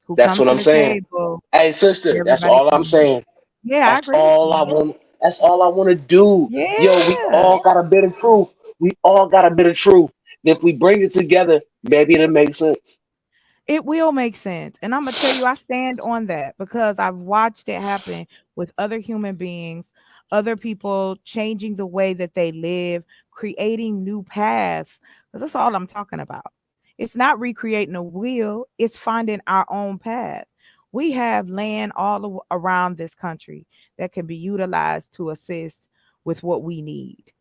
F: Who
J: That's
F: come
J: what
F: to
J: I'm
F: the
J: saying.
F: table,
J: Hey, sister, that's
F: everybody
J: all I'm
F: can eat.
J: saying.
F: Yeah, I
J: That's
F: agree with
J: all I
F: you.
J: want. That's all I want to do. Yo, we
F: Yeah,
J: all got a bit of truth. We all got a bit of truth. If we bring it together, maybe it'll make sense.
F: it will make sense. And I'm gonna tell you, I stand on that because I've watched it happen with other human beings, other people changing the way that they live, creating new paths. 'Cause that's all I'm talking about. It's not recreating a wheel, it's finding our own path. We have land around this country that can be utilized to assist with what we need.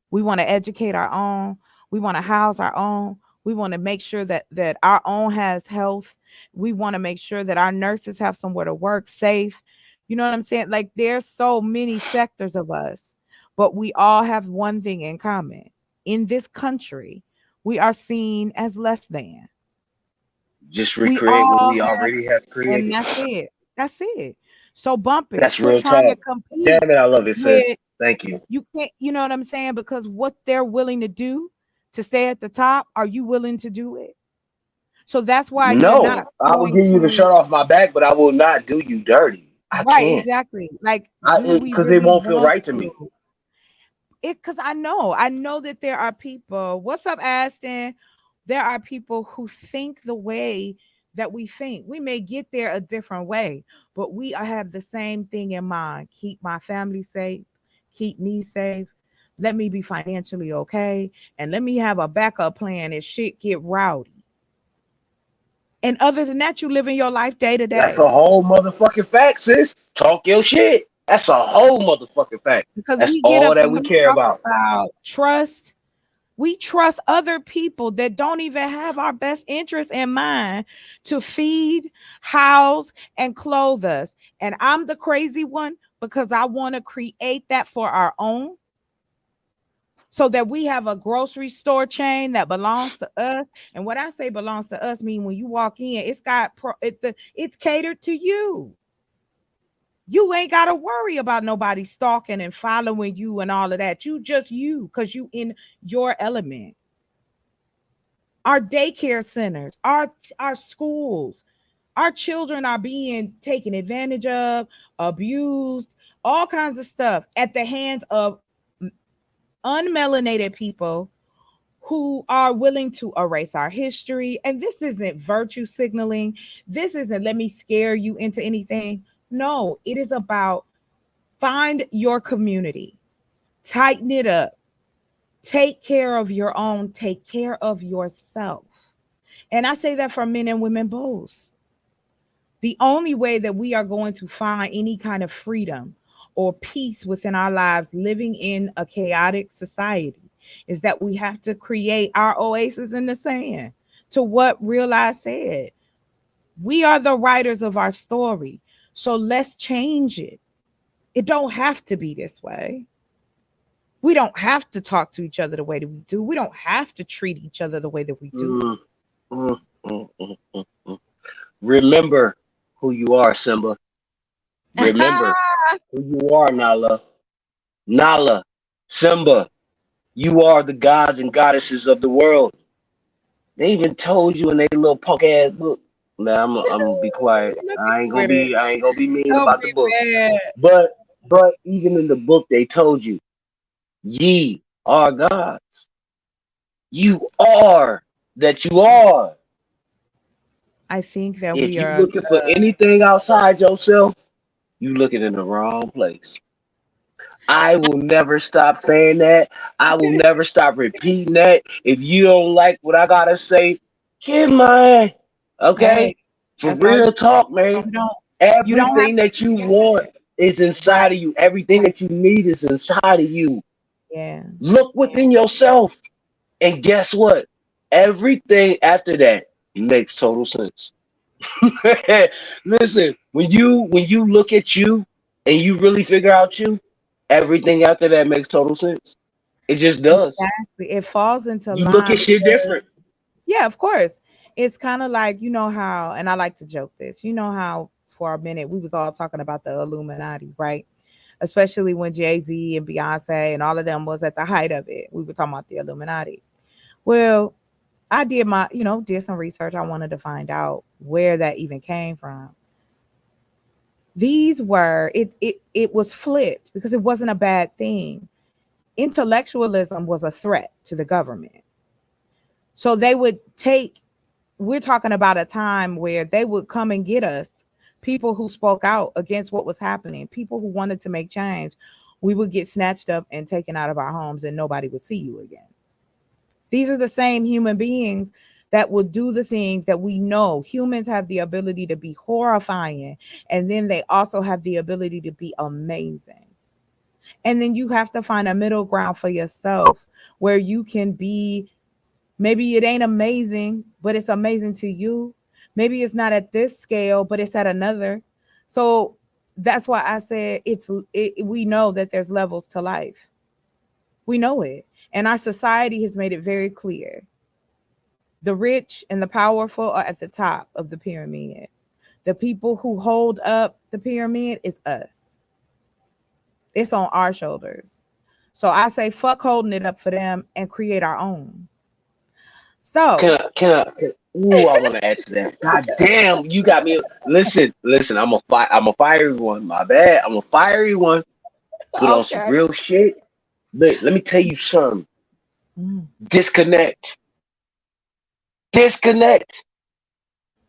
F: We want to educate our own. We want to house our own. We want to make sure that our own has health. We want to make sure that our nurses have somewhere to work safe. You know what I'm saying? Like there's so many sectors of us, but we all have one thing in common. In this country, we are seen as less than.
J: Just
F: We
J: recreate what
F: all
J: we
F: have,
J: already have
F: and
J: created.
F: that's it. That's it. So bump it.
J: That's
F: Quit
J: real
F: trying to
J: talk.
F: compete
J: Damn it, I love it,
F: with
J: sis. Thank you.
F: you can't, you know what I'm saying? Because what they're willing to do to stay at the top, are you willing to do it? So that's why you're not
J: No, I will
F: going
J: give you the
F: to
J: shirt off my back, but I will not do you dirty. I
F: right,
J: can't.
F: exactly. Like,
J: I
F: do we
J: because it
F: really
J: won't feel
F: want
J: right to me.
F: to? It because I know that there are people. What's up, Ashton? There are people who think the way that we think. We may get there a different way, but we have the same thing in mind. Keep my family safe, keep me safe. Let me be financially okay, and let me have a backup plan if shit get rowdy. And other than that, you living your life day to
J: That's
F: day.
J: a whole motherfucking fact, sis. Talk your shit. That's a whole motherfucking fact.
F: Because
J: That's
F: we get
J: all
F: up
J: that
F: and
J: we
F: we
J: care
F: talk
J: about.
F: about trust. We trust other people that don't even have our best interests in mind to feed, house, and clothe us. And I'm the crazy one because I want to create that for our own so that we have a grocery store chain that belongs to us. And what I say belongs to us mean when you walk in, it's catered to you. You ain't got to worry about nobody stalking and following you and all of that. You just you because you in your element. Our daycare centers, our schools, our children are being taken advantage of, abused, all kinds of stuff at the hands of unmelanated people who are willing to erase our history. And this isn't virtue signaling. This isn't let me scare you into anything. No, it is about find your community, tighten it up, take care of your own, take care of yourself. And I say that for men and women both. The only way that we are going to find any kind of freedom or peace within our lives living in a chaotic society is that we have to create our oasis in the sand. To what Realize said, we are the writers of our story. So let's change it. It don't have to be this way. We don't have to talk to each other the way that we do. We don't have to treat each other the way that we do.
J: Mm, mm, mm, mm, mm, mm. Remember who you are, Simba. Remember who you are, Nala. Nala, Simba, you are the gods and goddesses of the world. They even told you in their little punk ass book, Now I'm gonna be quiet.
F: With it.
J: I ain't gonna be mean
F: Don't
J: about the
F: be
J: book.
F: mad.
J: But even in the book they told you, ye are gods. You are that you are.
F: I think that
J: If
F: we
J: you
F: are
J: looking for anything outside yourself, you looking in the wrong place. I will never stop saying that. I will never stop repeating that. If you don't like what I gotta say, get mine. Okay?
F: hey,
J: For
F: that's all
J: real talk, man.
F: you don't have
J: Everything that you want is
F: right.
J: inside of you. Everything that you need is inside of you.
F: Yeah.
J: Look within yourself. And guess what? Everything after that makes total sense. Listen, when you look at you and you really figure out you, everything after that makes total sense. It just does.
F: Exactly. It falls into
J: You look
F: line
J: at shit
F: because
J: different.
F: yeah, of course. It's kind of like, you know how, and I like to joke this, you know how for a minute we was all talking about the Illuminati, right? Especially when Jay-Z and Beyonce and all of them was at the height of it. We were talking about the Illuminati. Well, I did did some research. I wanted to find out where that even came from. These were it was flipped because it wasn't a bad thing. Intellectualism was a threat to the government. So they would take, we're talking about a time where they would come and get us, people who spoke out against what was happening, people who wanted to make change. We would get snatched up and taken out of our homes and nobody would see you again. These are the same human beings that will do the things that we know humans have the ability to be horrifying. And then they also have the ability to be amazing. And then you have to find a middle ground for yourself where you can be, maybe it ain't amazing, but it's amazing to you. Maybe it's not at this scale, but it's at another. So that's why I said we know that there's levels to life. We know it. And our society has made it very clear. The rich and the powerful are at the top of the pyramid. The people who hold up the pyramid is us. It's on our shoulders. So I say, fuck holding it up for them and create our own. So
J: Ooh, I want to add to that. God damn, you got me. Listen. I'm a fiery one. My bad. I'm a fiery one. Put on some
F: okay.
J: real shit. Let me tell you something. Disconnect.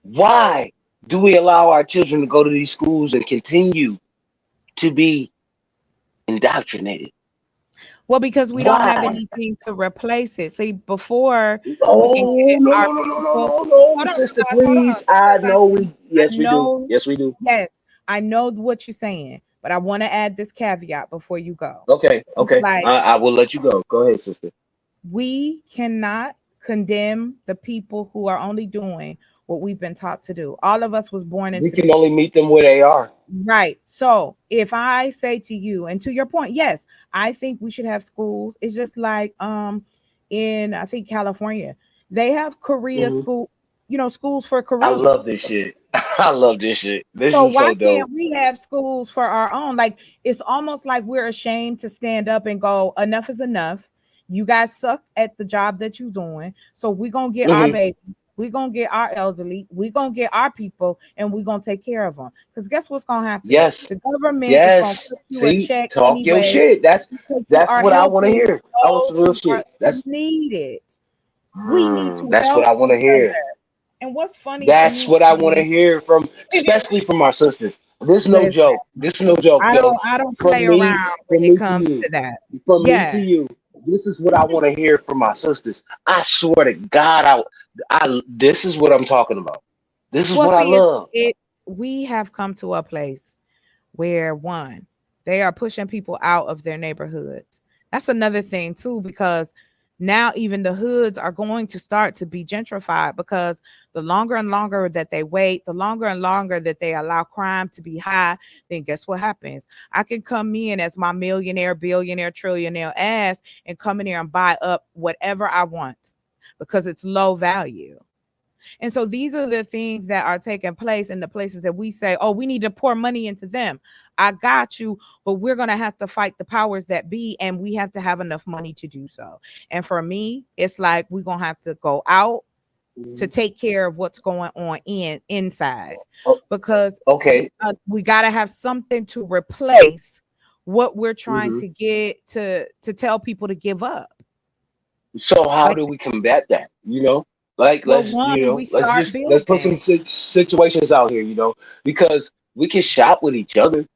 J: Why do we allow our children to go to these schools and continue to be indoctrinated?
F: Well, because we don't have anything to replace it. See, before we can get our people,
J: no, sister, please. I know we. Yes, we do. Yes, we do.
F: Yes, I know what you're saying, but I want to add this caveat before you go.
J: Okay.
F: Like,
J: I will let you go. Go ahead, sister.
F: We cannot condemn the people who are only doing what we've been taught to do. All of us was born into.
J: We can only meet them where they are.
F: Right. So if I say to you, and to your point, yes, I think we should have schools. It's just like in I think California, they have career school, schools for career.
J: I love this shit. This
F: So
J: is
F: why
J: so dope.
F: can't we have schools for our own? Like, it's almost like we're ashamed to stand up and go, enough is enough. You guys suck at the job that you're doing. So we're going to get our babies. We're going to get our elderly. We're going to get our people, and we're going to take care of them. Because guess what's going to happen?
J: Yes.
F: The government is going to put you
J: See,
F: a check
J: talk
F: anyway.
J: your shit. That's what I want to hear. I want some real shit.
F: That's needed. We need to.
J: That's what I want to hear.
F: And what's funny?
J: That's what I want to hear from, especially from our sisters. This is no joke.
F: I don't play around when it comes to that.
J: From me to you. This is what I want to hear from my sisters. I swear to God, this is what I'm talking about. This is what I love.
F: We have come to a place where, one, they are pushing people out of their neighborhoods. That's another thing too, because now even the hoods are going to start to be gentrified, because the longer and longer that they wait, the longer and longer that they allow crime to be high, then guess what happens? I can come in as my millionaire, billionaire, trillionaire ass and come in here and buy up whatever I want because it's low value. And so these are the things that are taking place in the places that we say, oh, we need to pour money into them. I got you, but we're going to have to fight the powers that be, and we have to have enough money to do so. And for me, it's like we're going to have to go out to take care of what's going on inside,
J: Oh,
F: because
J: okay.
F: we got to have something to replace what we're trying
J: hmm
F: to get to tell people to give up.
J: So how
F: Like,
J: do we combat that? Like
F: well,
J: let's
F: one, we start
J: let's put some
F: building.
J: situations out here. Because we can shop with each other.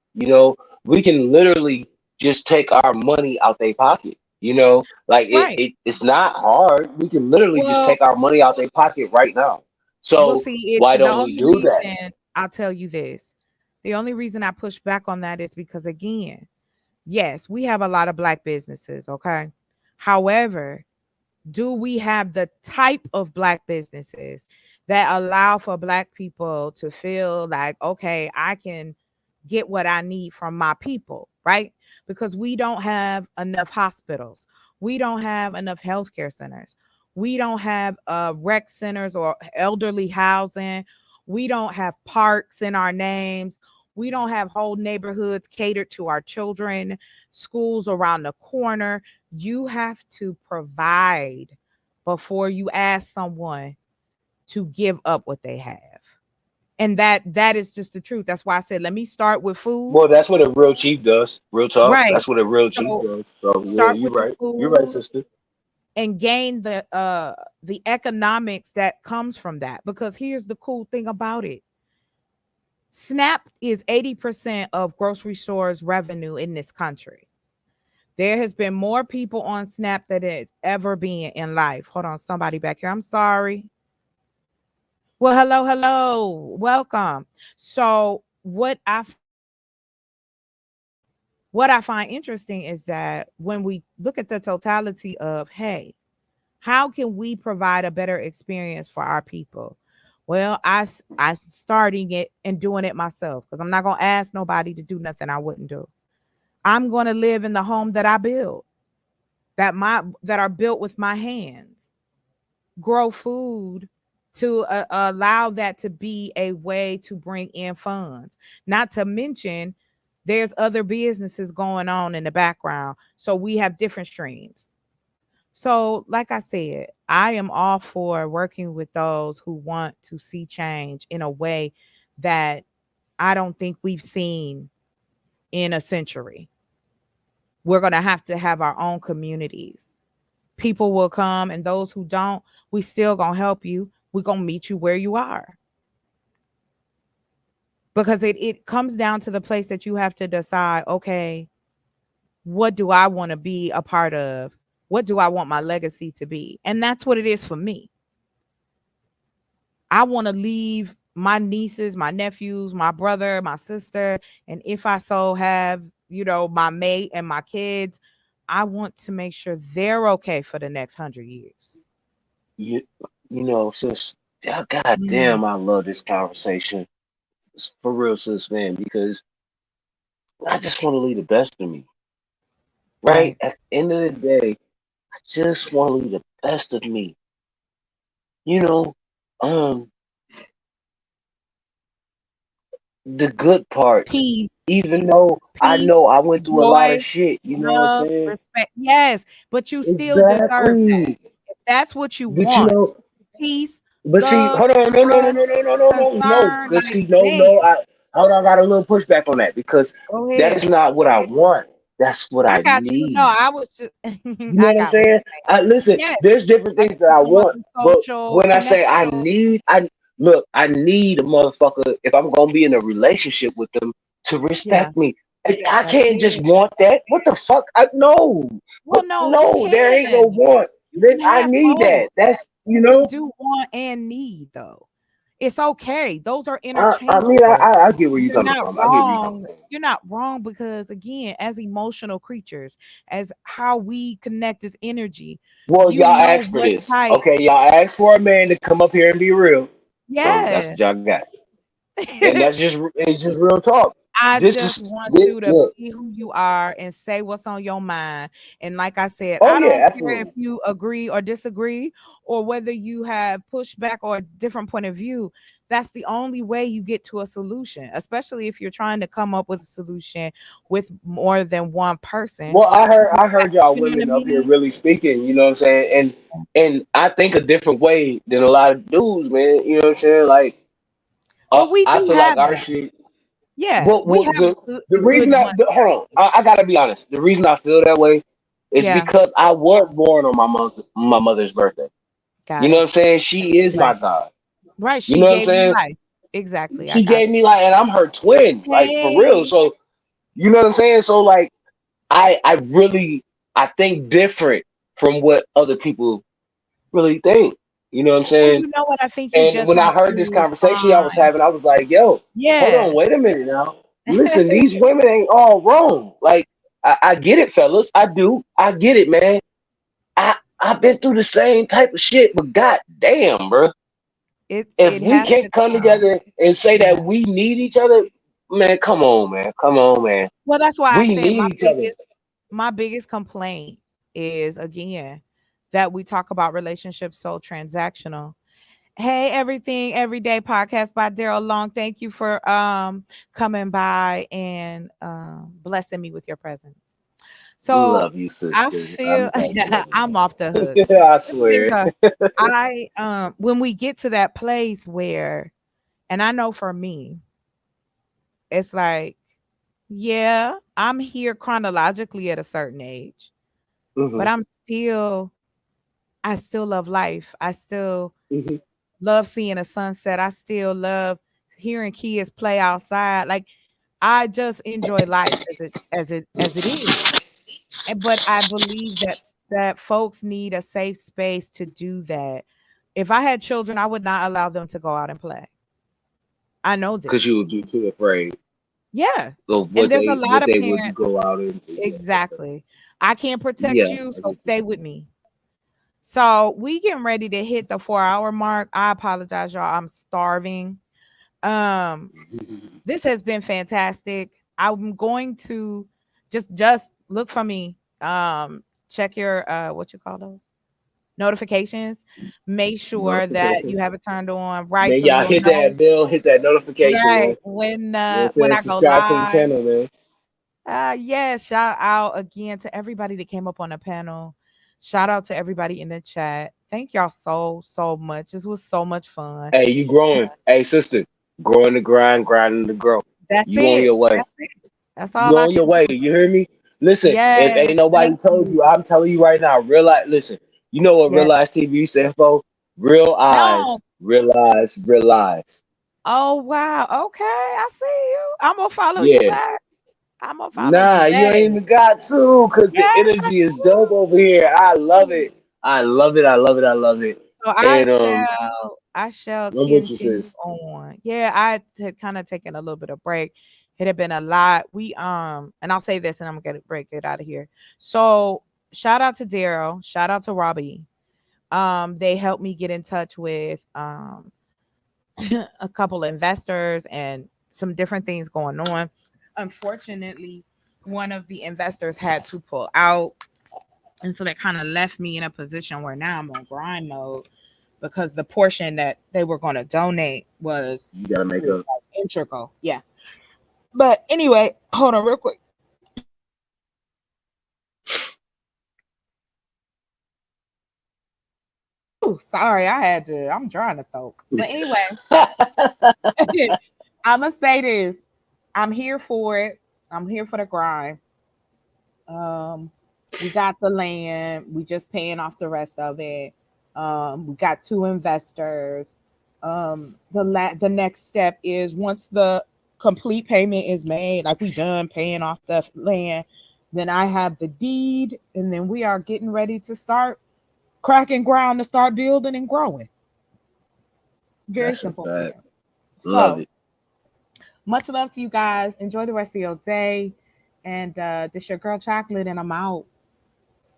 J: We can literally just take our money out their pocket. Like
F: Right.
J: it's not hard. We can literally just
F: Well,
J: take our money out their pocket right now.
F: Well,
J: So
F: see,
J: why
F: the
J: don't we
F: only
J: do that?
F: reason I'll tell you this, the only reason I push back on that is because, again, yes, we have a lot of Black businesses, okay? However, do we have the type of Black businesses that allow for Black people to feel like, okay, I can get what I need from my people, right? Because we don't have enough hospitals. We don't have enough healthcare centers. We don't have rec centers or elderly housing. We don't have parks in our names. We don't have whole neighborhoods catered to our children, schools around the corner. You have to provide before you ask someone to give up what they have. And that is just the truth. That's why I said, let me start with food.
J: Well, that's what a real chief does. Real talk.
F: Right.
J: That's what a real chief
F: So
J: does. So yeah,
F: start
J: you're
F: with the
J: right. You're right,
F: food
J: sister.
F: and gain the economics that comes from that. Because here's the cool thing about it. SNAP is 80% of grocery stores' revenue in this country. There has been more people on SNAP than it's ever been in life. Hold on, somebody back here. I'm sorry. Well, hello, welcome. So what I find interesting is that when we look at the totality of, hey, how can we provide a better experience for our people? Well, I starting it and doing it myself, because I'm not going to ask nobody to do nothing I wouldn't do. I'm going to live in the home that I build, that are built with my hands, grow food to allow that to be a way to bring in funds. Not to mention, there's other businesses going on in the background. So we have different streams. So, like I said, I am all for working with those who want to see change in a way that I don't think we've seen in a century. We're going to have our own communities. People will come, and those who don't, we still going to help you. We're going to meet you where you are. Because it comes down to the place that you have to decide, okay, what do I want to be a part of? What do I want my legacy to be? And that's what it is for me. I want to leave my nieces, my nephews, my brother, my sister, and if I so have, my mate and my kids, I want to make sure they're okay for the next 100 years.
J: Sis, God damn, I love this conversation. It's for real, sis, man, because I just want to leave the best of me. Right? At the end of the day, I just want to leave the best of me. The good parts.
F: Peace.
J: Even though I know I went through a lot of shit, you know what I'm
F: love,
J: saying?
F: respect. Yes, but you still deserve that. If that's what you
J: But
F: want, peace.
J: But see,
F: love,
J: hold on, no,
F: concern,
J: because see,
F: man.
J: I got a little pushback on that because
F: Go
J: that is
F: ahead.
J: not what I want. That's what I
F: got you.
J: need.
F: No, I was just.
J: You know what I'm saying? Listen,
F: Yes.
J: there's different things that I want, but when I say I need a motherfucker, if I'm gonna be in a relationship with them, to respect me. I can't just want that. What the fuck? No.
F: Well, no,
J: there ain't no want. I need that. That's
F: You do want and need, though. It's okay. Those are
J: I
F: interchangeable.
J: mean, I get where you're
F: You're
J: coming
F: not
J: from. I get where you're coming
F: wrong.
J: from.
F: You're not wrong, because again, as emotional creatures, as how we connect as energy.
J: Well,
F: you
J: y'all
F: know
J: asked for
F: what
J: this.
F: type.
J: Okay, y'all asked for a man to come up here and be real. So that's
F: Yeah.
J: what y'all got. And it's just real talk.
F: I
J: This
F: just
J: is
F: want
J: this,
F: you to
J: look.
F: be who you are and say what's on your mind. And like I said,
J: Oh
F: I
J: yeah,
F: don't care if
J: absolutely.
F: you agree or disagree or whether you have pushback or a different point of view. That's the only way you get to a solution, especially if you're trying to come up with a solution with more than one person.
J: Well, I heard y'all
F: You know what I
J: women up here
F: mean?
J: really speaking, you know what I'm saying? And I think a different way than a lot of dudes, man. You know what I'm saying? Like
F: Well, we
J: I
F: do
J: feel like
F: have
J: our
F: that.
J: shit.
F: Yeah,
J: Well,
F: we
J: well
F: have
J: the
F: a good
J: reason
F: one.
J: hold on, I gotta be honest. The reason I feel that way is
F: Yeah,
J: because I was born on my mother's birthday. You
F: got
J: know what I'm
F: it.
J: saying? She is my
F: Right.
J: God.
F: Right.
J: You
F: She
J: know what I'm
F: gave you
J: saying?
F: life. Exactly. I
J: She
F: got
J: gave me like, and I'm her twin,
F: you.
J: like for real.
F: Hey.
J: So you know what I'm saying? So like, I really I think different from what other people really think. You know what I'm
F: Well,
J: saying?
F: you know what? I think you
J: And
F: just
J: when I
F: have
J: heard this
F: to
J: conversation y'all was
F: find.
J: having, I was like, yo, hold on,
F: Yeah.
J: wait a minute now. Listen, these women ain't all wrong. Like, I get it, fellas. I do. I get it, man. I've been through the same type of shit, but god damn, bro. If
F: It
J: we
F: has to
J: can't come
F: come.
J: together and say that
F: Yeah.
J: we need each other, man, come on, man. Come on, man.
F: Well, that's why I
J: We
F: said
J: need each other.
F: my biggest complaint is again that we talk about relationships so transactional. Hey, everything everyday podcast by Daryl Long. Thank you for coming by and blessing me with your presence. So
J: Love you,
F: I
J: sister.
F: feel
J: I'm talking
F: I'm off the hook.
J: about I
F: The thing
J: swear.
F: I when we get to that place where, and I know for me, it's like, yeah, I'm here chronologically at a certain age,
J: Hmm.
F: but I still love life. I still
J: Hmm.
F: love seeing a sunset. I still love hearing kids play outside. Like I just enjoy life as it is. But I believe that folks need a safe space to do that. If I had children, I would not allow them to go out and play. I know
J: Cause
F: this.
J: you would be too afraid
F: Yeah.
J: of
F: And there's a lot
J: what
F: of
J: they would
F: parents.
J: go out into. Yeah. Okay.
F: Exactly. I can't protect
J: Yeah.
F: you,
J: I
F: so
J: get
F: stay with me. So we getting ready to hit the 4 hour mark. I apologize, y'all. I'm starving. Um,
J: you.
F: this has been fantastic. I'm going to just look for me. Check your what you call those notifications. Make sure that
J: Notifications.
F: you have it turned on, right?
J: Man,
F: So
J: y'all
F: you'll
J: hit
F: know
J: that bell, hit that notification,
F: right
J: man. You know what I'm
F: when
J: saying?
F: I go
J: Subscribe to the
F: live.
J: channel, man.
F: Yeah, shout out again to everybody that came up on the panel. Shout out to everybody in the chat. Thank y'all so much. This was so much fun.
J: Hey, you growing. Hey, sister. Growing the grind, grinding the grow.
F: That's
J: You on
F: it.
J: your way.
F: That's it. That's
J: You
F: all I
J: on your
F: can
J: way.
F: do.
J: You hear me? Listen, if ain't
F: Yes,
J: nobody
F: thank
J: told
F: you.
J: you, I'm telling you right now, realize, listen, you know what
F: Yes.
J: Realize TV stands for? Real
F: No.
J: eyes, realize, realize.
F: Oh wow. Okay, I see you. I'm gonna follow you
J: Yeah.
F: back. I'm gonna follow you
J: Nah, you
F: back.
J: ain't even got to, because the
F: Yes, I
J: energy is dope over here. I love
F: do.
J: it. I love it. I love it. I love it.
F: So
J: And
F: I shall
J: I'm with you,
F: continue
J: sis.
F: on. Yeah, I had kind of taken a little bit of break. It had been a lot. We and I'll say this and I'm gonna break it out of here. So shout out to Daryl, shout out to Robbie. They helped me get in touch with a couple of investors and some different things going on. Unfortunately, one of the investors had to pull out. And so that kind of left me in a position where now I'm on grind mode because the portion that they were going to donate was
J: You gotta make up.
F: like integral. Yeah. But anyway, hold on real quick. Ooh, sorry, I'm trying to talk. But anyway, I'm going to say this. I'm here for it. I'm here for the grind. We got the land. We just paying off the rest of it. We got 2 investors. The next step is once the complete payment is made, like we done paying off the land, then I have the deed, and then we are getting ready to start cracking ground to start building and growing. Very
J: That's a
F: simple.
J: fact. Love
F: So
J: it.
F: much love to you guys. Enjoy the rest of your day. And this your girl Chocolate, and I'm out.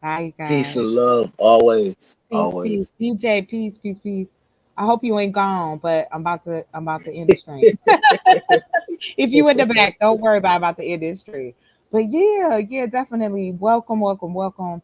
F: Bye,
J: Peace
F: guys.
J: and love always.
F: Peace, peace.
J: Always.
F: DJ, peace, peace, peace. I hope you ain't gone, but I'm about to end the stream. if you in the back, don't worry about the industry. But yeah, definitely welcome.